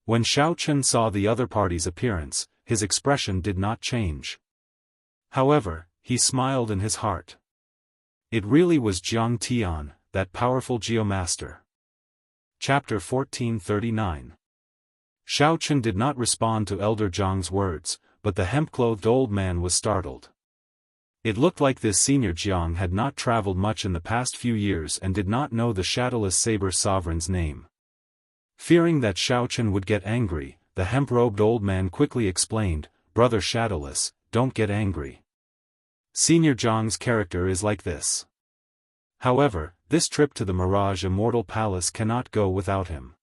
When Xiao Chen saw the other party's appearance, his expression did not change. However, he smiled in his heart. It really was Jiang Tian, that powerful geomaster. Chapter 1439. Xiao Chen did not respond to Elder Jiang's words, but the hemp-clothed old man was startled. It looked like this Senior Jiang had not traveled much in the past few years and did not know the shadowless saber sovereign's name. Fearing that Xiao Chen would get angry, the hemp-robed old man quickly explained, "Brother Shadowless, don't get angry. Senior Jiang's character is like this. However, this trip to the Mirage Immortal Palace cannot go without him."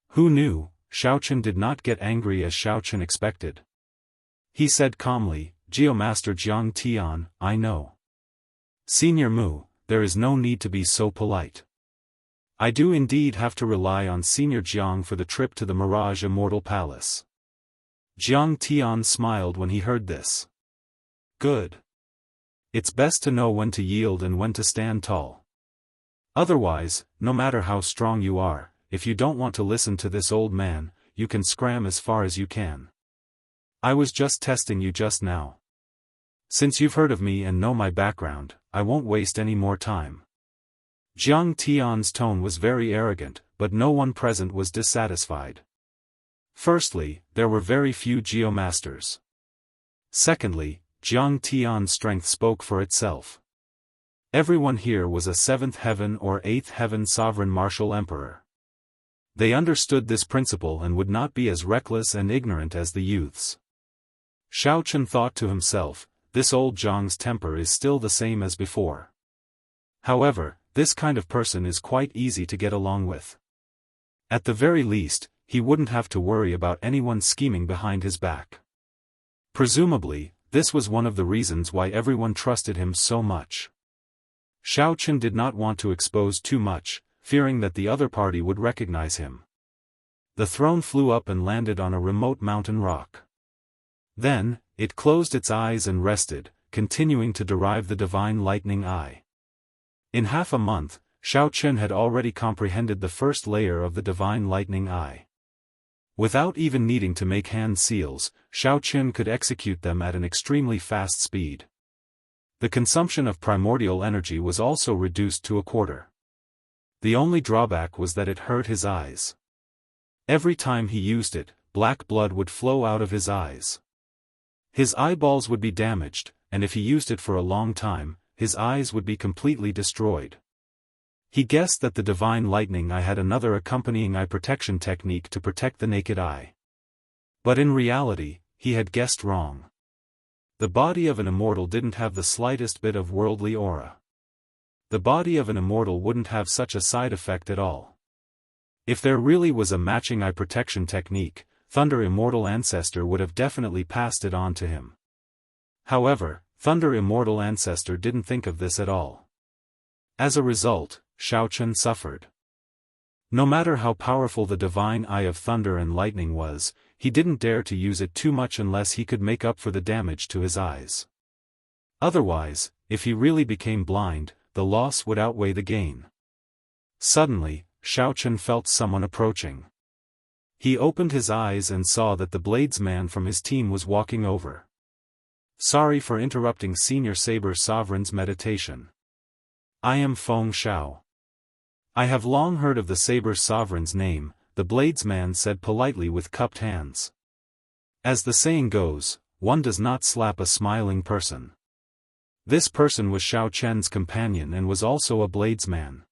Who knew? Xiao Chen did not get angry as Xiao Chen expected. He said calmly, "Geomaster Jiang Tian, I know. Senior Mu, there is no need to be so polite. I do indeed have to rely on Senior Jiang for the trip to the Mirage Immortal Palace." Jiang Tian smiled when he heard this. "Good. It's best to know when to yield and when to stand tall. Otherwise, no matter how strong you are, if you don't want to listen to this old man, you can scram as far as you can. I was just testing you just now. Since you've heard of me and know my background, I won't waste any more time." Jiang Tian's tone was very arrogant, but no one present was dissatisfied. Firstly, there were very few geomasters. Secondly, Jiang Tian's strength spoke for itself. Everyone here was a 7th heaven or 8th heaven sovereign martial emperor. They understood this principle and would not be as reckless and ignorant as the youths. Xiaochen thought to himself, this old Zhang's temper is still the same as before. However, this kind of person is quite easy to get along with. At the very least, he wouldn't have to worry about anyone scheming behind his back. Presumably, this was one of the reasons why everyone trusted him so much. Xiaochen did not want to expose too much, fearing that the other party would recognize him. The throne flew up and landed on a remote mountain rock. Then, it closed its eyes and rested, continuing to derive the divine lightning eye. In half a month, Xiaochen had already comprehended the first layer of the divine lightning eye. Without even needing to make hand seals, Xiaochen could execute them at an extremely fast speed. The consumption of primordial energy was also reduced to a quarter. The only drawback was that it hurt his eyes. Every time he used it, black blood would flow out of his eyes. His eyeballs would be damaged, and if he used it for a long time, his eyes would be completely destroyed. He guessed that the divine lightning eye had another accompanying eye protection technique to protect the naked eye. But in reality, he had guessed wrong. The body of an immortal didn't have the slightest bit of worldly aura. The body of an immortal wouldn't have such a side effect at all. If there really was a matching eye protection technique, Thunder Immortal Ancestor would have definitely passed it on to him. However, Thunder Immortal Ancestor didn't think of this at all. As a result, Xiaochen suffered. No matter how powerful the divine eye of thunder and lightning was, he didn't dare to use it too much unless he could make up for the damage to his eyes. Otherwise, if he really became blind, the loss would outweigh the gain. Suddenly, Xiaochen felt someone approaching. He opened his eyes and saw that the bladesman from his team was walking over. Sorry for interrupting Senior Saber Sovereign's meditation. I am Feng Xiao. I have long heard of the Saber Sovereign's name, the bladesman said politely with cupped hands. As the saying goes, one does not slap a smiling person. This person was Xiaochen's companion and was also a bladesman.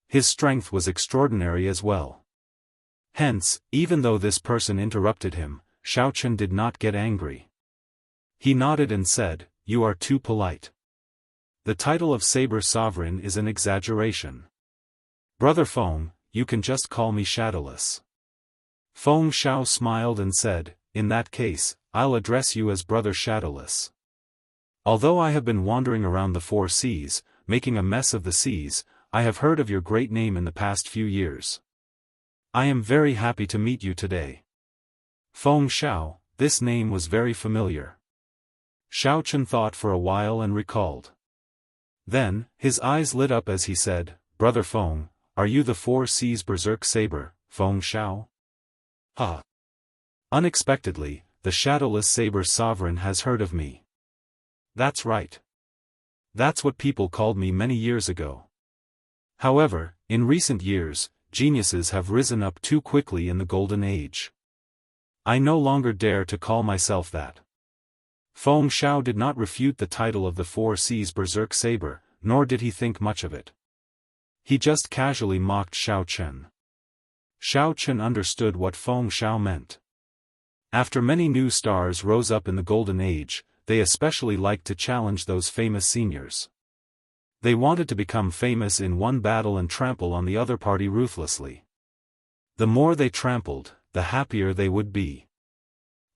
His strength was extraordinary as well. Hence, even though this person interrupted him, Xiaochen did not get angry. He nodded and said, "You are too polite. The title of Saber Sovereign is an exaggeration. Brother Feng, you can just call me Shadowless." Feng Xiao smiled and said, "In that case, I'll address you as Brother Shadowless. Although I have been wandering around the 4 seas, making a mess of the seas, I have heard of your great name in the past few years. I am very happy to meet you today." Feng Xiao, this name was very familiar. Xiaochen thought for a while and recalled. Then, his eyes lit up as he said, "Brother Feng, are you the 4 Seas Berserk Saber, Feng Xiao?" "Ah." Unexpectedly, the Shadowless Saber Sovereign has heard of me. "That's right. That's what people called me many years ago. However, in recent years, geniuses have risen up too quickly in the Golden Age. I no longer dare to call myself that." Feng Xiao did not refute the title of the 4 Seas Berserk Saber, nor did he think much of it. He just casually mocked Xiaochen. Xiaochen understood what Feng Xiao meant. After many new stars rose up in the Golden Age, they especially liked to challenge those famous seniors. They wanted to become famous in one battle and trample on the other party ruthlessly. The more they trampled, the happier they would be.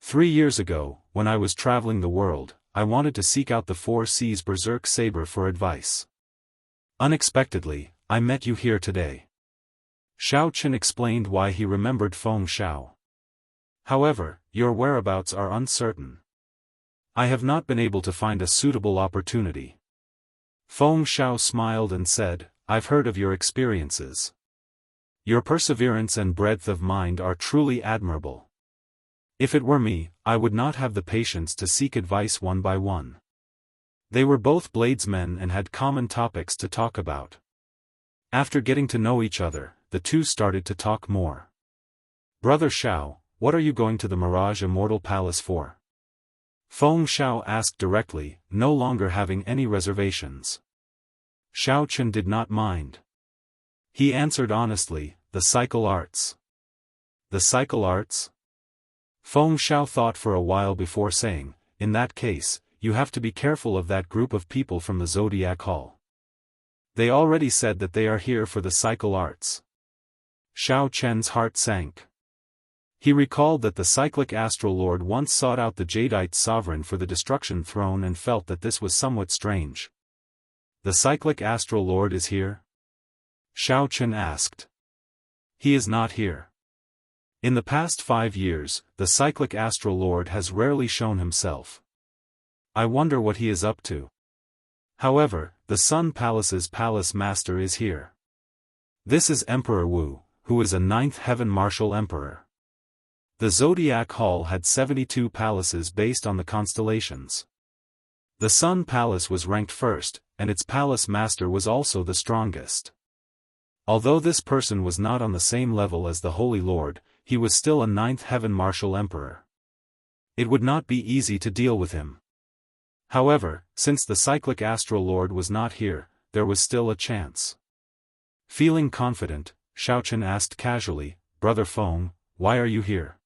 3 years ago, when I was traveling the world, I wanted to seek out the 4 Seas Berserk Saber for advice. Unexpectedly, I met you here today. Xiaochen explained why he remembered Feng Xiao. However, your whereabouts are uncertain. I have not been able to find a suitable opportunity. Feng Xiao smiled and said, "I've heard of your experiences. Your perseverance and breadth of mind are truly admirable. If it were me, I would not have the patience to seek advice one by one." They were both bladesmen and had common topics to talk about. After getting to know each other, the two started to talk more. "Brother Xiao, what are you going to the Mirage Immortal Palace for?" Feng Xiao asked directly, no longer having any reservations. Xiao Chen did not mind. He answered honestly, the cycle arts. The cycle arts? Feng Xiao thought for a while before saying, in that case, you have to be careful of that group of people from the Zodiac Hall. They already said that they are here for the cycle arts. Xiao Chen's heart sank. He recalled that the cyclic astral lord once sought out the Jadeite sovereign for the destruction throne and felt that this was somewhat strange. The cyclic astral lord is here? Xiao Chen asked. He is not here. In the past 5 years, the cyclic astral lord has rarely shown himself. I wonder what he is up to. However, the Sun Palace's palace master is here. This is Emperor Wu, who is a 9th heaven martial emperor. The Zodiac Hall had 72 palaces based on the constellations. The Sun Palace was ranked first, and its palace master was also the strongest. Although this person was not on the same level as the Holy Lord, he was still a 9th heaven martial emperor. It would not be easy to deal with him. However, since the cyclic astral lord was not here, there was still a chance. Feeling confident, Xiao Chen asked casually, Brother Feng, why are you here?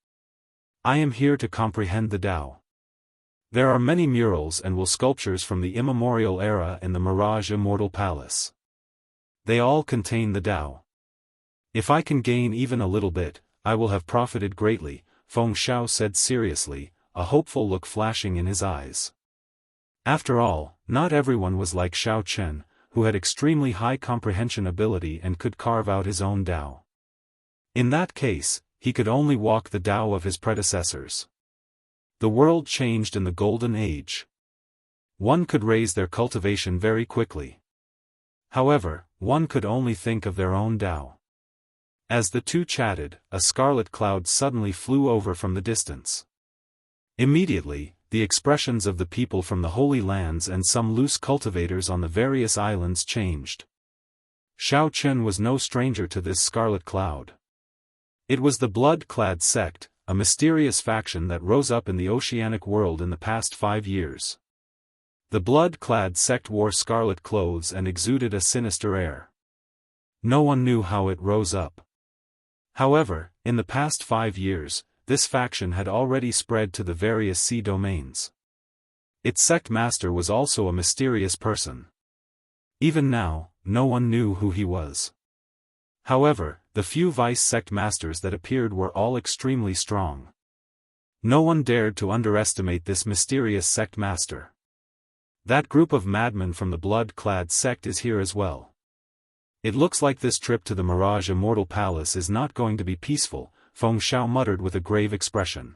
I am here to comprehend the Tao. There are many murals and sculptures from the immemorial era in the Mirage Immortal Palace. They all contain the Tao. If I can gain even a little bit, I will have profited greatly, Feng Xiao said seriously, a hopeful look flashing in his eyes. After all, not everyone was like Xiao Chen, who had extremely high comprehension ability and could carve out his own Tao. In that case, he could only walk the Tao of his predecessors. The world changed in the Golden Age. One could raise their cultivation very quickly. However, one could only think of their own Tao. As the two chatted, a scarlet cloud suddenly flew over from the distance. Immediately, the expressions of the people from the Holy Lands and some loose cultivators on the various islands changed. Xiao Chen was no stranger to this scarlet cloud. It was the blood-clad sect, a mysterious faction that rose up in the oceanic world in the past 5 years. The blood-clad sect wore scarlet clothes and exuded a sinister air. No one knew how it rose up. However, in the past 5 years, this faction had already spread to the various sea domains. Its sect master was also a mysterious person. Even now, no one knew who he was. However, the few vice sect masters that appeared were all extremely strong. No one dared to underestimate this mysterious sect master. That group of madmen from the blood-clad sect is here as well. It looks like this trip to the Mirage Immortal Palace is not going to be peaceful, Feng Xiao muttered with a grave expression.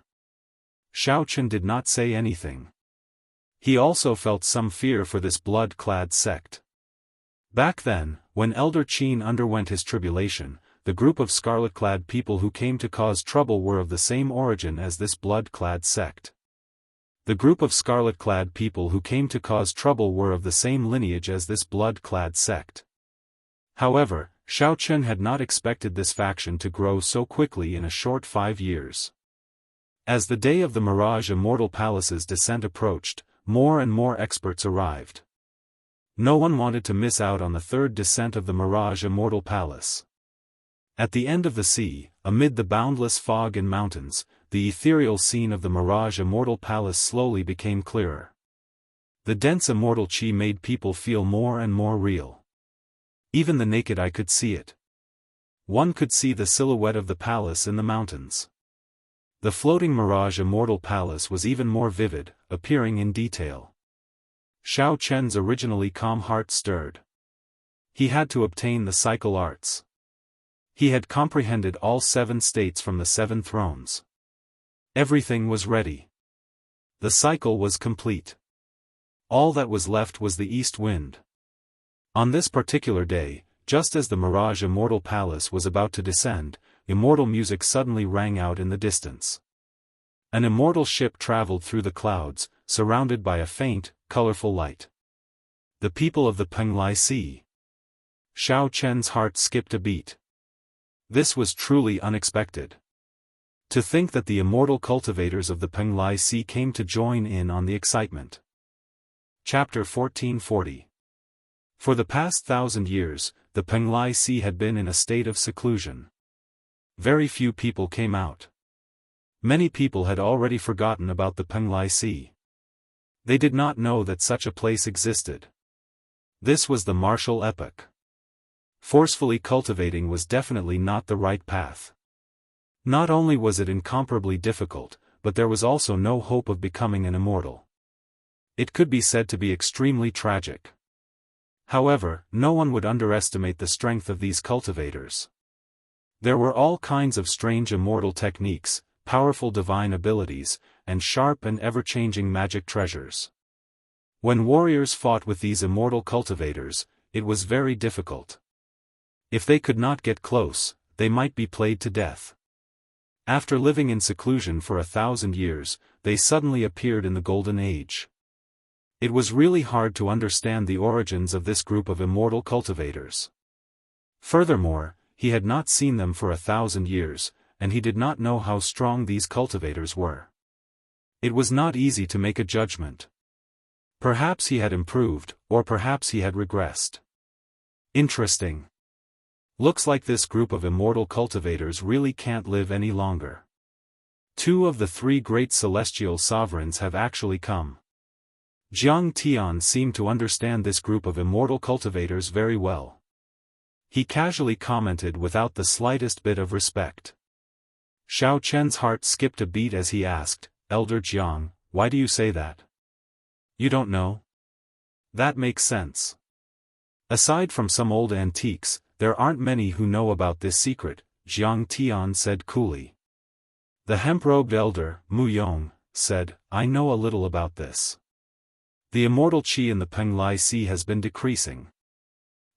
Xiao Chen did not say anything. He also felt some fear for this blood-clad sect. Back then, when Elder Qin underwent his tribulation, the group of scarlet-clad people who came to cause trouble were of the same origin as this blood-clad sect. The group of scarlet-clad people who came to cause trouble were of the same lineage as this blood-clad sect. However, Xiao Chen had not expected this faction to grow so quickly in a short 5 years. As the day of the Mirage Immortal Palace's descent approached, more and more experts arrived. No one wanted to miss out on the third descent of the Mirage Immortal Palace. At the end of the sea, amid the boundless fog and mountains, the ethereal scene of the Mirage Immortal Palace slowly became clearer. The dense immortal chi made people feel more and more real. Even the naked eye could see it. One could see the silhouette of the palace in the mountains. The floating Mirage Immortal Palace was even more vivid, appearing in detail. Xiao Chen's originally calm heart stirred. He had to obtain the cycle arts. He had comprehended all 7 states from the 7 thrones. Everything was ready. The cycle was complete. All that was left was the east wind. On this particular day, just as the Mirage Immortal Palace was about to descend, immortal music suddenly rang out in the distance. An immortal ship traveled through the clouds, surrounded by a faint, colorful light. The people of the Penglai Sea. Xiao Chen's heart skipped a beat. This was truly unexpected. To think that the immortal cultivators of the Penglai Sea came to join in on the excitement. Chapter 1440. For the past 1,000 years, the Penglai Sea had been in a state of seclusion. Very few people came out. Many people had already forgotten about the Penglai Sea. They did not know that such a place existed. This was the martial epoch. Forcefully cultivating was definitely not the right path. Not only was it incomparably difficult, but there was also no hope of becoming an immortal. It could be said to be extremely tragic. However, no one would underestimate the strength of these cultivators. There were all kinds of strange immortal techniques, powerful divine abilities, and sharp and ever-changing magic treasures. When warriors fought with these immortal cultivators, it was very difficult. If they could not get close, they might be played to death. After living in seclusion for 1,000 years, they suddenly appeared in the Golden Age. It was really hard to understand the origins of this group of immortal cultivators. Furthermore, he had not seen them for 1,000 years, and he did not know how strong these cultivators were. It was not easy to make a judgment. Perhaps he had improved, or perhaps he had regressed. Interesting. Looks like this group of immortal cultivators really can't live any longer. 2 of the 3 great celestial sovereigns have actually come. Jiang Tian seemed to understand this group of immortal cultivators very well. He casually commented without the slightest bit of respect. Xiao Chen's heart skipped a beat as he asked, "Elder Jiang, why do you say that? You don't know?" That makes sense. Aside from some old antiques, there aren't many who know about this secret, Jiang Tian said coolly. The hemp-robed elder, Mu Yong, said, "I know a little about this. The immortal qi in the Penglai Sea has been decreasing.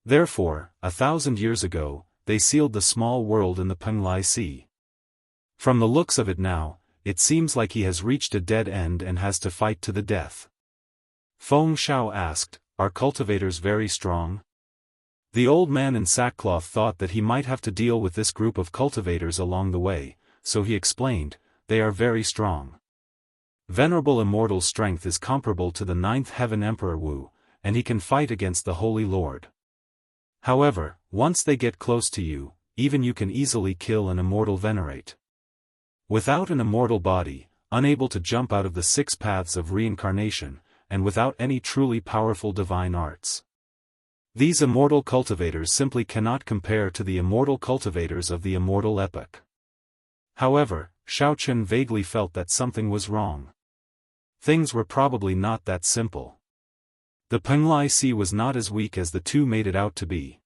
Therefore, 1,000 years ago, they sealed the small world in the Penglai Sea. From the looks of it now, it seems like he has reached a dead end and has to fight to the death." Feng Shao asked, "Are cultivators very strong?" The old man in sackcloth thought that he might have to deal with this group of cultivators along the way, so he explained, "They are very strong. Venerable Immortal's strength is comparable to the 9th Heaven Emperor Wu, and he can fight against the Holy Lord. However, once they get close to you, even you can easily kill an immortal venerate. Without an immortal body, unable to jump out of the 6 paths of reincarnation, and without any truly powerful divine arts. These immortal cultivators simply cannot compare to the immortal cultivators of the immortal epoch." However, Xiao Chen vaguely felt that something was wrong. Things were probably not that simple. The Penglai Sea was not as weak as the 2 made it out to be.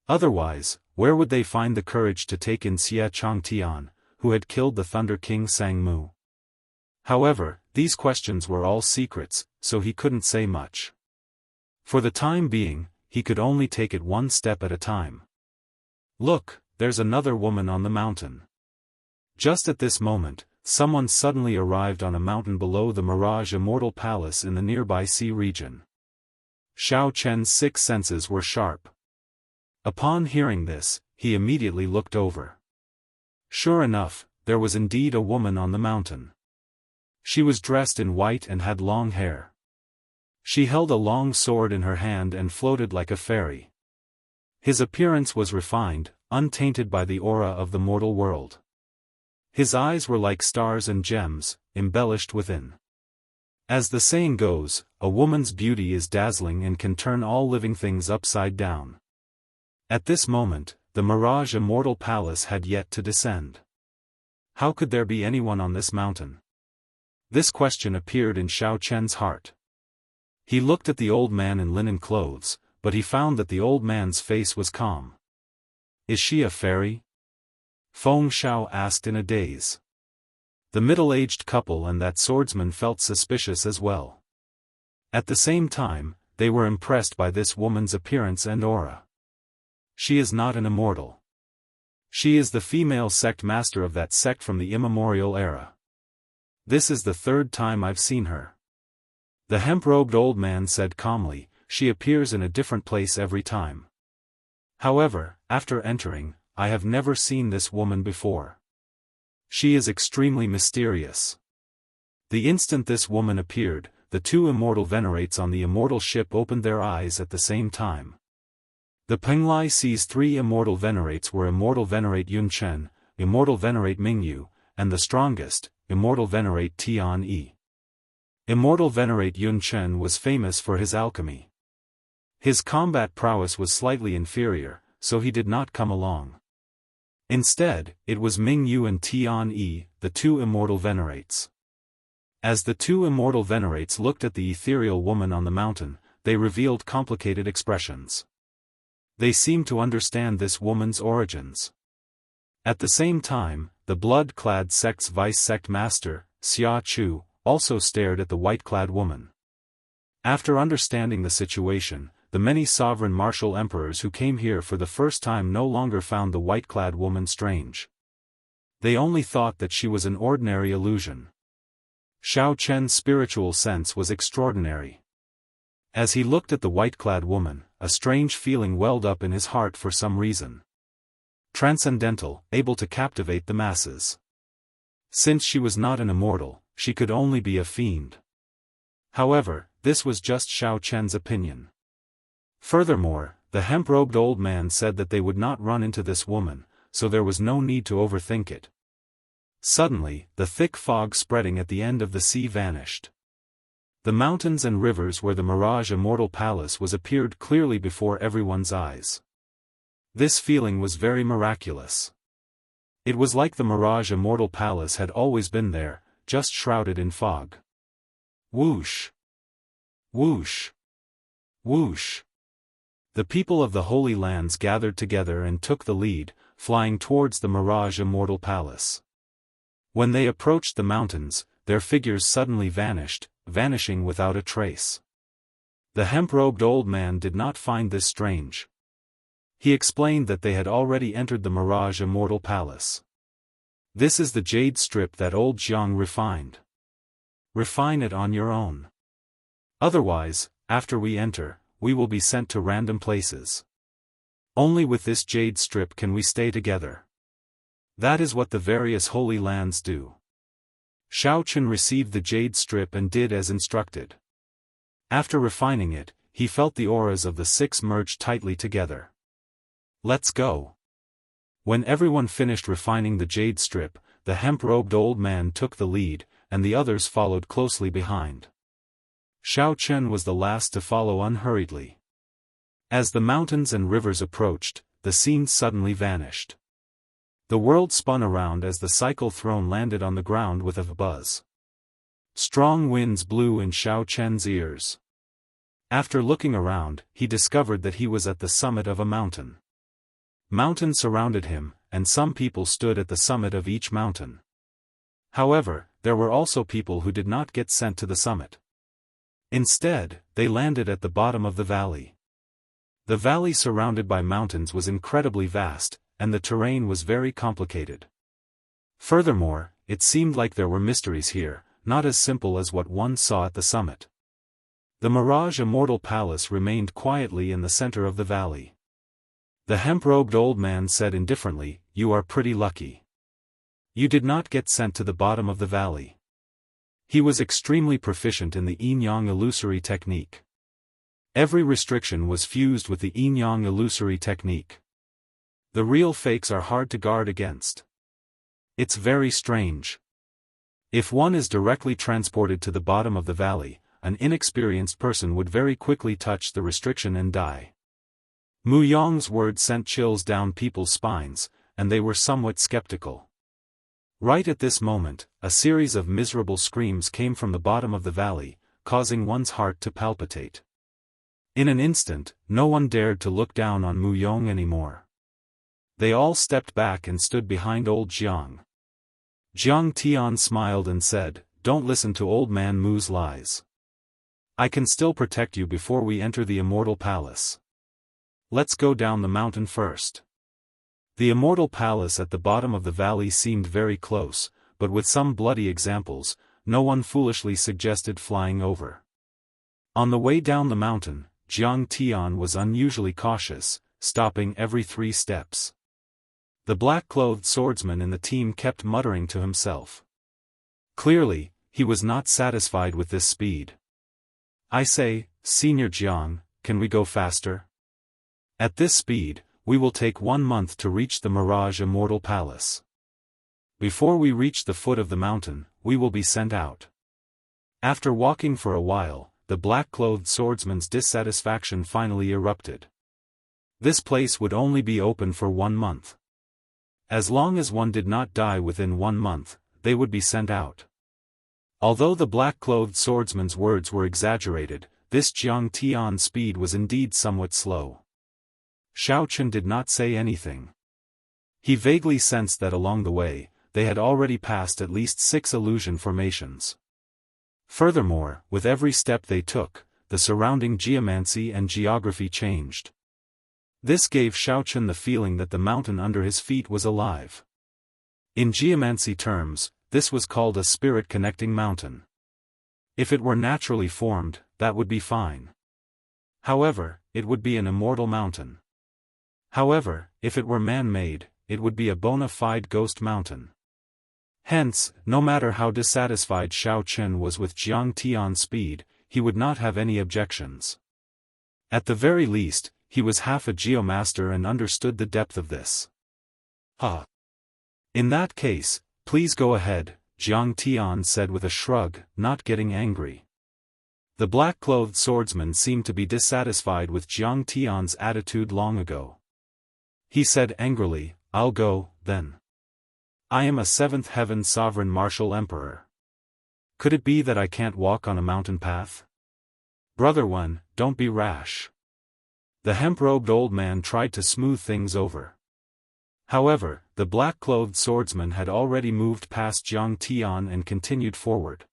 Otherwise, where would they find the courage to take in Xie Changtian, who had killed the Thunder King Sang Mu? However, these questions were all secrets, so he couldn't say much. For the time being, he could only take it one step at a time. "Look, there's another woman on the mountain." Just at this moment, someone suddenly arrived on a mountain below the Mirage Immortal Palace in the nearby sea region. Xiao Chen's 6 senses were sharp. Upon hearing this, he immediately looked over. Sure enough, there was indeed a woman on the mountain. She was dressed in white and had long hair. She held a long sword in her hand and floated like a fairy. His appearance was refined, untainted by the aura of the mortal world. His eyes were like stars and gems, embellished within. As the saying goes, a woman's beauty is dazzling and can turn all living things upside down. At this moment, the Mirage Immortal Palace had yet to descend. How could there be anyone on this mountain? This question appeared in Xiao Chen's heart. He looked at the old man in linen clothes, but he found that the old man's face was calm. "Is she a fairy?" Feng Shao asked in a daze. The middle-aged couple and that swordsman felt suspicious as well. At the same time, they were impressed by this woman's appearance and aura. She is not an immortal. She is the female sect master of that sect from the immemorial era. This is the 3rd time I've seen her. The hemp-robed old man said calmly, "She appears in a different place every time. However, after entering, I have never seen this woman before. She is extremely mysterious." The instant this woman appeared, the two immortal venerates on the immortal ship opened their eyes at the same time. The Penglai Sea's three immortal venerates were Immortal Venerate Yunchen, Immortal Venerate Mingyu, and the strongest, Immortal Venerate Tian Yi. Immortal Venerate Yunchen was famous for his alchemy. His combat prowess was slightly inferior, so he did not come along. Instead, it was Mingyu and Tian Yi, the two immortal venerates. As the two immortal venerates looked at the ethereal woman on the mountain, they revealed complicated expressions. They seemed to understand this woman's origins. At the same time, the blood-clad sect's vice-sect master, Xia Chu, also stared at the white-clad woman. After understanding the situation, the many sovereign martial emperors who came here for the first time no longer found the white-clad woman strange. They only thought that she was an ordinary illusion. Xiao Chen's spiritual sense was extraordinary. As he looked at the white-clad woman, a strange feeling welled up in his heart for some reason. Transcendental, able to captivate the masses. Since she was not an immortal, she could only be a fiend. However, this was just Xiao Chen's opinion. Furthermore, the hemp-robed old man said that they would not run into this woman, so there was no need to overthink it. Suddenly, the thick fog spreading at the end of the sea vanished. The mountains and rivers where the Mirage Immortal Palace was appeared clearly before everyone's eyes. This feeling was very miraculous. It was like the Mirage Immortal Palace had always been there, just shrouded in fog. Whoosh! Whoosh! Whoosh! The people of the Holy Lands gathered together and took the lead, flying towards the Mirage Immortal Palace. When they approached the mountains, their figures suddenly vanished, vanishing without a trace. The hemp-robed old man did not find this strange. He explained that they had already entered the Mirage Immortal Palace. This is the jade strip that old Jiang refined. Refine it on your own. Otherwise, after we enter, we will be sent to random places. Only with this jade strip can we stay together. That is what the various holy lands do. Xiao Chen received the jade strip and did as instructed. After refining it, he felt the auras of the six merge tightly together. Let's go. When everyone finished refining the jade strip, the hemp-robed old man took the lead, and the others followed closely behind. Xiao Chen was the last to follow unhurriedly. As the mountains and rivers approached, the scene suddenly vanished. The world spun around as the cycle throne landed on the ground with a buzz. Strong winds blew in Xiao Chen's ears. After looking around, he discovered that he was at the summit of a mountain. Mountains surrounded him, and some people stood at the summit of each mountain. However, there were also people who did not get sent to the summit. Instead, they landed at the bottom of the valley. The valley surrounded by mountains was incredibly vast, and the terrain was very complicated. Furthermore, it seemed like there were mysteries here, not as simple as what one saw at the summit. The Mirage Immortal Palace remained quietly in the center of the valley. The hemp-robed old man said indifferently, "You are pretty lucky. You did not get sent to the bottom of the valley." He was extremely proficient in the yin-yang illusory technique. Every restriction was fused with the yin-yang illusory technique. The real fakes are hard to guard against. It's very strange. If one is directly transported to the bottom of the valley, an inexperienced person would very quickly touch the restriction and die. Mu Yong's words sent chills down people's spines, and they were somewhat skeptical. Right at this moment, a series of miserable screams came from the bottom of the valley, causing one's heart to palpitate. In an instant, no one dared to look down on Mu Yong anymore. They all stepped back and stood behind old Jiang. Jiang Tian smiled and said, "Don't listen to old man Mu's lies. I can still protect you before we enter the Immortal Palace. Let's go down the mountain first." The Immortal Palace at the bottom of the valley seemed very close, but with some bloody examples, no one foolishly suggested flying over. On the way down the mountain, Jiang Tian was unusually cautious, stopping every 3 steps. The black-clothed swordsman in the team kept muttering to himself. Clearly, he was not satisfied with this speed. I say, Senior Jiang, can we go faster? At this speed, we will take 1 month to reach the Mirage Immortal Palace. Before we reach the foot of the mountain, we will be sent out. After walking for a while, the black-clothed swordsman's dissatisfaction finally erupted. This place would only be open for 1 month. As long as one did not die within 1 month, they would be sent out. Although the black-clothed swordsman's words were exaggerated, this Jiang Tian's speed was indeed somewhat slow. Xiao Chen did not say anything. He vaguely sensed that along the way, they had already passed at least 6 illusion formations. Furthermore, with every step they took, the surrounding geomancy and geography changed. This gave Xiao Chen the feeling that the mountain under his feet was alive. In geomancy terms, this was called a spirit-connecting mountain. If it were naturally formed, that would be fine. However, it would be an immortal mountain. However, if it were man-made, it would be a bona fide ghost mountain. Hence, no matter how dissatisfied Xiao Chen was with Jiang Tian's speed, he would not have any objections. At the very least, he was half a geomaster and understood the depth of this. In that case, please go ahead, Jiang Tian said with a shrug, not getting angry. The black-clothed swordsman seemed to be dissatisfied with Jiang Tian's attitude long ago. He said angrily, I'll go, then. I am a 7th heaven sovereign martial emperor. Could it be that I can't walk on a mountain path? Brother Wen, don't be rash. The hemp-robed old man tried to smooth things over. However, the black-clothed swordsman had already moved past Jiang Tian and continued forward.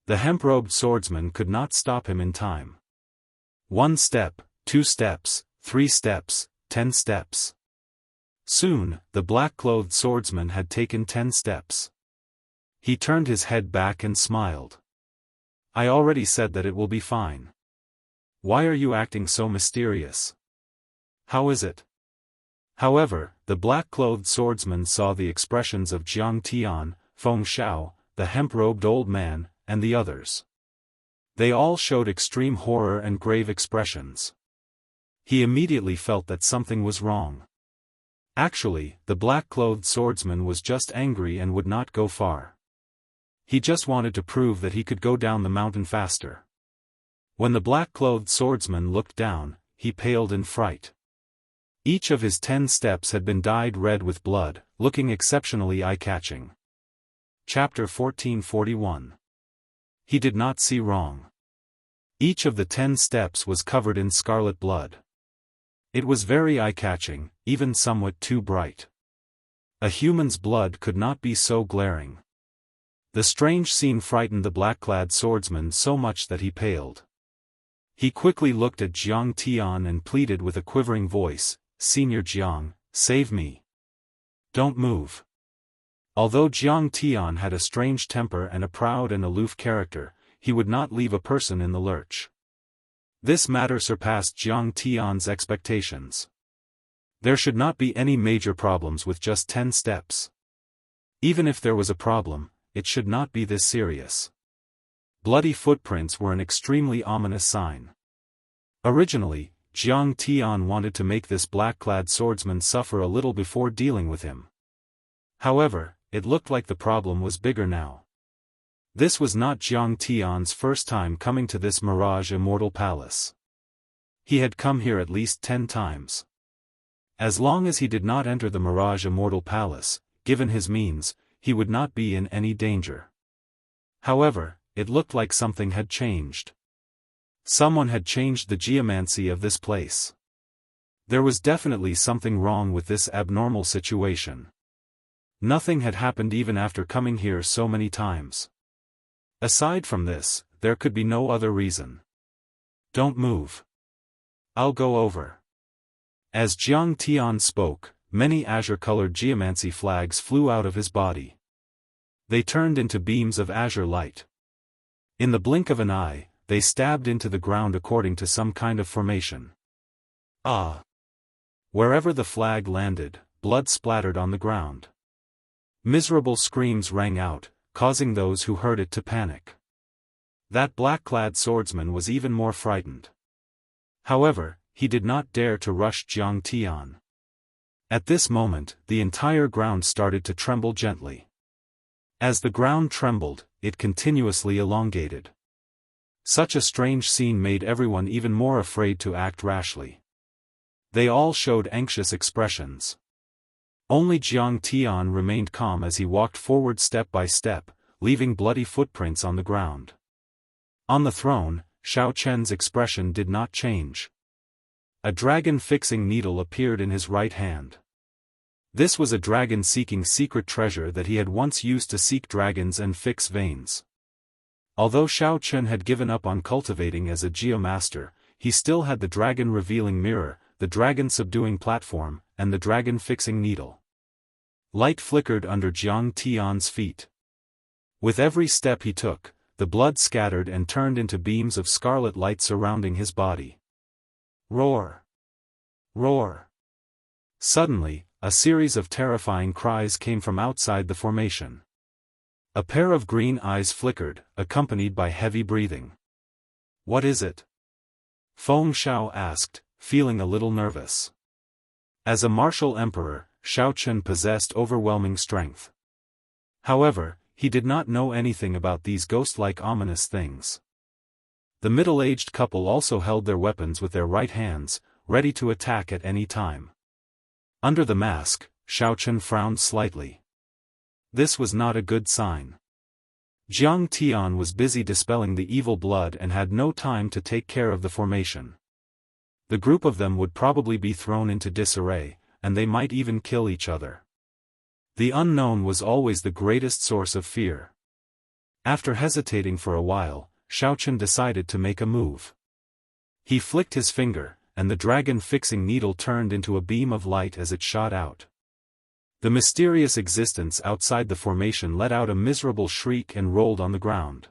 The hemp-robed swordsman could not stop him in time. 1 step, 2 steps, 3 steps, 10 steps. Soon, the black-clothed swordsman had taken 10 steps. He turned his head back and smiled. I already said that it will be fine. Why are you acting so mysterious? How is it? However, the black-clothed swordsman saw the expressions of Jiang Tian, Feng Xiao, the hemp-robed old man, and the others. They all showed extreme horror and grave expressions. He immediately felt that something was wrong. Actually, the black-clothed swordsman was just angry and would not go far. He just wanted to prove that he could go down the mountain faster. When the black-clothed swordsman looked down, he paled in fright. Each of his 10 steps had been dyed red with blood, looking exceptionally eye-catching. Chapter 1441. He did not see wrong. Each of the 10 steps was covered in scarlet blood. It was very eye-catching, even somewhat too bright. A human's blood could not be so glaring. The strange scene frightened the black-clad swordsman so much that he paled. He quickly looked at Jiang Tian and pleaded with a quivering voice, Senior Jiang, save me. Don't move. Although Jiang Tian had a strange temper and a proud and aloof character, he would not leave a person in the lurch. This matter surpassed Jiang Tian's expectations. There should not be any major problems with just 10 steps. Even if there was a problem, it should not be this serious. Bloody footprints were an extremely ominous sign. Originally, Jiang Tian wanted to make this black-clad swordsman suffer a little before dealing with him. However, it looked like the problem was bigger now. This was not Jiang Tian's first time coming to this Mirage Immortal Palace. He had come here at least 10 times. As long as he did not enter the Mirage Immortal Palace, given his means, he would not be in any danger. However, it looked like something had changed. Someone had changed the geomancy of this place. There was definitely something wrong with this abnormal situation. Nothing had happened even after coming here so many times. Aside from this, there could be no other reason. Don't move. I'll go over. As Jiang Tian spoke, many azure-colored geomancy flags flew out of his body. They turned into beams of azure light. In the blink of an eye, they stabbed into the ground according to some kind of formation. Wherever the flag landed, blood splattered on the ground. Miserable screams rang out, causing those who heard it to panic. That black-clad swordsman was even more frightened. However, he did not dare to rush Jiang Tian. At this moment, the entire ground started to tremble gently. As the ground trembled, it continuously elongated. Such a strange scene made everyone even more afraid to act rashly. They all showed anxious expressions. Only Jiang Tian remained calm as he walked forward step by step, leaving bloody footprints on the ground. On the throne, Shao Chen's expression did not change. A dragon-fixing needle appeared in his right hand. This was a dragon seeking secret treasure that he had once used to seek dragons and fix veins. Although Shao Chen had given up on cultivating as a geomaster, he still had the dragon-revealing mirror, the dragon-subduing platform, and the dragon-fixing needle. Light flickered under Jiang Tian's feet. With every step he took, the blood scattered and turned into beams of scarlet light surrounding his body. Roar! Roar! Suddenly, a series of terrifying cries came from outside the formation. A pair of green eyes flickered, accompanied by heavy breathing. What is it? Feng Shao asked, feeling a little nervous. As a martial emperor, Shao Chen possessed overwhelming strength. However, he did not know anything about these ghost-like ominous things. The middle-aged couple also held their weapons with their right hands, ready to attack at any time. Under the mask, Shao Chen frowned slightly. This was not a good sign. Jiang Tian was busy dispelling the evil blood and had no time to take care of the formation. The group of them would probably be thrown into disarray, and they might even kill each other. The unknown was always the greatest source of fear. After hesitating for a while, Shao Chen decided to make a move. He flicked his finger, and the dragon-fixing needle turned into a beam of light as it shot out. The mysterious existence outside the formation let out a miserable shriek and rolled on the ground.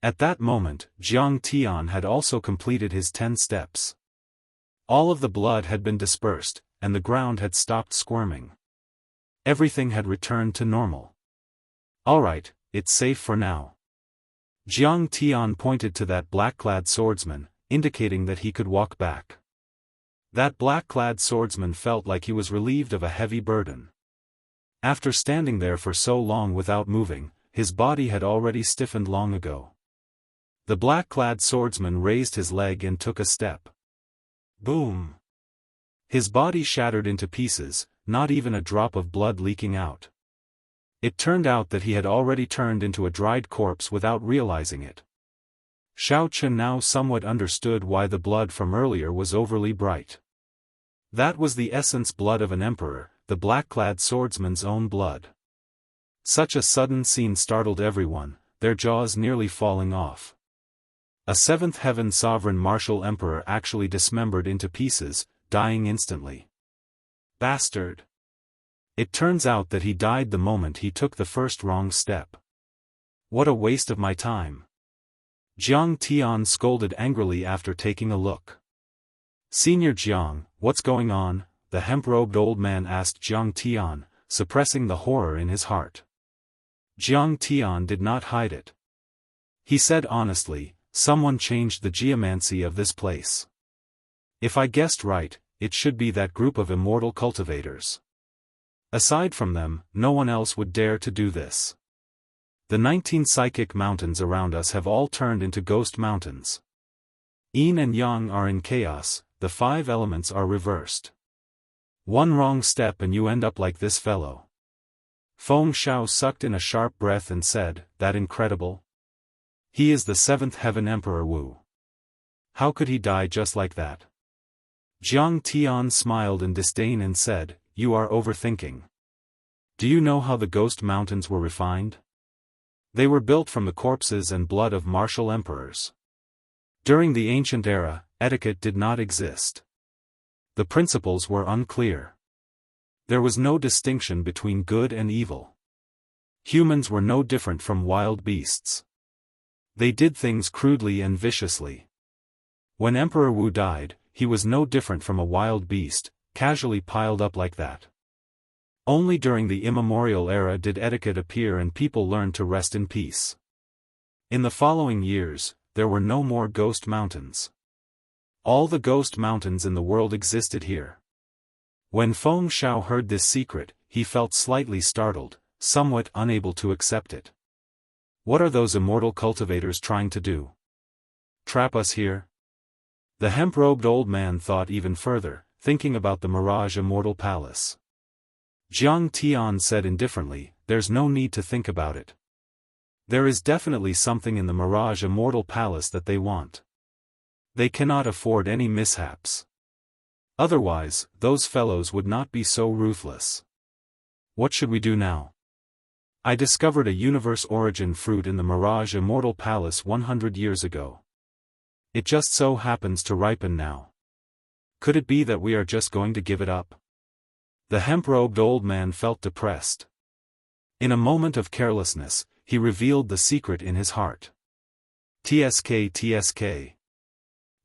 At that moment, Jiang Tian had also completed his 10 steps. All of the blood had been dispersed, and the ground had stopped squirming. Everything had returned to normal. Alright, it's safe for now. Jiang Tian pointed to that black-clad swordsman, indicating that he could walk back. That black-clad swordsman felt like he was relieved of a heavy burden. After standing there for so long without moving, his body had already stiffened long ago. The black-clad swordsman raised his leg and took a step. Boom! His body shattered into pieces, not even a drop of blood leaking out. It turned out that he had already turned into a dried corpse without realizing it. Shao Chen now somewhat understood why the blood from earlier was overly bright. That was the essence blood of an emperor, the black-clad swordsman's own blood. Such a sudden scene startled everyone, their jaws nearly falling off. A seventh heaven sovereign martial emperor actually dismembered into pieces, dying instantly. Bastard! It turns out that he died the moment he took the first wrong step. What a waste of my time! Jiang Tian scolded angrily after taking a look. Senior Jiang, what's going on? The hemp-robed old man asked Jiang Tian, suppressing the horror in his heart. Jiang Tian did not hide it. He said honestly, someone changed the geomancy of this place. If I guessed right, it should be that group of immortal cultivators. Aside from them, no one else would dare to do this. The 19 psychic mountains around us have all turned into ghost mountains. Yin and Yang are in chaos, the 5 elements are reversed. One wrong step and you end up like this fellow. Feng Shao sucked in a sharp breath and said, that incredible? He is the 7th heaven Emperor Wu. How could he die just like that? Jiang Tian smiled in disdain and said, you are overthinking. Do you know how the ghost mountains were refined? They were built from the corpses and blood of martial emperors. During the ancient era, etiquette did not exist. The principles were unclear. There was no distinction between good and evil. Humans were no different from wild beasts. They did things crudely and viciously. When Emperor Wu died, he was no different from a wild beast, casually piled up like that. Only during the immemorial era did etiquette appear and people learned to rest in peace. In the following years, there were no more ghost mountains. All the ghost mountains in the world existed here. When Feng Shao heard this secret, he felt slightly startled, somewhat unable to accept it. What are those immortal cultivators trying to do? Trap us here? The hemp-robed old man thought even further, thinking about the Mirage Immortal Palace. Jiang Tian said indifferently, there's no need to think about it. There is definitely something in the Mirage Immortal Palace that they want. They cannot afford any mishaps. Otherwise, those fellows would not be so ruthless. What should we do now? I discovered a universe origin fruit in the Mirage Immortal Palace 100 years ago. It just so happens to ripen now. Could it be that we are just going to give it up? The hemp-robed old man felt depressed. In a moment of carelessness, he revealed the secret in his heart. TSK.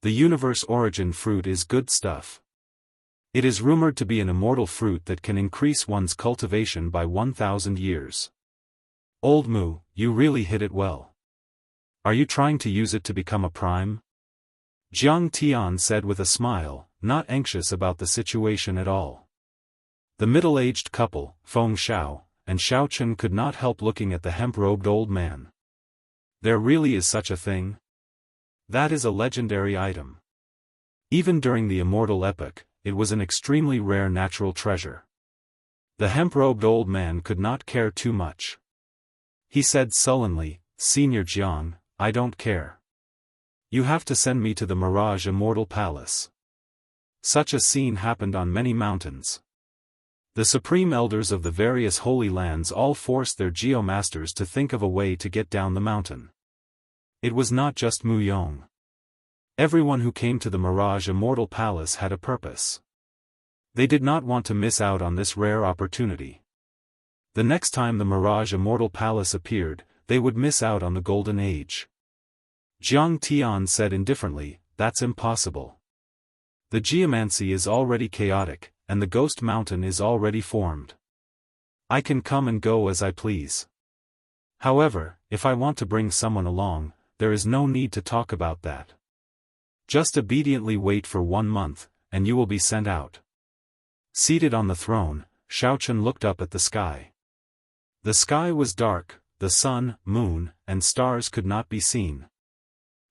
The universe origin fruit is good stuff. It is rumored to be an immortal fruit that can increase one's cultivation by 1,000 years. Old Mu, you really hit it well. Are you trying to use it to become a prime? Jiang Tian said with a smile, not anxious about the situation at all. The middle-aged couple, Feng Shao and Xiao Chen, could not help looking at the hemp-robed old man. There really is such a thing? That is a legendary item. Even during the immortal epoch, it was an extremely rare natural treasure. The hemp-robed old man could not care too much. He said sullenly, Senior Jiang, I don't care. You have to send me to the Mirage Immortal Palace. Such a scene happened on many mountains. The supreme elders of the various holy lands all forced their geomasters to think of a way to get down the mountain. It was not just Mu Yong. Everyone who came to the Mirage Immortal Palace had a purpose. They did not want to miss out on this rare opportunity. The next time the Mirage Immortal Palace appeared, they would miss out on the Golden Age. Jiang Tian said indifferently, that's impossible. The geomancy is already chaotic, and the Ghost Mountain is already formed. I can come and go as I please. However, if I want to bring someone along, there is no need to talk about that. Just obediently wait for 1 month, and you will be sent out. Seated on the throne, Xiao Chen looked up at the sky. The sky was dark, the sun, moon, and stars could not be seen.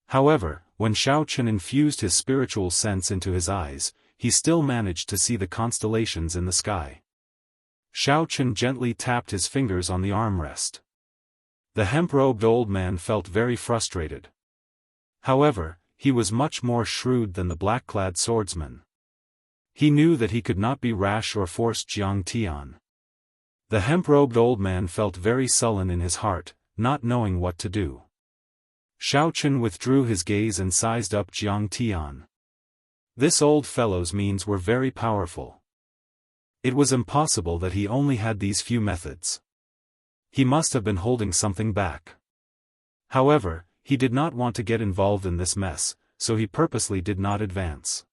However, when Xiao Chen infused his spiritual sense into his eyes, he still managed to see the constellations in the sky. Xiao Chen gently tapped his fingers on the armrest. The hemp-robed old man felt very frustrated. However, he was much more shrewd than the black-clad swordsman. He knew that he could not be rash or force Jiang Tian. The hemp-robed old man felt very sullen in his heart, not knowing what to do. Xiao Chen withdrew his gaze and sized up Jiang Tian. This old fellow's means were very powerful. It was impossible that he only had these few methods. He must have been holding something back. However, he did not want to get involved in this mess, so he purposely did not advance.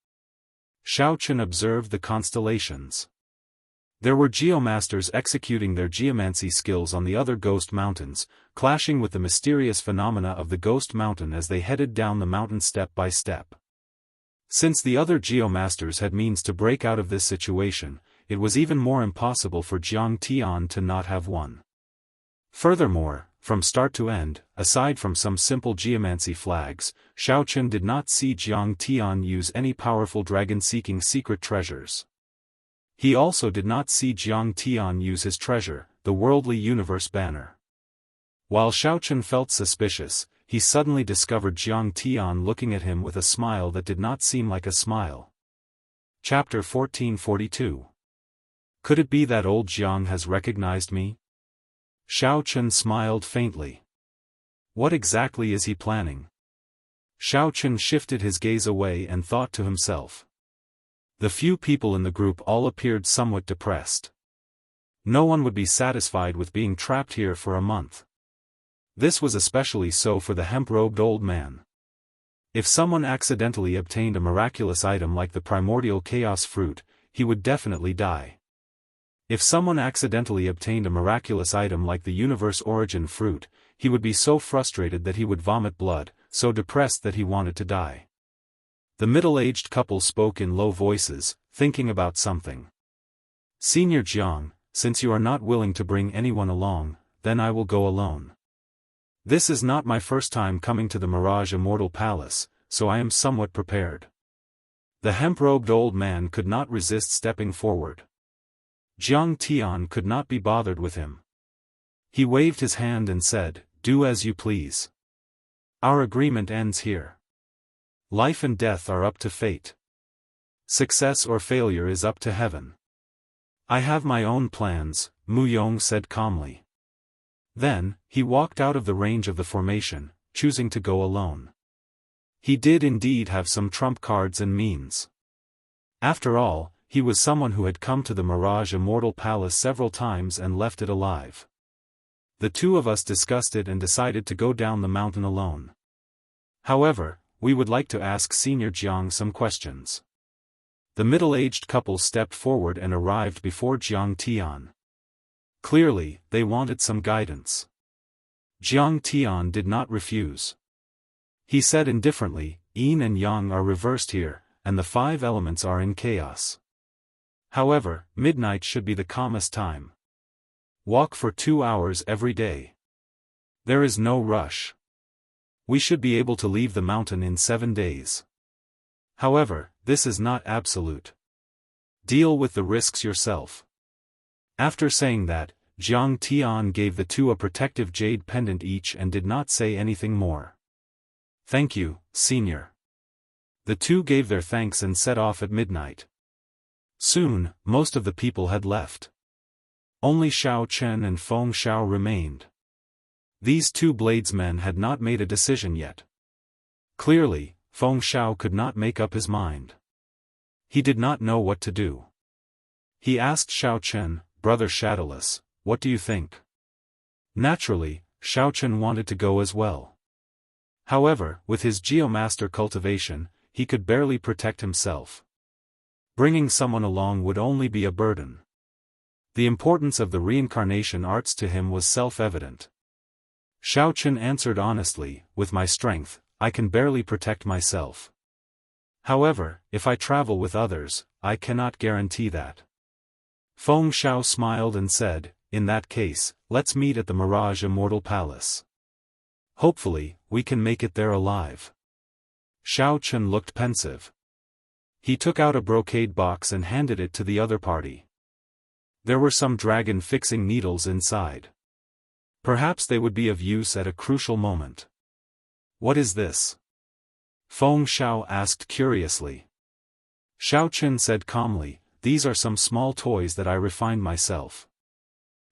Xiao Chen observed the constellations. There were geomasters executing their geomancy skills on the other ghost mountains, clashing with the mysterious phenomena of the ghost mountain as they headed down the mountain step by step. Since the other geomasters had means to break out of this situation, it was even more impossible for Jiang Tian to not have one. Furthermore, from start to end, aside from some simple geomancy flags, Xiao Chen did not see Jiang Tian use any powerful dragon-seeking secret treasures. He also did not see Jiang Tian use his treasure, the worldly universe banner. While Xiao Chen felt suspicious, he suddenly discovered Jiang Tian looking at him with a smile that did not seem like a smile. Chapter 1442. Could it be that old Jiang has recognized me? Xiao Chen smiled faintly. What exactly is he planning? Xiao Chen shifted his gaze away and thought to himself. The few people in the group all appeared somewhat depressed. No one would be satisfied with being trapped here for a month. This was especially so for the hemp-robed old man. If someone accidentally obtained a miraculous item like the primordial chaos fruit, he would definitely die. If someone accidentally obtained a miraculous item like the universe origin fruit, he would be so frustrated that he would vomit blood, so depressed that he wanted to die. The middle-aged couple spoke in low voices, thinking about something. Senior Jiang, since you are not willing to bring anyone along, then I will go alone. This is not my first time coming to the Mirage Immortal Palace, so I am somewhat prepared. The hemp-robed old man could not resist stepping forward. Jiang Tian could not be bothered with him. He waved his hand and said, "Do as you please. Our agreement ends here. Life and death are up to fate. Success or failure is up to heaven. I have my own plans," Mu Yong said calmly. Then, he walked out of the range of the formation, choosing to go alone. He did indeed have some trump cards and means. After all, he was someone who had come to the Mirage Immortal Palace several times and left it alive. The two of us discussed it and decided to go down the mountain alone. However, we would like to ask Senior Jiang some questions. The middle-aged couple stepped forward and arrived before Jiang Tian. Clearly, they wanted some guidance. Jiang Tian did not refuse. He said indifferently, "Yin and Yang are reversed here, and the 5 elements are in chaos. However, midnight should be the calmest time. Walk for 2 hours every day. There is no rush. We should be able to leave the mountain in 7 days. However, this is not absolute. Deal with the risks yourself." After saying that, Jiang Tian gave the two a protective jade pendant each and did not say anything more. "Thank you, Senior." The two gave their thanks and set off at midnight. Soon, most of the people had left. Only Xiao Chen and Feng Xiao remained. These two bladesmen had not made a decision yet. Clearly, Feng Xiao could not make up his mind. He did not know what to do. He asked Xiao Chen, "Brother Shadowless, what do you think?" Naturally, Xiao Chen wanted to go as well. However, with his Geomaster cultivation, he could barely protect himself. Bringing someone along would only be a burden. The importance of the reincarnation arts to him was self-evident. Xiao Chen answered honestly, "With my strength, I can barely protect myself. However, if I travel with others, I cannot guarantee that." Feng Xiao smiled and said, "In that case, let's meet at the Mirage Immortal Palace. Hopefully, we can make it there alive." Xiao Chen looked pensive. He took out a brocade box and handed it to the other party. There were some dragon-fixing needles inside. Perhaps they would be of use at a crucial moment. "What is this?" Feng Xiao asked curiously. Xiao Chen said calmly, "These are some small toys that I refined myself.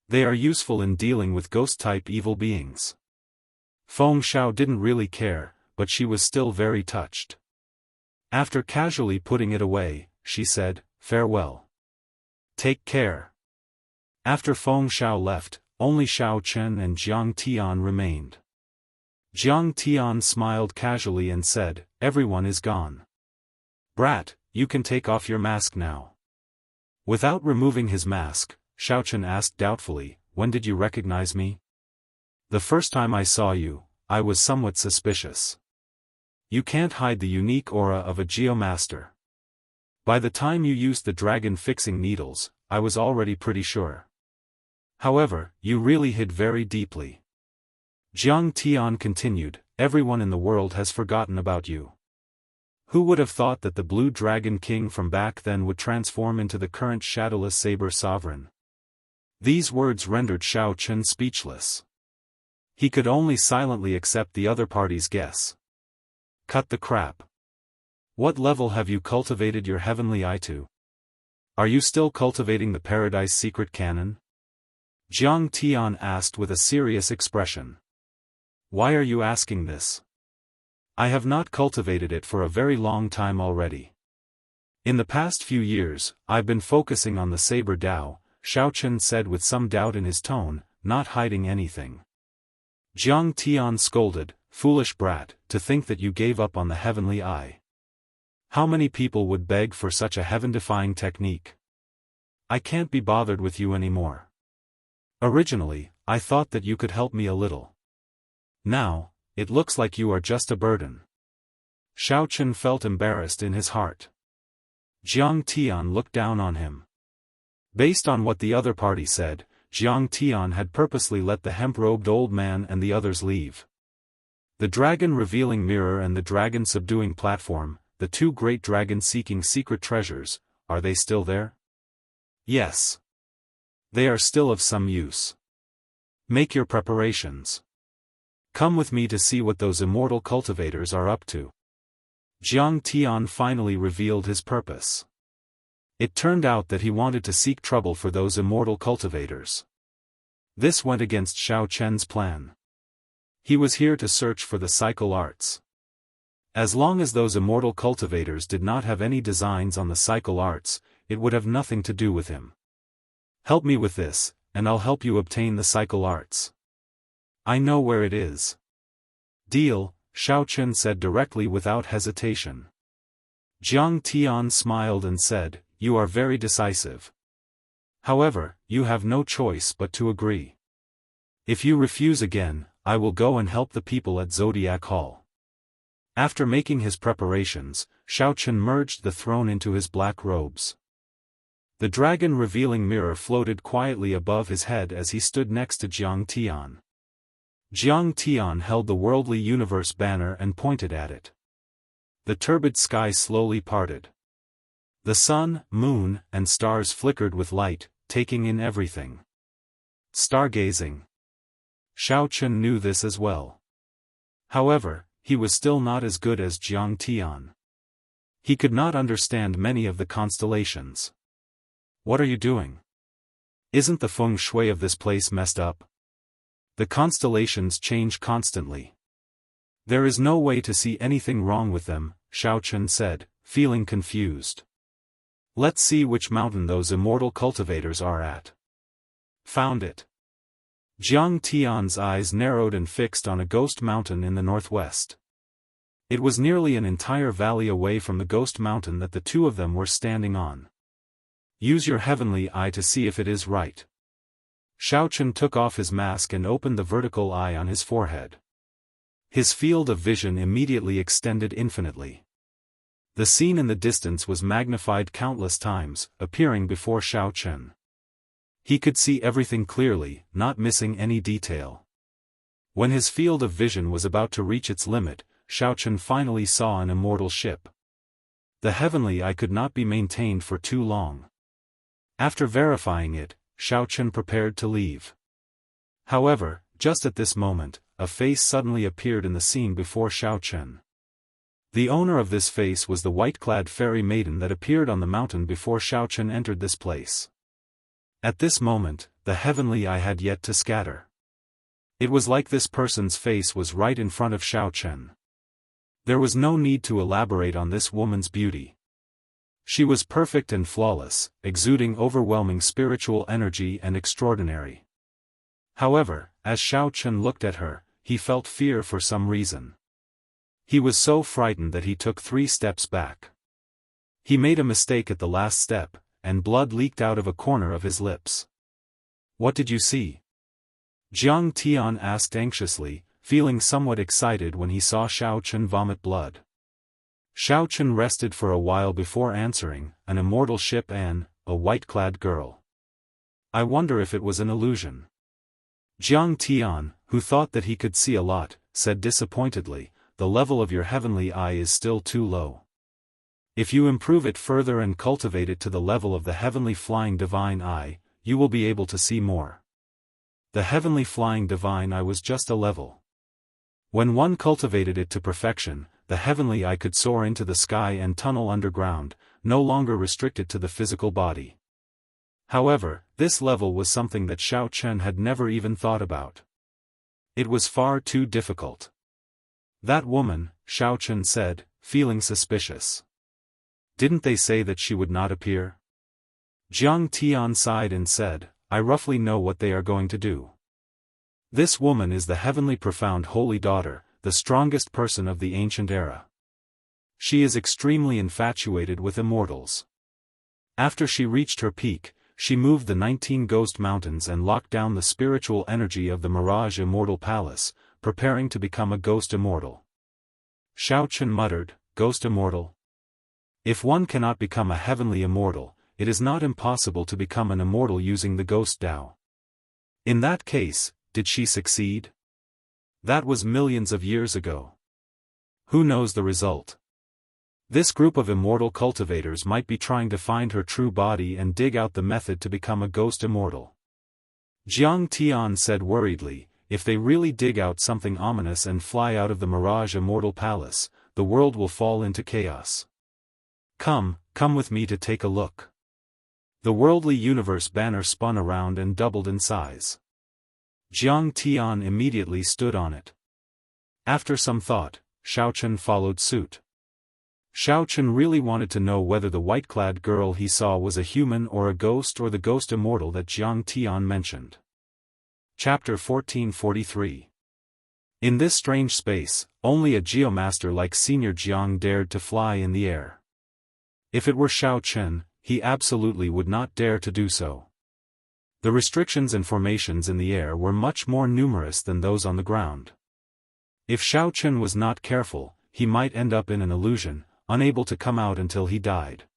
They are useful in dealing with ghost-type evil beings." Feng Xiao didn't really care, but she was still very touched. After casually putting it away, she said, "Farewell. Take care." After Feng Xiao left, only Xiao Chen and Jiang Tian remained. Jiang Tian smiled casually and said, "Everyone is gone. Brat, you can take off your mask now." Without removing his mask, Xiao Chen asked doubtfully, "When did you recognize me?" "The first time I saw you, I was somewhat suspicious. You can't hide the unique aura of a Geomaster. By the time you used the dragon-fixing needles, I was already pretty sure. However, you really hid very deeply." Jiang Tian continued, "Everyone in the world has forgotten about you. Who would have thought that the Blue Dragon King from back then would transform into the current Shadowless Saber Sovereign?" These words rendered Xiao Chen speechless. He could only silently accept the other party's guess. Cut the crap. What level have you cultivated your heavenly eye to? Are you still cultivating the Paradise Secret Canon? Jiang Tian asked with a serious expression. Why are you asking this? I have not cultivated it for a very long time already. In the past few years, I've been focusing on the Saber Dao, Xiao Chen said with some doubt in his tone, not hiding anything. Jiang Tian scolded, "Foolish brat, to think that you gave up on the heavenly eye. How many people would beg for such a heaven-defying technique? I can't be bothered with you anymore. Originally, I thought that you could help me a little. Now, it looks like you are just a burden. Xiao Chen felt embarrassed in his heart. Jiang Tian looked down on him. Based on what the other party said, Jiang Tian had purposely let the hemp-robed old man and the others leave. The dragon-revealing mirror and the dragon-subduing platform, the two great dragons seeking secret treasures, are they still there? Yes. They are still of some use. Make your preparations. Come with me to see what those immortal cultivators are up to. Jiang Tian finally revealed his purpose. It turned out that he wanted to seek trouble for those immortal cultivators. This went against Xiao Chen's plan. He was here to search for the cycle arts. As long as those immortal cultivators did not have any designs on the cycle arts, it would have nothing to do with him. Help me with this, and I'll help you obtain the cycle arts. I know where it is. Deal, Xiao Chen said directly without hesitation. Jiang Tian smiled and said, you are very decisive. However, you have no choice but to agree. If you refuse again, I will go and help the people at Zodiac Hall. After making his preparations, Xiao Chen merged the throne into his black robes. The dragon-revealing mirror floated quietly above his head as he stood next to Jiang Tian. Jiang Tian held the worldly universe banner and pointed at it. The turbid sky slowly parted. The sun, moon, and stars flickered with light, taking in everything. Stargazing. Xiao Chen knew this as well. However, he was still not as good as Jiang Tian. He could not understand many of the constellations. What are you doing? Isn't the feng shui of this place messed up? The constellations change constantly. There is no way to see anything wrong with them, Xiao Chen said, feeling confused. Let's see which mountain those immortal cultivators are at. Found it. Jiang Tian's eyes narrowed and fixed on a ghost mountain in the northwest. It was nearly an entire valley away from the ghost mountain that the two of them were standing on. Use your heavenly eye to see if it is right. Xiao Chen took off his mask and opened the vertical eye on his forehead. His field of vision immediately extended infinitely. The scene in the distance was magnified countless times, appearing before Xiao Chen. He could see everything clearly, not missing any detail. When his field of vision was about to reach its limit, Xiao Chen finally saw an immortal ship. The heavenly eye could not be maintained for too long. After verifying it, Xiao Chen prepared to leave. However, just at this moment, a face suddenly appeared in the scene before Xiao Chen. The owner of this face was the white-clad fairy maiden that appeared on the mountain before Xiao Chen entered this place. At this moment, the heavenly eye had yet to scatter. It was like this person's face was right in front of Xiao Chen. There was no need to elaborate on this woman's beauty. She was perfect and flawless, exuding overwhelming spiritual energy and extraordinary. However, as Xiao Chen looked at her, he felt fear for some reason. He was so frightened that he took 3 steps back. He made a mistake at the last step, and blood leaked out of a corner of his lips. What did you see? Jiang Tian asked anxiously, feeling somewhat excited when he saw Xiao Chen vomit blood. Xiao Chen rested for a while before answering, an immortal ship and a white-clad girl. I wonder if it was an illusion. Jiang Tian, who thought that he could see a lot, said disappointedly, the level of your heavenly eye is still too low. If you improve it further and cultivate it to the level of the heavenly flying divine eye, you will be able to see more. The heavenly flying divine eye was just a level. When one cultivated it to perfection, the heavenly eye could soar into the sky and tunnel underground, no longer restricted to the physical body. However, this level was something that Xiao Chen had never even thought about. It was far too difficult. That woman, Xiao Chen said, feeling suspicious. Didn't they say that she would not appear? Jiang Tian sighed and said, I roughly know what they are going to do. This woman is the heavenly profound holy daughter, the strongest person of the ancient era. She is extremely infatuated with immortals. After she reached her peak, she moved the 19 ghost mountains and locked down the spiritual energy of the Mirage Immortal Palace, preparing to become a ghost immortal. Xiao Chen muttered, "Ghost immortal? If one cannot become a heavenly immortal, it is not impossible to become an immortal using the ghost Dao. In that case, did she succeed? That was millions of years ago. Who knows the result? This group of immortal cultivators might be trying to find her true body and dig out the method to become a ghost immortal." Jiang Tian said worriedly, "If they really dig out something ominous and fly out of the Mirage Immortal Palace, the world will fall into chaos. Come with me to take a look." The Worldly Universe banner spun around and doubled in size. Jiang Tian immediately stood on it. After some thought, Xiao Chen followed suit. Xiao Chen really wanted to know whether the white-clad girl he saw was a human or a ghost or the ghost immortal that Jiang Tian mentioned. Chapter 1443. In this strange space, only a geomaster like Senior Jiang dared to fly in the air. If it were Xiao Chen, he absolutely would not dare to do so. The restrictions and formations in the air were much more numerous than those on the ground. If Xiao Chen was not careful, he might end up in an illusion, unable to come out until he died.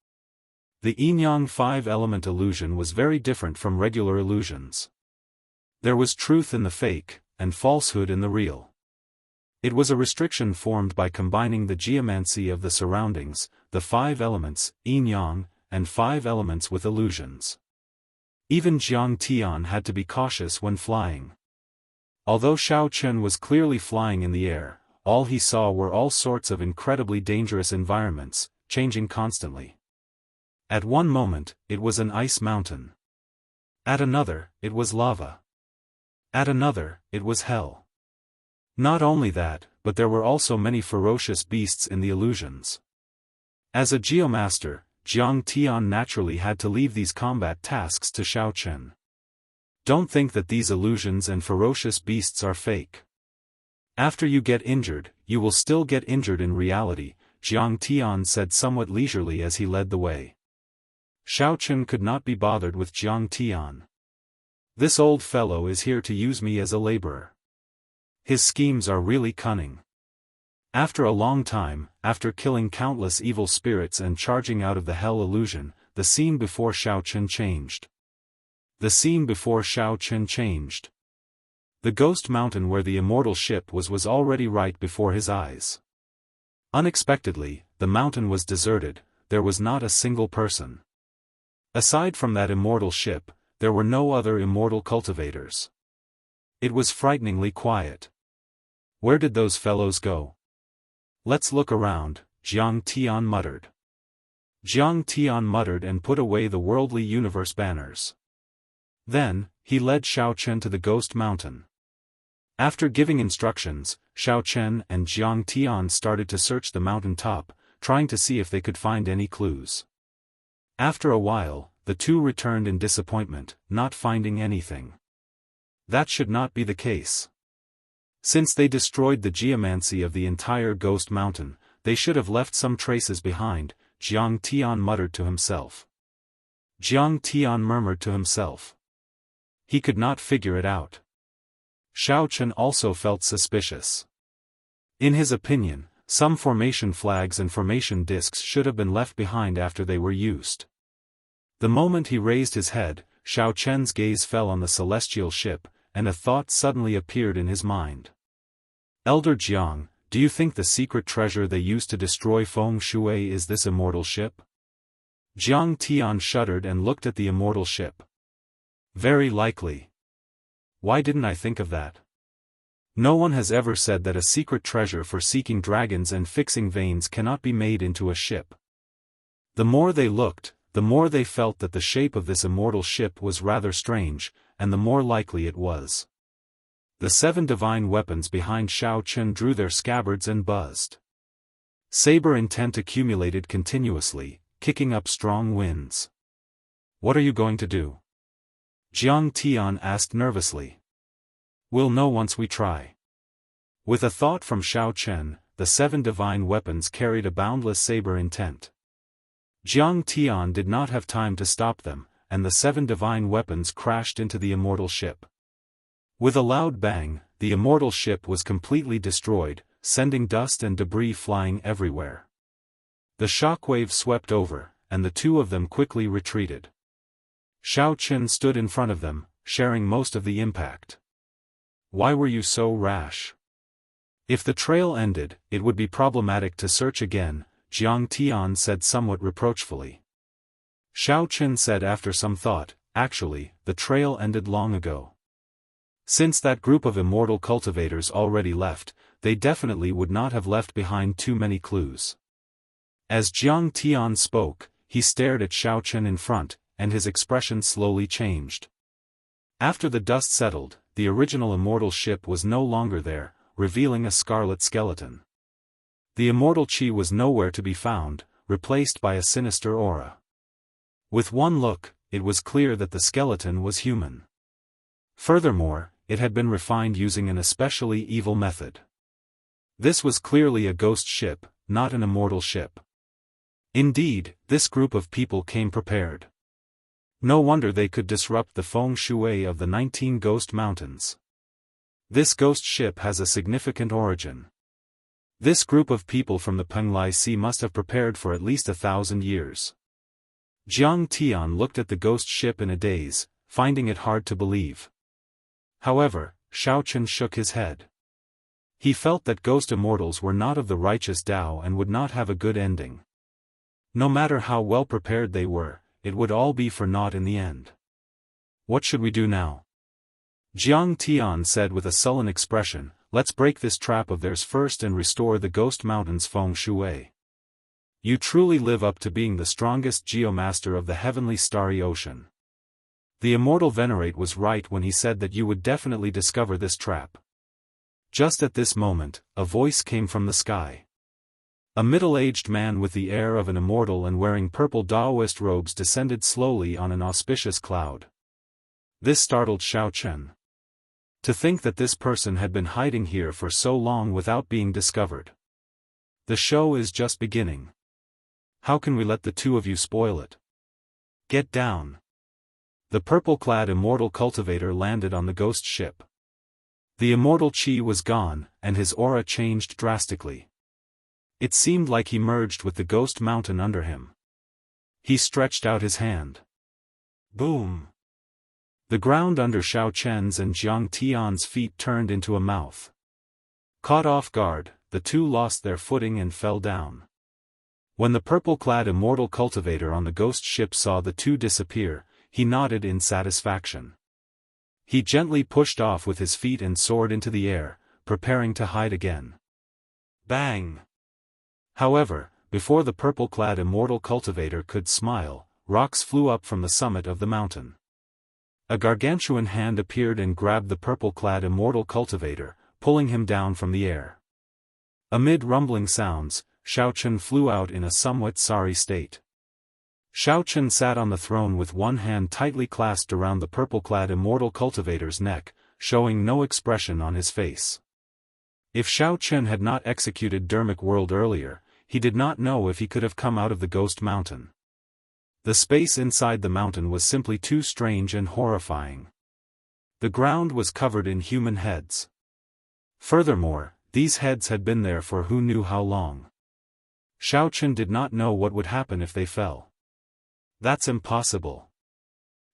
The Yin-Yang 5-element illusion was very different from regular illusions. There was truth in the fake, and falsehood in the real. It was a restriction formed by combining the geomancy of the surroundings, the 5 elements, Yin-Yang, and 5 elements with illusions. Even Jiang Tian had to be cautious when flying. Although Xiao Chen was clearly flying in the air, all he saw were all sorts of incredibly dangerous environments, changing constantly. At one moment, it was an ice mountain. At another, it was lava. At another, it was hell. Not only that, but there were also many ferocious beasts in the illusions. As a geomaster, Jiang Tian naturally had to leave these combat tasks to Xiao Chen. Don't think that these illusions and ferocious beasts are fake. After you get injured, you will still get injured in reality, Jiang Tian said somewhat leisurely as he led the way. Xiao Chen could not be bothered with Jiang Tian. This old fellow is here to use me as a laborer. His schemes are really cunning. After a long time, after killing countless evil spirits and charging out of the hell illusion, the scene before Xiao Chen changed. The scene before Xiao Chen changed. The ghost mountain where the immortal ship was already right before his eyes. Unexpectedly, the mountain was deserted, there was not a single person. Aside from that immortal ship, there were no other immortal cultivators. It was frighteningly quiet. Where did those fellows go? Let's look around, Jiang Tian muttered. Jiang Tian muttered and put away the Worldly Universe banners. Then, he led Xiao Chen to the Ghost Mountain. After giving instructions, Xiao Chen and Jiang Tian started to search the mountain top, trying to see if they could find any clues. After a while, the two returned in disappointment, not finding anything. That should not be the case. Since they destroyed the geomancy of the entire Ghost Mountain, they should have left some traces behind, Jiang Tian muttered to himself. Jiang Tian murmured to himself. He could not figure it out. Xiao Chen also felt suspicious. In his opinion, some formation flags and formation discs should have been left behind after they were used. The moment he raised his head, Xiao Chen's gaze fell on the celestial ship, and a thought suddenly appeared in his mind. Elder Jiang, do you think the secret treasure they used to destroy Feng Shui is this immortal ship? Jiang Tian shuddered and looked at the immortal ship. Very likely. Why didn't I think of that? No one has ever said that a secret treasure for seeking dragons and fixing veins cannot be made into a ship. The more they looked, the more they felt that the shape of this immortal ship was rather strange, and the more likely it was. The 7 divine weapons behind Xiao Chen drew their scabbards and buzzed. Saber intent accumulated continuously, kicking up strong winds. What are you going to do? Jiang Tian asked nervously. We'll know once we try. With a thought from Xiao Chen, the 7 divine weapons carried a boundless saber intent. Jiang Tian did not have time to stop them, and the 7 divine weapons crashed into the immortal ship. With a loud bang, the immortal ship was completely destroyed, sending dust and debris flying everywhere. The shockwave swept over, and the two of them quickly retreated. Xiao Chen stood in front of them, sharing most of the impact. Why were you so rash? If the trail ended, it would be problematic to search again, Jiang Tian said somewhat reproachfully. Xiao Chen said after some thought, actually, the trail ended long ago. Since that group of immortal cultivators already left, they definitely would not have left behind too many clues. As Jiang Tian spoke, he stared at Xiao Chen in front, and his expression slowly changed. After the dust settled, the original immortal ship was no longer there, revealing a scarlet skeleton. The immortal chi was nowhere to be found, replaced by a sinister aura. With one look, it was clear that the skeleton was human. Furthermore, it had been refined using an especially evil method. This was clearly a ghost ship, not an immortal ship. Indeed, this group of people came prepared. No wonder they could disrupt the feng shui of the 19 Ghost Mountains. This ghost ship has a significant origin. This group of people from the Penglai Sea must have prepared for at least 1,000 years. Jiang Tian looked at the ghost ship in a daze, finding it hard to believe. However, Xiao Chen shook his head. He felt that ghost immortals were not of the righteous Tao and would not have a good ending. No matter how well prepared they were, it would all be for naught in the end. What should we do now? Jiang Tian said with a sullen expression, let's break this trap of theirs first and restore the Ghost Mountains feng shui. You truly live up to being the strongest geomaster of the heavenly starry ocean. The immortal venerate was right when he said that you would definitely discover this trap. Just at this moment, a voice came from the sky. A middle-aged man with the air of an immortal and wearing purple Daoist robes descended slowly on an auspicious cloud. This startled Xiao Chen. To think that this person had been hiding here for so long without being discovered. The show is just beginning. How can we let the two of you spoil it? Get down. The purple-clad immortal cultivator landed on the ghost ship. The immortal chi was gone, and his aura changed drastically. It seemed like he merged with the ghost mountain under him. He stretched out his hand. Boom! The ground under Xiao Chen's and Jiang Tian's feet turned into a mouth. Caught off guard, the two lost their footing and fell down. When the purple-clad immortal cultivator on the ghost ship saw the two disappear, he nodded in satisfaction. He gently pushed off with his feet and soared into the air, preparing to hide again. Bang! However, before the purple-clad immortal cultivator could smile, rocks flew up from the summit of the mountain. A gargantuan hand appeared and grabbed the purple-clad immortal cultivator, pulling him down from the air. Amid rumbling sounds, Xiao Chen flew out in a somewhat sorry state. Xiao Chen sat on the throne with one hand tightly clasped around the purple-clad immortal cultivator's neck, showing no expression on his face. If Xiao Chen had not executed Dermic World earlier, he did not know if he could have come out of the ghost mountain. The space inside the mountain was simply too strange and horrifying. The ground was covered in human heads. Furthermore, these heads had been there for who knew how long. Xiao Chen did not know what would happen if they fell. That's impossible.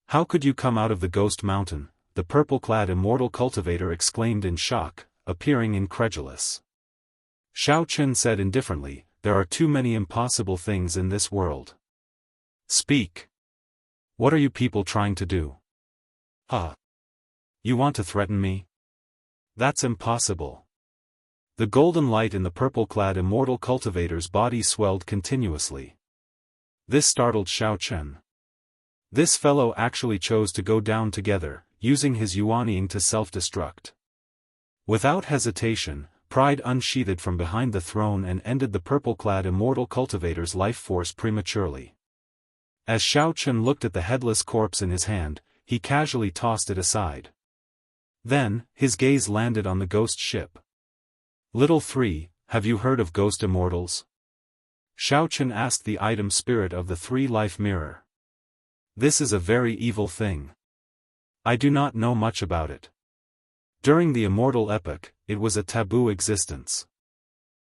How could you come out of the ghost mountain? The purple-clad immortal cultivator exclaimed in shock, appearing incredulous. Xiao Chen said indifferently, there are too many impossible things in this world. Speak. What are you people trying to do? Huh? You want to threaten me? That's impossible. The golden light in the purple-clad immortal cultivator's body swelled continuously. This startled Xiao Chen. This fellow actually chose to go down together, using his yuanying to self-destruct. Without hesitation, pride unsheathed from behind the throne and ended the purple-clad immortal cultivator's life force prematurely. As Xiao Chen looked at the headless corpse in his hand, he casually tossed it aside. Then, his gaze landed on the ghost ship. Little 3, have you heard of ghost immortals? Xiao Chen asked the item spirit of the 3-life mirror. This is a very evil thing. I do not know much about it. During the immortal epoch, it was a taboo existence.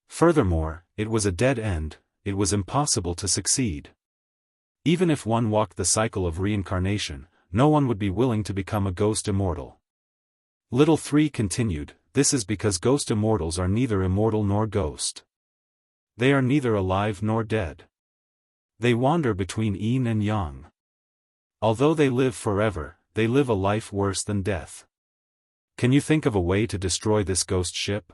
Furthermore, it was a dead end, it was impossible to succeed. Even if one walked the cycle of reincarnation, no one would be willing to become a ghost immortal. Little 3 continued, this is because ghost immortals are neither immortal nor ghost. They are neither alive nor dead. They wander between yin and yang. Although they live forever, they live a life worse than death. Can you think of a way to destroy this ghost ship?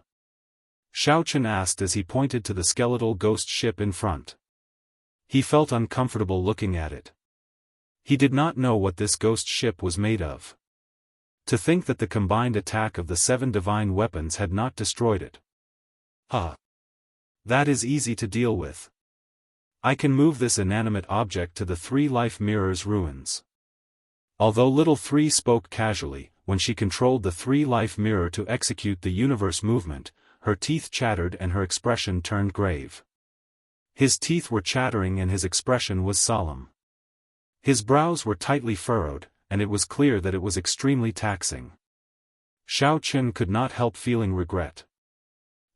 Xiao Chen asked as he pointed to the skeletal ghost ship in front. He felt uncomfortable looking at it. He did not know what this ghost ship was made of. To think that the combined attack of the 7 divine weapons had not destroyed it. That is easy to deal with. I can move this inanimate object to the 3 life mirrors ruins. Although little 3 spoke casually, when she controlled the 3 life mirror to execute the universe movement, her teeth chattered and her expression turned grave. His teeth were chattering and his expression was solemn. His brows were tightly furrowed, and it was clear that it was extremely taxing. Xiao Chen could not help feeling regret.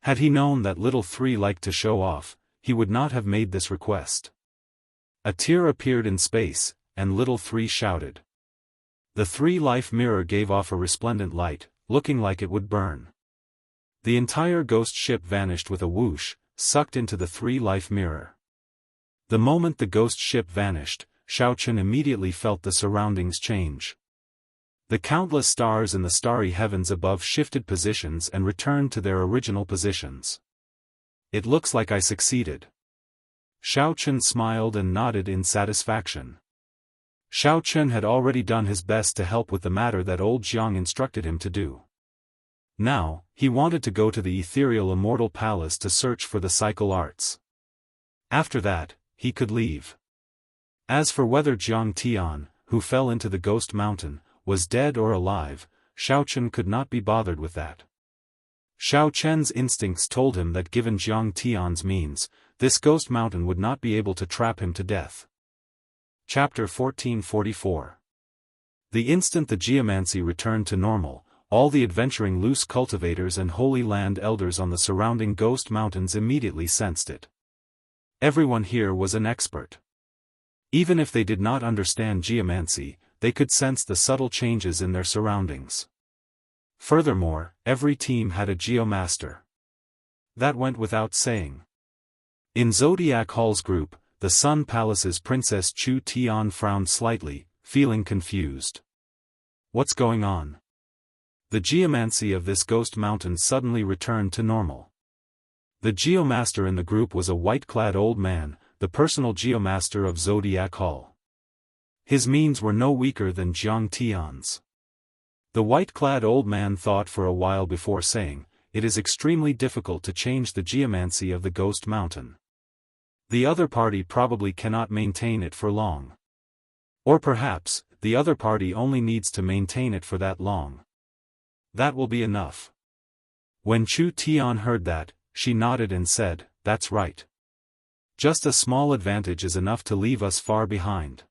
Had he known that little 3 liked to show off, he would not have made this request. A tear appeared in space, and little 3 shouted. The 3 life mirror gave off a resplendent light, looking like it would burn. The entire ghost ship vanished with a whoosh, sucked into the 3 life mirror. The moment the ghost ship vanished, Xiao Chen immediately felt the surroundings change. The countless stars in the starry heavens above shifted positions and returned to their original positions. It looks like I succeeded. Xiao Chen smiled and nodded in satisfaction. Xiao Chen had already done his best to help with the matter that old Jiang instructed him to do. Now, he wanted to go to the ethereal immortal palace to search for the cycle arts. After that, he could leave. As for whether Jiang Tian, who fell into the ghost mountain, was dead or alive, Xiao Chen could not be bothered with that. Xiao Chen's instincts told him that given Jiang Tian's means, this ghost mountain would not be able to trap him to death. Chapter 1444. The instant the geomancy returned to normal, all the adventuring loose cultivators and Holy Land elders on the surrounding ghost mountains immediately sensed it. Everyone here was an expert. Even if they did not understand geomancy, they could sense the subtle changes in their surroundings. Furthermore, every team had a geomaster. That went without saying. In Zodiac Hall's group, the Sun Palace's Princess Chu Tian frowned slightly, feeling confused. What's going on? The geomancy of this ghost mountain suddenly returned to normal. The geomaster in the group was a white-clad old man, the personal geomaster of Zodiac Hall. His means were no weaker than Jiang Tian's. The white-clad old man thought for a while before saying, "It is extremely difficult to change the geomancy of the ghost mountain. The other party probably cannot maintain it for long. Or perhaps, the other party only needs to maintain it for that long. That will be enough." When Chu Tian heard that, she nodded and said, "That's right. Just a small advantage is enough to leave us far behind.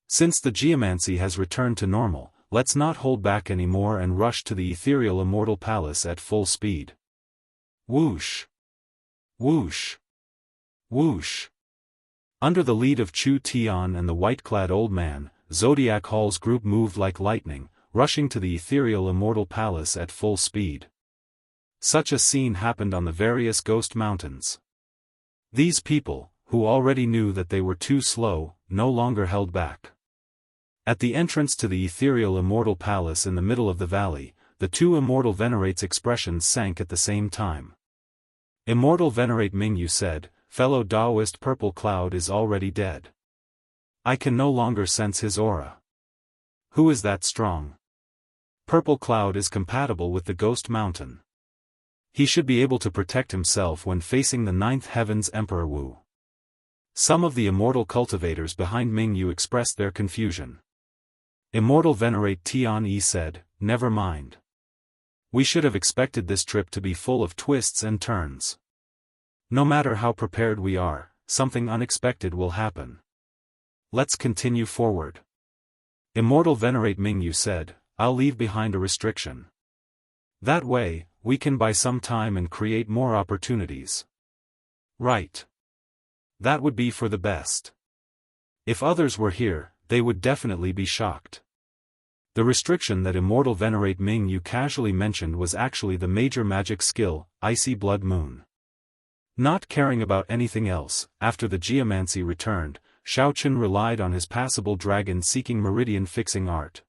Since the geomancy has returned to normal, let's not hold back anymore and rush to the ethereal immortal palace at full speed." Whoosh! Whoosh! Whoosh! Under the lead of Chu Tian and the white-clad old man, Zodiac Hall's group moved like lightning, rushing to the ethereal immortal palace at full speed. Such a scene happened on the various ghost mountains. These people, who already knew that they were too slow, no longer held back. At the entrance to the ethereal immortal palace in the middle of the valley, the 2 immortal venerates' expressions sank at the same time. Immortal venerate Mingyu said, "Fellow Daoist Purple Cloud is already dead. I can no longer sense his aura. Who is that strong? Purple Cloud is compatible with the ghost mountain. He should be able to protect himself when facing the 9th Heaven's Emperor Wu." Some of the immortal cultivators behind Mingyu expressed their confusion. Immortal venerate Tian Yi said, "Never mind. We should have expected this trip to be full of twists and turns. No matter how prepared we are, something unexpected will happen. Let's continue forward." Immortal venerate Mingyu said, "I'll leave behind a restriction. That way, we can buy some time and create more opportunities. Right. That would be for the best. If others were here, they would definitely be shocked. The restriction that Immortal Venerate Ming Yu casually mentioned was actually the major magic skill, Icy Blood Moon. Not caring about anything else, after the geomancy returned, Xiaoqun relied on his passable dragon-seeking meridian-fixing art.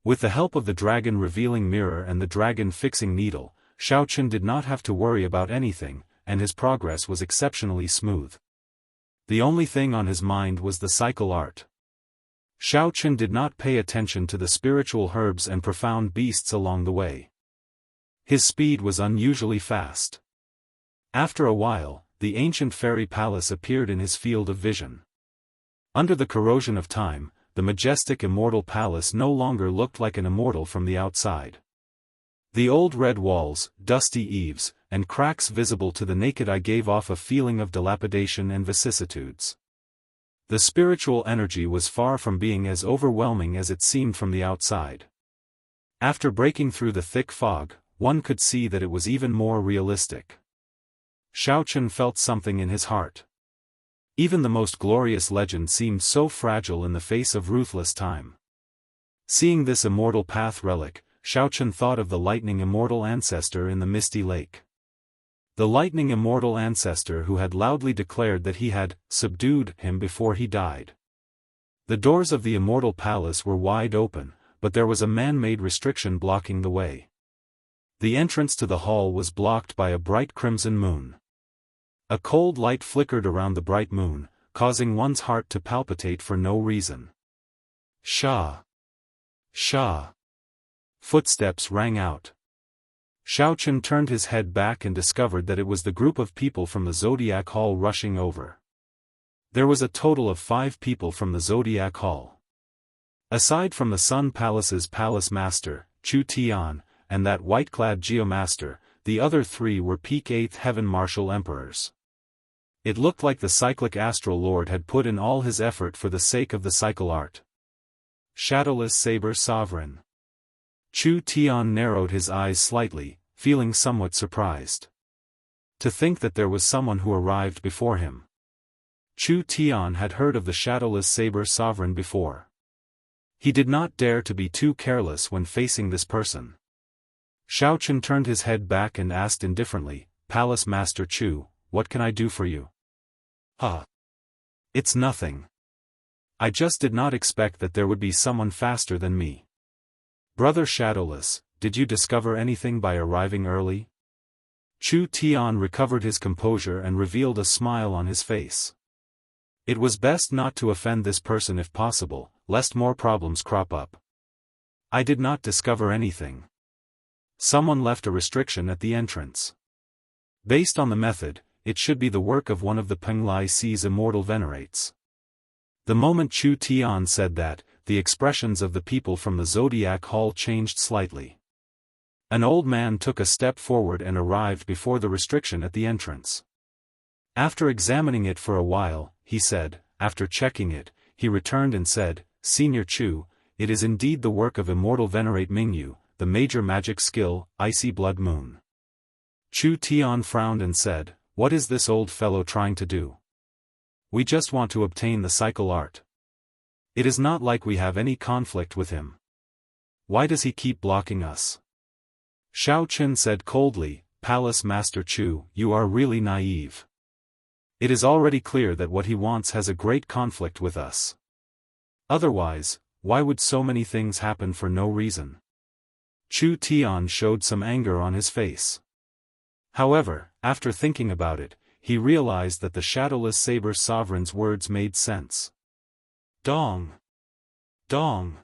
With the help of the dragon-revealing mirror and the dragon-fixing needle, Xiaoqun did not have to worry about anything, and his progress was exceptionally smooth. The only thing on his mind was the cycle art. Xiaoqun did not pay attention to the spiritual herbs and profound beasts along the way. His speed was unusually fast. After a while, the ancient fairy palace appeared in his field of vision. Under the corrosion of time, the majestic immortal palace no longer looked like an immortal from the outside. The old red walls, dusty eaves, and cracks visible to the naked eye gave off a feeling of dilapidation and vicissitudes. The spiritual energy was far from being as overwhelming as it seemed from the outside. After breaking through the thick fog, one could see that it was even more realistic. Xiaoqun felt something in his heart. Even the most glorious legend seemed so fragile in the face of ruthless time. Seeing this immortal path relic, Xiaoqun thought of the lightning immortal ancestor in the misty lake. The lightning immortal ancestor who had loudly declared that he had subdued him before he died. The doors of the immortal palace were wide open, but there was a man-made restriction blocking the way. The entrance to the hall was blocked by a bright crimson moon. A cold light flickered around the bright moon, causing one's heart to palpitate for no reason. Sha! Sha! Footsteps rang out. Xiaoqun turned his head back and discovered that it was the group of people from the Zodiac Hall rushing over. There was a total of 5 people from the Zodiac Hall. Aside from the Sun Palace's palace master, Chu Tian, and that white-clad geomaster, the other 3 were peak 8th heaven martial emperors. It looked like the cyclic astral lord had put in all his effort for the sake of the cycle art. Shadowless Saber Sovereign. Chu Tian narrowed his eyes slightly, feeling somewhat surprised. To think that there was someone who arrived before him. Chu Tian had heard of the Shadowless Saber Sovereign before. He did not dare to be too careless when facing this person. Xiaoqun turned his head back and asked indifferently, "Palace Master Chu, what can I do for you?" It's nothing. I just did not expect that there would be someone faster than me. Brother Shadowless, did you discover anything by arriving early?" Chu Tian recovered his composure and revealed a smile on his face. It was best not to offend this person if possible, lest more problems crop up. "I did not discover anything. Someone left a restriction at the entrance. Based on the method, it should be the work of one of the Penglai Sea's immortal venerates." The moment Chu Tian said that, the expressions of the people from the Zodiac Hall changed slightly. An old man took a step forward and arrived before the restriction at the entrance. After examining it for a while, he said, after checking it, he returned and said, "Senior Chu, it is indeed the work of Immortal Venerate Ming Yu, the major magic skill, Icy Blood Moon." Chu Tian frowned and said, "What is this old fellow trying to do?" "We just want to obtain the cycle art. It is not like we have any conflict with him. Why does he keep blocking us?" Xiaoqun said coldly, "Palace Master Chu, you are really naive. It is already clear that what he wants has a great conflict with us. Otherwise, why would so many things happen for no reason?" Chu Tian showed some anger on his face. However, after thinking about it, he realized that the Shadowless Saber Sovereign's words made sense. Dong! Dong!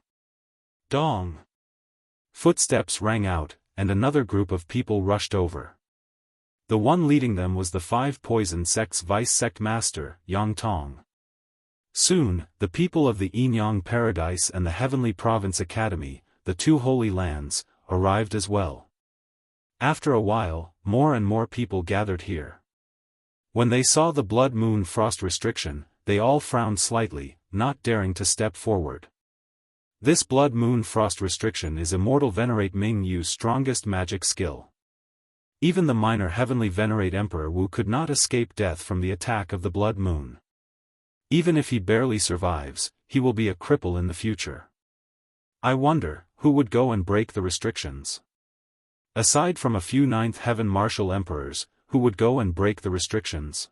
Dong! Footsteps rang out, and another group of people rushed over. The one leading them was the 5 Poison Sects Vice Sect Master, Yang Tong. Soon, the people of the Yinyang Paradise and the Heavenly Province Academy, the 2 Holy Lands, arrived as well. After a while, more and more people gathered here. When they saw the Blood Moon Frost restriction, they all frowned slightly, not daring to step forward. This Blood Moon Frost restriction is Immortal Venerate Ming Yu's strongest magic skill. Even the minor Heavenly Venerate Emperor Wu could not escape death from the attack of the Blood Moon. Even if he barely survives, he will be a cripple in the future. I wonder, who would go and break the restrictions? Aside from a few Ninth Heaven Martial Emperors, who would go and break the restrictions?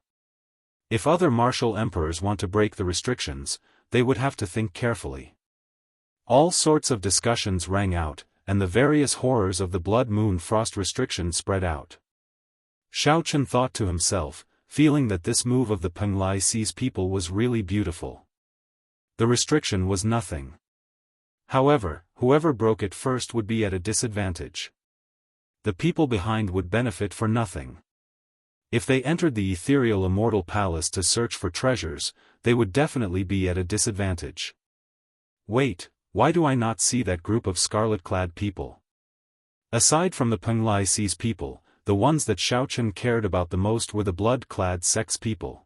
If other Martial Emperors want to break the restrictions, they would have to think carefully. All sorts of discussions rang out, and the various horrors of the Blood Moon Frost restriction spread out. Xiaochen thought to himself, feeling that this move of the Penglai Sea's people was really beautiful. The restriction was nothing. However, whoever broke it first would be at a disadvantage. The people behind would benefit for nothing. If they entered the ethereal immortal palace to search for treasures, they would definitely be at a disadvantage. Wait, why do I not see that group of scarlet-clad people? Aside from the Penglai Sea's people, the ones that Xiaochen cared about the most were the blood-clad sects people.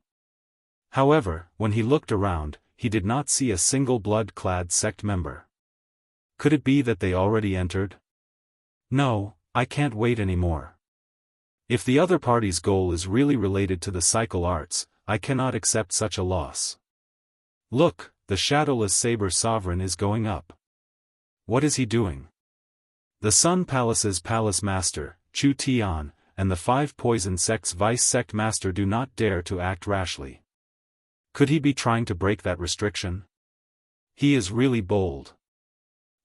However, when he looked around, he did not see a single blood-clad sect member. Could it be that they already entered? No, I can't wait anymore. If the other party's goal is really related to the cycle arts, I cannot accept such a loss. Look, the shadowless saber sovereign is going up. What is he doing? The Sun Palace's palace master, Chu Tian, and the 5 poison sects vice sect master do not dare to act rashly. Could he be trying to break that restriction? He is really bold.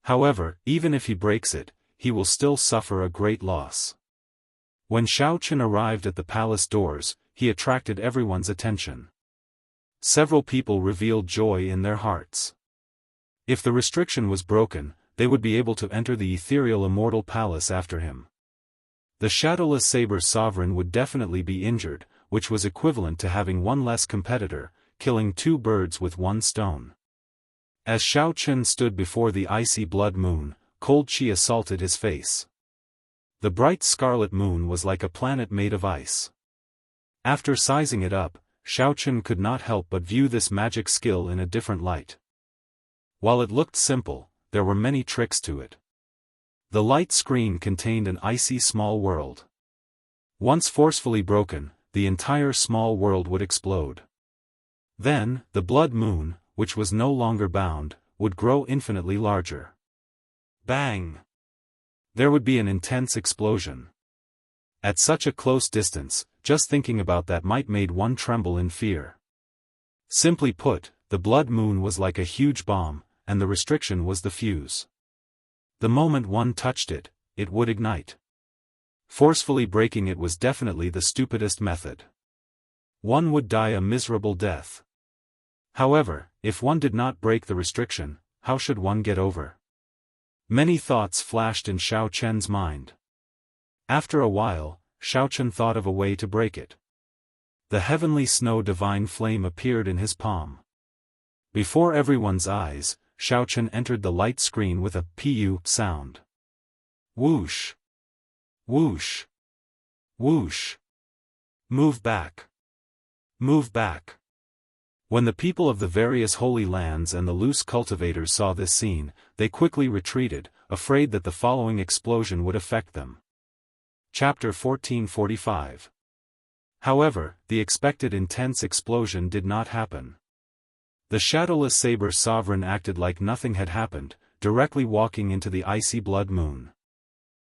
However, even if he breaks it, he will still suffer a great loss. When Xiaochen arrived at the palace doors, he attracted everyone's attention. Several people revealed joy in their hearts. If the restriction was broken, they would be able to enter the ethereal immortal palace after him. The shadowless saber sovereign would definitely be injured, which was equivalent to having one less competitor, killing 2 birds with 1 stone. As Xiaochen stood before the icy blood moon, cold chi assaulted his face. The bright scarlet moon was like a planet made of ice. After sizing it up, Xiaochen could not help but view this magic skill in a different light. While it looked simple, there were many tricks to it. The light screen contained an icy small world. Once forcefully broken, the entire small world would explode. Then, the blood moon, which was no longer bound, would grow infinitely larger. Bang! There would be an intense explosion. At such a close distance, just thinking about that might made one tremble in fear. Simply put, the blood moon was like a huge bomb, and the restriction was the fuse. The moment one touched it, it would ignite. Forcefully breaking it was definitely the stupidest method. One would die a miserable death. However, if one did not break the restriction, how should one get over? Many thoughts flashed in Xiaochen's mind. After a while, Xiaochen thought of a way to break it. The heavenly snow divine flame appeared in his palm. Before everyone's eyes, Xiaochen entered the light screen with a pu sound. Whoosh! Whoosh! Whoosh! Move back! Move back! When the people of the various holy lands and the loose cultivators saw this scene, they quickly retreated, afraid that the following explosion would affect them. Chapter 1445. However, the expected intense explosion did not happen. The shadowless saber sovereign acted like nothing had happened, directly walking into the icy blood moon.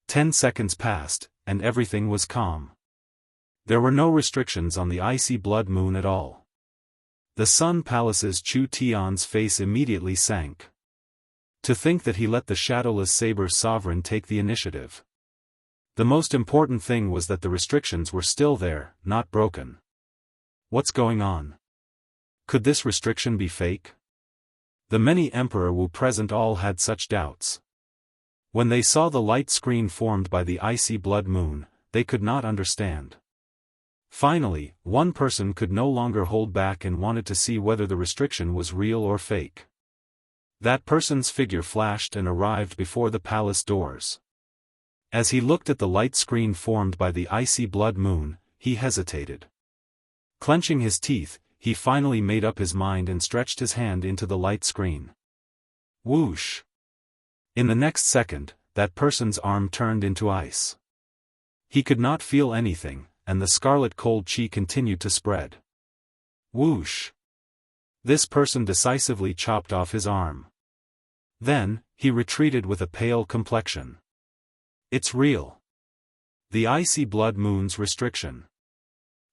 10 seconds passed, and everything was calm. There were no restrictions on the icy blood moon at all. The Sun Palace's Chu Tian's face immediately sank. To think that he let the shadowless saber sovereign take the initiative. The most important thing was that the restrictions were still there, not broken. What's going on? Could this restriction be fake? The many Emperor Wu present all had such doubts. When they saw the light screen formed by the icy blood moon, they could not understand. Finally, one person could no longer hold back and wanted to see whether the restriction was real or fake. That person's figure flashed and arrived before the palace doors. As he looked at the light screen formed by the icy blood moon, he hesitated. Clenching his teeth, he finally made up his mind and stretched his hand into the light screen. Whoosh! In the next second, that person's arm turned into ice. He could not feel anything, and the scarlet cold chi continued to spread. Whoosh! This person decisively chopped off his arm. Then, he retreated with a pale complexion. It's real. The icy blood moon's restriction.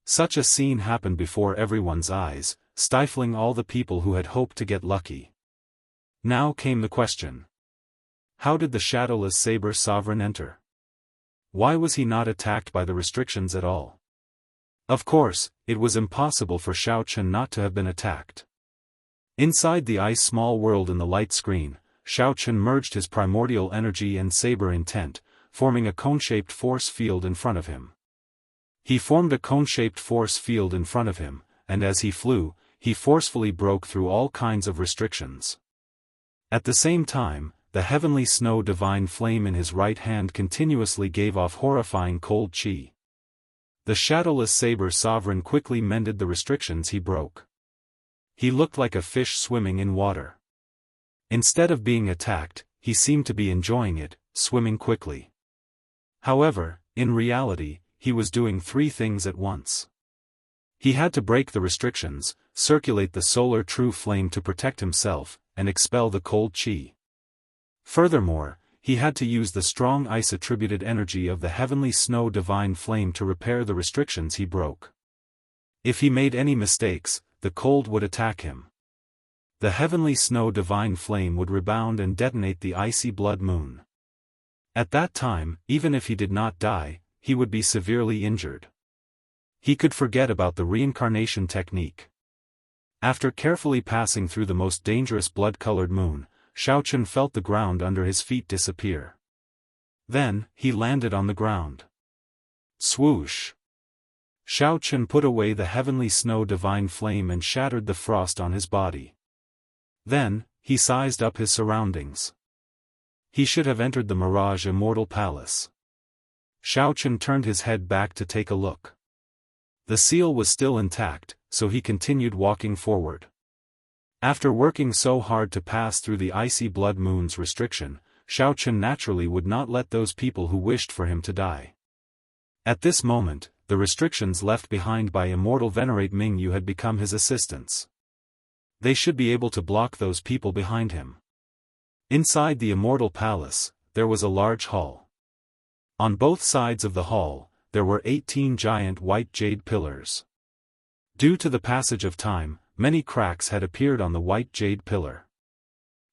Such a scene happened before everyone's eyes, stifling all the people who had hoped to get lucky. Now came the question. How did the shadowless saber sovereign enter? Why was he not attacked by the restrictions at all? Of course, it was impossible for Xiao Chen not to have been attacked. Inside the ice small world in the light screen, Xiao Chen merged his primordial energy and saber intent, forming a cone-shaped force field in front of him. He formed a cone-shaped force field in front of him, and as he flew, he forcefully broke through all kinds of restrictions. At the same time, the heavenly snow divine flame in his right hand continuously gave off horrifying cold chi. The shadowless saber sovereign quickly mended the restrictions he broke. He looked like a fish swimming in water. Instead of being attacked, he seemed to be enjoying it, swimming quickly. However, in reality, he was doing three things at once. He had to break the restrictions, circulate the solar true flame to protect himself, and expel the cold chi. Furthermore, he had to use the strong ice-attributed energy of the heavenly snow divine flame to repair the restrictions he broke. If he made any mistakes, the cold would attack him. The heavenly snow divine flame would rebound and detonate the icy blood moon. At that time, even if he did not die, he would be severely injured. He could forget about the reincarnation technique. After carefully passing through the most dangerous blood-colored moon, Xiao Chen felt the ground under his feet disappear. Then, he landed on the ground. Swoosh! Xiao Chen put away the heavenly snow divine flame and shattered the frost on his body. Then, he sized up his surroundings. He should have entered the Mirage Immortal Palace. Xiao Chen turned his head back to take a look. The seal was still intact, so he continued walking forward. After working so hard to pass through the icy blood moon's restriction, Xiao Chen naturally would not let those people who wished for him to die. At this moment, the restrictions left behind by Immortal Venerate Mingyu had become his assistants. They should be able to block those people behind him. Inside the Immortal Palace, there was a large hall. On both sides of the hall, there were 18 giant white jade pillars. Due to the passage of time, many cracks had appeared on the white jade pillar.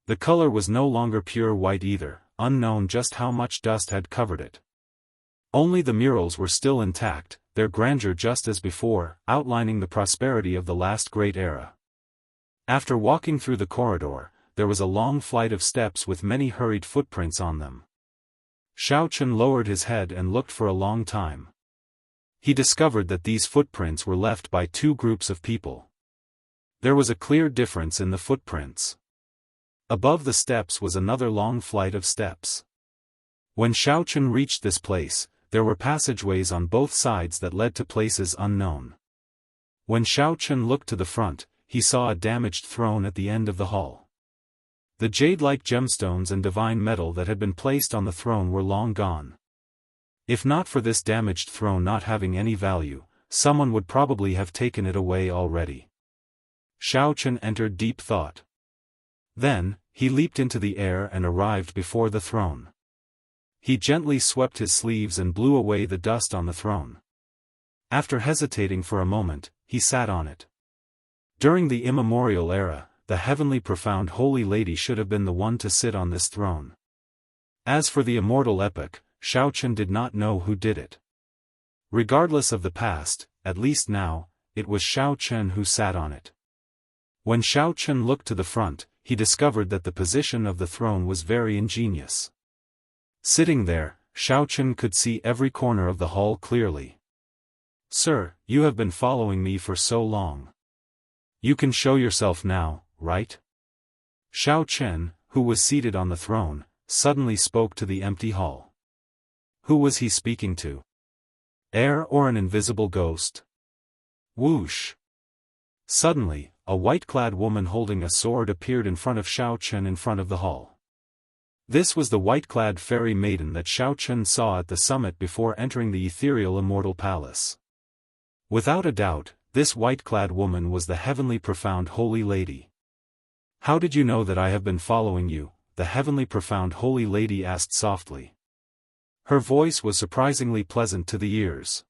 The color was no longer pure white either, unknown just how much dust had covered it. Only the murals were still intact, their grandeur just as before, outlining the prosperity of the last great era. After walking through the corridor, there was a long flight of steps with many hurried footprints on them. Xiao Chen lowered his head and looked for a long time. He discovered that these footprints were left by two groups of people. There was a clear difference in the footprints. Above the steps was another long flight of steps. When Xiao Chen reached this place, there were passageways on both sides that led to places unknown. When Xiao Chen looked to the front, he saw a damaged throne at the end of the hall. The jade-like gemstones and divine metal that had been placed on the throne were long gone. If not for this damaged throne not having any value, someone would probably have taken it away already. Xiao Chen entered deep thought. Then, he leaped into the air and arrived before the throne. He gently swept his sleeves and blew away the dust on the throne. After hesitating for a moment, he sat on it. During the immemorial era, the heavenly profound holy lady should have been the one to sit on this throne. As for the immortal epoch, Xiao Chen did not know who did it. Regardless of the past, at least now, it was Xiao Chen who sat on it. When Xiao Chen looked to the front, he discovered that the position of the throne was very ingenious. Sitting there, Xiao Chen could see every corner of the hall clearly. "Sir, you have been following me for so long. You can show yourself now, right?" Xiao Chen, who was seated on the throne, suddenly spoke to the empty hall. Who was he speaking to? Air or an invisible ghost? Whoosh! Suddenly, a white-clad woman holding a sword appeared in front of Xiao Chen in front of the hall. This was the white-clad fairy maiden that Xiaochen saw at the summit before entering the ethereal Immortal Palace. Without a doubt, this white-clad woman was the heavenly profound holy lady. "How did you know that I have been following you?" the heavenly profound holy lady asked softly. Her voice was surprisingly pleasant to the ears.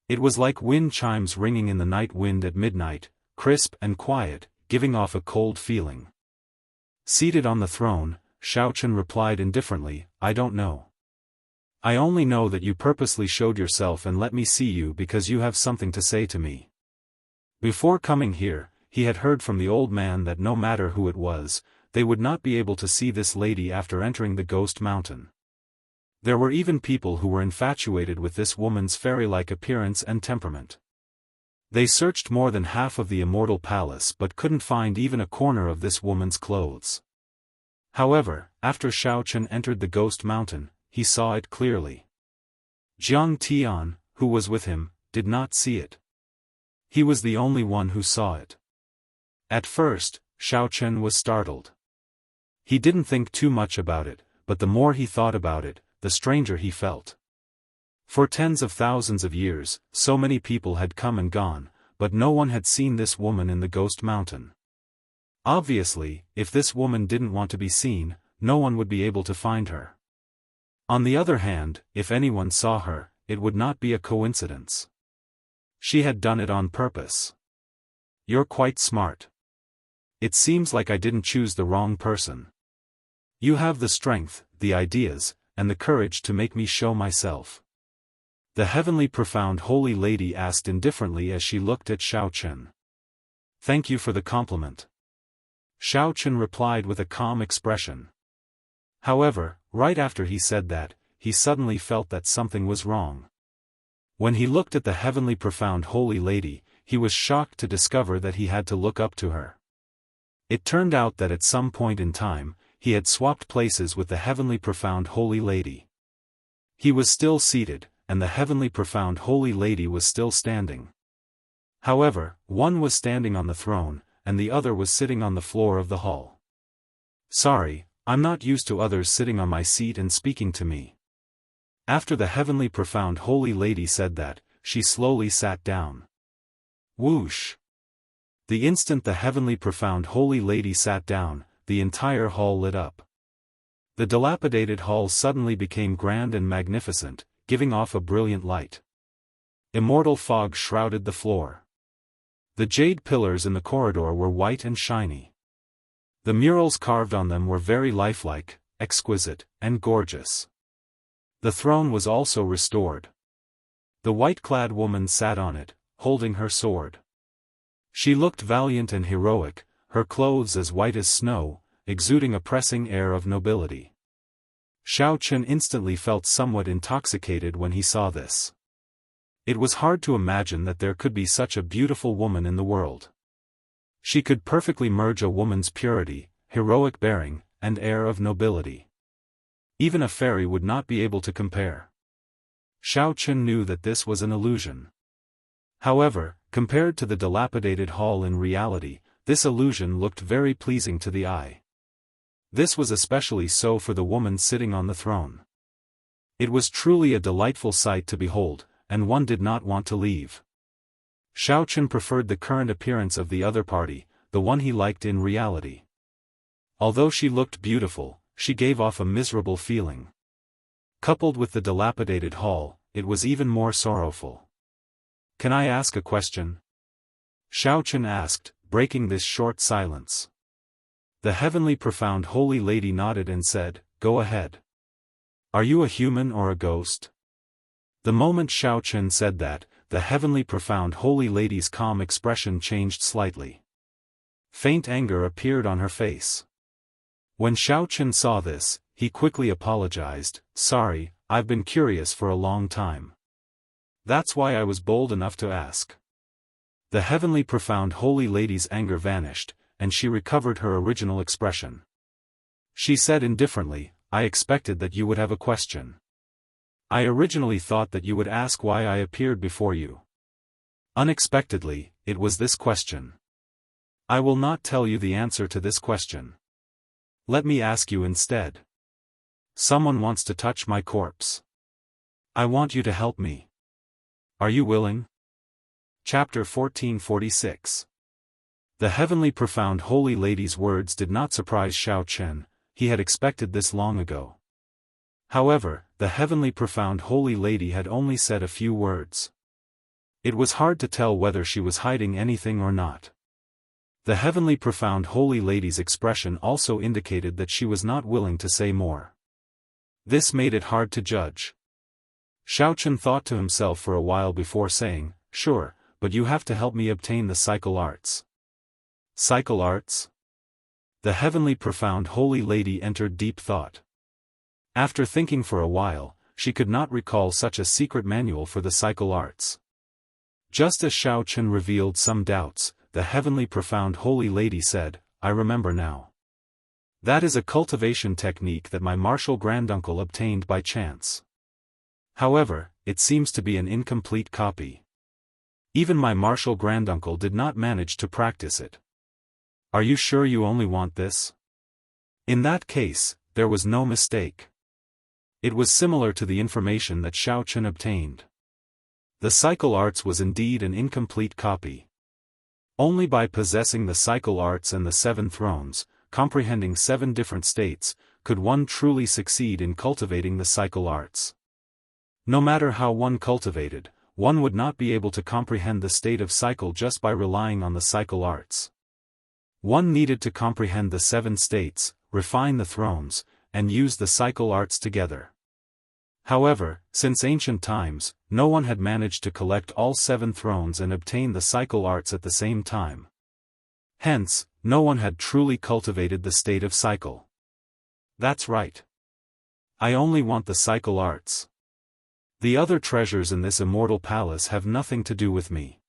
It was like wind chimes ringing in the night wind at midnight, crisp and quiet, giving off a cold feeling. Seated on the throne, Xiaochen replied indifferently, "I don't know. I only know that you purposely showed yourself and let me see you because you have something to say to me." Before coming here, he had heard from the old man that no matter who it was, they would not be able to see this lady after entering the Ghost Mountain. There were even people who were infatuated with this woman's fairy-like appearance and temperament. They searched more than half of the Immortal Palace but couldn't find even a corner of this woman's clothes. However, after Xiaochen entered the Ghost Mountain, he saw it clearly. Jiang Tian, who was with him, did not see it. He was the only one who saw it. At first, Xiaochen was startled. He didn't think too much about it, but the more he thought about it, the stranger he felt. For tens of thousands of years, so many people had come and gone, but no one had seen this woman in the Ghost Mountain. Obviously, if this woman didn't want to be seen, no one would be able to find her. On the other hand, if anyone saw her, it would not be a coincidence. She had done it on purpose. "You're quite smart. It seems like I didn't choose the wrong person. You have the strength, the ideas, and the courage to make me show myself," the heavenly profound holy lady asked indifferently as she looked at Xiaochen. "Thank you for the compliment," Xiaochen replied with a calm expression. However, right after he said that, he suddenly felt that something was wrong. When he looked at the heavenly profound holy lady, he was shocked to discover that he had to look up to her. It turned out that at some point in time, he had swapped places with the heavenly profound holy lady. He was still seated, and the heavenly profound holy lady was still standing. However, one was standing on the throne, and the other was sitting on the floor of the hall. "Sorry, I'm not used to others sitting on my seat and speaking to me." After the heavenly profound holy lady said that, she slowly sat down. Whoosh! The instant the heavenly profound holy lady sat down, the entire hall lit up. The dilapidated hall suddenly became grand and magnificent, giving off a brilliant light. Immortal fog shrouded the floor. The jade pillars in the corridor were white and shiny. The murals carved on them were very lifelike, exquisite, and gorgeous. The throne was also restored. The white-clad woman sat on it, holding her sword. She looked valiant and heroic, her clothes as white as snow, exuding a pressing air of nobility. Xiaochen instantly felt somewhat intoxicated when he saw this. It was hard to imagine that there could be such a beautiful woman in the world. She could perfectly merge a woman's purity, heroic bearing, and air of nobility. Even a fairy would not be able to compare. Xiaochen knew that this was an illusion. However, compared to the dilapidated hall in reality, this illusion looked very pleasing to the eye. This was especially so for the woman sitting on the throne. It was truly a delightful sight to behold, and one did not want to leave. Xiaochen preferred the current appearance of the other party, the one he liked in reality. Although she looked beautiful, she gave off a miserable feeling. Coupled with the dilapidated hall, it was even more sorrowful. "Can I ask a question?" Xiaochen asked, breaking this short silence. The heavenly profound holy lady nodded and said, "Go ahead. Are you a human or a ghost?" The moment Xiaochen said that, the heavenly profound holy lady's calm expression changed slightly. Faint anger appeared on her face. When Xiaochen saw this, he quickly apologized, "Sorry, I've been curious for a long time. That's why I was bold enough to ask." The heavenly profound holy lady's anger vanished, and she recovered her original expression. She said indifferently, "I expected that you would have a question. I originally thought that you would ask why I appeared before you. Unexpectedly, it was this question. I will not tell you the answer to this question. Let me ask you instead. Someone wants to touch my corpse. I want you to help me. Are you willing? Chapter 1446. The heavenly profound holy lady's words did not surprise Xiao Chen. He had expected this long ago. However, the heavenly profound holy lady had only said a few words. It was hard to tell whether she was hiding anything or not. The heavenly profound holy lady's expression also indicated that she was not willing to say more. This made it hard to judge. Xiao Chen thought to himself for a while before saying, "Sure, but you have to help me obtain the cycle arts." Cycle arts? The heavenly profound holy lady entered deep thought. After thinking for a while, she could not recall such a secret manual for the cycle arts. Just as Xiao Chen revealed some doubts, the heavenly profound holy lady said, "I remember now. That is a cultivation technique that my martial granduncle obtained by chance. However, it seems to be an incomplete copy. Even my martial granduncle did not manage to practice it. Are you sure you only want this?" In that case, there was no mistake. It was similar to the information that Xiao Chen obtained. The cycle arts was indeed an incomplete copy. Only by possessing the cycle arts and the 7 thrones, comprehending 7 different states, could one truly succeed in cultivating the cycle arts. No matter how one cultivated, one would not be able to comprehend the state of cycle just by relying on the cycle arts. One needed to comprehend the 7 states, refine the thrones, and use the cycle arts together. However, since ancient times, no one had managed to collect all 7 thrones and obtain the cycle arts at the same time. Hence, no one had truly cultivated the state of cycle. That's right. I only want the cycle arts. The other treasures in this immortal palace have nothing to do with me.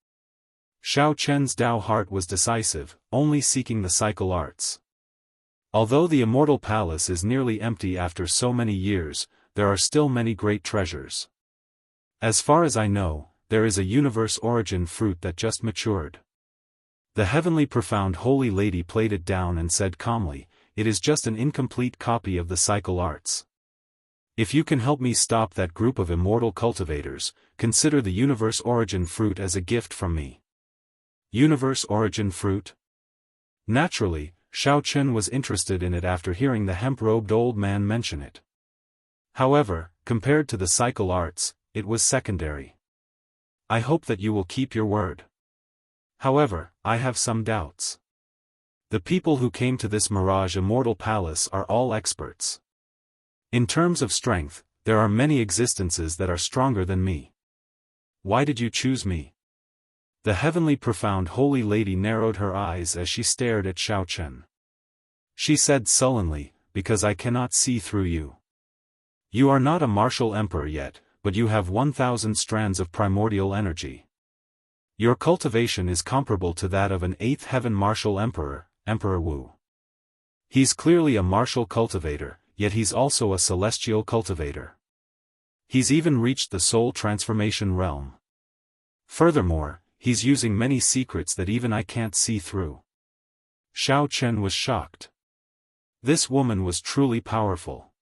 Xiao Chen's Dao heart was decisive, only seeking the cycle arts. Although the immortal palace is nearly empty after so many years, there are still many great treasures. As far as I know, there is a universe origin fruit that just matured. The heavenly profound holy lady played it down and said calmly, "It is just an incomplete copy of the cycle arts. If you can help me stop that group of immortal cultivators, consider the universe origin fruit as a gift from me." Universe origin fruit? Naturally, Xiao Chen was interested in it after hearing the hemp-robed old man mention it. However, compared to the cycle arts, it was secondary. "I hope that you will keep your word. However, I have some doubts. The people who came to this Mirage Immortal Palace are all experts. In terms of strength, there are many existences that are stronger than me. Why did you choose me?" The heavenly profound holy lady narrowed her eyes as she stared at Xiao Chen. She said sullenly, "Because I cannot see through you. You are not a martial emperor yet, but you have 1,000 strands of primordial energy. Your cultivation is comparable to that of an 8th heaven martial emperor, Emperor Wu. He's clearly a martial cultivator, yet he's also a celestial cultivator. He's even reached the soul transformation realm. Furthermore, he's using many secrets that even I can't see through." Xiao Chen was shocked. This woman was truly powerful.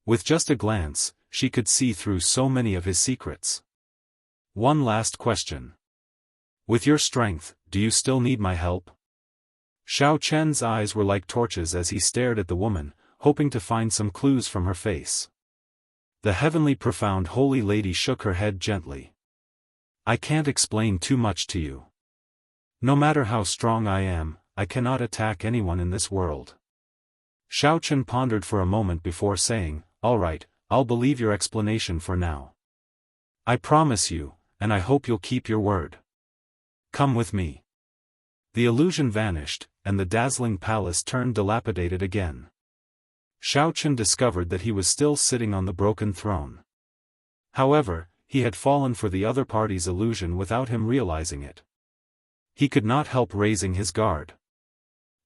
With just a glance, she could see through so many of his secrets. "One last question. With your strength, do you still need my help?" Xiao Chen's eyes were like torches as he stared at the woman, hoping to find some clues from her face. The heavenly profound holy lady shook her head gently. "I can't explain too much to you. No matter how strong I am, I cannot attack anyone in this world." Xiao Chen pondered for a moment before saying, "All right, I'll believe your explanation for now. I promise you, and I hope you'll keep your word. Come with me." The illusion vanished, and the dazzling palace turned dilapidated again. Xiao Chen discovered that he was still sitting on the broken throne. However, he had fallen for the other party's illusion without him realizing it. He could not help raising his guard.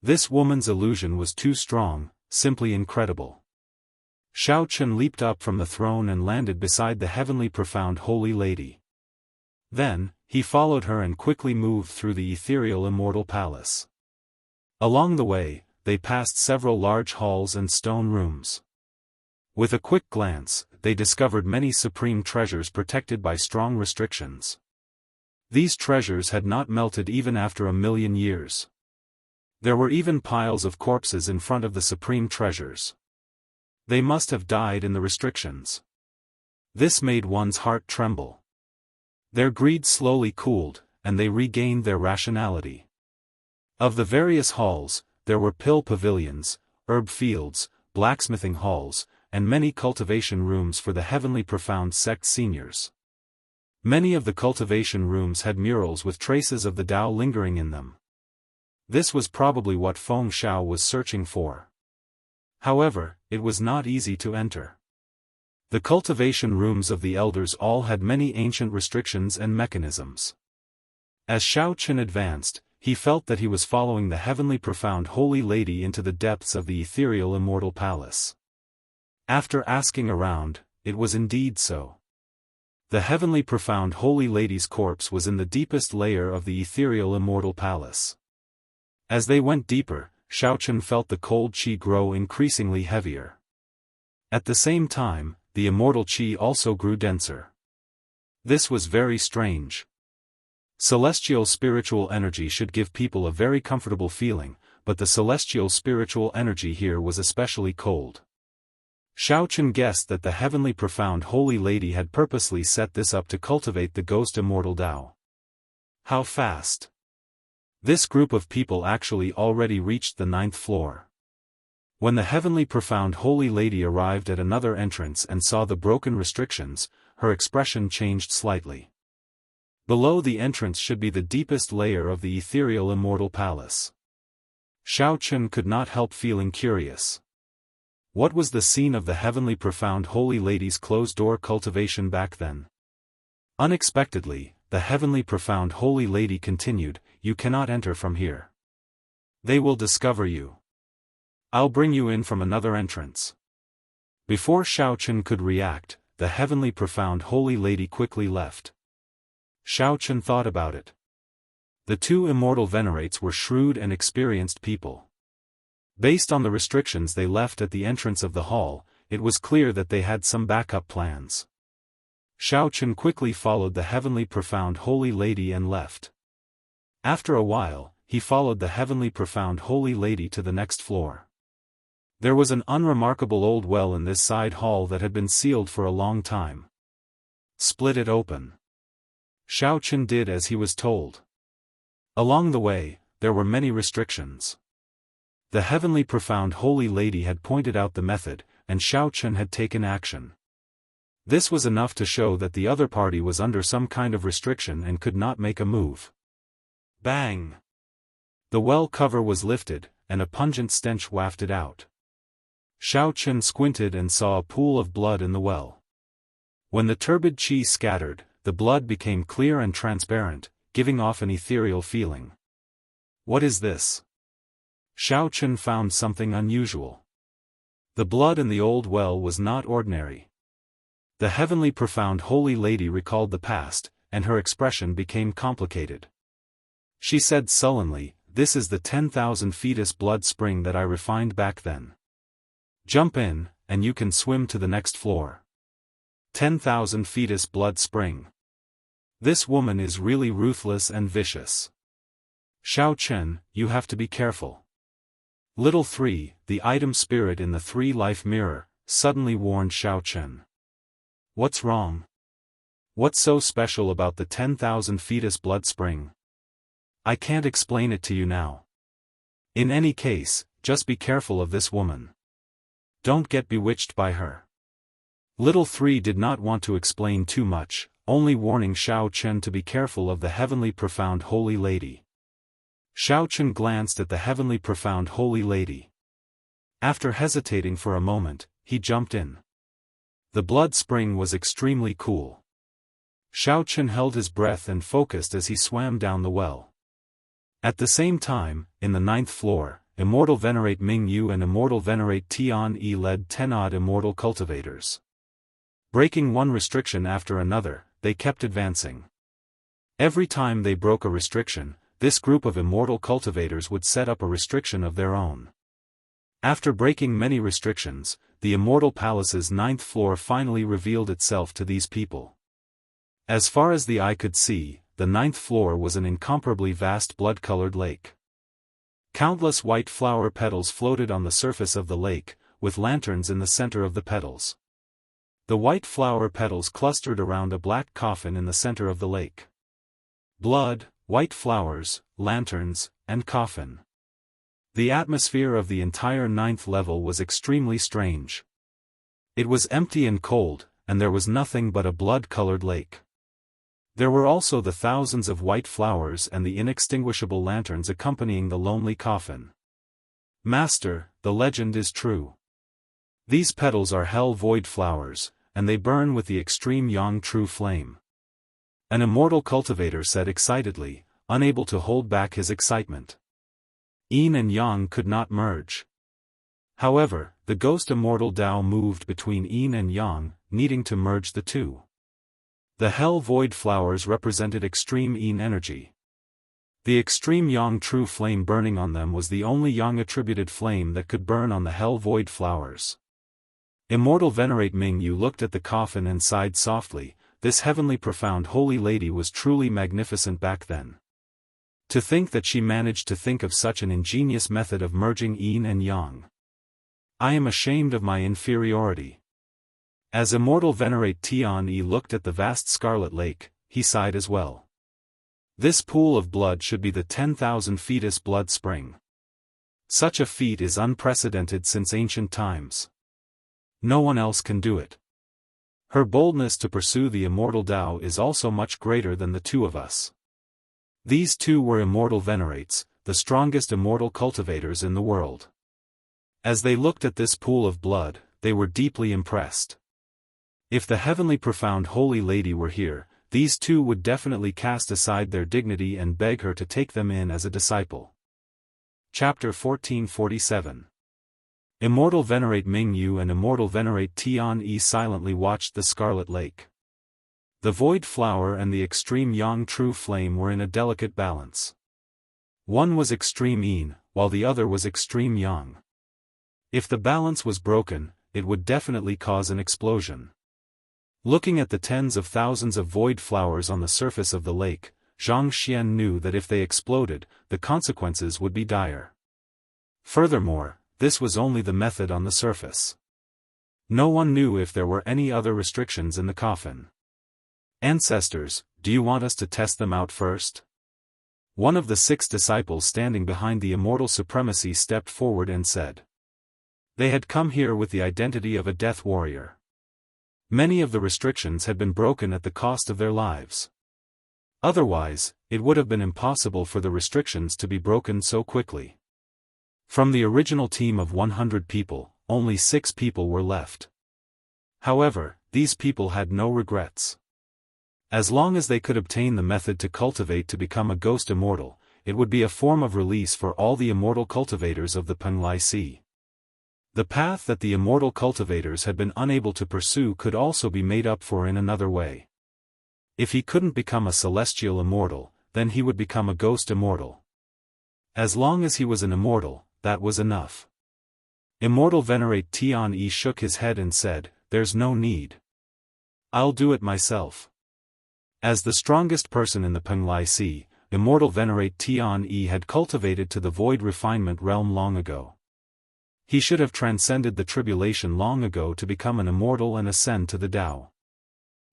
This woman's illusion was too strong, simply incredible. Xiao Chen leaped up from the throne and landed beside the heavenly profound holy lady. Then, he followed her and quickly moved through the ethereal immortal palace. Along the way, they passed several large halls and stone rooms. With a quick glance, they discovered many supreme treasures protected by strong restrictions. These treasures had not melted even after 1,000,000 years. There were even piles of corpses in front of the supreme treasures. They must have died in the restrictions. This made one's heart tremble. Their greed slowly cooled, and they regained their rationality. Of the various halls, there were pill pavilions, herb fields, blacksmithing halls, and many cultivation rooms for the heavenly profound sect seniors. Many of the cultivation rooms had murals with traces of the Tao lingering in them. This was probably what Feng Xiao was searching for. However, it was not easy to enter. The cultivation rooms of the elders all had many ancient restrictions and mechanisms. As Xiao Qin advanced, he felt that he was following the heavenly profound holy lady into the depths of the ethereal immortal palace. After asking around, it was indeed so. The heavenly profound holy lady's corpse was in the deepest layer of the ethereal immortal palace. As they went deeper, Xiao Qin felt the cold qi grow increasingly heavier. At the same time, the immortal qi also grew denser. This was very strange. Celestial spiritual energy should give people a very comfortable feeling, but the celestial spiritual energy here was especially cold. Xiao Qin guessed that the heavenly profound holy lady had purposely set this up to cultivate the ghost immortal Tao. How fast! This group of people actually already reached the 9th floor. When the heavenly profound holy lady arrived at another entrance and saw the broken restrictions, her expression changed slightly. Below the entrance should be the deepest layer of the ethereal immortal palace. Xiao Qin could not help feeling curious. What was the scene of the heavenly profound holy lady's closed-door cultivation back then? Unexpectedly, the heavenly profound holy lady continued, "You cannot enter from here. They will discover you. I'll bring you in from another entrance." Before Xiao Qin could react, the heavenly profound holy lady quickly left. Xiao Qin thought about it. The two immortal venerates were shrewd and experienced people. Based on the restrictions they left at the entrance of the hall, it was clear that they had some backup plans. Xiao Qin quickly followed the heavenly profound holy lady and left. After a while, he followed the heavenly profound holy lady to the next floor. There was an unremarkable old well in this side hall that had been sealed for a long time. Split it open. Xiao Qin did as he was told. Along the way, there were many restrictions. The heavenly profound holy lady had pointed out the method, and Xiao Qin had taken action. This was enough to show that the other party was under some kind of restriction and could not make a move. Bang! The well cover was lifted, and a pungent stench wafted out. Xiao Qin squinted and saw a pool of blood in the well. When the turbid qi scattered, the blood became clear and transparent, giving off an ethereal feeling. What is this? Xiao Qin found something unusual. The blood in the old well was not ordinary. The heavenly profound holy lady recalled the past, and her expression became complicated. She said sullenly, "This is the 10,000 fetus blood spring that I refined back then. Jump in, and you can swim to the next floor." 10,000 fetus blood spring. This woman is really ruthless and vicious. Xiao Qin, you have to be careful. Little 3, the item spirit in the 3-life mirror, suddenly warned Xiao Qin. What's wrong? What's so special about the 10,000 fetus blood spring? I can't explain it to you now. In any case, just be careful of this woman. Don't get bewitched by her. Little 3 did not want to explain too much, only warning Xiao Qin to be careful of the heavenly profound holy lady. Xiao Qin glanced at the heavenly profound holy lady. After hesitating for a moment, he jumped in. The blood spring was extremely cool. Xiao Qin held his breath and focused as he swam down the well. At the same time, in the 9th floor, Immortal Venerate Ming Yu and Immortal Venerate Tian Yi led 10-odd immortal cultivators. Breaking one restriction after another, they kept advancing. Every time they broke a restriction, this group of immortal cultivators would set up a restriction of their own. After breaking many restrictions, the Immortal Palace's 9th floor finally revealed itself to these people. As far as the eye could see, the 9th floor was an incomparably vast blood-colored lake. Countless white flower petals floated on the surface of the lake, with lanterns in the center of the petals. The white flower petals clustered around a black coffin in the center of the lake. Blood, white flowers, lanterns, and coffin. The atmosphere of the entire 9th level was extremely strange. It was empty and cold, and there was nothing but a blood-colored lake. There were also the thousands of white flowers and the inextinguishable lanterns accompanying the lonely coffin. Master, the legend is true. These petals are hell void flowers, and they burn with the extreme yang true flame. An immortal cultivator said excitedly, unable to hold back his excitement. Yin and yang could not merge. However, the ghost immortal Dao moved between yin and yang, needing to merge the two. The hell void flowers represented extreme yin energy. The extreme yang true flame burning on them was the only yang attributed flame that could burn on the hell void flowers. Immortal Venerate Mingyu looked at the coffin and sighed softly. This heavenly profound holy lady was truly magnificent back then. To think that she managed to think of such an ingenious method of merging yin and yang. I am ashamed of my inferiority. As Immortal Venerate Tian-Yi looked at the vast scarlet lake, he sighed as well. This pool of blood should be the 10,000 fetus blood spring. Such a feat is unprecedented since ancient times. No one else can do it. Her boldness to pursue the immortal Tao is also much greater than the two of us. These two were immortal venerates, the strongest immortal cultivators in the world. As they looked at this pool of blood, they were deeply impressed. If the heavenly profound holy lady were here, these two would definitely cast aside their dignity and beg her to take them in as a disciple. Chapter 1447. Immortal Venerate Mingyu and Immortal Venerate Tian-Yi silently watched the scarlet lake. The void flower and the extreme yang true flame were in a delicate balance. One was extreme yin, while the other was extreme yang. If the balance was broken, it would definitely cause an explosion. Looking at the tens of thousands of void flowers on the surface of the lake, Zhang Xian knew that if they exploded, the consequences would be dire. Furthermore, this was only the method on the surface. No one knew if there were any other restrictions in the coffin. Ancestors, do you want us to test them out first? One of the 6 disciples standing behind the immortal supremacy stepped forward and said. They had come here with the identity of a death warrior. Many of the restrictions had been broken at the cost of their lives. Otherwise, it would have been impossible for the restrictions to be broken so quickly. From the original team of 100 people, only 6 people were left. However, these people had no regrets. As long as they could obtain the method to cultivate to become a ghost immortal, it would be a form of release for all the immortal cultivators of the Penglai Sea. The path that the immortal cultivators had been unable to pursue could also be made up for in another way. If he couldn't become a celestial immortal, then he would become a ghost immortal. As long as he was an immortal, that was enough. Immortal Venerate Tian-Yi shook his head and said, "There's no need. I'll do it myself." As the strongest person in the Penglai Sea, Immortal Venerate Tian-Yi had cultivated to the void refinement realm long ago. He should have transcended the tribulation long ago to become an immortal and ascend to the Tao.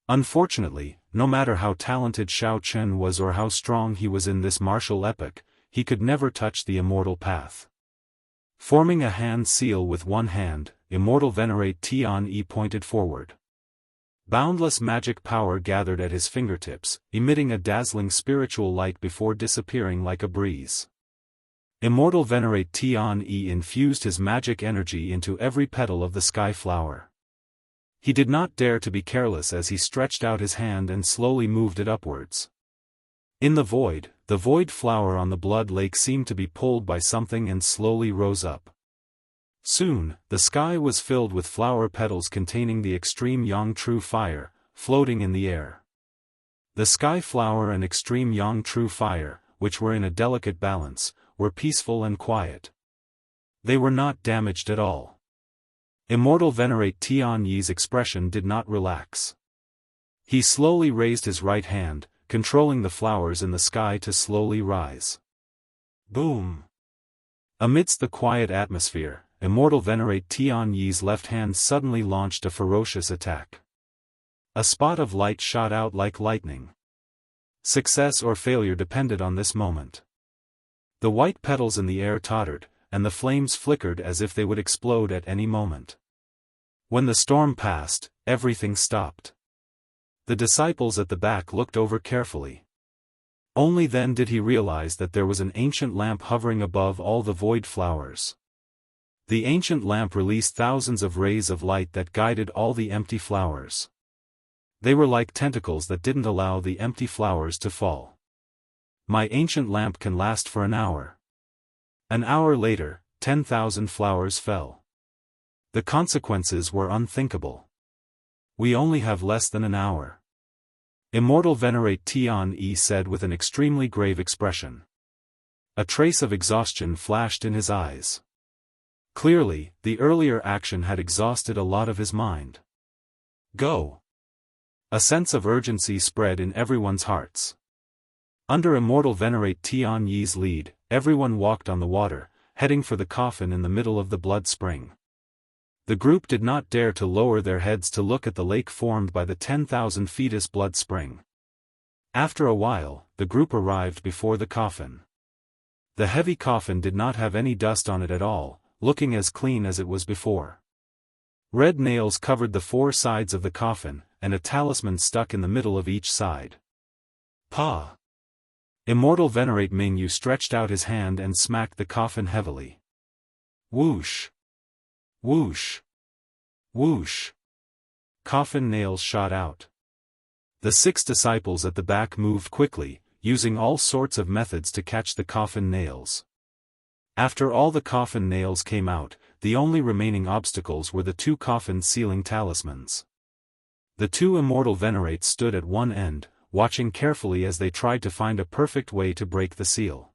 Unfortunately, no matter how talented Shao Chen was or how strong he was in this martial epoch, he could never touch the immortal path. Forming a hand seal with one hand, Immortal Venerate Tian-Yi pointed forward. Boundless magic power gathered at his fingertips, emitting a dazzling spiritual light before disappearing like a breeze. Immortal Venerate Tian-Yi infused his magic energy into every petal of the sky flower. He did not dare to be careless as he stretched out his hand and slowly moved it upwards. In the void flower on the blood lake seemed to be pulled by something and slowly rose up. Soon, the sky was filled with flower petals containing the extreme yang true fire, floating in the air. The sky flower and extreme yang true fire, which were in a delicate balance, were peaceful and quiet. They were not damaged at all. Immortal Venerate Tian Yi's expression did not relax. He slowly raised his right hand, controlling the flowers in the sky to slowly rise. Boom! Amidst the quiet atmosphere, Immortal Venerate Tian Yi's left hand suddenly launched a ferocious attack. A spot of light shot out like lightning. Success or failure depended on this moment. The white petals in the air tottered, and the flames flickered as if they would explode at any moment. When the storm passed, everything stopped. The disciples at the back looked over carefully. Only then did he realize that there was an ancient lamp hovering above all the void flowers. The ancient lamp released thousands of rays of light that guided all the empty flowers. They were like tentacles that didn't allow the empty flowers to fall. My ancient lamp can last for an hour. An hour later, 10,000 flowers fell. The consequences were unthinkable. We only have less than an hour. Immortal Venerate Tian Yi said with an extremely grave expression. A trace of exhaustion flashed in his eyes. Clearly, the earlier action had exhausted a lot of his mind. Go! A sense of urgency spread in everyone's hearts. Under Immortal Venerate Tian Yi's lead, everyone walked on the water, heading for the coffin in the middle of the blood spring. The group did not dare to lower their heads to look at the lake formed by the 10,000 fetus blood spring. After a while, the group arrived before the coffin. The heavy coffin did not have any dust on it at all, looking as clean as it was before. Red nails covered the four sides of the coffin, and a talisman stuck in the middle of each side. Pa! Immortal Venerate Mingyu stretched out his hand and smacked the coffin heavily. Whoosh! Whoosh! Whoosh! Coffin nails shot out. The 6 disciples at the back moved quickly, using all sorts of methods to catch the coffin nails. After all the coffin nails came out, the only remaining obstacles were the 2 coffin sealing talismans. The 2 Immortal Venerates stood at one end, watching carefully as they tried to find a perfect way to break the seal.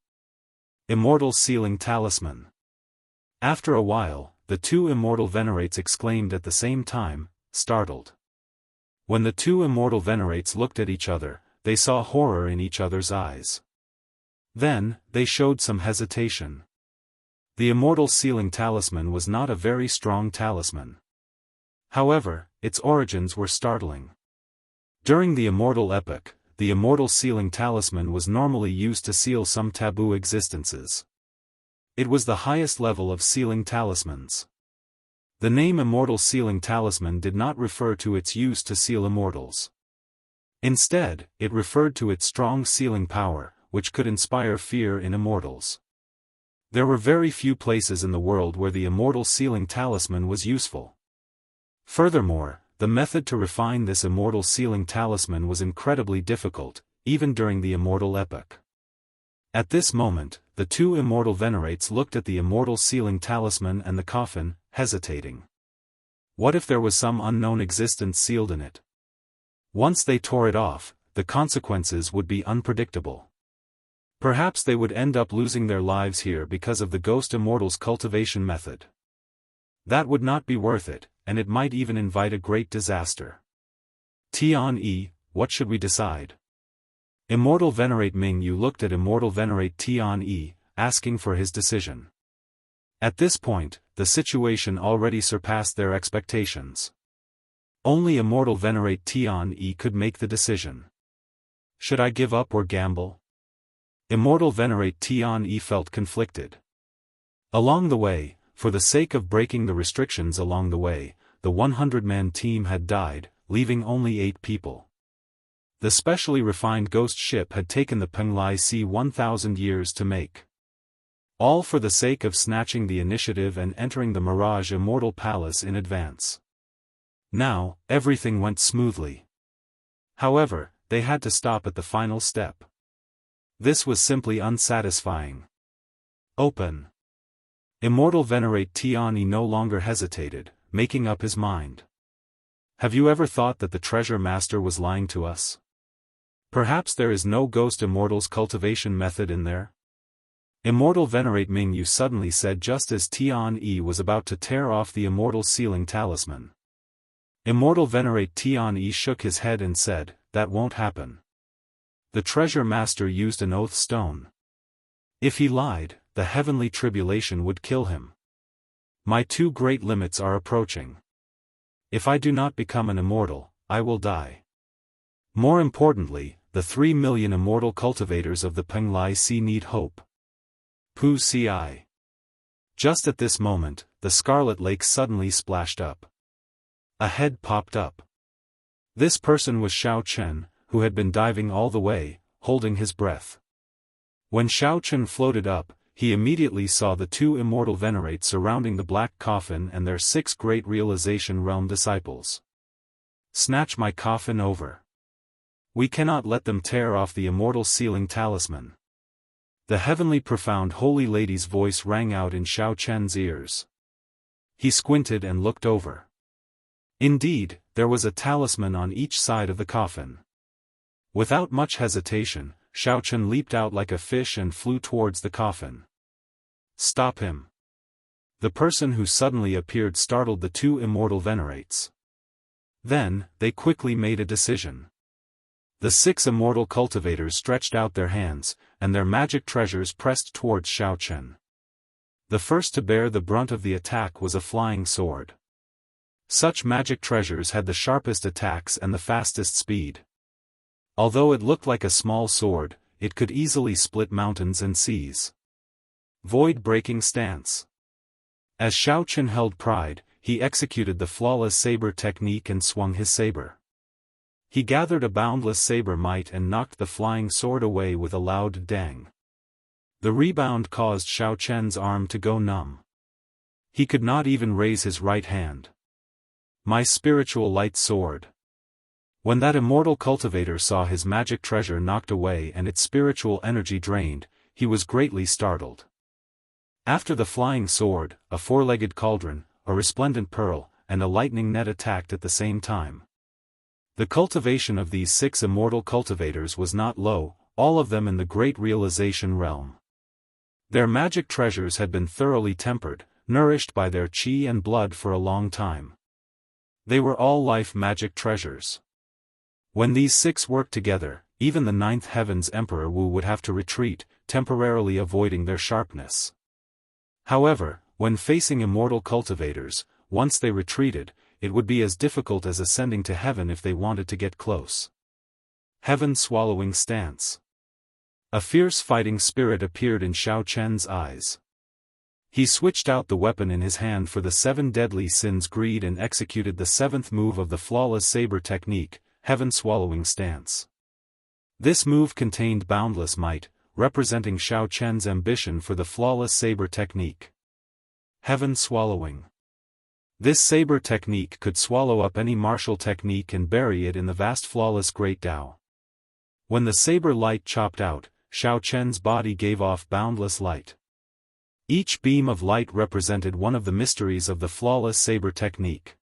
Immortal Sealing Talisman. After a while, the 2 Immortal Venerates exclaimed at the same time, startled. When the 2 Immortal Venerates looked at each other, they saw horror in each other's eyes. Then, they showed some hesitation. The Immortal Sealing Talisman was not a very strong talisman. However, its origins were startling. During the Immortal Epoch, the Immortal Sealing Talisman was normally used to seal some taboo existences. It was the highest level of sealing talismans. The name Immortal Sealing Talisman did not refer to its use to seal immortals. Instead, it referred to its strong sealing power, which could inspire fear in immortals. There were very few places in the world where the Immortal Sealing Talisman was useful. Furthermore, the method to refine this Immortal Sealing Talisman was incredibly difficult, even during the Immortal Epoch. At this moment, the 2 Immortal Venerates looked at the Immortal Sealing Talisman and the coffin, hesitating. What if there was some unknown existence sealed in it? Once they tore it off, the consequences would be unpredictable. Perhaps they would end up losing their lives here because of the Ghost Immortal's cultivation method. That would not be worth it, and it might even invite a great disaster. Tian Yi, what should we decide? Immortal Venerate Mingyu looked at Immortal Venerate Tian Yi, asking for his decision. At this point, the situation already surpassed their expectations. Only Immortal Venerate Tian Yi could make the decision. Should I give up or gamble? Immortal Venerate Tian Yi felt conflicted. Along the way, for the sake of breaking the restrictions along the way, the 100-man team had died, leaving only 8 people. The specially refined ghost ship had taken the Penglai Sea 1,000 years to make. All for the sake of snatching the initiative and entering the Mirage Immortal Palace in advance. Now, everything went smoothly. However, they had to stop at the final step. This was simply unsatisfying. Open. Immortal Venerate Tian Yi no longer hesitated, making up his mind. Have you ever thought that the Treasure Master was lying to us? Perhaps there is no Ghost Immortal's cultivation method in there? Immortal Venerate Mingyu suddenly said just as Tian-yi was about to tear off the immortal sealing talisman. Immortal Venerate Tian-yi shook his head and said, "That won't happen. The treasure master used an oath stone. If he lied, the heavenly tribulation would kill him. My two great limits are approaching. If I do not become an immortal, I will die. More importantly, the 3 million immortal cultivators of the Penglai Sea need hope." Pu Ci. Just at this moment, the Scarlet Lake suddenly splashed up. A head popped up. This person was Xiao Chen, who had been diving all the way, holding his breath. When Xiao Chen floated up, he immediately saw the 2 immortal venerates surrounding the black coffin and their 6 great realization realm disciples. "Snatch my coffin over. We cannot let them tear off the immortal sealing talisman." The heavenly profound holy lady's voice rang out in Xiao Chen's ears. He squinted and looked over. Indeed, there was a talisman on each side of the coffin. Without much hesitation, Xiao Chen leaped out like a fish and flew towards the coffin. "Stop him." The person who suddenly appeared startled the 2 immortal venerates. Then, they quickly made a decision. The 6 immortal cultivators stretched out their hands, and their magic treasures pressed towards Xiao Chen. The first to bear the brunt of the attack was a flying sword. Such magic treasures had the sharpest attacks and the fastest speed. Although it looked like a small sword, it could easily split mountains and seas. Void-breaking stance. As Xiao Chen held pride, he executed the flawless saber technique and swung his saber. He gathered a boundless saber might and knocked the flying sword away with a loud dang. The rebound caused Xiao Chen's arm to go numb. He could not even raise his right hand. "My spiritual light sword." When that immortal cultivator saw his magic treasure knocked away and its spiritual energy drained, he was greatly startled. After the flying sword, a 4-legged cauldron, a resplendent pearl, and a lightning net attacked at the same time. The cultivation of these 6 immortal cultivators was not low, all of them in the great realization realm. Their magic treasures had been thoroughly tempered, nourished by their qi and blood for a long time. They were all life magic treasures. When these 6 worked together, even the 9th Heaven's Emperor Wu would have to retreat, temporarily avoiding their sharpness. However, when facing immortal cultivators, once they retreated, it would be as difficult as ascending to heaven if they wanted to get close. Heaven-swallowing stance. A fierce fighting spirit appeared in Xiao Chen's eyes. He switched out the weapon in his hand for the 7 deadly sins greed and executed the 7th move of the flawless saber technique, heaven-swallowing stance. This move contained boundless might, representing Xiao Chen's ambition for the flawless saber technique. Heaven-swallowing. This saber technique could swallow up any martial technique and bury it in the vast flawless great Tao. When the saber light chopped out, Xiao Chen's body gave off boundless light. Each beam of light represented one of the mysteries of the flawless saber technique.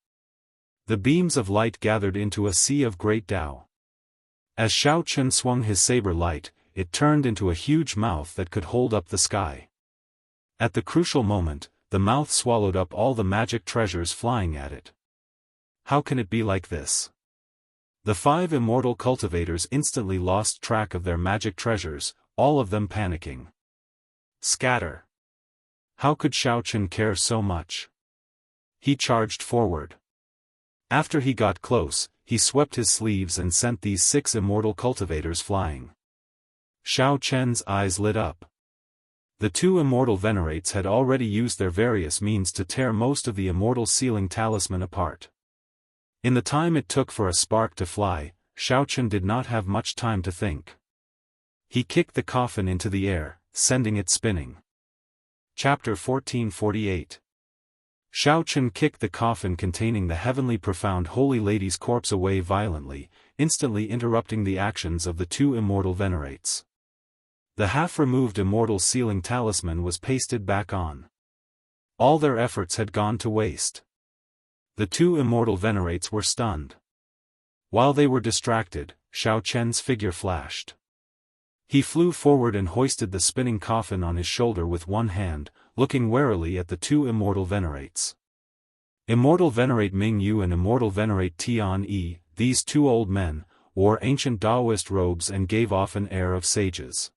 The beams of light gathered into a sea of great Tao. As Xiao Chen swung his saber light, it turned into a huge mouth that could hold up the sky. At the crucial moment, the mouth swallowed up all the magic treasures flying at it. How can it be like this? The 5 immortal cultivators instantly lost track of their magic treasures, all of them panicking. Scatter. How could Xiao Chen care so much? He charged forward. After he got close, he swept his sleeves and sent these 6 immortal cultivators flying. Xiao Chen's eyes lit up. The 2 immortal venerates had already used their various means to tear most of the immortal sealing talisman apart. In the time it took for a spark to fly, Xiao Chen did not have much time to think. He kicked the coffin into the air, sending it spinning. Chapter 1448. Xiao Chen kicked the coffin containing the heavenly profound holy lady's corpse away violently, instantly interrupting the actions of the 2 immortal venerates. The half-removed immortal sealing talisman was pasted back on. All their efforts had gone to waste. The 2 immortal venerates were stunned. While they were distracted, Xiao Chen's figure flashed. He flew forward and hoisted the spinning coffin on his shoulder with one hand, looking warily at the two immortal venerates. Immortal Venerate Mingyu and Immortal Venerate Tian Yi, these two old men, wore ancient Daoist robes and gave off an air of sages.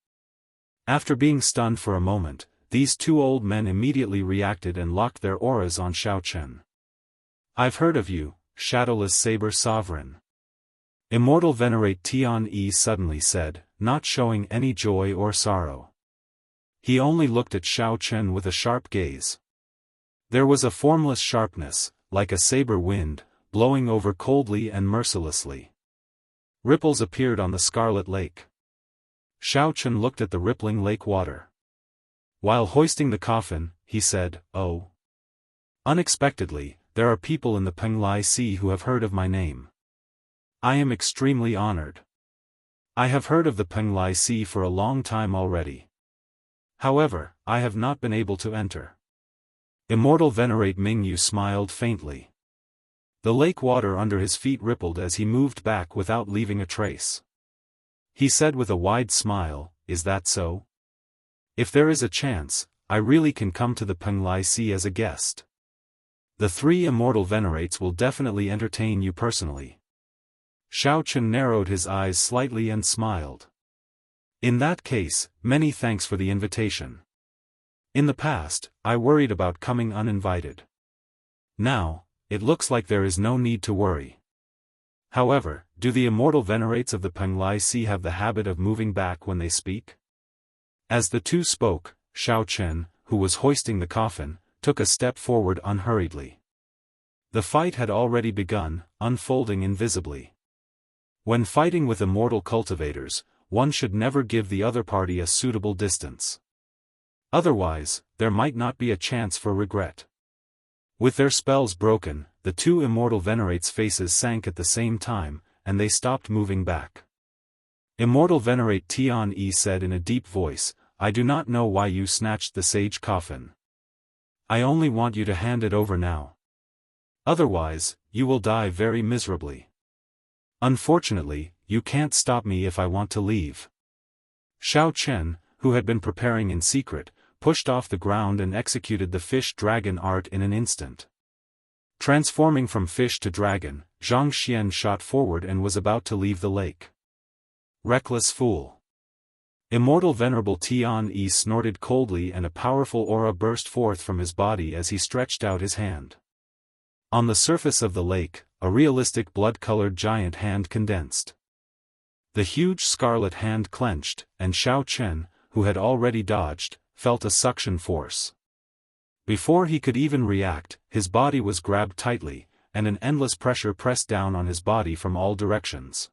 After being stunned for a moment, these two old men immediately reacted and locked their auras on Xiaochen. "I've heard of you, shadowless saber sovereign." Immortal Venerate Tian Yi suddenly said, not showing any joy or sorrow. He only looked at Xiaochen with a sharp gaze. There was a formless sharpness, like a saber wind, blowing over coldly and mercilessly. Ripples appeared on the scarlet lake. Xiaochen looked at the rippling lake water. While hoisting the coffin, he said, "Oh. Unexpectedly, there are people in the Penglai Sea who have heard of my name. I am extremely honored. I have heard of the Penglai Sea for a long time already. However, I have not been able to enter." Immortal Venerate Mingyu smiled faintly. The lake water under his feet rippled as he moved back without leaving a trace. He said with a wide smile, "Is that so? If there is a chance, I really can come to the Penglai Sea as a guest. The three immortal venerates will definitely entertain you personally." Xiaochen narrowed his eyes slightly and smiled. "In that case, many thanks for the invitation. In the past, I worried about coming uninvited. Now, it looks like there is no need to worry. However, do the immortal venerates of the Penglai Sea have the habit of moving back when they speak?" As the two spoke, Xiaochen, who was hoisting the coffin, took a step forward unhurriedly. The fight had already begun, unfolding invisibly. When fighting with immortal cultivators, one should never give the other party a suitable distance. Otherwise, there might not be a chance for regret. With their spells broken, the two immortal venerates' faces sank at the same time, and they stopped moving back. Immortal Venerate Tian Yi said in a deep voice, "I do not know why you snatched the sage coffin. I only want you to hand it over now. Otherwise, you will die very miserably. Unfortunately, you can't stop me if I want to leave." Xiaochen, who had been preparing in secret, pushed off the ground and executed the fish-dragon art in an instant. Transforming from fish to dragon, Zhang Xian shot forward and was about to leave the lake. Reckless fool. Immortal Venerable Tian Yi snorted coldly and a powerful aura burst forth from his body as he stretched out his hand. On the surface of the lake, a realistic blood-colored giant hand condensed. The huge scarlet hand clenched, and Xiaochen, who had already dodged, felt a suction force. Before he could even react, his body was grabbed tightly, and an endless pressure pressed down on his body from all directions.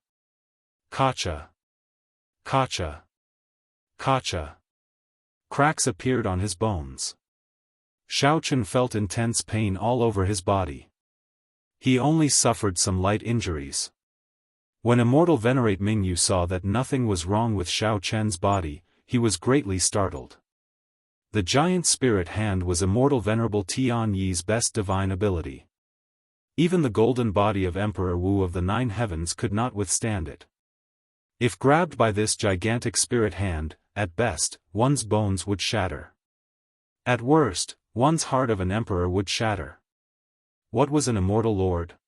Kacha! Kacha! Kacha! Cracks appeared on his bones. Xiaochen felt intense pain all over his body. He only suffered some light injuries. When Immortal Venerate Mingyu saw that nothing was wrong with Xiaochen's body, he was greatly startled. The giant spirit hand was Immortal Venerable Tian Yi's best divine ability. Even the golden body of Emperor Wu of the Nine Heavens could not withstand it. If grabbed by this gigantic spirit hand, at best, one's bones would shatter. At worst, one's heart of an emperor would shatter. What was an immortal lord?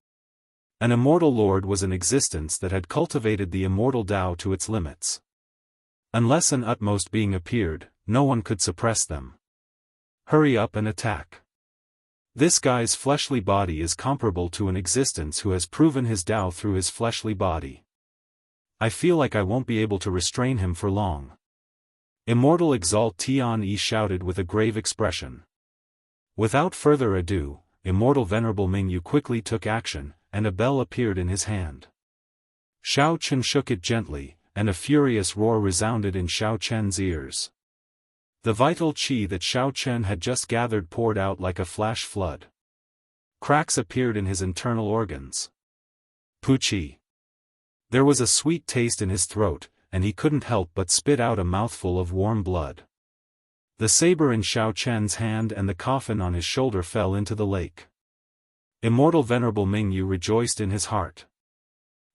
An immortal lord was an existence that had cultivated the immortal Tao to its limits. Unless an utmost being appeared, no one could suppress them. Hurry up and attack. This guy's fleshly body is comparable to an existence who has proven his Tao through his fleshly body. I feel like I won't be able to restrain him for long. Immortal Exalt Tian Yi shouted with a grave expression. Without further ado, Immortal Venerable Mingyu quickly took action, and a bell appeared in his hand. Xiaochen shook it gently, and a furious roar resounded in Xiaochen's ears. The vital qi that Xiaochen had just gathered poured out like a flash flood. Cracks appeared in his internal organs. Puchi. There was a sweet taste in his throat, and he couldn't help but spit out a mouthful of warm blood. The saber in Xiaochen's hand and the coffin on his shoulder fell into the lake. Immortal Venerable Mingyu rejoiced in his heart.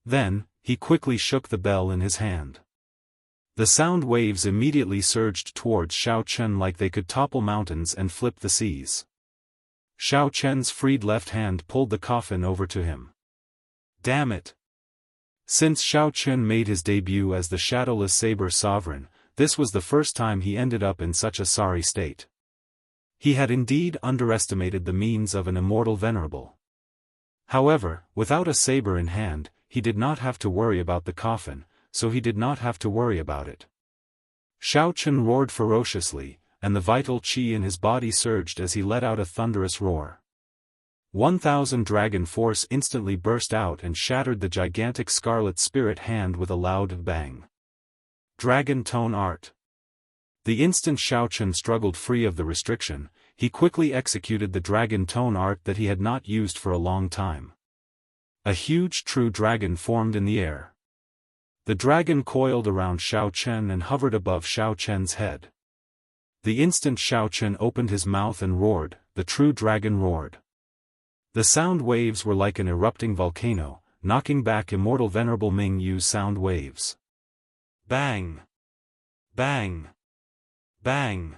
Then, he quickly shook the bell in his hand. The sound waves immediately surged towards Xiao Chen like they could topple mountains and flip the seas. Xiao Chen's freed left hand pulled the coffin over to him. Damn it! Since Xiao Chen made his debut as the Shadowless Saber Sovereign, this was the first time he ended up in such a sorry state. He had indeed underestimated the means of an immortal venerable. However, without a saber in hand, he did not have to worry about the coffin, so he did not have to worry about it. Xiao Chen roared ferociously, and the vital qi in his body surged as he let out a thunderous roar. 1,000 dragon force instantly burst out and shattered the gigantic scarlet spirit hand with a loud bang. Dragon Tone Art. The instant Xiao Chen struggled free of the restriction, he quickly executed the dragon tone art that he had not used for a long time. A huge true dragon formed in the air. The dragon coiled around Xiao Chen and hovered above Xiao Chen's head. The instant Xiao Chen opened his mouth and roared, the true dragon roared. The sound waves were like an erupting volcano, knocking back immortal Venerable Ming Yu's sound waves. Bang! Bang! Bang!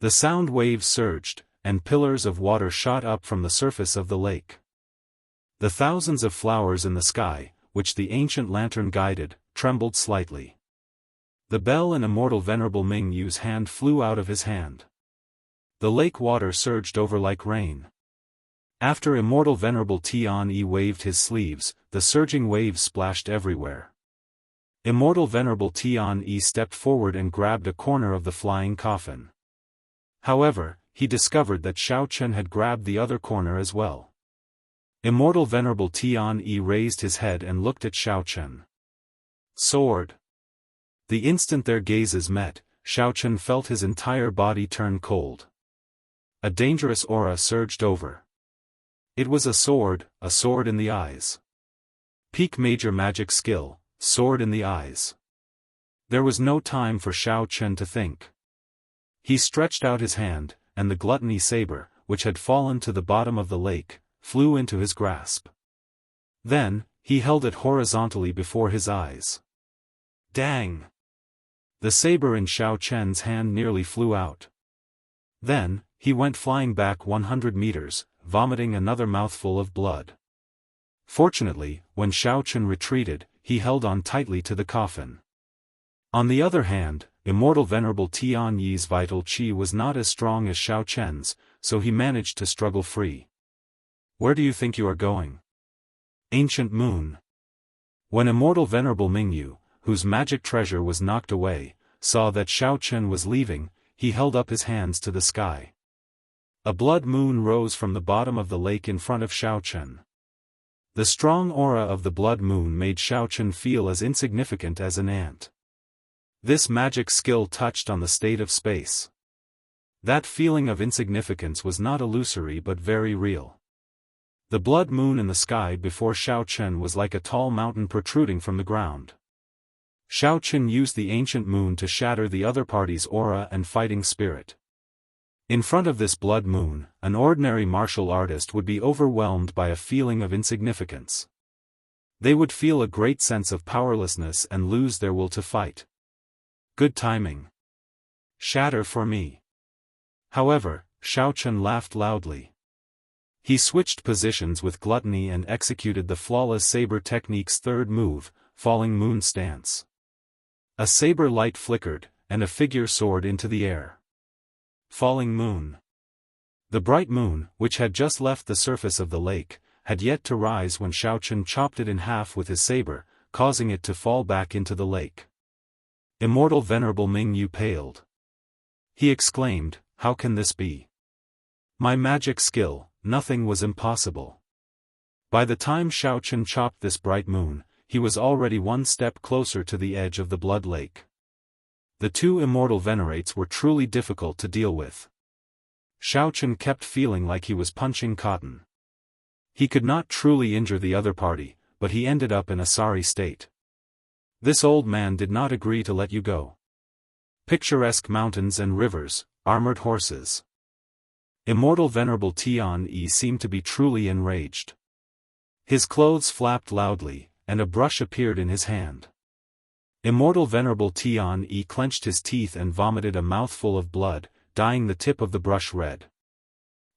The sound waves surged, and pillars of water shot up from the surface of the lake. The thousands of flowers in the sky, which the ancient lantern guided, trembled slightly. The bell in immortal Venerable Ming Yu's hand flew out of his hand. The lake water surged over like rain. After immortal Venerable Tian Yi waved his sleeves, the surging waves splashed everywhere. Immortal Venerable Tian Yi stepped forward and grabbed a corner of the flying coffin. However, he discovered that Xiao Chen had grabbed the other corner as well. Immortal Venerable Tian Yi raised his head and looked at Xiao Chen. Sword. The instant their gazes met, Xiao Chen felt his entire body turn cold. A dangerous aura surged over. It was a sword in the eyes. Peak major magic skill, sword in the eyes. There was no time for Xiao Chen to think. He stretched out his hand, and the gluttony saber, which had fallen to the bottom of the lake, flew into his grasp. Then, he held it horizontally before his eyes. Dang! The saber in Xiao Chen's hand nearly flew out. Then, he went flying back 100 meters, vomiting another mouthful of blood. Fortunately, when Xiao Chen retreated, he held on tightly to the coffin. On the other hand, immortal Venerable Tian Yi's vital qi was not as strong as Xiao Chen's, so he managed to struggle free. Where do you think you are going? Ancient Moon. When immortal Venerable Ming Yu, whose magic treasure was knocked away, saw that Xiao Chen was leaving, he held up his hands to the sky. A blood moon rose from the bottom of the lake in front of Xiao Chen. The strong aura of the blood moon made Xiao Chen feel as insignificant as an ant. This magic skill touched on the state of space. That feeling of insignificance was not illusory but very real. The blood moon in the sky before Xiao Chen was like a tall mountain protruding from the ground. Xiao Chen used the ancient moon to shatter the other party's aura and fighting spirit. In front of this blood moon, an ordinary martial artist would be overwhelmed by a feeling of insignificance. They would feel a great sense of powerlessness and lose their will to fight. Good timing. Shatter for me. However, Xiao Chen laughed loudly. He switched positions with gluttony and executed the flawless saber technique's third move, Falling Moon Stance. A saber light flickered, and a figure soared into the air. Falling Moon. The bright moon, which had just left the surface of the lake, had yet to rise when Xiao Chen chopped it in half with his saber, causing it to fall back into the lake. Immortal Venerable Ming Yu paled. He exclaimed, "How can this be? My magic skill, nothing was impossible." By the time Xiao Chen chopped this bright moon, he was already one step closer to the edge of the blood lake. The two immortal venerates were truly difficult to deal with. Xiao Chen kept feeling like he was punching cotton. He could not truly injure the other party, but he ended up in a sorry state. This old man did not agree to let you go. Picturesque mountains and rivers, armored horses. Immortal Venerable Tian Yi seemed to be truly enraged. His clothes flapped loudly, and a brush appeared in his hand. Immortal Venerable Tian clenched his teeth and vomited a mouthful of blood, dyeing the tip of the brush red.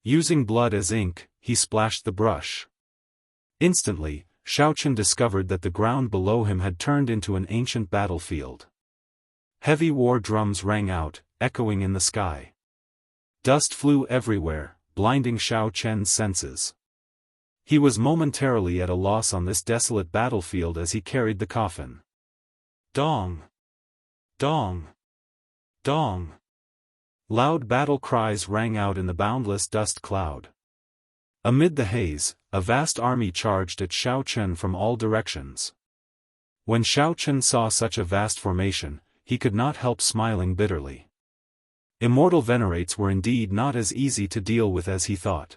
Using blood as ink, he splashed the brush. Instantly, Xiaochen discovered that the ground below him had turned into an ancient battlefield. Heavy war drums rang out, echoing in the sky. Dust flew everywhere, blinding Xiaochen's senses. He was momentarily at a loss on this desolate battlefield as he carried the coffin. Dong! Dong! Dong! Loud battle cries rang out in the boundless dust cloud. Amid the haze, a vast army charged at Xiaochen from all directions. When Xiaochen saw such a vast formation, he could not help smiling bitterly. Immortal venerates were indeed not as easy to deal with as he thought.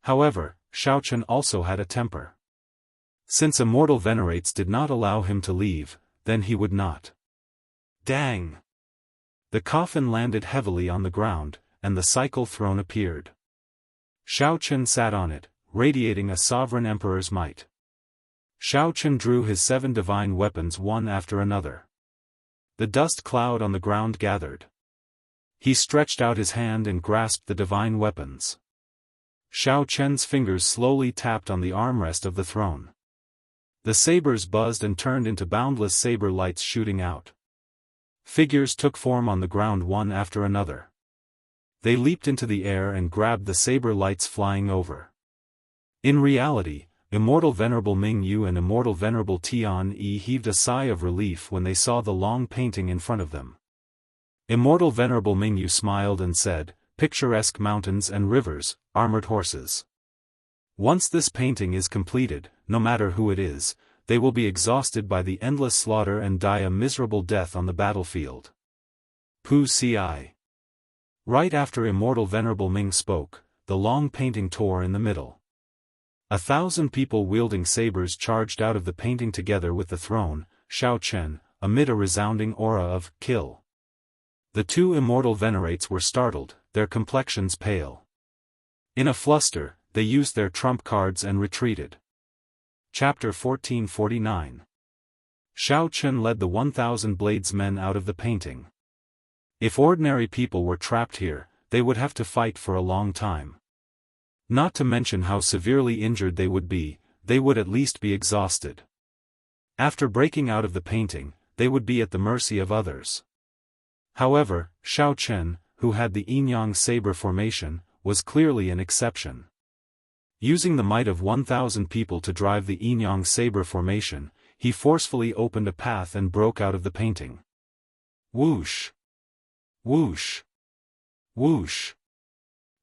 However, Xiaochen also had a temper. Since immortal venerates did not allow him to leave, then he would not. Dang! The coffin landed heavily on the ground, and the cycle throne appeared. Xiaochen sat on it, radiating a sovereign emperor's might. Xiaochen drew his 7 divine weapons one after another. The dust cloud on the ground gathered. He stretched out his hand and grasped the divine weapons. Xiaochen's fingers slowly tapped on the armrest of the throne. The sabers buzzed and turned into boundless saber lights shooting out. Figures took form on the ground one after another. They leaped into the air and grabbed the saber lights flying over. In reality, Immortal Venerable Mingyu and Immortal Venerable Tian heaved a sigh of relief when they saw the long painting in front of them. Immortal Venerable Mingyu smiled and said, "Picturesque mountains and rivers, armored horses. Once this painting is completed, no matter who it is, they will be exhausted by the endless slaughter and die a miserable death on the battlefield." Pu Ci. Right after Immortal Venerable Ming spoke, the long painting tore in the middle. 1,000 people wielding sabers charged out of the painting together with the throne, Xiaochen, amid a resounding aura of kill. The 2 immortal venerates were startled, their complexions pale. In a fluster, they used their trump cards and retreated. Chapter 1449. Xiaochen led the 1,000 bladesmen out of the painting. If ordinary people were trapped here, they would have to fight for a long time. Not to mention how severely injured they would at least be exhausted. After breaking out of the painting, they would be at the mercy of others. However, Xiaochen, who had the yin-yang saber formation, was clearly an exception. Using the might of 1,000 people to drive the yin-yang saber formation, he forcefully opened a path and broke out of the painting. Whoosh! Whoosh! Whoosh!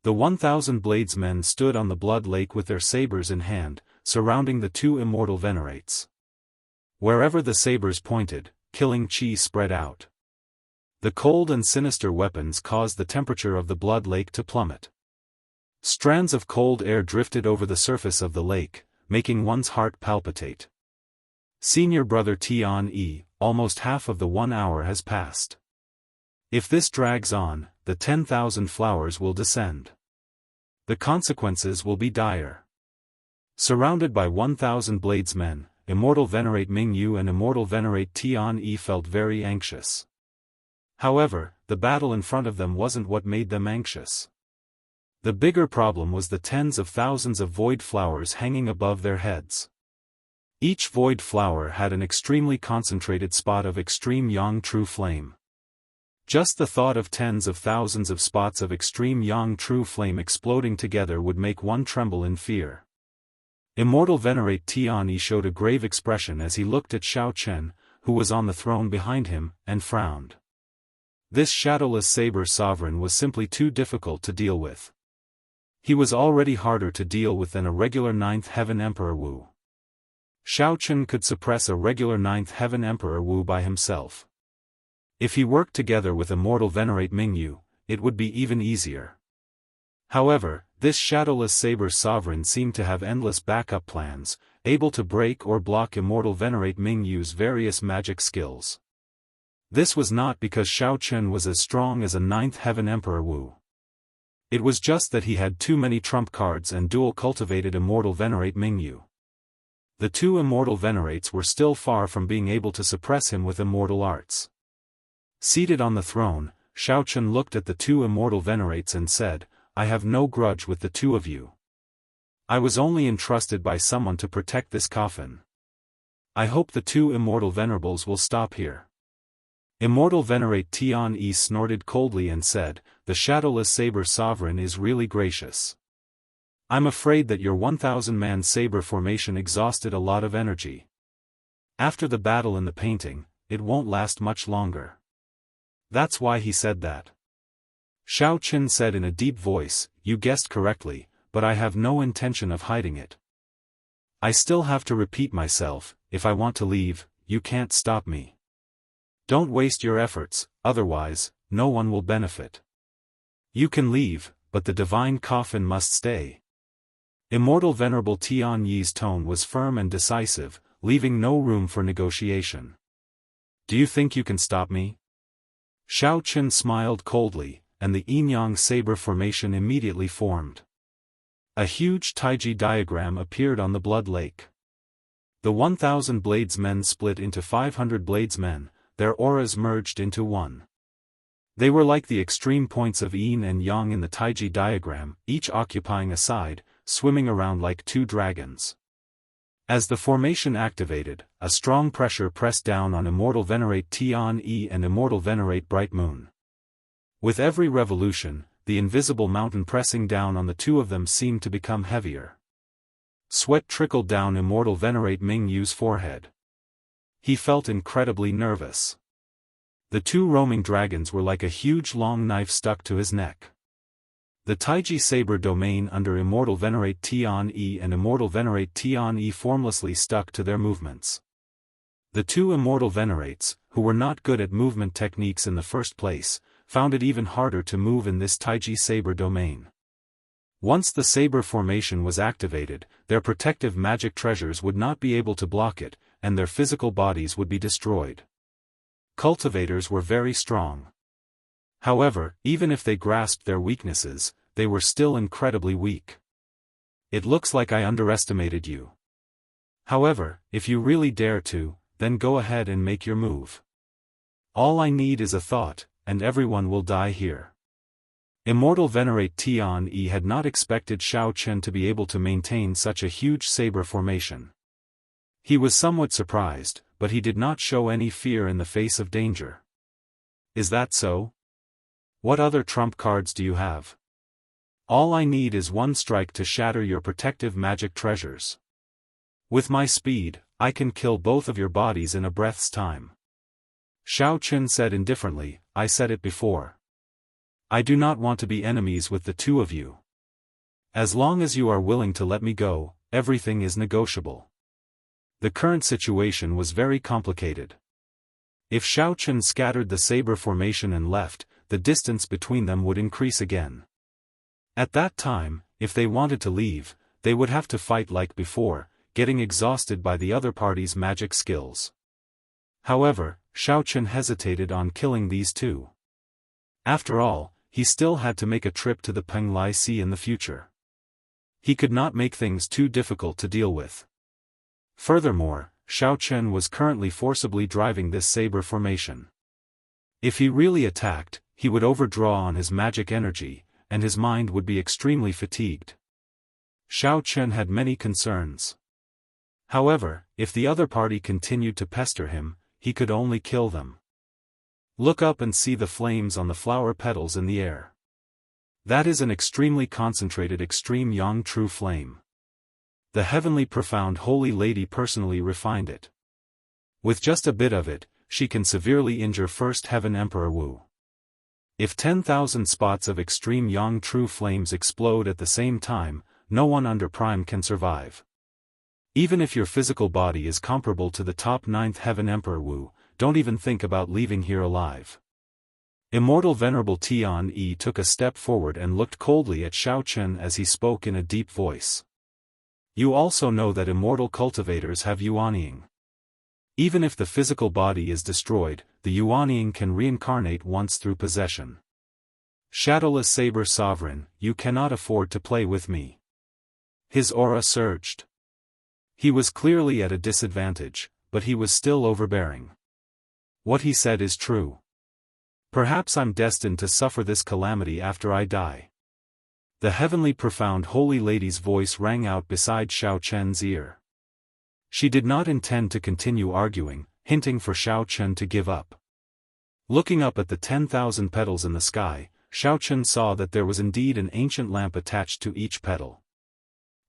The 1,000 bladesmen stood on the blood lake with their sabers in hand, surrounding the 2 immortal venerates. Wherever the sabers pointed, killing chi spread out. The cold and sinister weapons caused the temperature of the blood lake to plummet. Strands of cold air drifted over the surface of the lake, making one's heart palpitate. Senior brother Tian, almost half of the 1 hour has passed. If this drags on, the 10,000 flowers will descend. The consequences will be dire. Surrounded by 1,000 bladesmen, Immortal Venerate Mingyu and Immortal Venerate Tian felt very anxious. However, the battle in front of them wasn't what made them anxious. The bigger problem was the tens of thousands of void flowers hanging above their heads. Each void flower had an extremely concentrated spot of extreme yang true flame. Just the thought of tens of thousands of spots of extreme yang true flame exploding together would make one tremble in fear. Immortal Venerate Tian showed a grave expression as he looked at Xiaochen, who was on the throne behind him, and frowned. This shadowless saber sovereign was simply too difficult to deal with. He was already harder to deal with than a regular 9th Heaven Emperor Wu. Xiaochen could suppress a regular 9th Heaven Emperor Wu by himself. If he worked together with Immortal Venerate Mingyu, it would be even easier. However, this shadowless saber sovereign seemed to have endless backup plans, able to break or block Immortal Venerate Mingyu's various magic skills. This was not because Xiaochen was as strong as a 9th Heaven Emperor Wu. It was just that he had too many trump cards and dual cultivated Immortal Venerate Mingyu. The two immortal venerates were still far from being able to suppress him with immortal arts. Seated on the throne, Xiaochen looked at the two immortal venerates and said, "I have no grudge with the two of you. I was only entrusted by someone to protect this coffin. I hope the two immortal venerables will stop here." Immortal venerate Tian Yi snorted coldly and said, "The shadowless saber sovereign is really gracious. I'm afraid that your 1,000-man saber formation exhausted a lot of energy. After the battle in the painting, it won't last much longer." That's why he said that. Xiao Qin said in a deep voice, "You guessed correctly, but I have no intention of hiding it. I still have to repeat myself, if I want to leave, you can't stop me. Don't waste your efforts, otherwise, no one will benefit. You can leave, but the divine coffin must stay." Immortal Venerable Tian Yi's tone was firm and decisive, leaving no room for negotiation. "Do you think you can stop me?" Xiao Qin smiled coldly, and the yin-yang saber formation immediately formed. A huge Taiji diagram appeared on the blood lake. The 1,000 bladesmen split into 500 bladesmen, their auras merged into one. They were like the extreme points of yin and yang in the Taiji diagram, each occupying a side, swimming around like two dragons. As the formation activated, a strong pressure pressed down on Immortal Venerate Tian Yi and Immortal Venerate Bright Moon. With every revolution, the invisible mountain pressing down on the two of them seemed to become heavier. Sweat trickled down Immortal Venerate Ming Yu's forehead. He felt incredibly nervous. The two roaming dragons were like a huge long knife stuck to his neck. The Taiji Saber domain under Immortal Venerate Tian Yi and Immortal Venerate Tian Yi formlessly stuck to their movements. The two Immortal Venerates, who were not good at movement techniques in the first place, found it even harder to move in this Taiji Saber domain. Once the Saber formation was activated, their protective magic treasures would not be able to block it, and their physical bodies would be destroyed. Cultivators were very strong. However, even if they grasped their weaknesses, they were still incredibly weak. "It looks like I underestimated you. However, if you really dare to, then go ahead and make your move. All I need is a thought, and everyone will die here." Immortal Venerate Tian Yi had not expected Xiao Chen to be able to maintain such a huge saber formation. He was somewhat surprised, but he did not show any fear in the face of danger. "Is that so? What other trump cards do you have? All I need is one strike to shatter your protective magic treasures. With my speed, I can kill both of your bodies in a breath's time." Xiao Qin said indifferently, "I said it before. I do not want to be enemies with the two of you. As long as you are willing to let me go, everything is negotiable." The current situation was very complicated. If Xiao Chen scattered the saber formation and left, the distance between them would increase again. At that time, if they wanted to leave, they would have to fight like before, getting exhausted by the other party's magic skills. However, Xiao Chen hesitated on killing these two. After all, he still had to make a trip to the Penglai Sea in the future. He could not make things too difficult to deal with. Furthermore, Xiao Chen was currently forcibly driving this saber formation. If he really attacked, he would overdraw on his magic energy, and his mind would be extremely fatigued. Xiao Chen had many concerns. However, if the other party continued to pester him, he could only kill them. Look up and see the flames on the flower petals in the air. That is an extremely concentrated extreme yang true flame. The heavenly profound holy lady personally refined it. With just a bit of it, she can severely injure First Heaven Emperor Wu. If 10,000 spots of extreme yang true flames explode at the same time, no one under Prime can survive. Even if your physical body is comparable to the top 9th Heaven Emperor Wu, don't even think about leaving here alive. Immortal Venerable Tian Yi took a step forward and looked coldly at Xiao Chen as he spoke in a deep voice. "You also know that immortal cultivators have yuanying. Even if the physical body is destroyed, the yuanying can reincarnate once through possession. Shadowless Saber Sovereign, you cannot afford to play with me." His aura surged. He was clearly at a disadvantage, but he was still overbearing. What he said is true. Perhaps I'm destined to suffer this calamity after I die. The heavenly profound holy lady's voice rang out beside Xiao Chen's ear. She did not intend to continue arguing, hinting for Xiao Chen to give up. Looking up at the 10,000 petals in the sky, Xiao Chen saw that there was indeed an ancient lamp attached to each petal.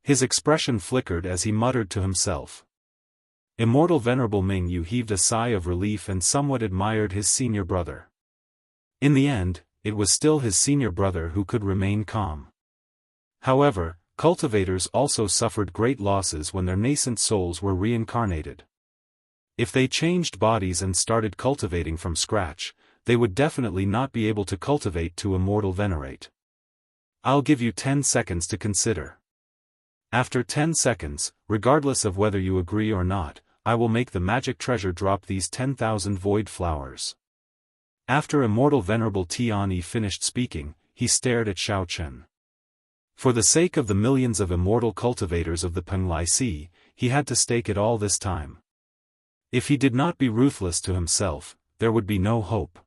His expression flickered as he muttered to himself. Immortal Venerable Ming Yu heaved a sigh of relief and somewhat admired his senior brother. In the end, it was still his senior brother who could remain calm. However, cultivators also suffered great losses when their nascent souls were reincarnated. If they changed bodies and started cultivating from scratch, they would definitely not be able to cultivate to immortal venerate. I'll give you 10 seconds to consider. After 10 seconds, regardless of whether you agree or not, I will make the magic treasure drop these 10,000 void flowers. After Immortal Venerable Tianyi finished speaking, he stared at Xiao Chen. For the sake of the millions of immortal cultivators of the Penglai Sea, he had to stake it all this time. If he did not be ruthless to himself, there would be no hope.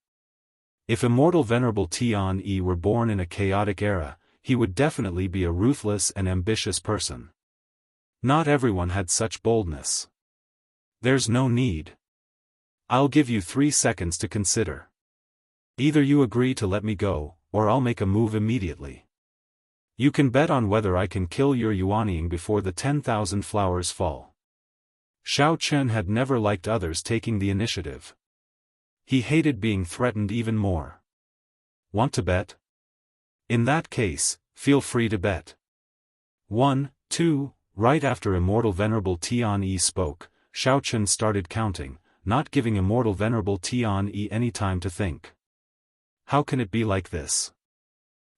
If Immortal Venerable Tianyi were born in a chaotic era, he would definitely be a ruthless and ambitious person. Not everyone had such boldness. There's no need. I'll give you 3 seconds to consider. Either you agree to let me go, or I'll make a move immediately. You can bet on whether I can kill your Yuanying before the 10,000 flowers fall. Xiao Chen had never liked others taking the initiative. He hated being threatened even more. Want to bet? In that case, feel free to bet. 1, 2, right after Immortal Venerable Tianyi spoke, Xiao Chen started counting, not giving Immortal Venerable Tianyi any time to think. How can it be like this?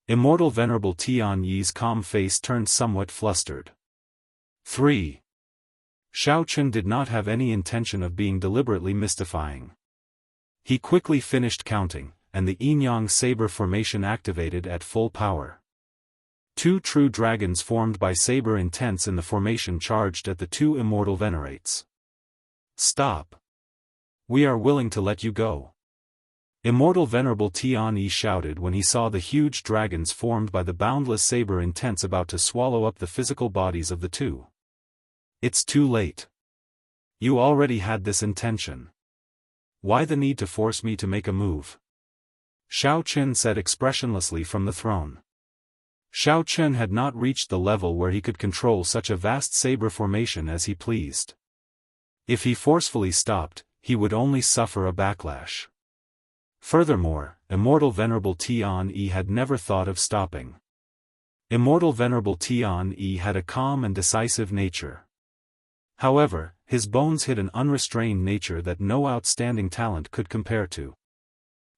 Immortal Venerable Tianyi's calm face turned somewhat flustered. 3. Xiao Chen did not have any intention of being deliberately mystifying. He quickly finished counting, and the yin-yang saber formation activated at full power. 2 true dragons formed by saber intents in the formation charged at the 2 immortal venerates. Stop. We are willing to let you go. Immortal Venerable Tianyi shouted when he saw the huge dragons formed by the boundless saber intents about to swallow up the physical bodies of the 2. It's too late. You already had this intention. Why the need to force me to make a move? Xiao Chen said expressionlessly from the throne. Xiao Chen had not reached the level where he could control such a vast saber formation as he pleased. If he forcefully stopped, he would only suffer a backlash. Furthermore, Immortal Venerable Tianyi had never thought of stopping. Immortal Venerable Tianyi had a calm and decisive nature. However, his bones hid an unrestrained nature that no outstanding talent could compare to.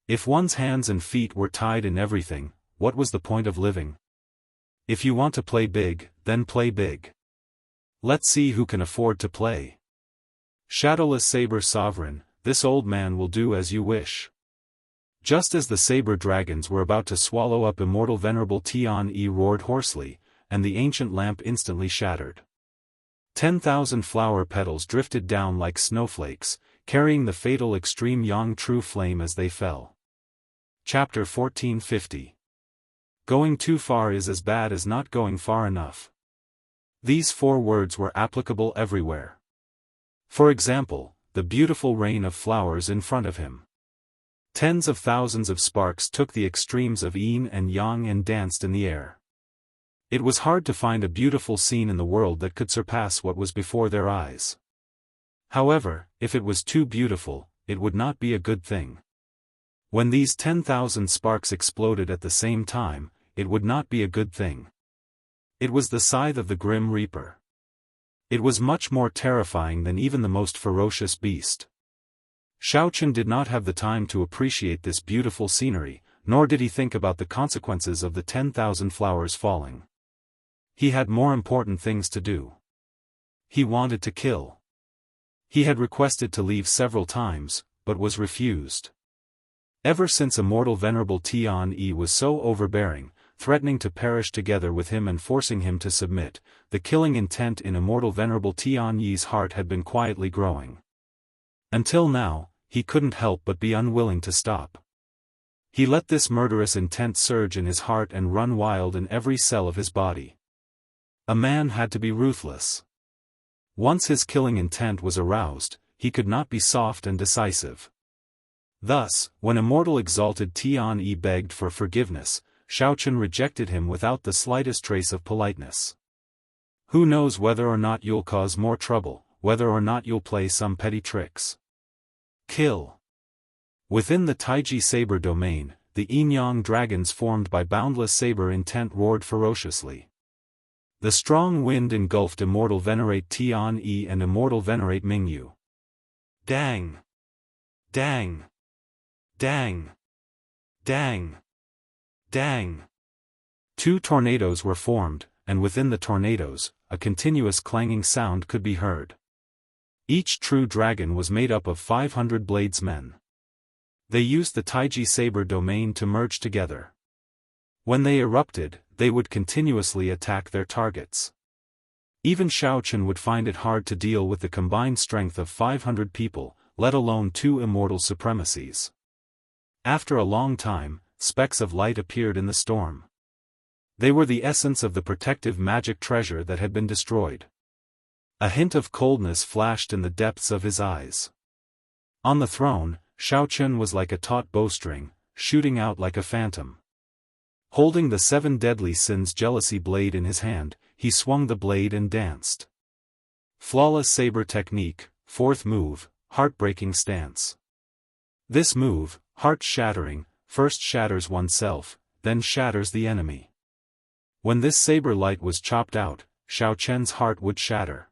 If one's hands and feet were tied in everything, what was the point of living? If you want to play big, then play big. Let's see who can afford to play. Shadowless Saber Sovereign, this old man will do as you wish. Just as the saber dragons were about to swallow up Immortal Venerable Tianyi roared hoarsely, and the ancient lamp instantly shattered. 10,000 flower petals drifted down like snowflakes, carrying the fatal extreme yang true flame as they fell. Chapter 1450. Going too far is as bad as not going far enough. These 4 words were applicable everywhere. For example, the beautiful rain of flowers in front of him. Tens of thousands of sparks took the extremes of yin and yang and danced in the air. It was hard to find a beautiful scene in the world that could surpass what was before their eyes. However, if it was too beautiful, it would not be a good thing. When these 10,000 sparks exploded at the same time, it would not be a good thing. It was the scythe of the Grim Reaper. It was much more terrifying than even the most ferocious beast. Xiao Chen did not have the time to appreciate this beautiful scenery, nor did he think about the consequences of the 10,000 flowers falling. He had more important things to do. He wanted to kill. He had requested to leave several times, but was refused. Ever since Immortal Venerable Tianyi was so overbearing, threatening to perish together with him and forcing him to submit. The killing intent in Immortal Venerable Tianyi's heart had been quietly growing. Until now, he couldn't help but be unwilling to stop. He let this murderous intent surge in his heart and run wild in every cell of his body. A man had to be ruthless. Once his killing intent was aroused, he could not be soft and decisive. Thus, when Immortal Exalted Tianyi begged for forgiveness, Xiaochen rejected him without the slightest trace of politeness. Who knows whether or not you'll cause more trouble, whether or not you'll play some petty tricks. Kill. Within the Taiji Saber domain, the yin-yang dragons formed by boundless saber intent roared ferociously. The strong wind engulfed Immortal Venerate Tianyi and Immortal Venerate Mingyu. Dang! Dang! Dang! Dang! Dang! Two tornadoes were formed, and within the tornadoes, a continuous clanging sound could be heard. Each true dragon was made up of 500 bladesmen. They used the Taiji Saber domain to merge together. When they erupted, they would continuously attack their targets. Even Xiaochen would find it hard to deal with the combined strength of 500 people, let alone two immortal supremacies. After a long time, specks of light appeared in the storm. They were the essence of the protective magic treasure that had been destroyed. A hint of coldness flashed in the depths of his eyes. On the throne, Xiaochen was like a taut bowstring, shooting out like a phantom. Holding the 7 deadly sins jealousy blade in his hand, he swung the blade and danced. Flawless saber technique, 4th move, heartbreaking stance. This move, heart-shattering, first shatters oneself, then shatters the enemy. When this saber light was chopped out, Xiaochen's heart would shatter.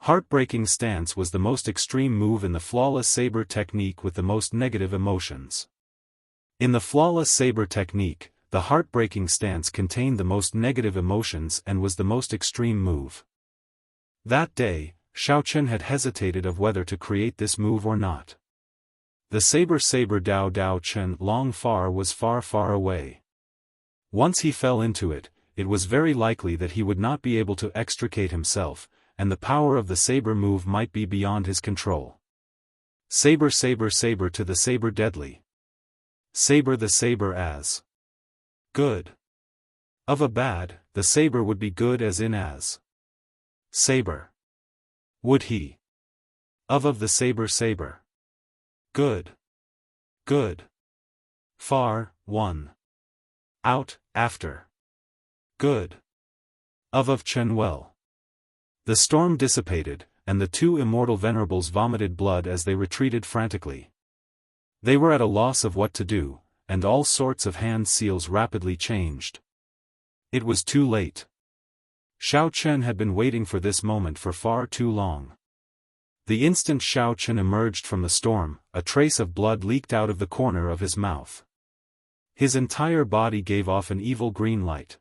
Heartbreaking stance was the most extreme move in the flawless saber technique with the most negative emotions. In the flawless saber technique, the heartbreaking stance contained the most negative emotions and was the most extreme move. That day, Xiaochen had hesitated of whether to create this move or not. The saber Dao Dao Chen long far was far far away. Once he fell into it, it was very likely that he would not be able to extricate himself, and the power of the saber move might be beyond his control. Saber to the saber deadly. Saber the saber as good. Of a bad, the saber would be good as in as saber. Would he? Of the saber. Good. Good. Far, one. Out, after. Good. Of Chen well. The storm dissipated, and the two immortal venerables vomited blood as they retreated frantically. They were at a loss of what to do, and all sorts of hand seals rapidly changed. It was too late. Xiaochen had been waiting for this moment for far too long. The instant Xiaochen emerged from the storm, a trace of blood leaked out of the corner of his mouth. His entire body gave off an evil green light.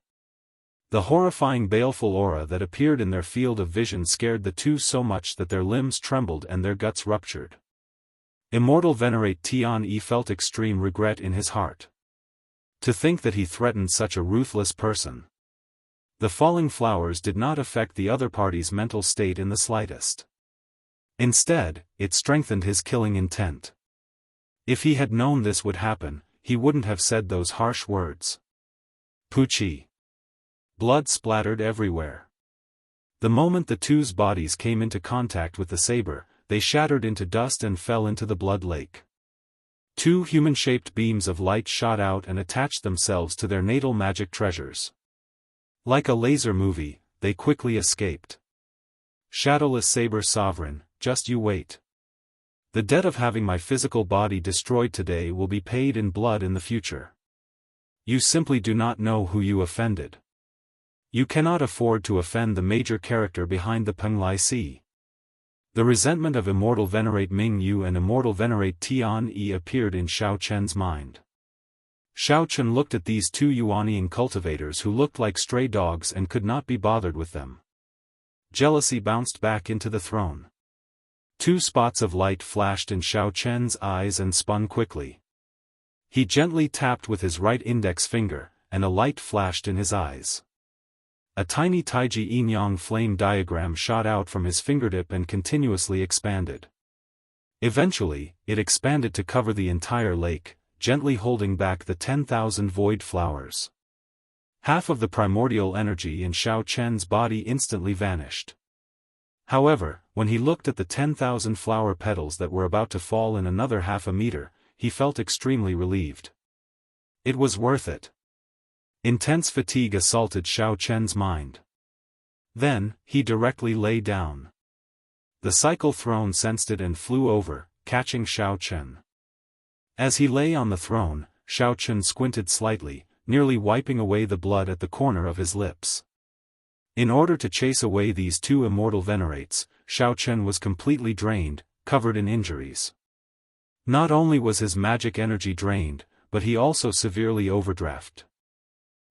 The horrifying baleful aura that appeared in their field of vision scared the two so much that their limbs trembled and their guts ruptured. Immortal Venerate Tianyi felt extreme regret in his heart. To think that he threatened such a ruthless person. The falling flowers did not affect the other party's mental state in the slightest. Instead, it strengthened his killing intent. If he had known this would happen, he wouldn't have said those harsh words. Pucci. Blood splattered everywhere. The moment the two's bodies came into contact with the saber, they shattered into dust and fell into the blood lake. Two human-shaped beams of light shot out and attached themselves to their natal magic treasures. Like a laser movie, they quickly escaped. Shadowless Saber Sovereign, just you wait. The debt of having my physical body destroyed today will be paid in blood in the future. You simply do not know who you offended. You cannot afford to offend the major character behind the Penglai Sea. The resentment of Immortal Venerate Mingyu and Immortal Venerate Tianyi appeared in Xiaochen's mind. Xiaochen looked at these two Yuanian cultivators who looked like stray dogs and could not be bothered with them. Jealousy bounced back into the throne. Two spots of light flashed in Xiaochen's eyes and spun quickly. He gently tapped with his right index finger, and a light flashed in his eyes. A tiny Taiji yin-yang flame diagram shot out from his fingertip and continuously expanded. Eventually, it expanded to cover the entire lake, gently holding back the 10,000 void flowers. Half of the primordial energy in Xiao Chen's body instantly vanished. However, when he looked at the 10,000 flower petals that were about to fall in another half a meter, he felt extremely relieved. It was worth it. Intense fatigue assaulted Xiao Chen's mind. Then, he directly lay down. The cycle throne sensed it and flew over, catching Xiao Chen. As he lay on the throne, Xiao Chen squinted slightly, nearly wiping away the blood at the corner of his lips. In order to chase away these two immortal venerates, Xiao Chen was completely drained, covered in injuries. Not only was his magic energy drained, but he also severely overdrafted.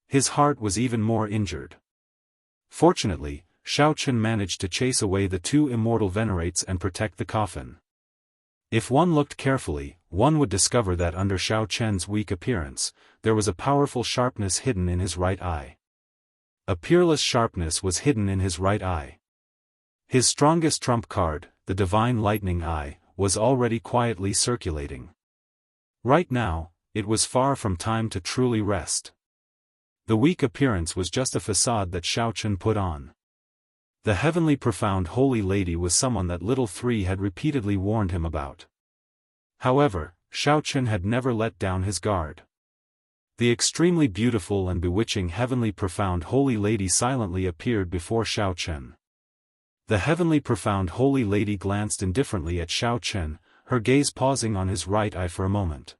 His heart was even more injured. Fortunately, Xiao Chen managed to chase away the two immortal venerates and protect the coffin. If one looked carefully, one would discover that under Xiao Chen's weak appearance, there was a powerful sharpness hidden in his right eye. A peerless sharpness was hidden in his right eye. His strongest trump card, the Divine Lightning Eye, was already quietly circulating. Right now, it was far from time to truly rest. The weak appearance was just a facade that Xiao Chen put on. The heavenly profound holy lady was someone that Little Three had repeatedly warned him about. However, Xiao Chen had never let down his guard. The extremely beautiful and bewitching heavenly profound holy lady silently appeared before Xiao Chen. The heavenly profound holy lady glanced indifferently at Xiao Chen, her gaze pausing on his right eye for a moment.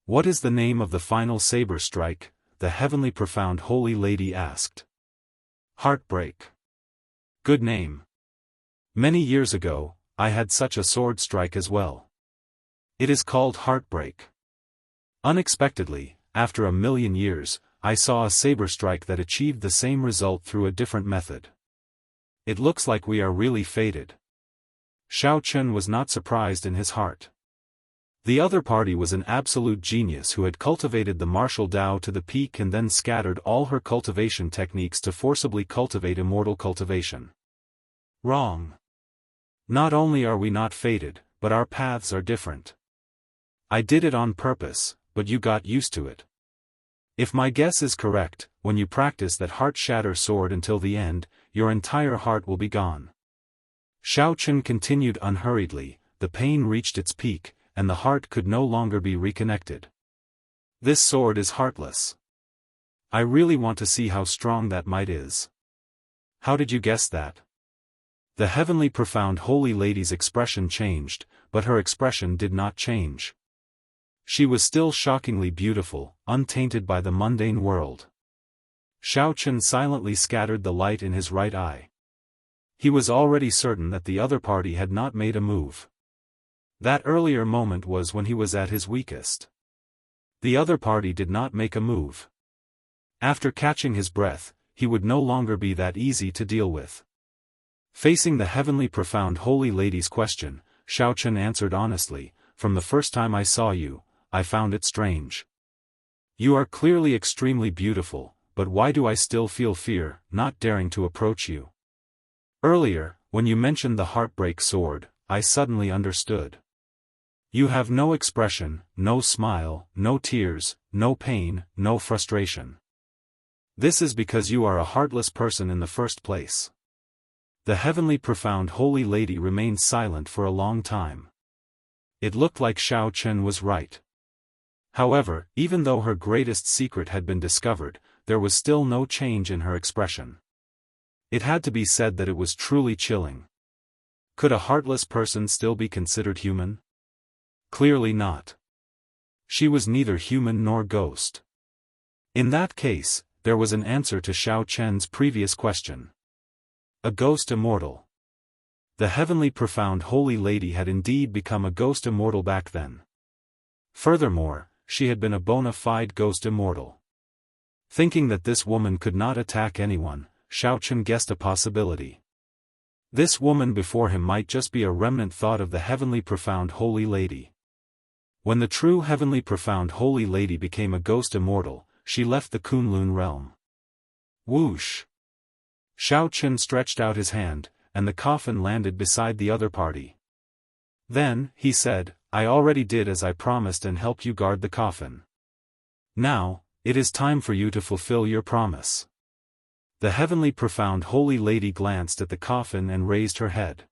"What is the name of the final saber strike?" the heavenly profound holy lady asked. "Heartbreak." "Good name. Many years ago, I had such a sword strike as well. It is called Heartbreak. Unexpectedly, after 1,000,000 years, I saw a saber strike that achieved the same result through a different method. It looks like we are really fated." Xiao Chen was not surprised in his heart. The other party was an absolute genius who had cultivated the martial Dao to the peak and then scattered all her cultivation techniques to forcibly cultivate immortal cultivation. Wrong. Not only are we not fated, but our paths are different. I did it on purpose, but you got used to it. If my guess is correct, when you practice that heart shatter sword until the end, your entire heart will be gone. Xiao Chen continued unhurriedly, the pain reached its peak, and the heart could no longer be reconnected. This sword is heartless. I really want to see how strong that might is. How did you guess that? The heavenly profound holy lady's expression changed, but her expression did not change. She was still shockingly beautiful, untainted by the mundane world. Xiao Chen silently scattered the light in his right eye. He was already certain that the other party had not made a move. That earlier moment was when he was at his weakest. The other party did not make a move. After catching his breath, he would no longer be that easy to deal with. Facing the heavenly profound holy lady's question, Xiao Chen answered honestly, "From the first time I saw you, I found it strange. You are clearly extremely beautiful, but why do I still feel fear, not daring to approach you? Earlier, when you mentioned the heartbreak sword, I suddenly understood. You have no expression, no smile, no tears, no pain, no frustration. This is because you are a heartless person in the first place." The heavenly profound holy lady remained silent for a long time. It looked like Xiao Chen was right. However, even though her greatest secret had been discovered, there was still no change in her expression. It had to be said that it was truly chilling. Could a heartless person still be considered human? Clearly not. She was neither human nor ghost. In that case, there was an answer to Xiao Chen's previous question. A ghost immortal. The heavenly profound holy lady had indeed become a ghost immortal back then. Furthermore, she had been a bona fide ghost immortal. Thinking that this woman could not attack anyone, Xiao Chen guessed a possibility. This woman before him might just be a remnant thought of the heavenly profound holy lady. When the true heavenly profound holy lady became a ghost immortal, she left the Kunlun realm. Whoosh! Xiao Chen stretched out his hand, and the coffin landed beside the other party. Then, he said, I already did as I promised and helped you guard the coffin. Now, it is time for you to fulfill your promise. The heavenly profound holy lady glanced at the coffin and raised her head.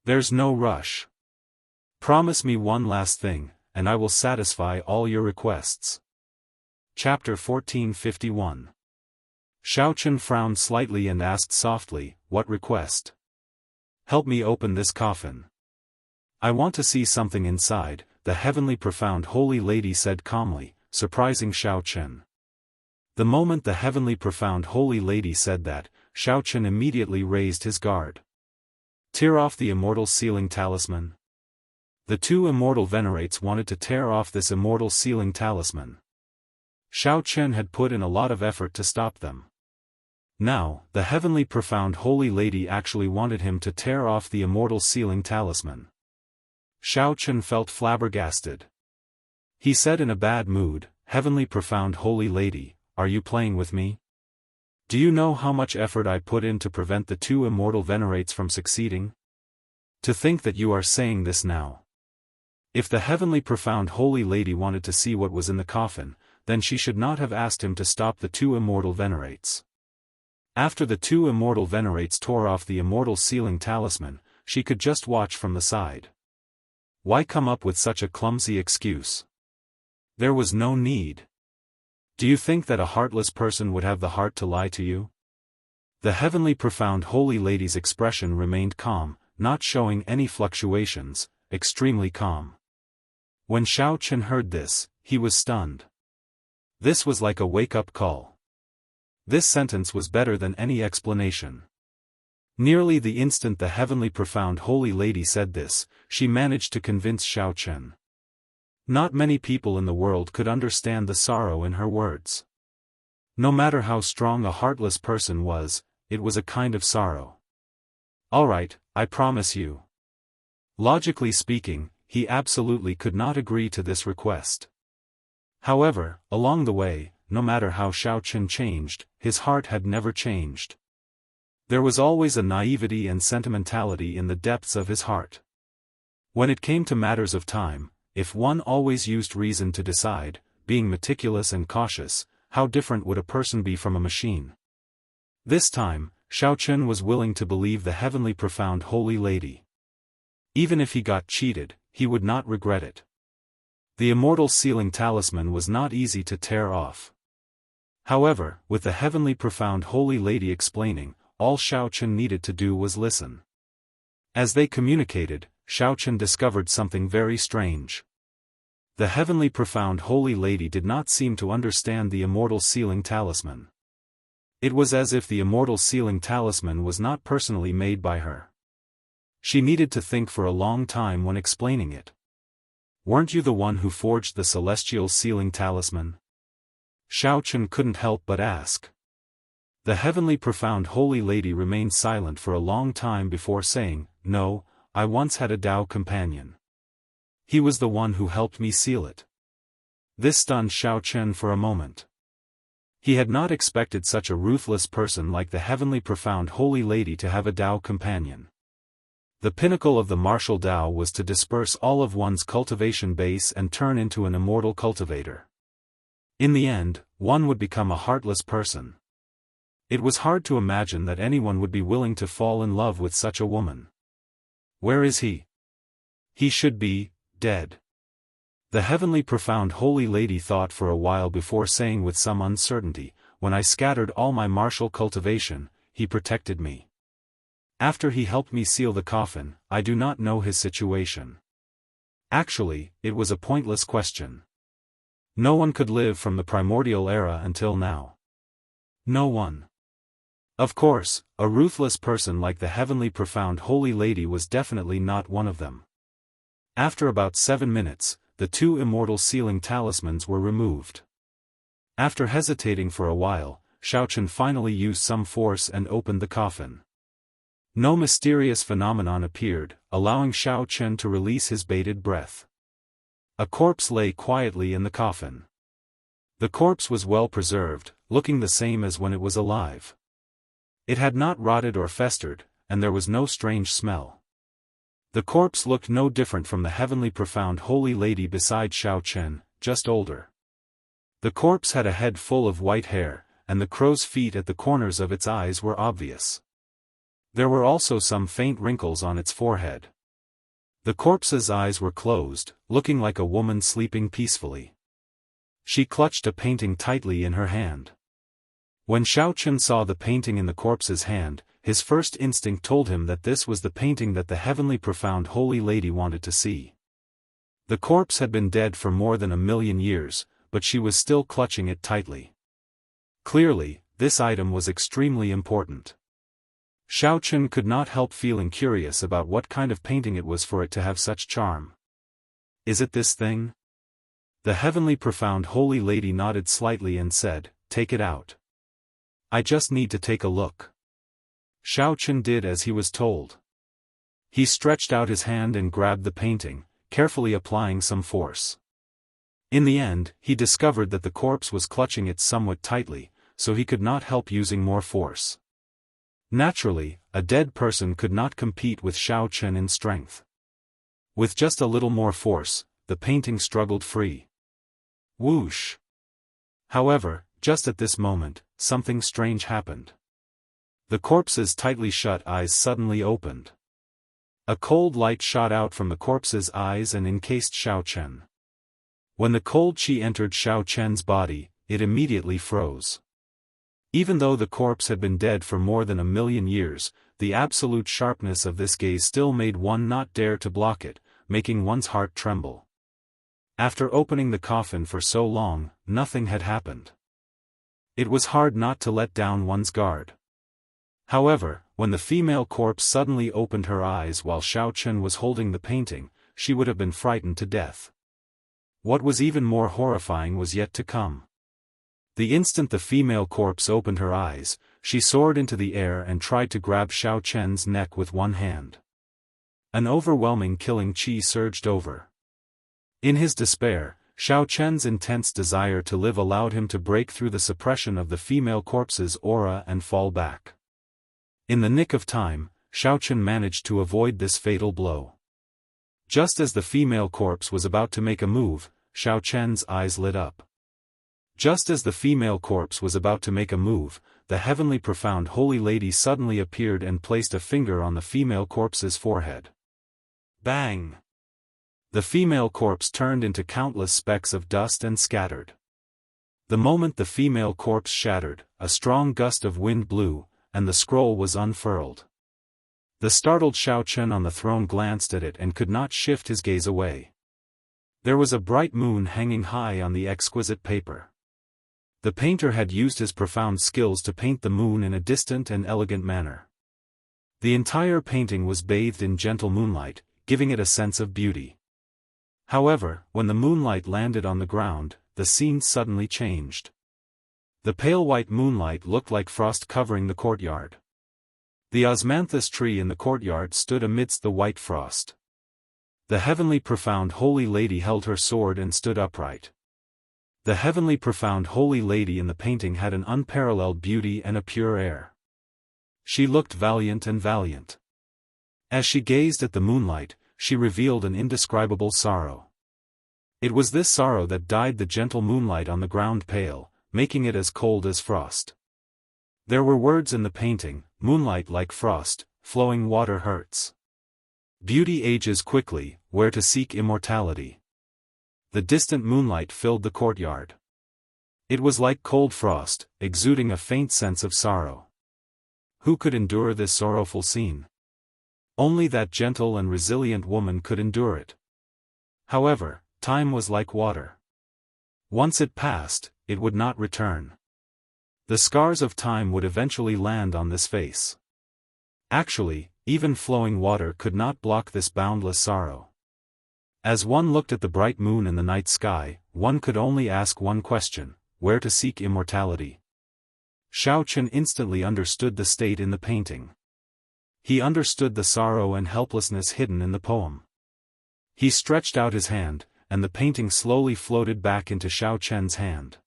There's no rush. Promise me one last thing, and I will satisfy all your requests. Chapter 1451. Xiao Chen frowned slightly and asked softly, what request? Help me open this coffin. I want to see something inside, the heavenly profound holy lady said calmly, surprising Xiao Chen. The moment the heavenly profound holy lady said that, Xiao Chen immediately raised his guard. Tear off the immortal sealing talisman. The two immortal venerates wanted to tear off this immortal sealing talisman. Xiao Chen had put in a lot of effort to stop them. Now, the heavenly profound holy lady actually wanted him to tear off the immortal sealing talisman. Xiao Chen felt flabbergasted. He said in a bad mood, Heavenly profound holy lady, are you playing with me? Do you know how much effort I put in to prevent the two immortal venerates from succeeding? To think that you are saying this now. If the heavenly profound holy lady wanted to see what was in the coffin, then she should not have asked him to stop the two immortal venerates. After the two immortal venerates tore off the immortal sealing talisman, she could just watch from the side. Why come up with such a clumsy excuse? There was no need. Do you think that a heartless person would have the heart to lie to you? The heavenly profound holy lady's expression remained calm, not showing any fluctuations, extremely calm. When Xiao Chen heard this, he was stunned. This was like a wake-up call. This sentence was better than any explanation. Nearly the instant the heavenly profound holy lady said this, she managed to convince Xiao Chen. Not many people in the world could understand the sorrow in her words. No matter how strong a heartless person was, it was a kind of sorrow. All right, I promise you. Logically speaking, he absolutely could not agree to this request. However, along the way, no matter how Xiao Chen changed, his heart had never changed. There was always a naivety and sentimentality in the depths of his heart. When it came to matters of time, if one always used reason to decide, being meticulous and cautious, how different would a person be from a machine? This time, Xiao Chen was willing to believe the heavenly profound holy lady. Even if he got cheated, he would not regret it. The immortal sealing talisman was not easy to tear off. However, with the heavenly profound holy lady explaining, all Xiao Chen needed to do was listen. As they communicated, Xiao Chen discovered something very strange. The heavenly profound holy lady did not seem to understand the immortal sealing talisman. It was as if the immortal sealing talisman was not personally made by her. She needed to think for a long time when explaining it. Weren't you the one who forged the celestial sealing talisman? Xiao Chen couldn't help but ask. The heavenly profound holy lady remained silent for a long time before saying, No, I once had a Dao companion. He was the one who helped me seal it. This stunned Xiao Chen for a moment. He had not expected such a ruthless person like the heavenly profound holy lady to have a Dao companion. The pinnacle of the martial Dao was to disperse all of one's cultivation base and turn into an immortal cultivator. In the end, one would become a heartless person. It was hard to imagine that anyone would be willing to fall in love with such a woman. Where is he? He should be dead. The heavenly profound holy lady thought for a while before saying with some uncertainty, When I scattered all my martial cultivation, he protected me. After he helped me seal the coffin, I do not know his situation. Actually, it was a pointless question. No one could live from the primordial era until now. No one. Of course, a ruthless person like the heavenly profound holy lady was definitely not one of them. After about 7 minutes, the two immortal sealing talismans were removed. After hesitating for a while, Xiao Chen finally used some force and opened the coffin. No mysterious phenomenon appeared, allowing Xiao Chen to release his bated breath. A corpse lay quietly in the coffin. The corpse was well preserved, looking the same as when it was alive. It had not rotted or festered, and there was no strange smell. The corpse looked no different from the heavenly profound holy lady beside Xiao Chen, just older. The corpse had a head full of white hair, and the crow's feet at the corners of its eyes were obvious. There were also some faint wrinkles on its forehead. The corpse's eyes were closed, looking like a woman sleeping peacefully. She clutched a painting tightly in her hand. When Xiao Chen saw the painting in the corpse's hand, his first instinct told him that this was the painting that the heavenly profound holy lady wanted to see. The corpse had been dead for more than 1,000,000 years, but she was still clutching it tightly. Clearly, this item was extremely important. Xiao Chen could not help feeling curious about what kind of painting it was for it to have such charm. Is it this thing? The heavenly profound holy lady nodded slightly and said, "Take it out. I just need to take a look." Xiao Chen did as he was told. He stretched out his hand and grabbed the painting, carefully applying some force. In the end, he discovered that the corpse was clutching it somewhat tightly, so he could not help using more force. Naturally, a dead person could not compete with Xiao Chen in strength. With just a little more force, the painting struggled free. Whoosh! However, just at this moment, something strange happened. The corpse's tightly shut eyes suddenly opened. A cold light shot out from the corpse's eyes and encased Xiao Chen. When the cold qi entered Xiao Chen's body, it immediately froze. Even though the corpse had been dead for more than 1,000,000 years, the absolute sharpness of this gaze still made one not dare to block it, making one's heart tremble. After opening the coffin for so long, nothing had happened. It was hard not to let down one's guard. However, when the female corpse suddenly opened her eyes while Xiao Chen was holding the painting, she would have been frightened to death. What was even more horrifying was yet to come. The instant the female corpse opened her eyes, she soared into the air and tried to grab Xiao Chen's neck with one hand. An overwhelming killing qi surged over. In his despair, Xiao Chen's intense desire to live allowed him to break through the suppression of the female corpse's aura and fall back. In the nick of time, Xiao Chen managed to avoid this fatal blow. Just as the female corpse was about to make a move, Xiao Chen's eyes lit up. Just as the female corpse was about to make a move, the heavenly profound holy lady suddenly appeared and placed a finger on the female corpse's forehead. Bang! The female corpse turned into countless specks of dust and scattered. The moment the female corpse shattered, a strong gust of wind blew, and the scroll was unfurled. The startled Xiao Chen on the throne glanced at it and could not shift his gaze away. There was a bright moon hanging high on the exquisite paper. The painter had used his profound skills to paint the moon in a distant and elegant manner. The entire painting was bathed in gentle moonlight, giving it a sense of beauty. However, when the moonlight landed on the ground, the scene suddenly changed. The pale white moonlight looked like frost covering the courtyard. The osmanthus tree in the courtyard stood amidst the white frost. The heavenly profound holy lady held her sword and stood upright. The heavenly profound holy lady in the painting had an unparalleled beauty and a pure air. She looked valiant and valiant. As she gazed at the moonlight, she revealed an indescribable sorrow. It was this sorrow that dyed the gentle moonlight on the ground pale, making it as cold as frost. There were words in the painting: moonlight like frost, flowing water hurts. Beauty ages quickly, where to seek immortality? The distant moonlight filled the courtyard. It was like cold frost, exuding a faint sense of sorrow. Who could endure this sorrowful scene? Only that gentle and resilient woman could endure it. However, time was like water. Once it passed, it would not return. The scars of time would eventually land on this face. Actually, even flowing water could not block this boundless sorrow. As one looked at the bright moon in the night sky, one could only ask one question: where to seek immortality? Xiao Chen instantly understood the state in the painting. He understood the sorrow and helplessness hidden in the poem. He stretched out his hand, and the painting slowly floated back into Xiao Chen's hand.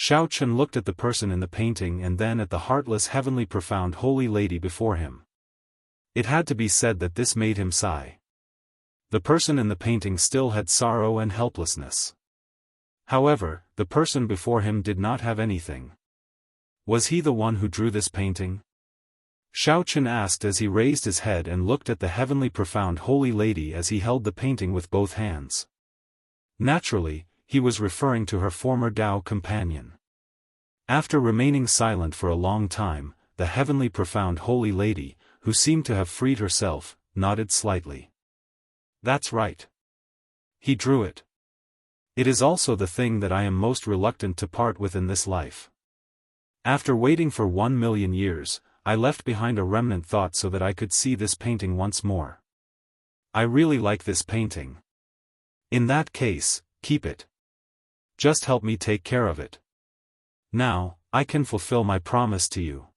Xiao Chen looked at the person in the painting and then at the heartless heavenly profound holy lady before him. It had to be said that this made him sigh. The person in the painting still had sorrow and helplessness. However, the person before him did not have anything. Was he the one who drew this painting? Xiao Chen asked as he raised his head and looked at the heavenly profound holy lady as he held the painting with both hands. Naturally, he was referring to her former Dao companion. After remaining silent for a long time, the heavenly profound holy lady, who seemed to have freed herself, nodded slightly. That's right. He drew it. It is also the thing that I am most reluctant to part with in this life. After waiting for 1,000,000 years, I left behind a remnant thought so that I could see this painting once more. I really like this painting. In that case, keep it. Just help me take care of it. Now, I can fulfill my promise to you.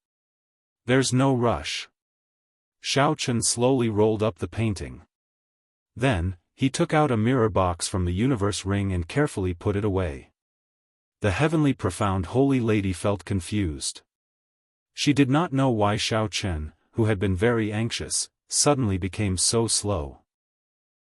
There's no rush. Xiao Chen slowly rolled up the painting. Then, he took out a mirror box from the universe ring and carefully put it away. The heavenly profound holy lady felt confused. She did not know why Xiao Chen, who had been very anxious, suddenly became so slow.